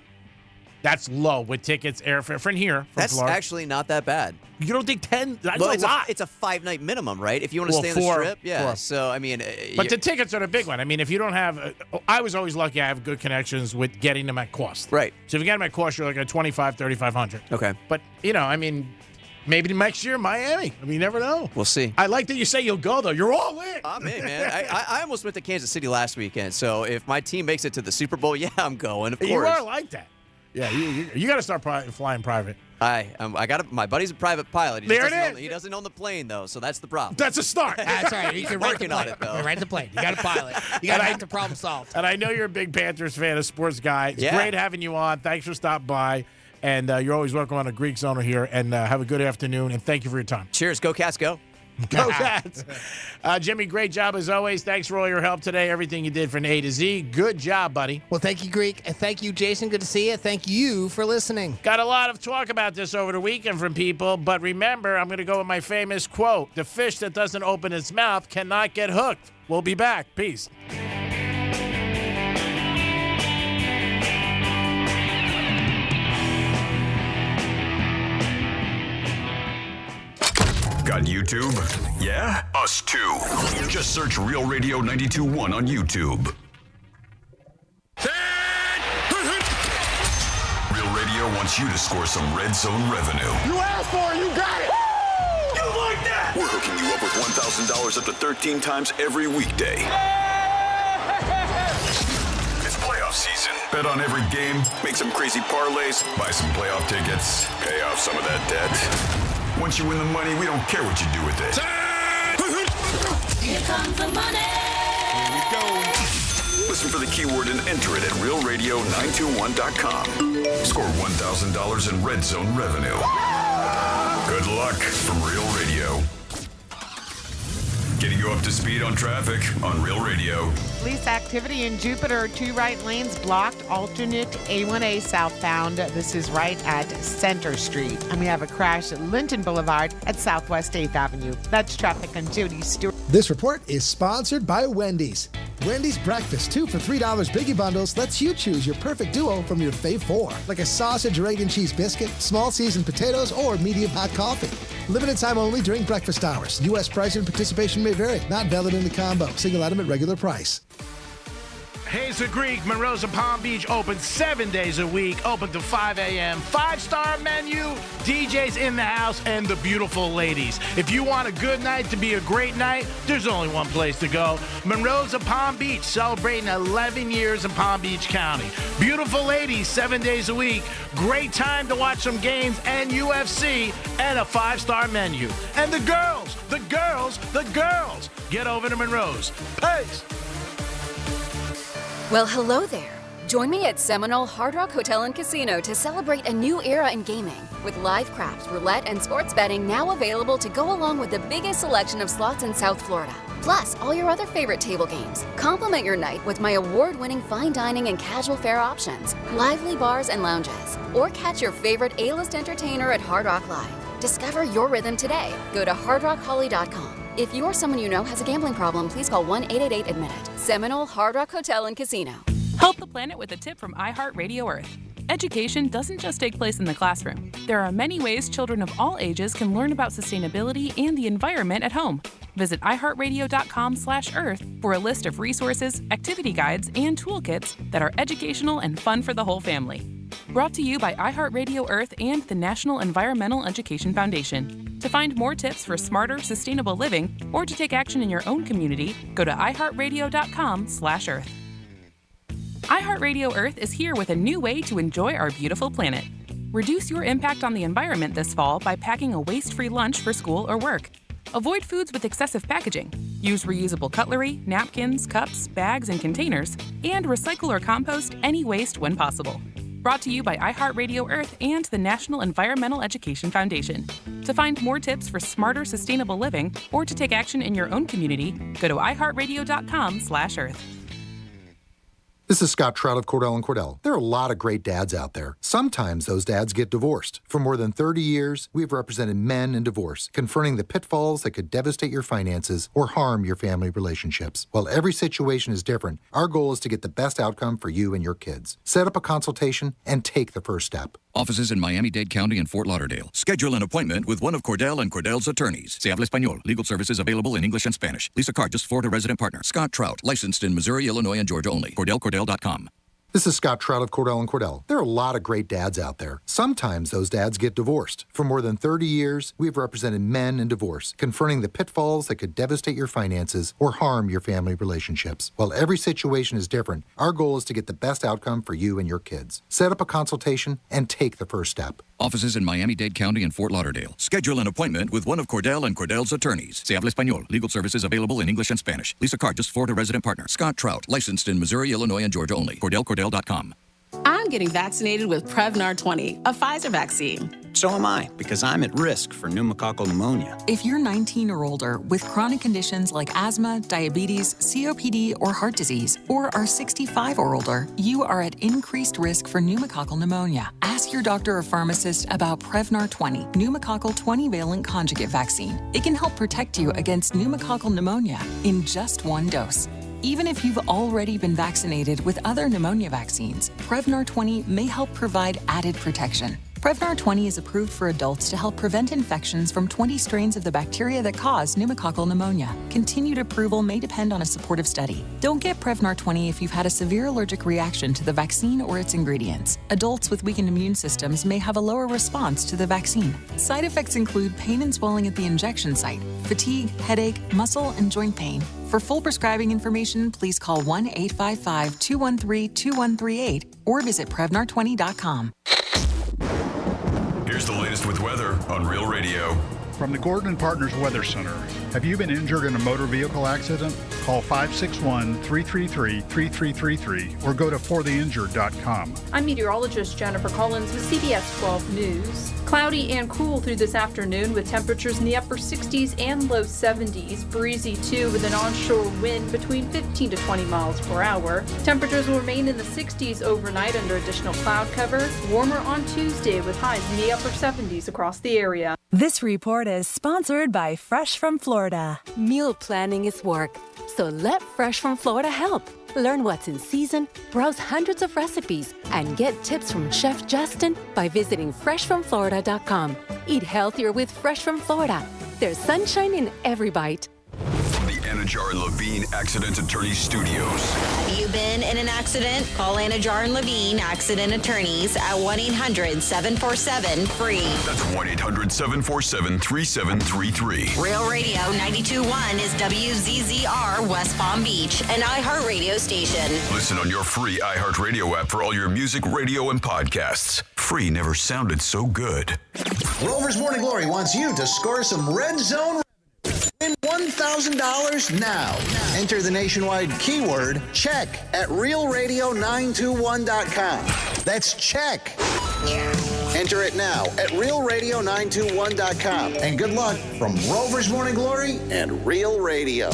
That's low with tickets, airfare from here. From That's Florida. actually not that bad. You don't think 10? That's Well, a lot. it's a 5-night minimum, right? If you want to stay on four, the strip, yeah. four. So I mean, But the tickets are the big one. I mean, if you don't have, I was always lucky. I have good connections with getting them at cost. Right. So if you get them at cost, you're like at $2,500, $3,500. Okay. But I mean, maybe next year Miami. I mean, you never know. We'll see. I like that you say you'll go though. You're all in. I'm in, man. I almost went to Kansas City last weekend. So if my team makes it to the Super Bowl, yeah, I'm going. Of course. You are like that. Yeah, you got to start flying private. I got my buddy's a private pilot. He doesn't own the plane though, so that's the problem. That's a start. That's all right. You can working on it though. Rent the plane. You got a pilot. You got to get the problem solved. And I know you're a big Panthers fan, a sports guy. It's great having you on. Thanks for stopping by. And you're always welcome on a Greek Zoner here. And have a good afternoon. And thank you for your time. Cheers. Go Cats, go. Go Cats. Jimmy, great job as always. Thanks for all your help today. Everything you did from A to Z. Good job, buddy. Well, thank you, Greek. And thank you, Jason. Good to see you. Thank you for listening. Got a lot of talk about this over the weekend from people. But remember, I'm going to go with my famous quote. The fish that doesn't open its mouth cannot get hooked. We'll be back. Peace. Got YouTube? Yeah? Us too. Just search Real Radio 92.1 on YouTube. Real Radio wants you to score some red zone revenue. You asked for it, you got it! Woo! You like that? We're hooking you up with $1,000 up to 13 times every weekday. It's playoff season. Bet on every game, make some crazy parlays, buy some playoff tickets, pay off some of that debt. Once you win the money, we don't care what you do with it. Here comes the money! Here we go. Listen for the keyword and enter it at realradio921.com. Score $1,000 in red zone revenue. Good luck from Real Radio. Getting you up to speed on traffic on Real Radio. Police activity in Jupiter. 2 right lanes blocked. Alternate A1A southbound. This is right at Center Street. And we have a crash at Linton Boulevard at Southwest 8th Avenue. That's traffic on Jody Stewart. This report is sponsored by Wendy's. Wendy's Breakfast 2 for $3 Biggie Bundles lets you choose your perfect duo from your fave 4, like a sausage or egg and cheese biscuit, small seasoned potatoes, or medium hot coffee. Limited time only during breakfast hours. U.S. price and participation may vary. Not valid in the combo. Single item at regular price. Hazel Greek, Monroe's and Palm Beach, open 7 days a week, open to 5 a.m. 5-star menu, DJs in the house, and the beautiful ladies. If you want a good night to be a great night, there's only one place to go. Monroe's and Palm Beach, celebrating 11 years in Palm Beach County. Beautiful ladies, 7 days a week. Great time to watch some games and UFC, and a 5-star menu. And the girls. Get over to Monroe's. Peace. Well, hello there. Join me at Seminole Hard Rock Hotel and Casino to celebrate a new era in gaming. With live craps, roulette, and sports betting now available to go along with the biggest selection of slots in South Florida. Plus, all your other favorite table games. Complement your night with my award-winning fine dining and casual fare options, lively bars and lounges. Or catch your favorite A-list entertainer at Hard Rock Live. Discover your rhythm today. Go to hardrockholly.com. If you or someone you know has a gambling problem, please call 1-888-ADMIT-IT. Seminole Hard Rock Hotel and Casino. Help the planet with a tip from iHeartRadio Earth. Education doesn't just take place in the classroom. There are many ways children of all ages can learn about sustainability and the environment at home. Visit iHeartRadio.com/Earth for a list of resources, activity guides, and toolkits that are educational and fun for the whole family. Brought to you by iHeartRadio Earth and the National Environmental Education Foundation. To find more tips for smarter, sustainable living, or to take action in your own community, go to iHeartRadio.com/Earth. iHeartRadio Earth is here with a new way to enjoy our beautiful planet. Reduce your impact on the environment this fall by packing a waste-free lunch for school or work. Avoid foods with excessive packaging. Use reusable cutlery, napkins, cups, bags, and containers, and recycle or compost any waste when possible. Brought to you by iHeartRadio Earth and the National Environmental Education Foundation. To find more tips for smarter, sustainable living, or to take action in your own community, go to iHeartRadio.com/Earth. This is Scott Trout of Cordell & Cordell. There are a lot of great dads out there. Sometimes those dads get divorced. For more than 30 years, we've represented men in divorce, confronting the pitfalls that could devastate your finances or harm your family relationships. While every situation is different, our goal is to get the best outcome for you and your kids. Set up a consultation and take the first step. Offices in Miami-Dade County and Fort Lauderdale. Schedule an appointment with one of Cordell & Cordell's attorneys. Se habla español. Legal services available in English and Spanish. Lisa Cargis, Florida resident partner. Scott Trout, licensed in Missouri, Illinois, and Georgia only. CordellCordell.com. This is Scott Trout of Cordell & Cordell. There are a lot of great dads out there. Sometimes those dads get divorced. For more than 30 years, we've represented men in divorce, confronting the pitfalls that could devastate your finances or harm your family relationships. While every situation is different, our goal is to get the best outcome for you and your kids. Set up a consultation and take the first step. Offices in Miami-Dade County and Fort Lauderdale. Schedule an appointment with one of Cordell & Cordell's attorneys. Se habla español. Legal services available in English and Spanish. Lisa Cargis, Florida resident partner. Scott Trout, licensed in Missouri, Illinois, and Georgia only. CordellCordell.com. I'm getting vaccinated with Prevnar 20, a Pfizer vaccine. So am I, because I'm at risk for pneumococcal pneumonia. If you're 19 or older with chronic conditions like asthma, diabetes, COPD, or heart disease, or are 65 or older, you are at increased risk for pneumococcal pneumonia. Ask your doctor or pharmacist about Prevnar 20, pneumococcal 20-valent conjugate vaccine. It can help protect you against pneumococcal pneumonia in just one dose. Even if you've already been vaccinated with other pneumonia vaccines, Prevnar 20 may help provide added protection. Prevnar 20 is approved for adults to help prevent infections from 20 strains of the bacteria that cause pneumococcal pneumonia. Continued approval may depend on a supportive study. Don't get Prevnar 20 if you've had a severe allergic reaction to the vaccine or its ingredients. Adults with weakened immune systems may have a lower response to the vaccine. Side effects include pain and swelling at the injection site, fatigue, headache, muscle, and joint pain. For full prescribing information, please call 1-855-213-2138 or visit Prevnar20.com. Here's the latest with weather on Real Radio. From the Gordon & Partners Weather Center. Have you been injured in a motor vehicle accident? Call 561-333-3333 or go to fortheinjured.com. I'm meteorologist Jennifer Collins with CBS 12 News. Cloudy and cool through this afternoon with temperatures in the upper 60s and low 70s. Breezy too with an onshore wind between 15 to 20 miles per hour. Temperatures will remain in the 60s overnight under additional cloud cover. Warmer on Tuesday with highs in the upper 70s across the area. This report is sponsored by Fresh from Florida. Meal planning is work, so let Fresh from Florida help. Learn what's in season, browse hundreds of recipes, and get tips from Chef Justin by visiting freshfromflorida.com. Eat healthier with Fresh from Florida. There's sunshine in every bite. From the Anajar and Levine Accident Attorneys Studios. Have you been in an accident? Call Anajar and Levine Accident Attorneys at 1-800-747-FREE. That's 1-800-747-3733. Real Radio 92.1 is WZZR West Palm Beach, an iHeartRadio station. Listen on your free iHeartRadio app for all your music, radio, and podcasts. Free never sounded so good. Rover's Morning Glory wants you to score some red zone. Win $1,000 now. Enter the nationwide keyword check at realradio921.com. That's check. Enter it now at realradio921.com. And good luck from Rover's Morning Glory and Real Radio.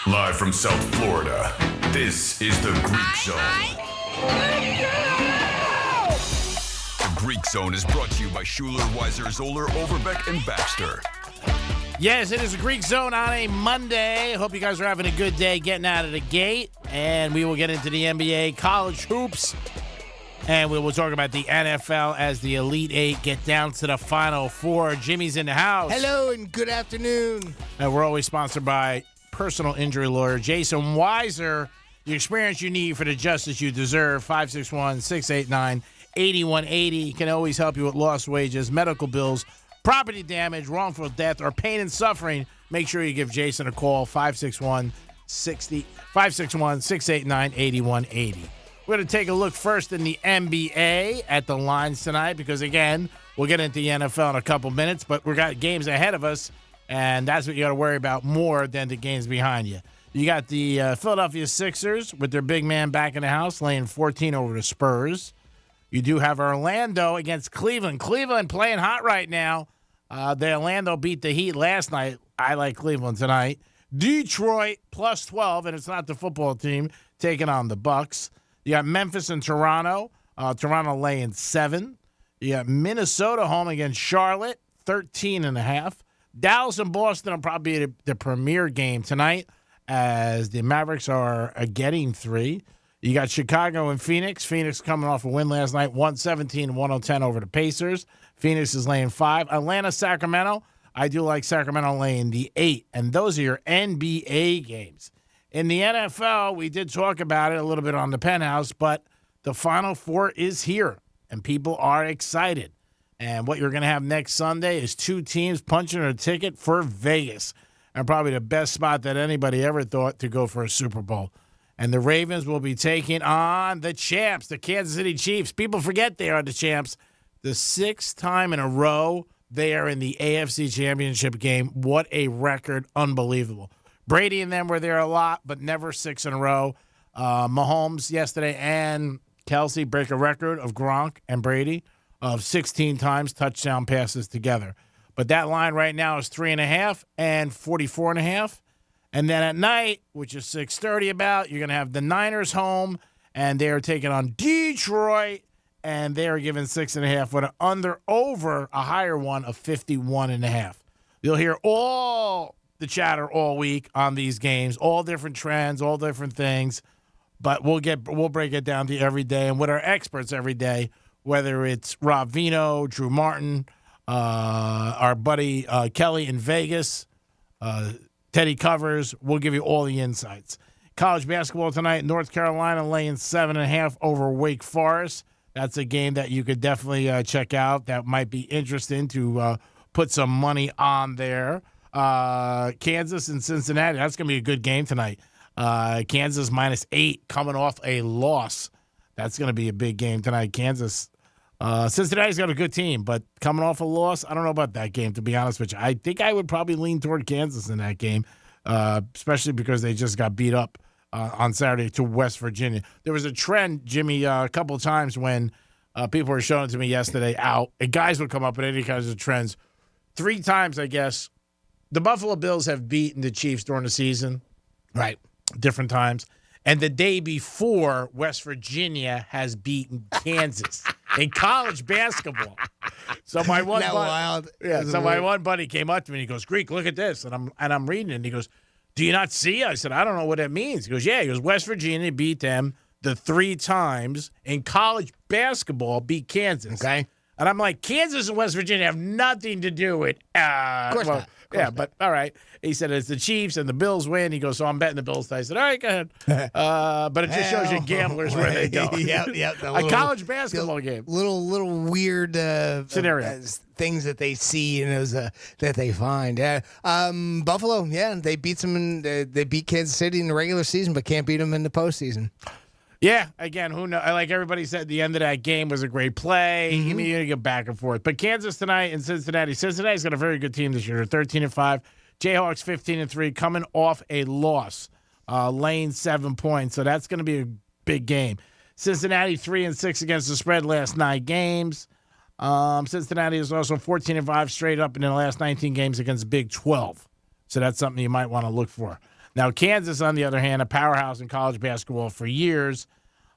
Live from South Florida, this is the Greek Zone. The Greek Zone is brought to you by Schuler, Weiser, Zoller, Overbeck, and Baxter. Yes, it is the Greek Zone on a Monday. Hope you guys are having a good day getting out of the gate. And we will get into the NBA, college hoops, and we will talk about the NFL as the Elite Eight get down to the Final Four. Jimmy's in the house. Hello and good afternoon. And we're always sponsored by personal injury lawyer Jason Weiser. The experience you need for the justice you deserve. 561-689-8180 can always help you with lost wages, medical bills, property damage, wrongful death, or pain and suffering. Make sure you give Jason a call, 561-689-8180. We're going to take a look first in the NBA at the lines tonight because, again, we'll get into the NFL in a couple minutes, but we've got games ahead of us, and that's what you got to worry about more than the games behind you. You got the Philadelphia Sixers with their big man back in the house, laying 14 over the Spurs. You do have Orlando against Cleveland. Cleveland playing hot right now. The Orlando beat the Heat last night. I like Cleveland tonight. Detroit plus 12, and it's not the football team, taking on the Bucks. You got Memphis and Toronto. Toronto laying 7. You got Minnesota home against Charlotte, 13.5. Dallas and Boston will probably be the premier game tonight, as the Mavericks are getting 3. You got Chicago and Phoenix. Phoenix coming off a win last night, 117-110 over the Pacers. Phoenix is laying 5. Atlanta, Sacramento. I do like Sacramento laying the 8. And those are your NBA games. In the NFL, we did talk about it a little bit on the Penthouse, but the Final Four is here, and people are excited. And what you're going to have next Sunday is 2 teams punching a ticket for Vegas. And probably the best spot that anybody ever thought to go for a Super Bowl. And the Ravens will be taking on the champs, the Kansas City Chiefs. People forget they are the champs. The 6th time in a row they are in the AFC Championship game. What a record. Unbelievable. Brady and them were there a lot, but never 6 in a row. Mahomes yesterday and Kelsey break a record of Gronk and Brady of 16 times touchdown passes together. But that line right now is 3.5 and 44.5. And then at night, which is 6:30 about, you're going to have the Niners home, and they're taking on Detroit, and they're giving 6.5 with an over a higher one of 51.5. You'll hear all the chatter all week on these games, all different trends, all different things. But we'll break it down to you every day, and with our experts every day, whether it's Rob Vino, Drew Martin, our buddy Kelly in Vegas, Teddy Covers. We'll give you all the insights. College basketball tonight, North Carolina laying 7.5 over Wake Forest. That's a game that you could definitely check out. That might be interesting to put some money on there. Kansas and Cincinnati, that's going to be a good game tonight. Kansas -8 coming off a loss. That's going to be a big game tonight. Kansas. Cincinnati's got a good team, but coming off a loss, I don't know about that game, to be honest with you. I think I would probably lean toward Kansas in that game, especially because they just got beat up on Saturday to West Virginia. There was a trend, Jimmy, a couple of times when people were showing it to me yesterday out, and guys would come up with any kinds of trends. 3 times, I guess, the Buffalo Bills have beaten the Chiefs during the season, right, different times. And the day before, West Virginia has beaten Kansas in college basketball. So my one buddy, my one buddy came up to me and he goes, "Greek, look at this." And I'm reading it and he goes, "Do you not see?" I said, "I don't know what that means." He goes, "Yeah." He goes, "West Virginia beat them the 3 times in college basketball, beat Kansas." Okay. And I'm like, Kansas and West Virginia have nothing to do with. Of course not. Yeah, but all right. He said it's the Chiefs and the Bills win. He goes, so I'm betting the Bills. I said, all right, go ahead. But it just shows you gamblers where they go. Yep. A college basketball game. Little weird Scenario. things that they see and that they find. Yeah. Buffalo. Yeah, they beat them. They beat Kansas City in the regular season, but can't beat them in the postseason. Yeah, again, who knows? Like everybody said, the end of that game was a great play. Mm-hmm. You mean you go back and forth. But Kansas tonight and Cincinnati. Cincinnati's got a very good team this year. They're 13-5. Jayhawks 15-3, coming off a loss, laying 7 points. So that's going to be a big game. Cincinnati 3-6 against the spread last 9 games. Cincinnati is also 14-5 straight up in the last 19 games against Big 12. So that's something you might want to look for. Now, Kansas, on the other hand, a powerhouse in college basketball for years.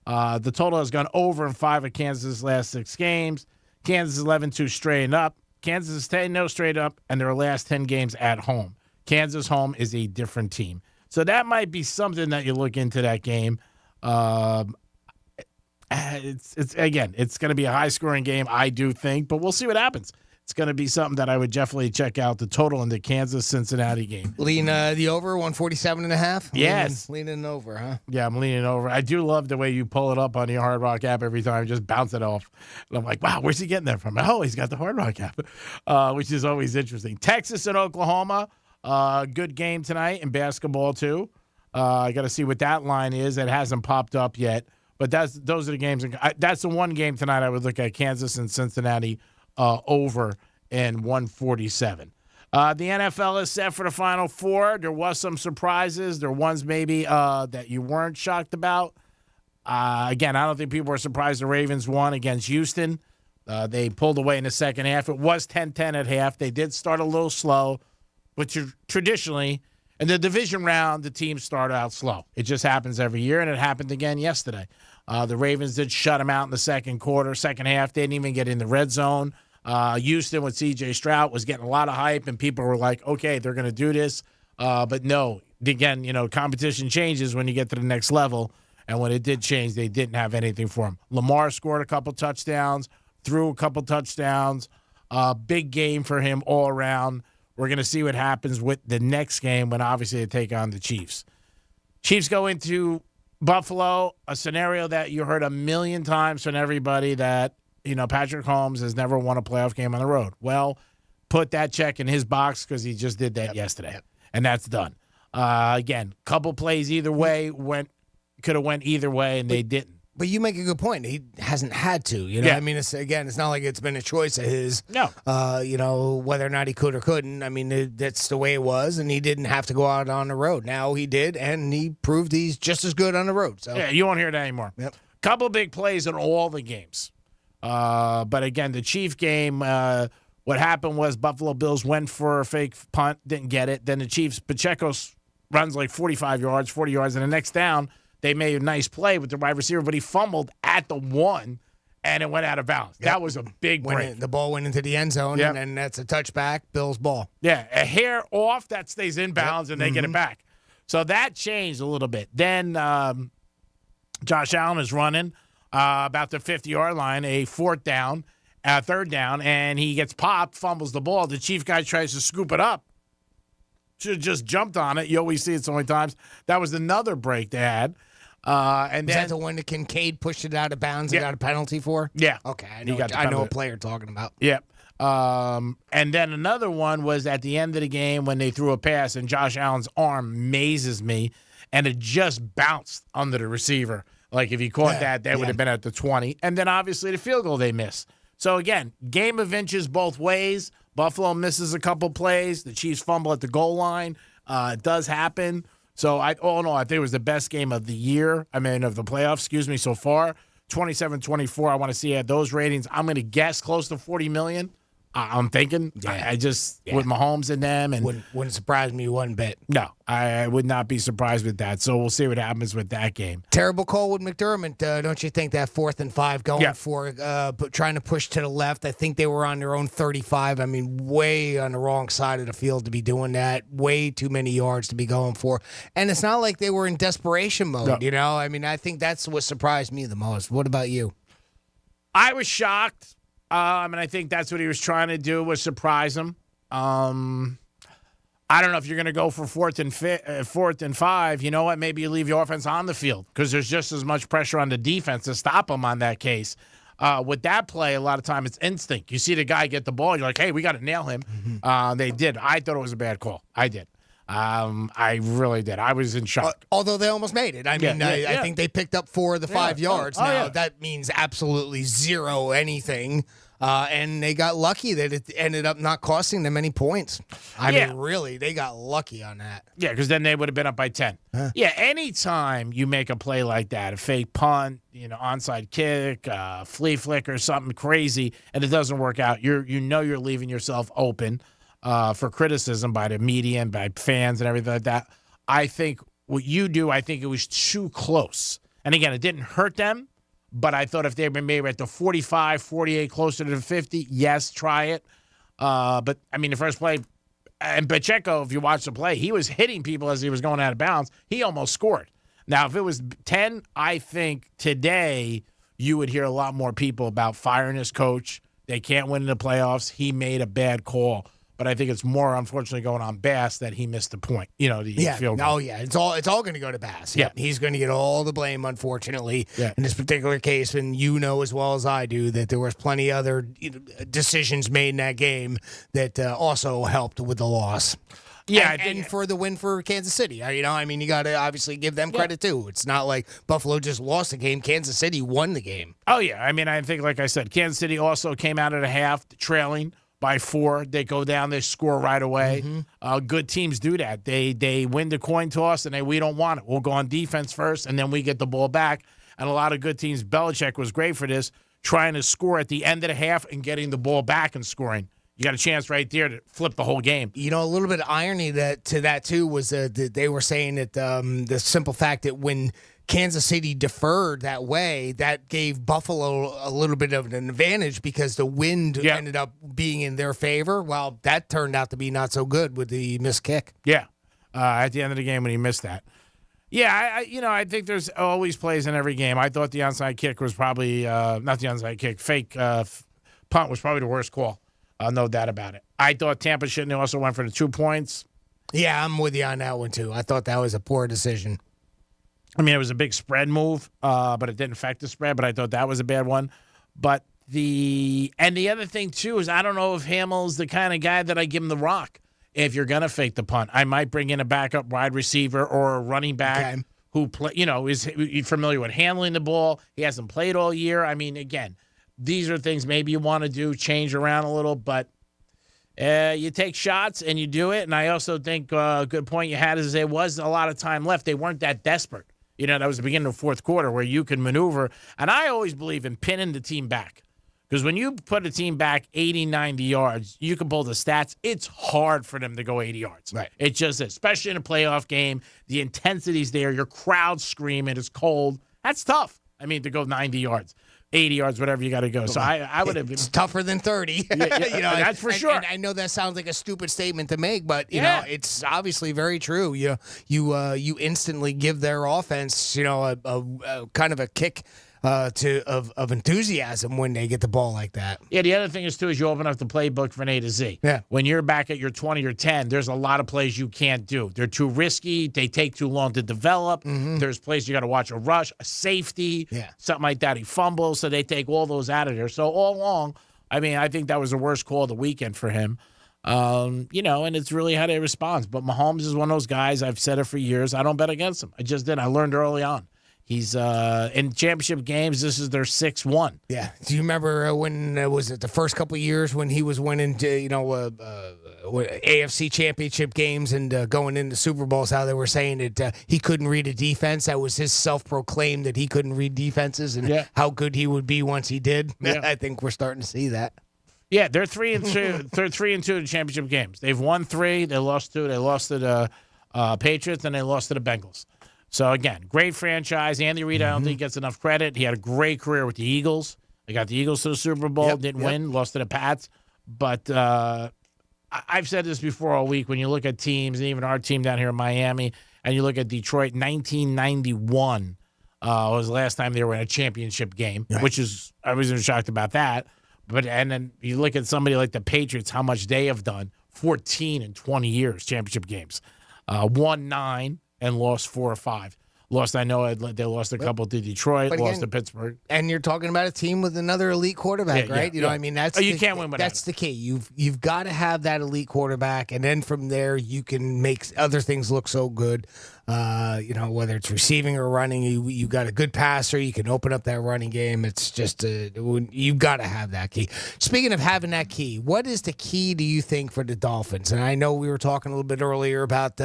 The total has gone over in 5 of Kansas' last 6 games. Kansas 11-2 straight up. Kansas is 10-0 straight up, and their last 10 games at home. Kansas home is a different team. So that might be something that you look into that game. It's going to be a high-scoring game, I do think, but we'll see what happens. It's going to be something that I would definitely check out, the total in the Kansas-Cincinnati game. Lean the over, 147.5? Yes. Leaning over, huh? Yeah, I'm leaning over. I do love the way you pull it up on your Hard Rock app every time. Just bounce it off. And I'm like, wow, where's he getting that from? Oh, he's got the Hard Rock app, which is always interesting. Texas and Oklahoma, good game tonight in basketball, too. I got to see what that line is. It hasn't popped up yet. But those are the games. That's the one game tonight I would look at, Kansas and Cincinnati. Over in 147. The NFL is set for the Final Four. There was some surprises. There were ones maybe that you weren't shocked about. Again, I don't think people were surprised the Ravens won against Houston. They pulled away in the second half. It was 10-10 at half. They did start a little slow, but traditionally, in the division round, the teams start out slow. It just happens every year, and it happened again yesterday. The Ravens did shut them out in the second half. They didn't even get in the red zone. Houston with C.J. Stroud was getting a lot of hype, and people were like, okay, they're going to do this. But no, again, competition changes when you get to the next level. And when it did change, they didn't have anything for him. Lamar scored a couple touchdowns, threw a couple touchdowns. Big game for him all around. We're going to see what happens with the next game when obviously they take on the Chiefs. Chiefs go into Buffalo, a scenario that you heard a million times from everybody that, Patrick Mahomes has never won a playoff game on the road. Well, put that check in his box because he just did that yesterday, and that's done. Again, couple plays either way could have went either way, and they didn't. But you make a good point. He hasn't had to. Yeah. I mean, it's not like it's been a choice of his. No. Whether or not he could or couldn't. I mean, that's the way it was, and he didn't have to go out on the road. Now he did, and he proved he's just as good on the road. So yeah, you won't hear that anymore. Yep. Couple big plays in all the games. But again, the Chief game, what happened was Buffalo Bills went for a fake punt, didn't get it. Then the Chiefs, Pacheco runs like 40 yards, and the next down, they made a nice play with the wide receiver, but he fumbled at the 1, and it went out of bounds. Yep. That was a big break. The ball went into the end zone, Yep. and that's a touchback, Bills ball. Yeah, a hair off, that stays in bounds, and they get it back. So that changed a little bit. Then Josh Allen is running about the 50-yard line, a third down, and he gets popped, fumbles the ball. The Chief guy tries to scoop it up. Should have just jumped on it. You always see it so many times. That was another break they had. And Was then that the one that Kincaid pushed it out of bounds and got a penalty for? Yeah. Okay, I He know, got the I know penalty. what player you're talking about. Yep. And then another one was at the end of the game when they threw a pass, and Josh Allen's arm amazes me, and it just bounced under the receiver. Like if he caught that, they would have been at the 20. And then obviously the field goal they missed. So again, game of inches both ways. Buffalo misses a couple plays. The Chiefs fumble at the goal line. It does happen. So all in all, I think it was the best game of the year. Of the playoffs, so far. 27-24. I want to see at those ratings. I'm going to guess close to $40 million. I'm thinking. Yeah. I just with Mahomes and them, and wouldn't surprise me one bit. No, I would not be surprised with that. So we'll see what happens with that game. Terrible call with McDermott. Don't you think that 4th and 5 going for trying to push to the left? I think they were on their own 35. I mean, way on the wrong side of the field to be doing that. Way too many yards to be going for. And it's not like they were in desperation mode, you know? I mean, I think that's what surprised me the most. What about you? I was shocked. And I think that's what he was trying to do, was surprise him. I don't know if you're going to go for 4th and 5. You know what? Maybe you leave your offense on the field because there's just as much pressure on the defense to stop them on that case. With that play, a lot of time it's instinct. You see the guy get the ball, you're like, hey, we got to nail him. They did. I thought it was a bad call. I did. I really did. I was in shock. Although they almost made it. I mean, I think they picked up 4 of the 5 yards. Now, that means absolutely zero anything. And they got lucky that it ended up not costing them any points. I mean, really, they got lucky on that. Yeah, because then they would have been up by 10. Yeah, anytime you make a play like that, a fake punt, onside kick, flea flicker, something crazy, and it doesn't work out, you're leaving yourself open for criticism by the media and by fans and everything like that. I think what you do, I think it was too close. And again, it didn't hurt them. But I thought if they were maybe at the 45, 48, closer to the 50, yes, try it. But, I mean, the first play, and Pacheco, if you watch the play, he was hitting people as he was going out of bounds. He almost scored. Now, if it was 10, I think today you would hear a lot more people about firing his coach. They can't win in the playoffs. He made a bad call. But I think it's more, unfortunately, going on Bass that he missed the point. The field goal. Oh, yeah. It's all going to go to Bass. Yeah. He's going to get all the blame, unfortunately, in this particular case. And you know as well as I do that there was plenty other decisions made in that game that also helped with the loss. Yeah, and for the win for Kansas City. I mean, you got to obviously give them credit, too. It's not like Buffalo just lost the game. Kansas City won the game. Oh, yeah. I mean, I think, like I said, Kansas City also came out at a half trailing by 4. They go down, they score right away. Good teams do that. They win the coin toss, and we don't want it. We'll go on defense first, and then we get the ball back. And a lot of good teams, Belichick was great for this, trying to score at the end of the half and getting the ball back and scoring. You got a chance right there to flip the whole game. A little bit of irony to that, too, was that they were saying that the simple fact that when Kansas City deferred that way, that gave Buffalo a little bit of an advantage because the wind ended up being in their favor. Well, that turned out to be not so good with the missed kick. Yeah, at the end of the game when he missed that. Yeah, I think there's always plays in every game. I thought the onside kick was probably not the onside kick, fake punt was probably the worst call. No doubt about it. I thought Tampa shouldn't have also went for the 2 points. Yeah, I'm with you on that one, too. I thought that was a poor decision. I mean, it was a big spread move, but it didn't affect the spread, but I thought that was a bad one. But the other thing, too, is I don't know if Hamill's the kind of guy that I give him the rock if you're going to fake the punt. I might bring in a backup wide receiver or a running back who is familiar with handling the ball. He hasn't played all year. I mean, again, these are things maybe you want to do, change around a little, but you take shots and you do it. And I also think a good point you had is there was a lot of time left. They weren't that desperate. That was the beginning of the fourth quarter where you can maneuver. And I always believe in pinning the team back. Because when you put a team back 80, 90 yards, you can pull the stats. It's hard for them to go 80 yards. Right. It just is. Especially in a playoff game. The intensity's there. Your crowd's screaming. It's cold. That's tough. I mean, to go 90 yards. 80 yards, whatever you got to go. So I would have. It's tougher than 30. That's for sure. And I know that sounds like a stupid statement to make, but you know it's obviously very true. You instantly give their offense, a kind of a kick of enthusiasm when they get the ball like that. Yeah, the other thing is, too, is you open up the playbook from A to Z. Yeah. When you're back at your 20 or 10, there's a lot of plays you can't do. They're too risky. They take too long to develop. There's plays you got to watch a rush, a safety, something like that. He fumbles, so they take all those out of there. So all along, I mean, I think that was the worst call of the weekend for him. And it's really how they respond. But Mahomes is one of those guys, I've said it for years, I don't bet against him. I just did. I learned early on. He's in championship games. This is their 6-1. Yeah. Do you remember when was it the first couple of years when he was winning, AFC championship games and going into Super Bowls? How they were saying that he couldn't read a defense. That was his self-proclaimed that he couldn't read defenses and how good he would be once he did. Yeah. I think we're starting to see that. Yeah, they're 3-2. They're 3-2 in championship games. They've won 3. They lost 2. They lost to the Patriots, and they lost to the Bengals. So, again, great franchise. Andy Reid, I don't think gets enough credit. He had a great career with the Eagles. They got the Eagles to the Super Bowl, didn't win, lost to the Pats. But I've said this before all week. When you look at teams, and even our team down here in Miami, and you look at Detroit, 1991 was the last time they were in a championship game, which is, I wasn't shocked about that. And then you look at somebody like the Patriots, how much they have done, 14 in 20 years, championship games. Won 9 and lost 4 or 5. They lost a couple to Detroit, lost to Pittsburgh. And you're talking about a team with another elite quarterback, right? You know, I mean, you can't win without that's the key. You've got to have that elite quarterback, and then from there you can make other things look so good. Whether it's receiving or running, you got a good passer. You can open up that running game. It's just you've got to have that key. Speaking of having that key, what is the key, do you think, for the Dolphins? And I know we were talking a little bit earlier about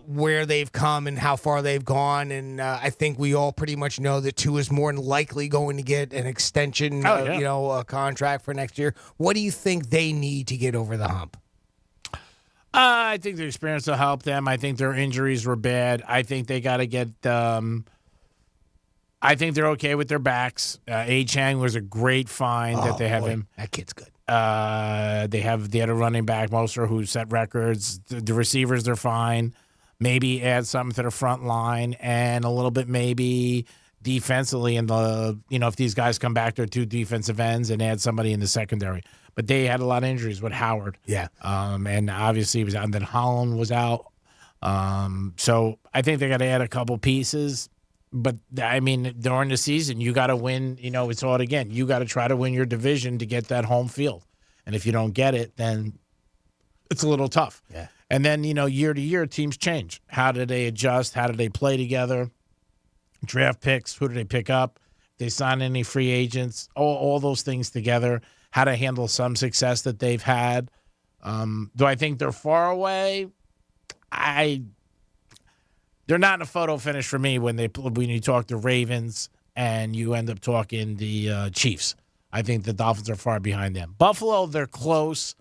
where they've come and how far they've gone, and I think we all pretty much know that Tua is more than likely going to get an extension, a contract for next year. What do you think they need to get over the hump? I think their experience will help them. I think their injuries were bad. I think they got to get I think they're okay with their backs. A-Chang was a great find that they have him. That kid's good. They had a running back, Moser, who set records. The receivers, they're fine. Maybe add something to the front line and a little bit maybe defensively in the, if these guys come back, they're 2 defensive ends, and add somebody in the secondary. But they had a lot of injuries with Howard. Yeah. And obviously he was out, and then Holland was out. So I think they got to add a couple pieces. But, I mean, during the season, you got to win. It's all again. You got to try to win your division to get that home field. And if you don't get it, then it's a little tough. Yeah. And then, year to year, teams change. How do they adjust? How do they play together? Draft picks, who do they pick up? They sign any free agents, all those things together. How to handle some success that they've had. Do I think they're far away? They're not in a photo finish for me when you talk the Ravens and you end up talking the Chiefs. I think the Dolphins are far behind them. Buffalo, they're close,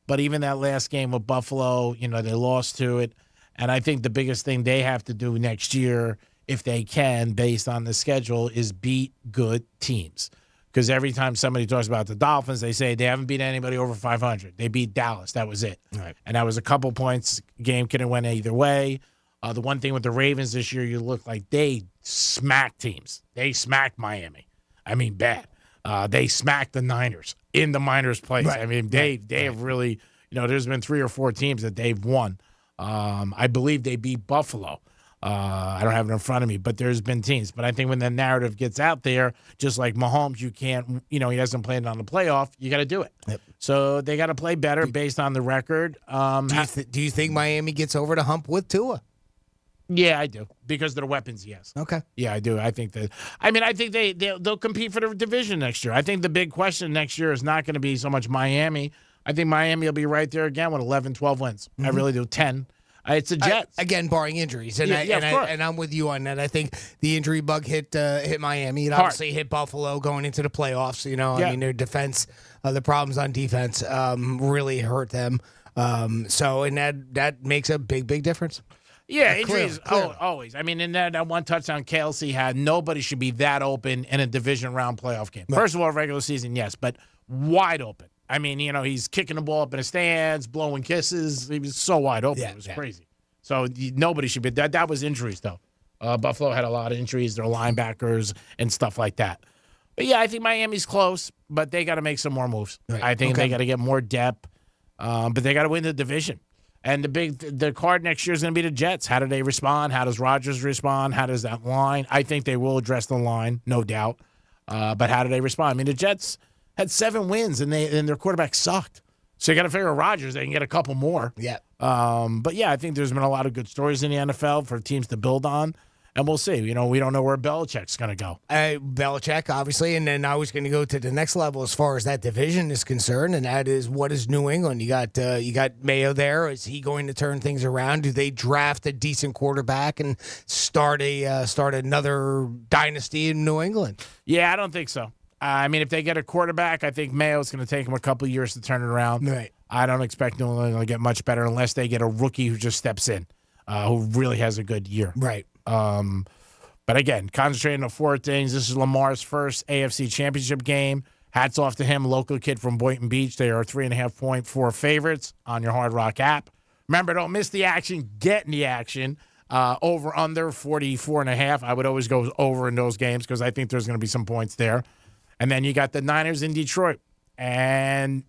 but even that last game with Buffalo, they lost to it. And I think the biggest thing they have to do next year, if they can, based on the schedule, is beat good teams. Because every time somebody talks about the Dolphins, they say they haven't beat anybody over 500. They beat Dallas. That was it. Right. And that was a couple points. Game could have went either way. The one thing with the Ravens this year, you look like they smacked teams. They smacked Miami. I mean, bad. They smacked the Niners in the Niners' place. Right. I mean, they have really, there's been 3 or 4 teams that they've won. I believe they beat Buffalo. I don't have it in front of me, but there's been teams. But I think when the narrative gets out there, just like Mahomes, you can't, he hasn't played on the playoff. You got to do it. Yep. So they got to play better based on the record. Do you think Miami gets over the hump with Tua? Yeah, I do. Because of their weapons, yes. Okay. Yeah, I do. I think that. I mean, I think they'll compete for the division next year. I think the big question next year is not going to be so much Miami. I think Miami will be right there again with 11, 12 wins. I really do. 10. It's the Jets. Again, barring injuries. And, of course. I'm with you on that. I think the injury bug hit Miami. It Hard. obviously hit Buffalo going into the playoffs. Yeah. I mean, their defense, the problems on defense really hurt them. So that makes a big, big difference. Yeah, injuries, always. I mean, in that one touchdown Kelsey had, nobody should be that open in a division round playoff game. First of all, regular season, yes, but wide open. I mean, he's kicking the ball up in the stands, blowing kisses. He was so wide open. It was crazy. So nobody should be. That was injuries, though. Buffalo had a lot of injuries, their linebackers and stuff like that. But, yeah, I think Miami's close, but they got to make some more moves. Right. I think they got to get more depth, but they got to win the division. And the card next year is going to be the Jets. How do they respond? How does Rodgers respond? How does that line? I think they will address the line, no doubt. But how do they respond? I mean, the Jets had 7 wins, and their quarterback sucked. So you got to figure Rodgers, they can get a couple more. Yeah. But, yeah, I think there's been a lot of good stories in the NFL for teams to build on. And we'll see. We don't know where Belichick's going to go. Belichick, obviously, and then I was going to go to the next level as far as that division is concerned, and that is what is New England. You got Mayo there. Is he going to turn things around? Do they draft a decent quarterback and start another dynasty in New England? Yeah, I don't think so. I mean, if they get a quarterback, I think Mayo's going to take them a couple of years to turn it around. Right. I don't expect New England to get much better unless they get a rookie who just steps in, who really has a good year. Right. But again, concentrating on 4 things. This is Lamar's first AFC Championship game. Hats off to him, local kid from Boynton Beach. They are 3.5-point favorites on your Hard Rock app. Remember, don't miss the action. Get in the action. Over, under 44.5. I would always go over in those games because I think there's going to be some points there. And then you got the Niners in Detroit. And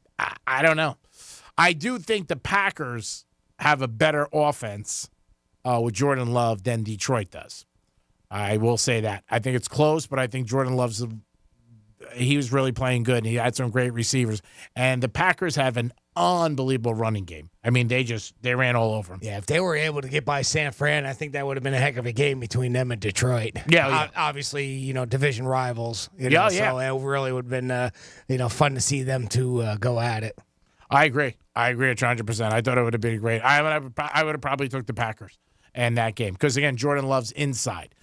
I don't know. I do think the Packers have a better offense with Jordan Love than Detroit does. I will say that. I think it's close, but I think Jordan Love's he was really playing good, and he had some great receivers. And the Packers have an unbelievable running game. I mean, they ran all over them. Yeah, if they were able to get by San Fran, I think that would have been a heck of a game between them and Detroit. Yeah. Obviously, division rivals. So it really would have been, fun to see them two go at it. I agree 100%. I thought it would have been great. I would have probably took the Packers in that game because, again, Jordan Love's inside.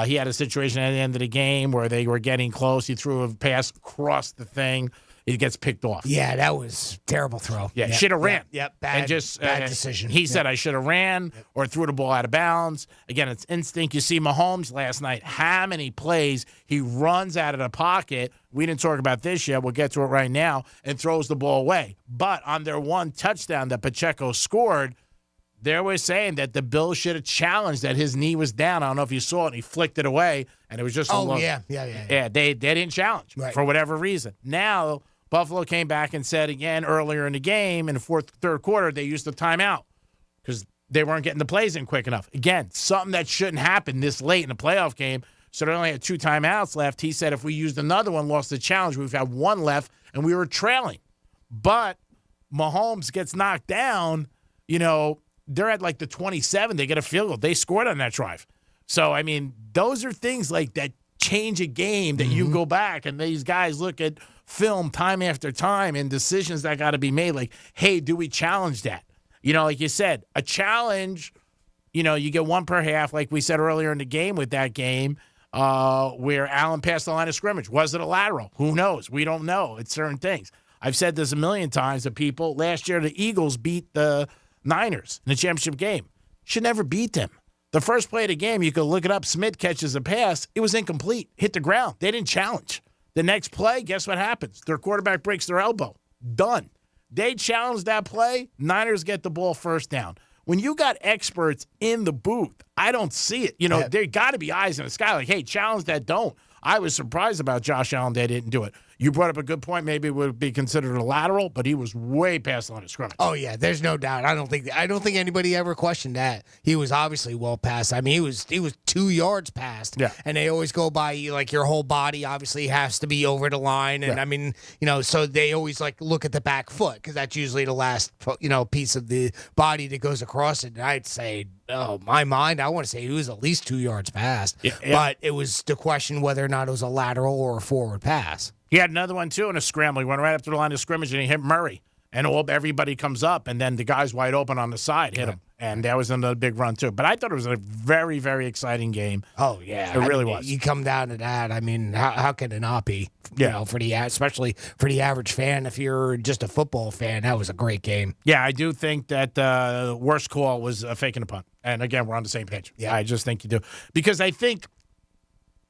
He had a situation at the end of the game where they were getting close. He threw a pass across the thing. It gets picked off. Yeah, that was a terrible throw. Yeah, should have ran. Yep, bad decision. He said I should have ran or threw the ball out of bounds. Again, it's instinct. You see Mahomes last night, how many plays he runs out of the pocket. We didn't talk about this yet. We'll get to it right now, and throws the ball away. But on their one touchdown that Pacheco scored, they were saying that the Bills should have challenged that his knee was down. I don't know if you saw it. And he flicked it away, and it was just Yeah, they didn't challenge for whatever reason. Now, Buffalo came back and said again earlier in the game, in the third quarter, they used the timeout because they weren't getting the plays in quick enough. Again, something that shouldn't happen this late in the playoff game. So they only had 2 timeouts left. He said if we used another one, lost the challenge, we've had 1 left, and we were trailing. But Mahomes gets knocked down, they're at like the 27. They get a field goal. They scored on that drive. So, I mean, those are things like that change a game that you go back and these guys look at film time after time and decisions that got to be made. Like, hey, do we challenge that? Like you said, a challenge, you get 1 per half, like we said earlier in the game with that game where Allen passed the line of scrimmage. Was it a lateral? Who knows? We don't know. It's certain things. I've said this a million times to people. Last year, the Eagles beat the Niners in the championship game. Should never beat them. The first play of the game, you could look it up. Smith catches a pass. It was incomplete. Hit the ground. They didn't challenge. The next play, guess what happens? Their quarterback breaks their elbow. Done. They challenge that play. Niners get the ball first down. When you got experts in the booth, I don't see it. There got to be eyes in the sky like, hey, challenge that, don't. I was surprised about Josh Allen. They didn't do it. You brought up a good point. Maybe it would be considered a lateral, but he was way past the line of scrimmage. Oh yeah, there's no doubt. I don't think anybody ever questioned that. He was obviously well past. I mean, he was 2 yards past. Yeah. And they always go by like your whole body obviously has to be over the line, and I mean, so they always like look at the back foot because that's usually the last piece of the body that goes across it. And I'd say, my mind, I want to say he was at least 2 yards past. Yeah. But it was the question whether or not it was a lateral or a forward pass. He had another one, too, in a scramble. He went right up to the line of scrimmage, and he hit Murray. And everybody comes up, and then the guy's wide open on the side hit him. And that was another big run, too. But I thought it was a very, very exciting game. Oh, yeah. It really was. You come down to that. I mean, how can it not be? Especially for the average fan. If you're just a football fan, that was a great game. Yeah, I do think that the worst call was faking a punt. And, again, we're on the same page. Yeah, I just think you do. Because I think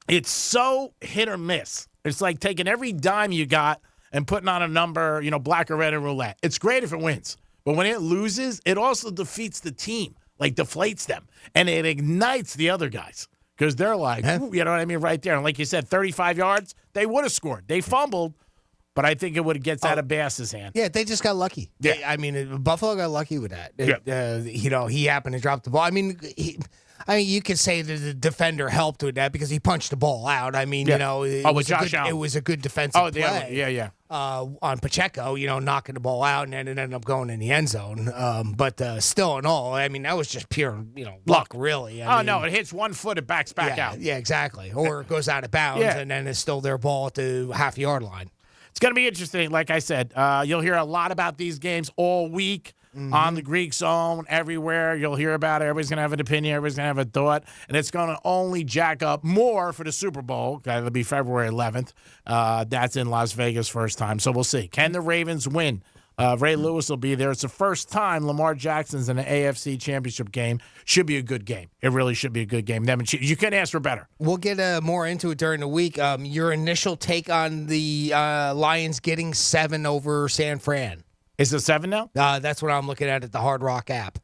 it's so hit or miss. It's like taking every dime you got and putting on a number, black or red in roulette. It's great if it wins. But when it loses, it also defeats the team, like deflates them. And it ignites the other guys because they're like, you know what I mean, right there. And like you said, 35 yards, they would have scored. They fumbled, but I think it would have gets out of Bass's hand. Yeah, they just got lucky. Yeah. Buffalo got lucky with that. Yeah. He happened to drop the ball. You could say that the defender helped with that because he punched the ball out. It was a good defensive play. Yeah. On Pacheco, knocking the ball out, and then it ended up going in the end zone. But still in all, that was just pure, luck, really. No, it hits 1 foot, it backs back out. Yeah, exactly. Or it goes out of bounds, and then it's still their ball at the half-yard line. It's going to be interesting. Like I said, you'll hear a lot about these games all week. on the Greek Zone, everywhere. You'll hear about it. Everybody's going to have an opinion. Everybody's going to have a thought. And it's going to only jack up more for the Super Bowl. That'll be February 11th. That's in Las Vegas first time. So we'll see. Can the Ravens win? Ray Lewis will be there. It's the first time Lamar Jackson's in an AFC championship game. Should be a good game. It really should be a good game. You couldn't ask for better. We'll get more into it during the week. Your initial take on the Lions getting 7 over San Fran. Is it 7 now? That's what I'm looking at the Hard Rock app.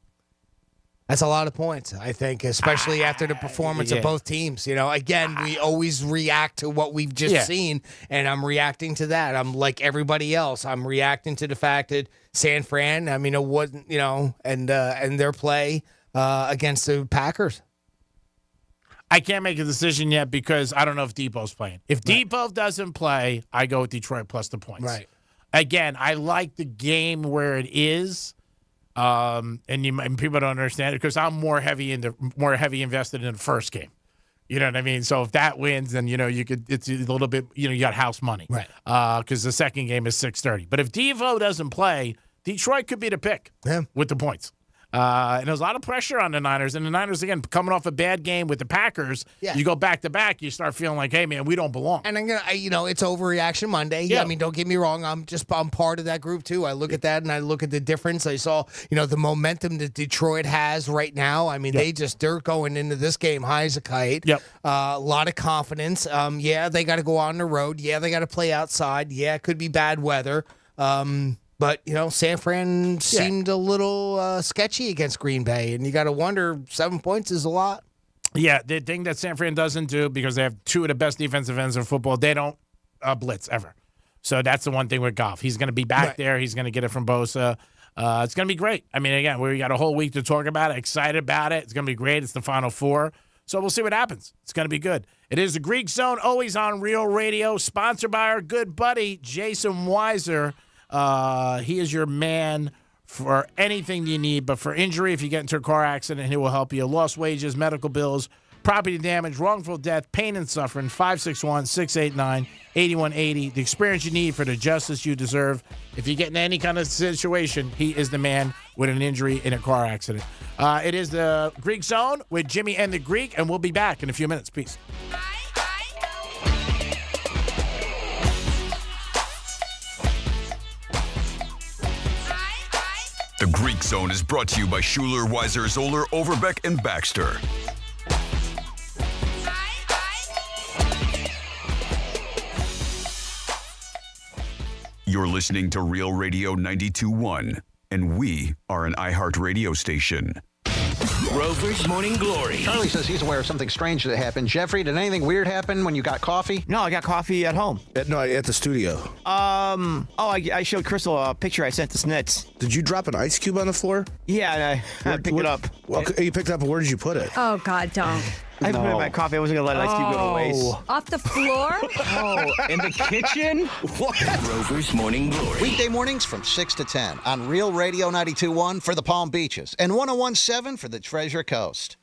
That's a lot of points, I think, especially after the performance of both teams. Again, we always react to what we've just seen, and I'm reacting to that. I'm like everybody else. I'm reacting to the fact that San Fran, it wasn't, and their play against the Packers. I can't make a decision yet because I don't know if Debo's playing. If Debo doesn't play, I go with Detroit plus the points. Right. Again, I like the game where it is. And people don't understand it because I'm more heavy invested in the first game. You know what I mean? So if that wins, then it's a little bit. You got house money, right? Because the second game is 6:30. But if Devo doesn't play, Detroit could be the pick with the points. And there's a lot of pressure on the Niners. And the Niners, again, coming off a bad game with the Packers, you go back-to-back, you start feeling like, hey, man, we don't belong. And it's overreaction Monday. Yeah. Don't get me wrong. I'm part of that group, too. I look at that, and I look at the difference. I saw, the momentum that Detroit has right now. They're going into this game high as a kite. Yep. A lot of confidence. They got to go on the road. Yeah, they got to play outside. Yeah, it could be bad weather. But, San Fran seemed a little sketchy against Green Bay, and you got to wonder, 7 points is a lot. Yeah, the thing that San Fran doesn't do, because they have 2 of the best defensive ends in football, they don't blitz ever. So that's the one thing with Goff. He's going to be back there. He's going to get it from Bosa. It's going to be great. Again, we got a whole week to talk about it, excited about it. It's going to be great. It's the Final Four. So we'll see what happens. It's going to be good. It is the Greek Zone, always on Real Radio, sponsored by our good buddy, Jason Weiser. He is your man for anything you need, but for injury, if you get into a car accident, he will help you. Lost wages, medical bills, property damage, wrongful death, pain and suffering, 561-689-8180. The experience you need for the justice you deserve. If you get in any kind of situation, he is the man with an injury in a car accident. It is the Greek Zone with Jimmy and the Greek, and we'll be back in a few minutes. Peace. The Greek Zone is brought to you by Schuler, Weiser, Zoller, Overbeck, and Baxter. You're listening to Real Radio 92.1, and we are an iHeart radio station. Rover's Morning Glory. Charlie says he's aware of something strange that happened. Jeffrey, did anything weird happen when you got coffee? No, I got coffee at home. At the studio. I showed Crystal a picture I sent to Snitz. Did you drop an ice cube on the floor? Yeah, I picked it up. Well, you picked it up, where did you put it? Oh, God, don't. I put it in my coffee. I wasn't going to let an ice cube go to waste. Off the floor? In the kitchen? What? Rover's Morning Glory. Weekday mornings from 6 to 10 on Real Radio 92.1 for the Palm Beaches and 101.7 for the Treasure Coast.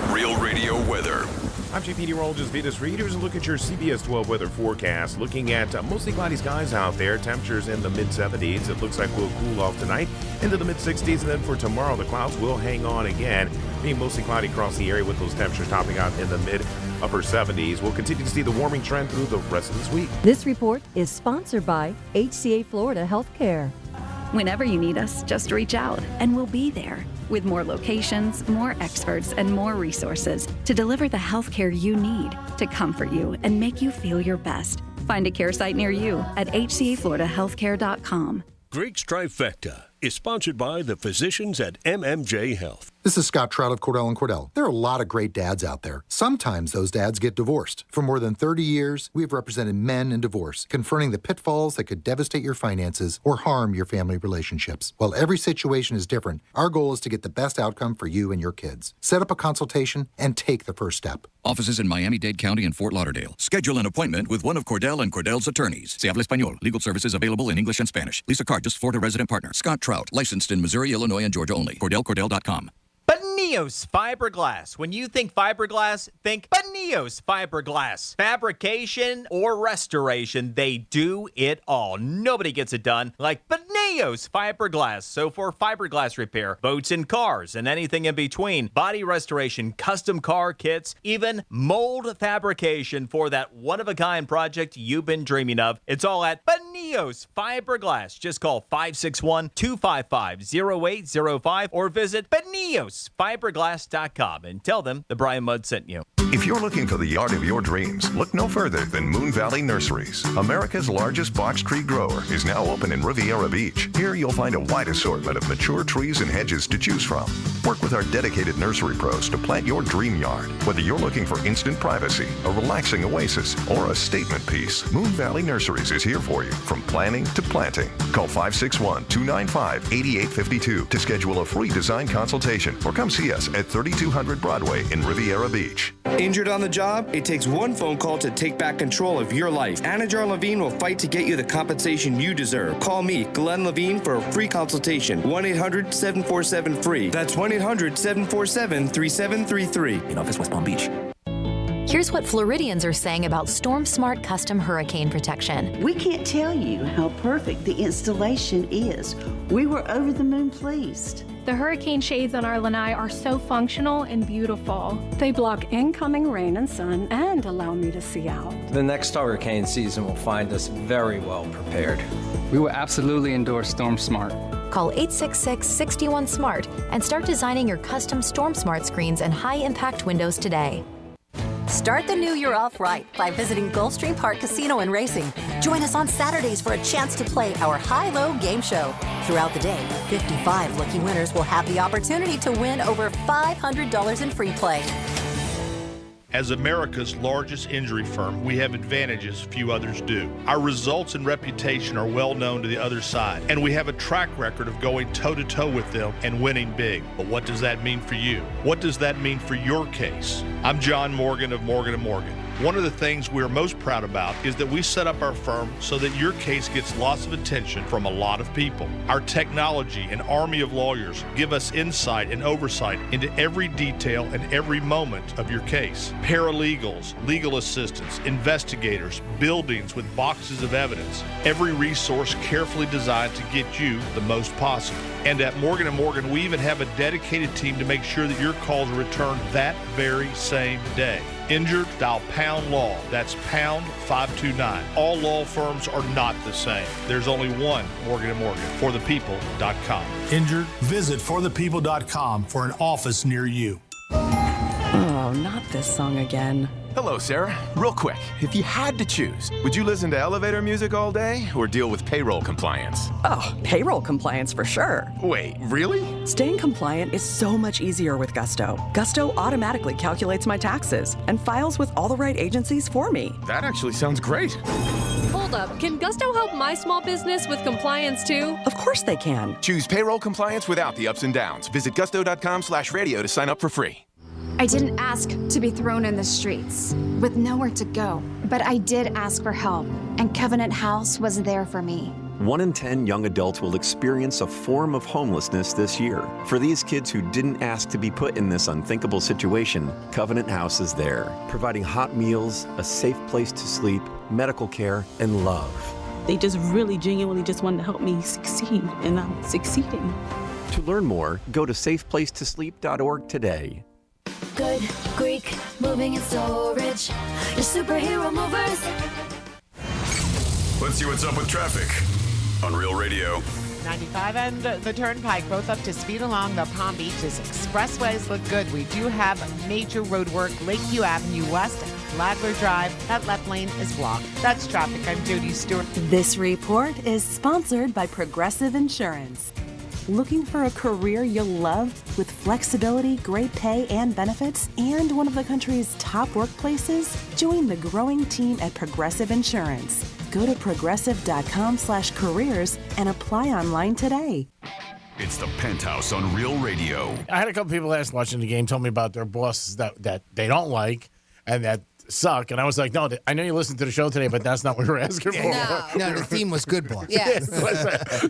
Real Radio weather. I'm JPD Vetus Reed. Here's a look at your CBS 12 weather forecast. Looking at mostly cloudy skies out there. Temperatures in the mid-70s. It looks like we'll cool off tonight into the mid-60s. And then for tomorrow, the clouds will hang on again, being mostly cloudy across the area with those temperatures topping out in the mid-upper 70s. We'll continue to see the warming trend through the rest of this week. This report is sponsored by HCA Florida Healthcare. Whenever you need us, just reach out and we'll be there with more locations, more experts, and more resources to deliver the healthcare you need to comfort you and make you feel your best. Find a care site near you at hcafloridahealthcare.com. Greek's Trifecta is sponsored by the physicians at MMJ Health. This is Scott Trout of Cordell & Cordell. There are a lot of great dads out there. Sometimes those dads get divorced. For more than 30 years, we've represented men in divorce, confronting the pitfalls that could devastate your finances or harm your family relationships. While every situation is different, our goal is to get the best outcome for you and your kids. Set up a consultation and take the first step. Offices in Miami-Dade County and Fort Lauderdale. Schedule an appointment with one of Cordell & Cordell's attorneys. Se habla español. Legal services available in English and Spanish. Lisa Card, just Florida resident partner. Scott Trout, licensed in Missouri, Illinois, and Georgia only. CordellCordell.com. Penthouse Fiberglass. When you think fiberglass, think Penthouse Fiberglass. Fabrication or restoration, they do it all. Nobody gets it done like Penthouse Fiberglass. So for fiberglass repair, boats and cars, and anything in between, body restoration, custom car kits, even mold fabrication for that one-of-a-kind project you've been dreaming of, it's all at Penthouse Fiberglass. Just call 561-255-0805 or visit PenthouseFiberglass.com and tell them the Brian Mudd sent you. If you're looking for the yard of your dreams, look no further than Moon Valley Nurseries. America's largest box tree grower is now open in Riviera Beach. Here you'll find a wide assortment of mature trees and hedges to choose from. Work with our dedicated nursery pros to plant your dream yard. Whether you're looking for instant privacy, a relaxing oasis, or a statement piece, Moon Valley Nurseries is here for you from planning to planting. Call 561-295-8852 to schedule a free design consultation or come see us at 3200 Broadway in Riviera Beach. Injured on the job? It takes one phone call to take back control of your life. Anna Jar Levine will fight to get you the compensation you deserve. Call me, Glenn Levine, for a free consultation. 1-800-747-FREE. That's 1-800-747-3733. In office, West Palm Beach. Here's what Floridians are saying about Storm Smart Custom Hurricane Protection. We can't tell you how perfect the installation is. We were over the moon pleased. The hurricane shades on our lanai are so functional and beautiful. They block incoming rain and sun and allow me to see out. The next hurricane season will find us very well prepared. We will absolutely endorse Storm Smart. Call 866-61-SMART and start designing your custom Storm Smart screens and high-impact windows today. Start the new year off right by visiting Gulfstream Park Casino and Racing. Join us on Saturdays for a chance to play our high-low game show. Throughout the day, 55 lucky winners will have the opportunity to win over $500 in free play. As America's largest injury firm, we have advantages few others do. Our results and reputation are well known to the other side, and we have a track record of going toe-to-toe with them and winning big. But what does that mean for you? What does that mean for your case? I'm John Morgan of Morgan & Morgan. One of the things we're most proud about is that we set up our firm so that your case gets lots of attention from a lot of people. Our technology and army of lawyers give us insight and oversight into every detail and every moment of your case. Paralegals, legal assistants, investigators, buildings with boxes of evidence. Every resource carefully designed to get you the most possible. And at Morgan & Morgan, we even have a dedicated team to make sure that your calls are returned that very same day. Injured? Dial pound law. That's pound 529. All law firms are not the same. There's only one Morgan & Morgan. ForThePeople.com. Injured? Visit ForThePeople.com for an office near you. Oh, not this song again. Hello, Sarah. Real quick, if you had to choose, would you listen to elevator music all day or deal with payroll compliance? Oh, payroll compliance for sure. Wait, really? Staying compliant is so much easier with Gusto. Gusto automatically calculates my taxes and files with all the right agencies for me. That actually sounds great. Hold up. Can Gusto help my small business with compliance too? Of course they can. Choose payroll compliance without the ups and downs. Visit gusto.com/radio to sign up for free. I didn't ask to be thrown in the streets with nowhere to go, but I did ask for help, and Covenant House was there for me. 1 in 10 young adults will experience a form of homelessness this year. For these kids who didn't ask to be put in this unthinkable situation, Covenant House is there, providing hot meals, a safe place to sleep, medical care, and love. They just really genuinely just wanted to help me succeed, and I'm succeeding. To learn more, go to safeplacetosleep.org today. Good Greek moving and storage. Your superhero movers. Let's see what's up with traffic on Real Radio. 95 and the Turnpike, both up to speed along the Palm Beaches expressways look good. We do have major road work, Lakeview Avenue West, Flagler Drive. That left lane is blocked. That's traffic. I'm Jody Stewart. This report is sponsored by Progressive Insurance. Looking for a career you'll love with flexibility, great pay, and benefits, and one of the country's top workplaces? Join the growing team at Progressive Insurance. Go to progressive.com/careers and apply online today. It's the Penthouse on Real Radio. I had a couple people last watching the game tell me about their bosses that they don't like and that suck. And I was like, no, I know you listened to the show today, but that's not what we were asking for. No, the theme was good boss. Yes.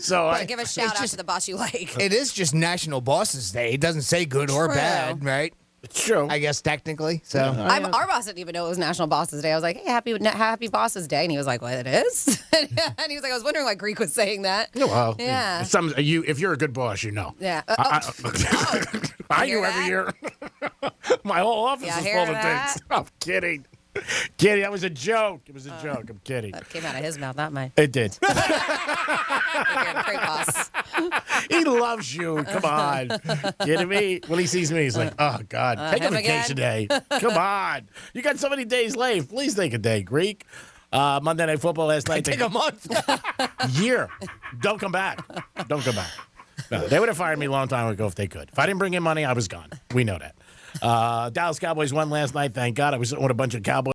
So But give a shout out to the boss you like. It is just National Bosses Day. It doesn't say good or True. bad, right? It's true. I guess technically. So Our boss didn't even know it was National Bosses Day. I was like, hey, happy Bosses Day. And he was like, what, it is? And he was like, I was wondering why Greek was saying that. Well, Yeah. If you're a good boss, you know. Yeah. I hear do every that? year. My whole office Yeah, is hear full of that? things. I'm kidding. Kidding. That was a joke. It was a joke. I'm kidding. That came out of his mouth, not mine. It did. Great boss. He loves you. Come on. Kidding me? When he sees me, he's like, oh, God. Take a him vacation day. Come on. You got so many days left. Please take a day, Greek. Monday Night Football last night. take a month. Year. Don't come back. Don't come back. No, they would have fired me a long time ago if they could. If I didn't bring in money, I was gone. We know that. Dallas Cowboys won last night. Thank God. I was with a bunch of Cowboys.